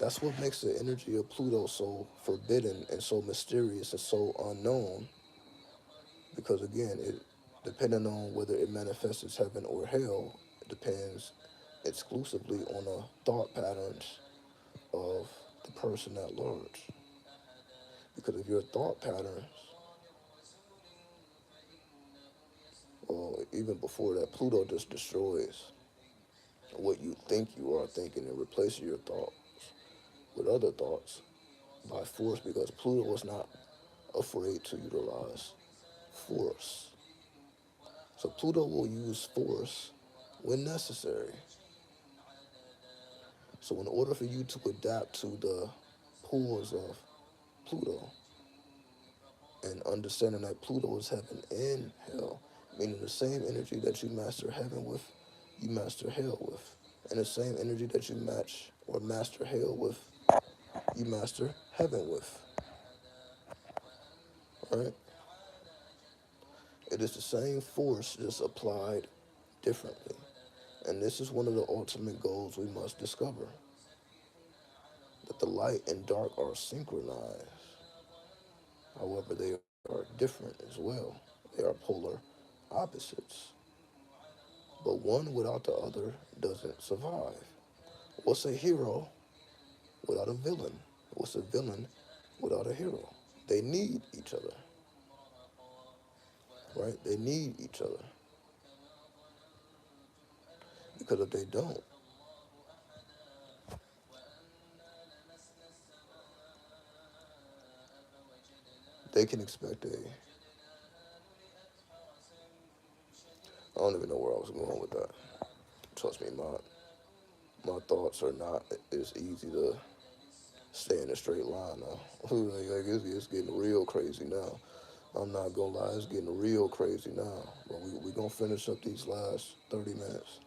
That's what makes the energy of Pluto so forbidden and so mysterious and so unknown. Because again, it depending on whether it manifests as heaven or hell, it depends exclusively on the thought patterns of the person at large. Because if your thought patterns, well, even before that, Pluto just destroys what you think you are thinking and replaces your thoughts with other thoughts by force, because Pluto is not afraid to utilize force. So Pluto will use force when necessary. So in order for you to adapt to the pulls of Pluto and understanding that Pluto is heaven and hell, meaning the same energy that you master heaven with, you master hell with. And the same energy that you match or master hell with, you master heaven with. Right? It is the same force, just applied differently. And this is one of the ultimate goals we must discover, that the light and dark are synchronized. However, they are different as well. They are polar opposites. But one without the other doesn't survive. What's a hero without a villain? What's a villain without a hero? They need each other, right? They need each other. Because if they don't, they can expect a, I don't even know where I was going with that. Trust me, my thoughts are not as easy to stay in a straight line now. It's getting real crazy now. I'm not gonna lie, it's getting real crazy now. But we gonna finish up these last 30 minutes.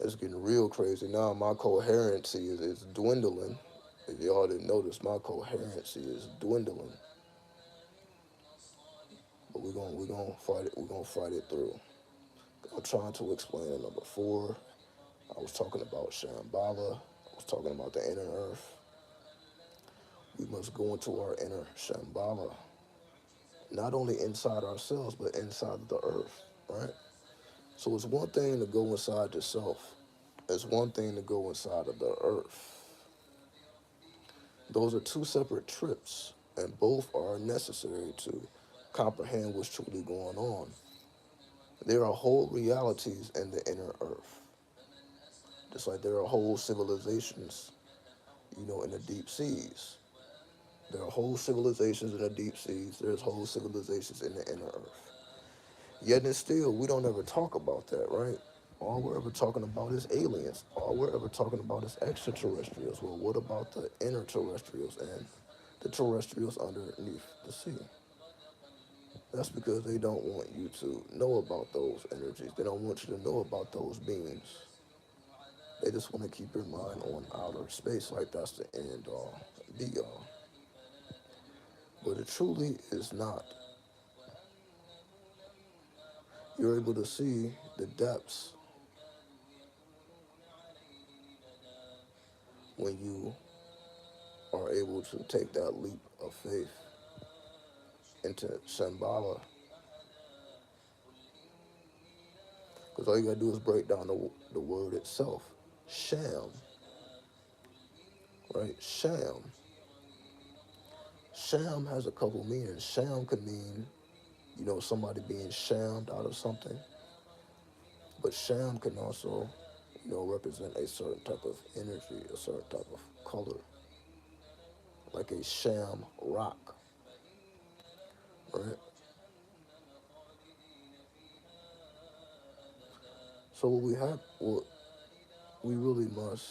It's getting real crazy now. My coherency is dwindling. If y'all didn't notice, my coherency is dwindling. But we gonna fight it. We're gonna fight it through. I'm trying to explain it. Number four, I was talking about Shambhala. I was talking about the inner earth. We must go into our inner Shambhala, not only inside ourselves, but inside of the earth, right? So it's one thing to go inside yourself. It's one thing to go inside of the earth. Those are two separate trips, and both are necessary to comprehend what's truly going on. There are whole realities in the inner earth, just like there are whole civilizations, in the deep seas. There are whole civilizations in the deep seas. There's whole civilizations in the inner earth. Yet and still, we don't ever talk about that, right? All we're ever talking about is aliens. All we're ever talking about is extraterrestrials. Well, what about the inner terrestrials and the terrestrials underneath the sea? That's because they don't want you to know about those energies. They don't want you to know about those beings. They just want to keep your mind on outer space like that's the end all, be all. But it truly is not. You're able to see the depths when you are able to take that leap of faith into Shambhala. Because all you gotta do is break down the word itself. Sham, right? Sham. Sham has a couple meanings. Sham could mean, somebody being shammed out of something. But sham can also, represent a certain type of energy, a certain type of color. Like a sham rock, right? So what we really must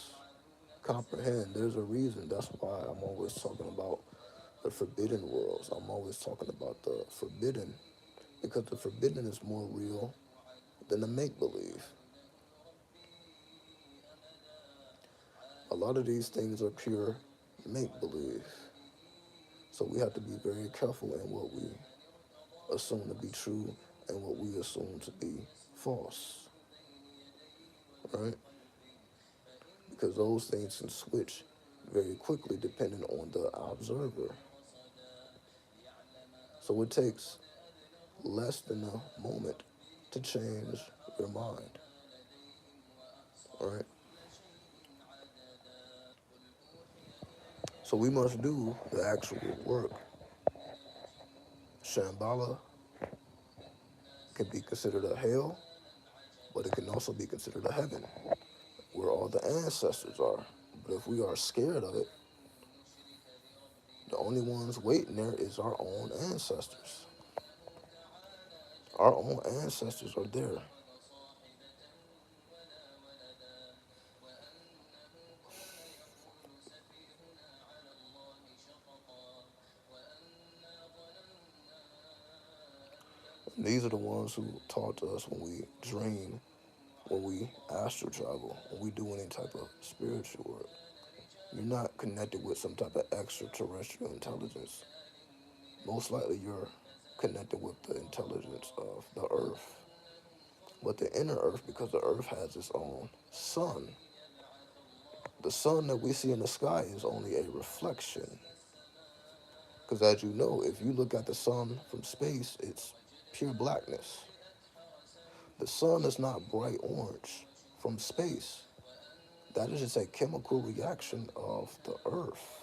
comprehend, there's a reason. That's why I'm always talking about the forbidden worlds. I'm always talking about the forbidden because the forbidden is more real than the make believe. A lot of these things are pure make believe. So we have to be very careful in what we assume to be true and what we assume to be false, right? Because those things can switch very quickly depending on the observer. So it takes less than a moment to change your mind, right? So we must do the actual work. Shambhala can be considered a hell, but it can also be considered a heaven, where all the ancestors are. But if we are scared of it, the only ones waiting there is our own ancestors. Our own ancestors are there. And these are the ones who talk to us when we dream, when we astral travel, when we do any type of spiritual work. You're not connected with some type of extraterrestrial intelligence. Most likely you're connected with the intelligence of the earth. But the inner earth, because the earth has its own sun, the sun that we see in the sky is only a reflection. Because as you know, if you look at the sun from space, it's pure blackness. The sun is not bright orange from space. That is just a chemical reaction of the earth.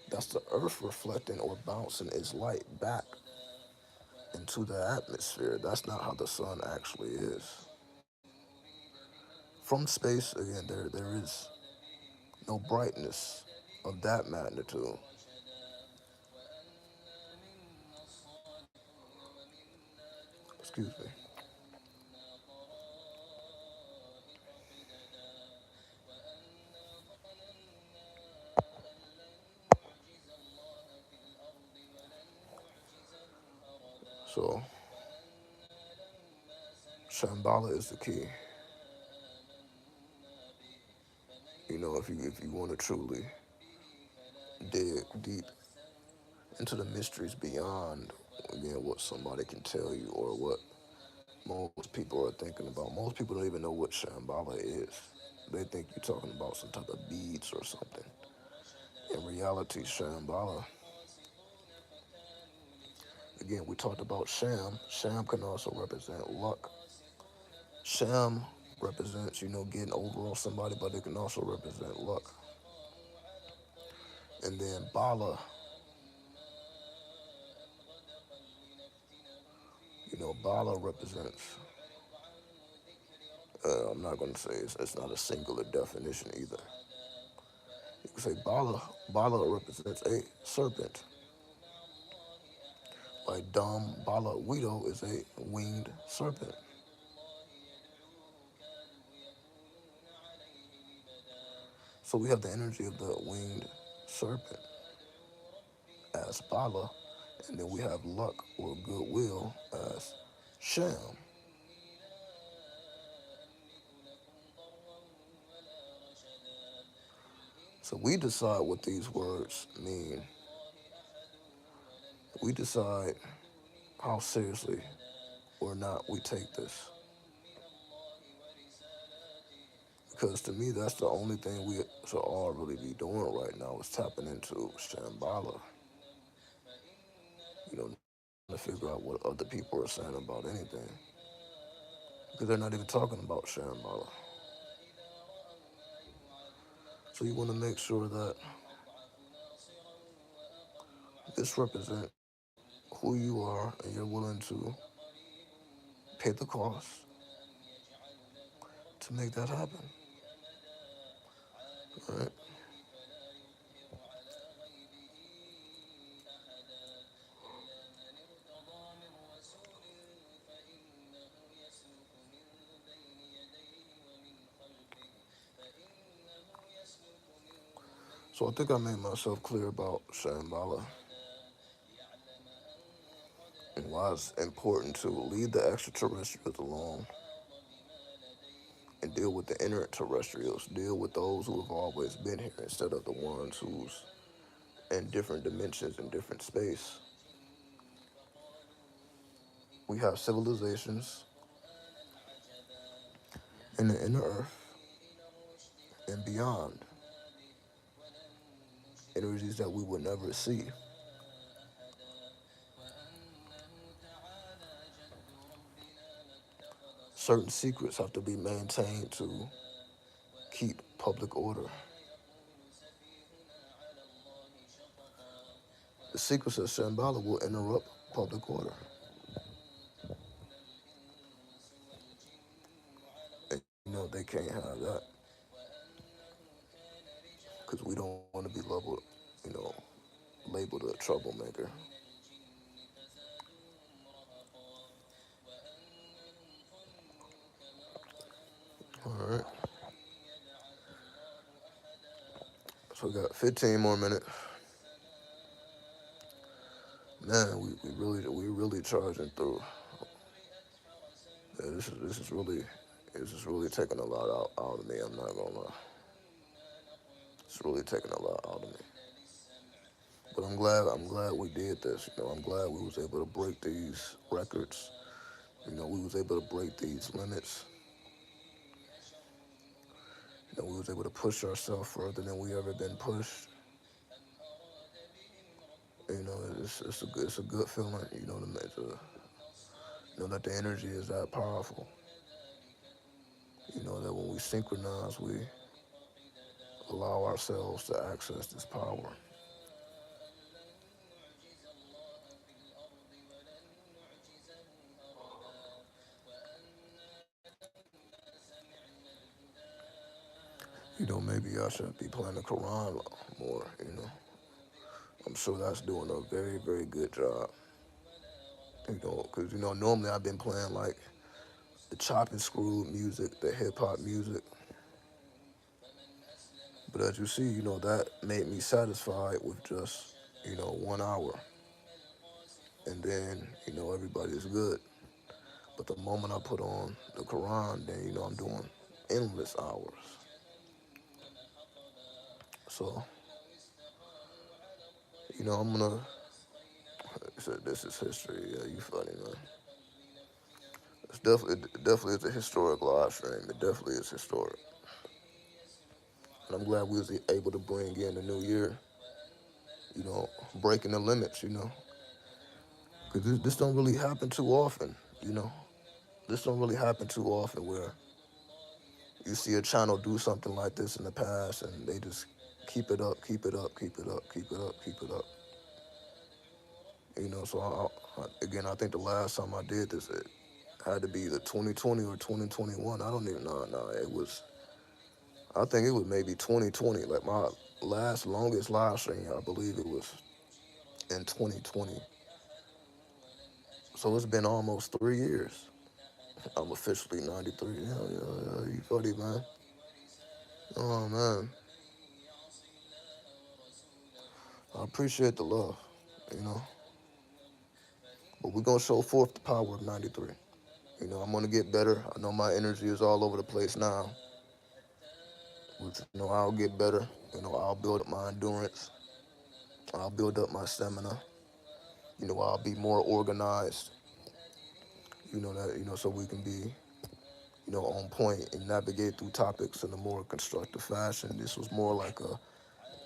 That's the earth reflecting or bouncing its light back into the atmosphere. That's not how the sun actually is. From space, again, there is no brightness of that magnitude. Excuse me. So, Shambhala is the key. If you want to truly dig deep into the mysteries beyond, again, what somebody can tell you or what most people are thinking about. Most people don't even know what Shambhala is. They think you're talking about some type of beads or something. In reality, Shambhala, again, we talked about Sham. Sham can also represent luck. Sham represents, getting over on somebody, but it can also represent luck. And then Bala, Bala represents, I'm not going to say it's not a singular definition either. You can say Bala represents a serpent. Like Dam Bala Wido is a winged serpent. So we have the energy of the winged serpent as Bala, and then we have luck or goodwill as Sham. So we decide what these words mean. We decide how seriously or not we take this. Because to me, that's the only thing we should all really be doing right now is tapping into Shambhala. Not trying to figure out what other people are saying about anything. Because they're not even talking about Shambhala. So you want to make sure that this represents who you are and you're willing to pay the cost to make that happen. Right? So I think I made myself clear about Shambhala and why it's important to leave the extraterrestrials alone and deal with the inner terrestrials, deal with those who have always been here instead of the ones who's in different dimensions and different space. We have civilizations in the inner earth and beyond, energies that we will never see. Certain secrets have to be maintained to keep public order. The secrets of Shambhala will interrupt public order. And they can't have that because we don't want to be you know, labeled a troublemaker. All right. So we got 15 more minutes. Man, we really charging through. Yeah, this is really taking a lot out of me. I'm not gonna lie. It's really taking a lot out of me. But I'm glad we did this. I'm glad we was able to break these records. We was able to break these limits. We was able to push ourselves further than we ever been pushed. It's a good feeling. That the energy is that powerful. That when we synchronize, we allow ourselves to access this power. Maybe I should be playing the Quran more. I'm sure that's doing a very, very good job. Because normally I've been playing like the chop and screw music, the hip hop music. But as you see, that made me satisfied with just 1 hour, and then everybody's good. But the moment I put on the Quran, then I'm doing endless hours. So I'm gonna. This is history. Yeah, you funny man. It definitely is a historic live stream. It definitely is historic, and I'm glad we was able to bring in the new year. Breaking the limits. Because this don't really happen too often. You know, this don't really happen too often where you see a channel do something like this in the past and they just keep it up, keep it up, keep it up, keep it up, keep it up. So again, I think the last time I did this, it had to be the 2020 or 2021. I don't even know. No, I think it was maybe 2020. Like my last longest live stream, I believe it was in 2020. So it's been almost 3 years. I'm officially 93. Yeah, yeah, yeah. You funny, man. Oh, man. I appreciate the love, you know. But we're going to show forth the power of 93. I'm going to get better. I know my energy is all over the place now. But, I'll get better. I'll build up my endurance. I'll build up my stamina. I'll be more organized. So we can be, on point and navigate through topics in a more constructive fashion. This was more like a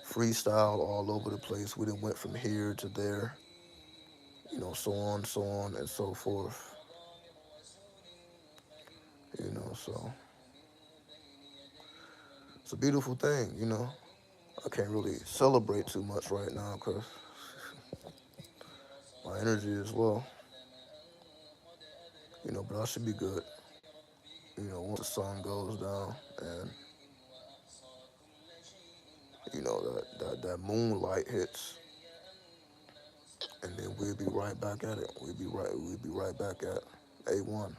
freestyle all over the place. We done went from here to there, so on and so forth. So it's a beautiful thing. I can't really celebrate too much right now because my energy is low, but I should be good, once the sun goes down and, that moonlight hits, and then we'll be right back at it. We'll be right back at A1.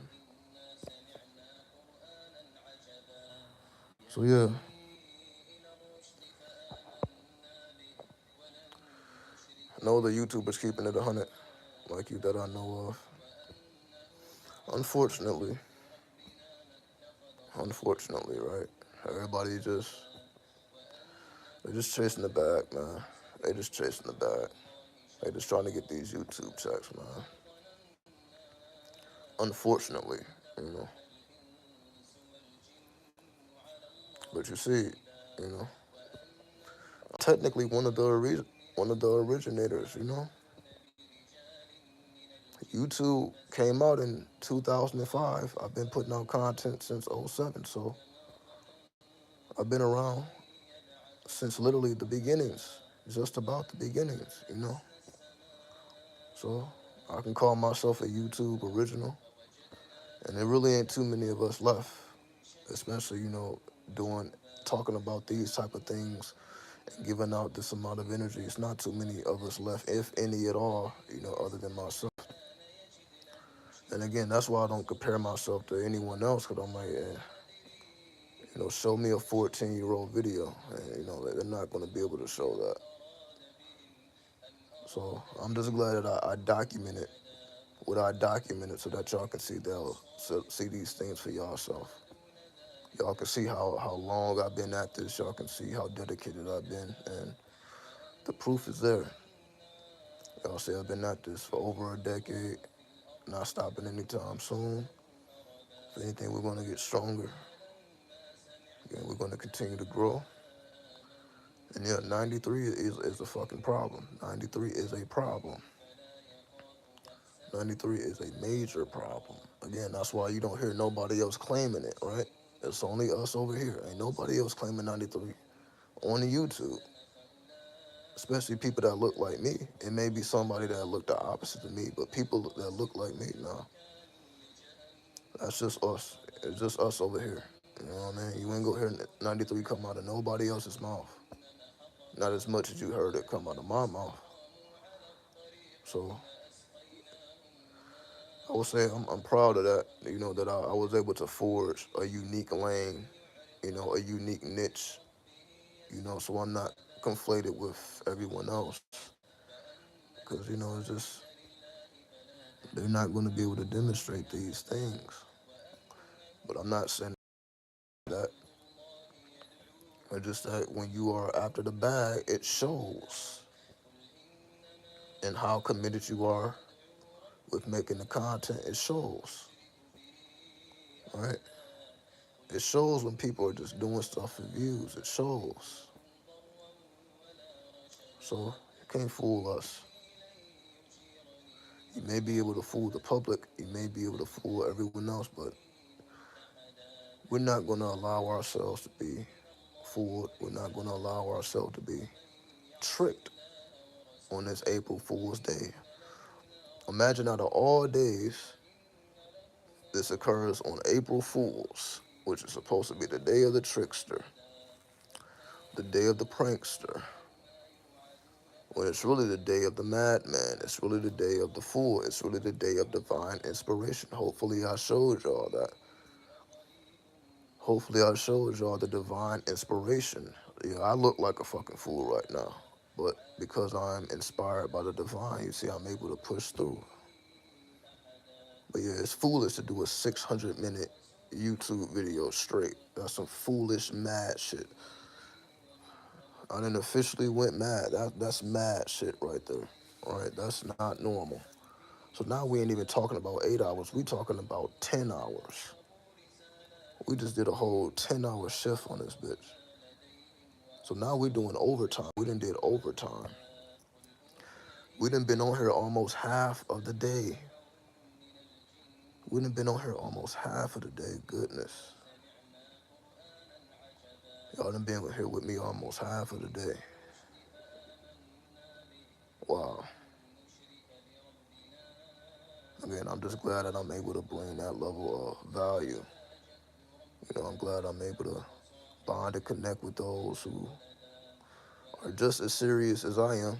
So yeah, No other YouTubers keeping it 100 like you that I know of. Unfortunately, right? Everybody they're just chasing the bag, man. They just chasing the bag. They just trying to get these YouTube checks, man. Unfortunately, you know. But you see, you know, technically one of the originators, you know. YouTube came out in 2005. I've been putting out content since '07, so I've been around since literally the beginnings, just about the beginnings, you know. So I can call myself a YouTube original, and there really ain't too many of us left, especially, you know, doing talking about these type of things and giving out this amount of energy. It's not too many of us left, if any at all, you know, other than myself. And again, that's why I don't compare myself to anyone else, because I'm like, yeah, you know, show me a 14-year-old video, and you know, they're not going to be able to show that. So I'm just glad that I documented what I documented so that y'all can see these things for yourself. Y'all can see how long I've been at this. Y'all can see how dedicated I've been, and the proof is there. Y'all see I've been at this for over a decade, not stopping anytime soon. If anything, we're going to get stronger. Again, we're going to continue to grow. And yeah, 93 is a fucking problem. 93 is a problem. 93 is a major problem. Again, that's why you don't hear nobody else claiming it, right? It's only us over here. Ain't nobody else claiming 93 on the YouTube. Especially people that look like me. It may be somebody that look the opposite of me, but people that look like me, nah. That's just us. It's just us over here. You know what I mean? You ain't gonna hear 93 come out of nobody else's mouth. Not as much as you heard it come out of my mouth. So I would say I'm proud of that, you know, that I was able to forge a unique lane, you know, a unique niche, you know, so I'm not conflated with everyone else. Because, you know, it's just, they're not going to be able to demonstrate these things. But I'm not saying that. It's just that when you are after the bag, it shows in how committed you are with making the content. It shows, right? It shows when people are just doing stuff for views. It shows. So you can't fool us. You may be able to fool the public. You may be able to fool everyone else, but we're not going to allow ourselves to be fooled. We're not going to allow ourselves to be tricked on this April Fool's Day. Imagine out of all days, this occurs on April Fool's, which is supposed to be the day of the trickster, the day of the prankster, when it's really the day of the madman. It's really the day of the fool. It's really the day of divine inspiration. Hopefully I showed y'all that. Hopefully I showed y'all the divine inspiration. Yeah, I look like a fucking fool right now, but because I'm inspired by the divine, you see, I'm able to push through. But yeah, it's foolish to do a 600-minute YouTube video straight. That's some foolish, mad shit. I done officially went mad. That's mad shit right there. All right, that's not normal. So now we ain't even talking about 8 hours. We talking about 10 hours. We just did a whole 10-hour shift on this bitch. So now we doing overtime. We done did overtime. We done been on here almost half of the day. We done been on here almost half of the day. Goodness. Y'all done been here with me almost half of the day. Wow. Again, I'm just glad that I'm able to bring that level of value. You know, I'm glad I'm able to bond and connect with those who are just as serious as I am,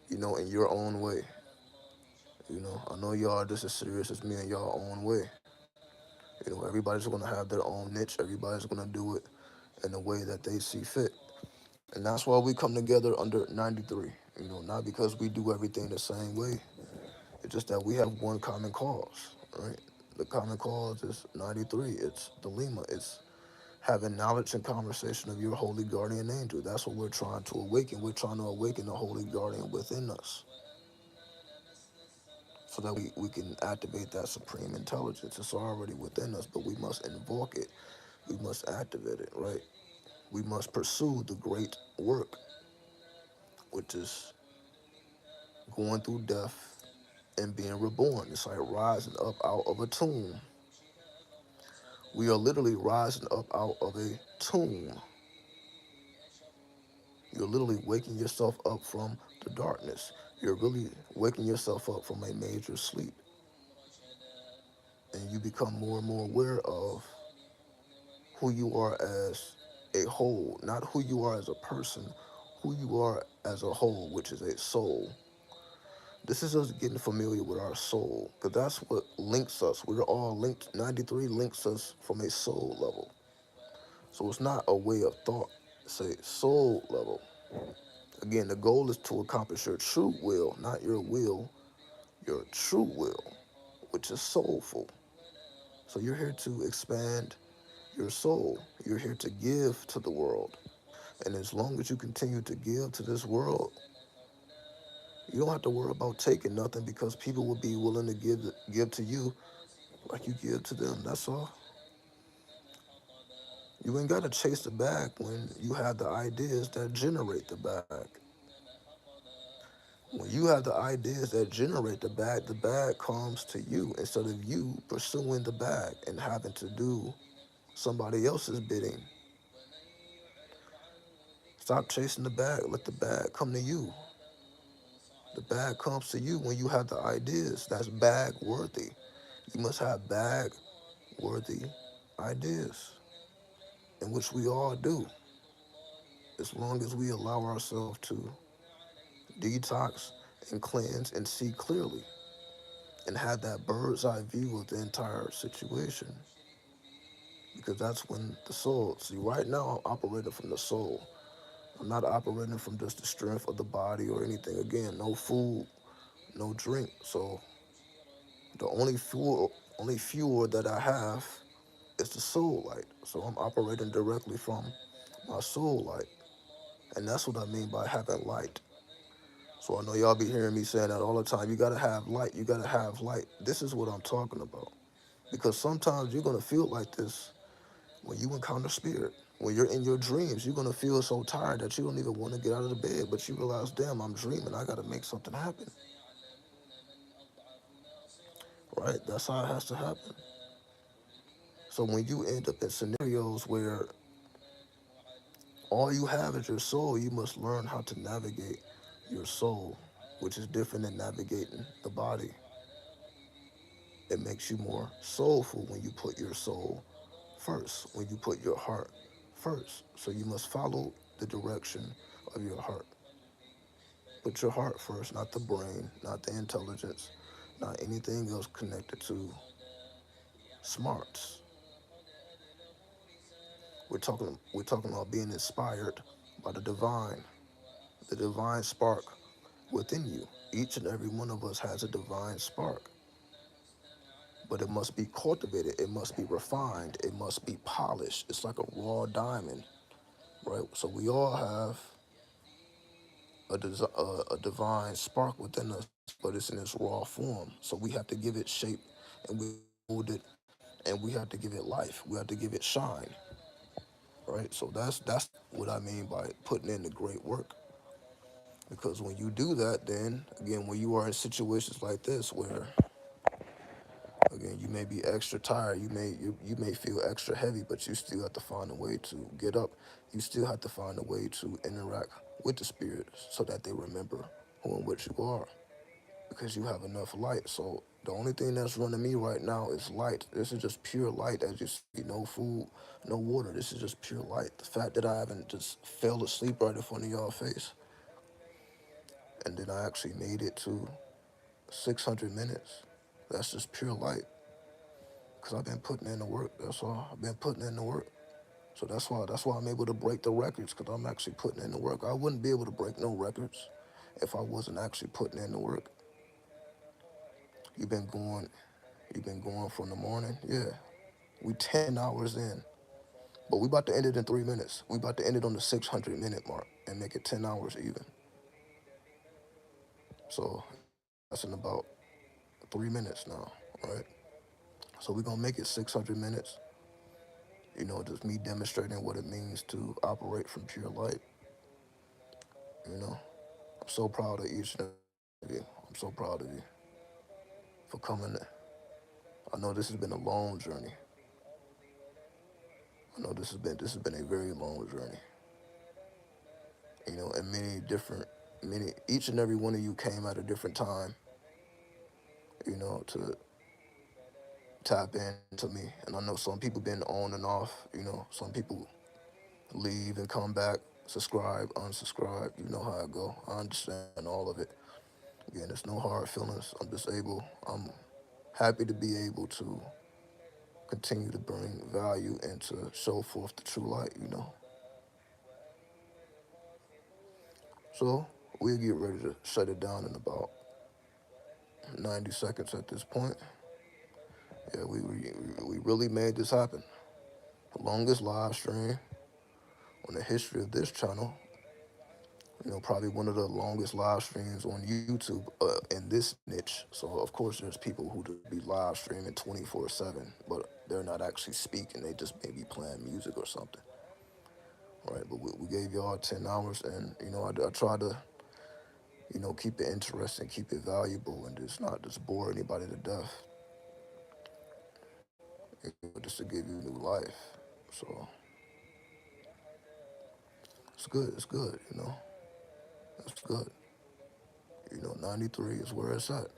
you know, in your own way. You know, I know y'all are just as serious as me in your own way. You know, everybody's gonna have their own niche. Everybody's gonna do it in a way that they see fit. And that's why we come together under 93. Not because we do everything the same way. It's just that we have one common cause, right? The common cause is 93. It's the Lima. It's having knowledge and conversation of your holy guardian angel. That's what we're trying to awaken. We're trying to awaken the holy guardian within us so that we can activate that supreme intelligence. It's already within us, but we must invoke it. We must activate it, right? We must pursue the great work, which is going through death and being reborn. It's like rising up out of a tomb. We are literally rising up out of a tomb. You're literally waking yourself up from the darkness. You're really waking yourself up from a major sleep. And you become more and more aware of who you are as a whole, not who you are as a person, who you are as a whole, which is a soul. This is us getting familiar with our soul, because that's what links us. We're all linked. 93 links us from a soul level. So it's not a way of thought, it's a soul level. Again, the goal is to accomplish your true will, not your true will, which is soulful. So you're here to expand your soul. You're here to give to the world. And as long as you continue to give to this world, you don't have to worry about taking nothing because people will be willing to give to you like you give to them. That's all. You ain't got to chase the bag when you have the ideas that generate the bag. When you have the ideas that generate the bag comes to you instead of you pursuing the bag and having to do somebody else's bidding. Stop chasing the bag. Let the bag come to you. The bag comes to you when you have the ideas. That's bag worthy. You must have bag worthy ideas, in which we all do, as long as we allow ourselves to detox and cleanse and see clearly and have that bird's eye view of the entire situation. Because that's when the soul, see, right now I'm operating from the soul. I'm not operating from just the strength of the body or anything. Again, no food, no drink. So the only fuel that I have is the soul light. So I'm operating directly from my soul light. And that's what I mean by having light. So I know y'all be hearing me saying that all the time. You gotta have light. You gotta have light. This is what I'm talking about. Because sometimes you're gonna feel like this when you encounter spirit. When you're in your dreams, you're gonna feel so tired that you don't even want to get out of the bed. But you realize, damn, I'm dreaming. I gotta make something happen. Right? That's how it has to happen. So when you end up in scenarios where all you have is your soul, you must learn how to navigate your soul, which is different than navigating the body. It makes you more soulful when you put your soul first, when you put your heart first. So you must follow the direction of your heart. Put your heart first, not the brain, not the intelligence, not anything else connected to smarts. We're talking about being inspired by the divine spark within you. Each and every one of us has a divine spark, but it must be cultivated, it must be refined, it must be polished. It's like a raw diamond, right? So we all have a divine spark within us, but it's in its raw form. So we have to give it shape and we mold it and we have to give it life. We have to give it shine, right? So that's what I mean by putting in the great work. Because when you do that, then again, when you are in situations like this where again, you may be extra tired. You may feel extra heavy, but you still have to find a way to get up. You still have to find a way to interact with the spirits so that they remember who and what you are, because you have enough light. So the only thing that's running me right now is light. This is just pure light, as you see. No food, no water. This is just pure light. The fact that I haven't just fell asleep right in front of y'all face, and then I actually made it to 600 minutes. That's just pure light. Because I've been putting in the work. That's all. I've been putting in the work. So that's why I'm able to break the records, because I'm actually putting in the work. I wouldn't be able to break no records if I wasn't actually putting in the work. You've been going, you've been going from the morning. Yeah, we 10 hours in, but we about to end it in 3 minutes. We about to end it on the 600 minute mark and make it 10 hours even. So that's in about 3 minutes now, right? So we're gonna make it 600 minutes. Just me demonstrating what it means to operate from pure light. You know, I'm so proud of each and every one of you. I'm so proud of you for coming. I know this has been a long journey. I know this has been a very long journey. And many each and every one of you came at a different time. To tap into me, and I know some people been on and off. Some people leave and come back, subscribe, unsubscribe. You know how it go. I understand all of it. Again, there's no hard feelings. I'm happy to be able to continue to bring value and to show forth the true light. So we'll get ready to shut it down in about 90 seconds at this point. Yeah, we really made this happen. The longest live stream on the history of this channel. Probably one of the longest live streams on YouTube in this niche. So of course there's people who just be live streaming 24/7, but they're not actually speaking. They just maybe playing music or something, right? But we gave y'all 10 hours, and I try to keep it interesting, keep it valuable, and just not just bore anybody to death. Just to give you new life. So it's good. It's good. It's good. 93 is where it's at.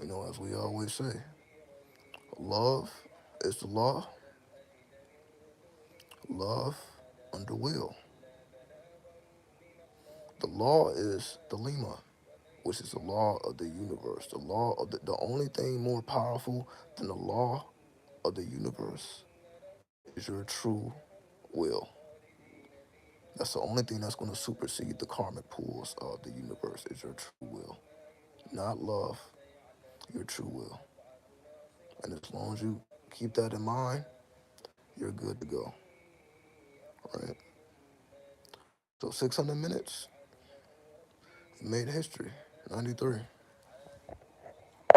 As we always say, love is the law. Love under will. The law is the lema, which is the law of the universe. The law of the only thing more powerful than the law of the universe is your true will. That's the only thing that's going to supersede the karmic pools of the universe is your true will. Not love, your true will. And as long as you keep that in mind, you're good to go. Right? So 600 minutes, we made history. 93.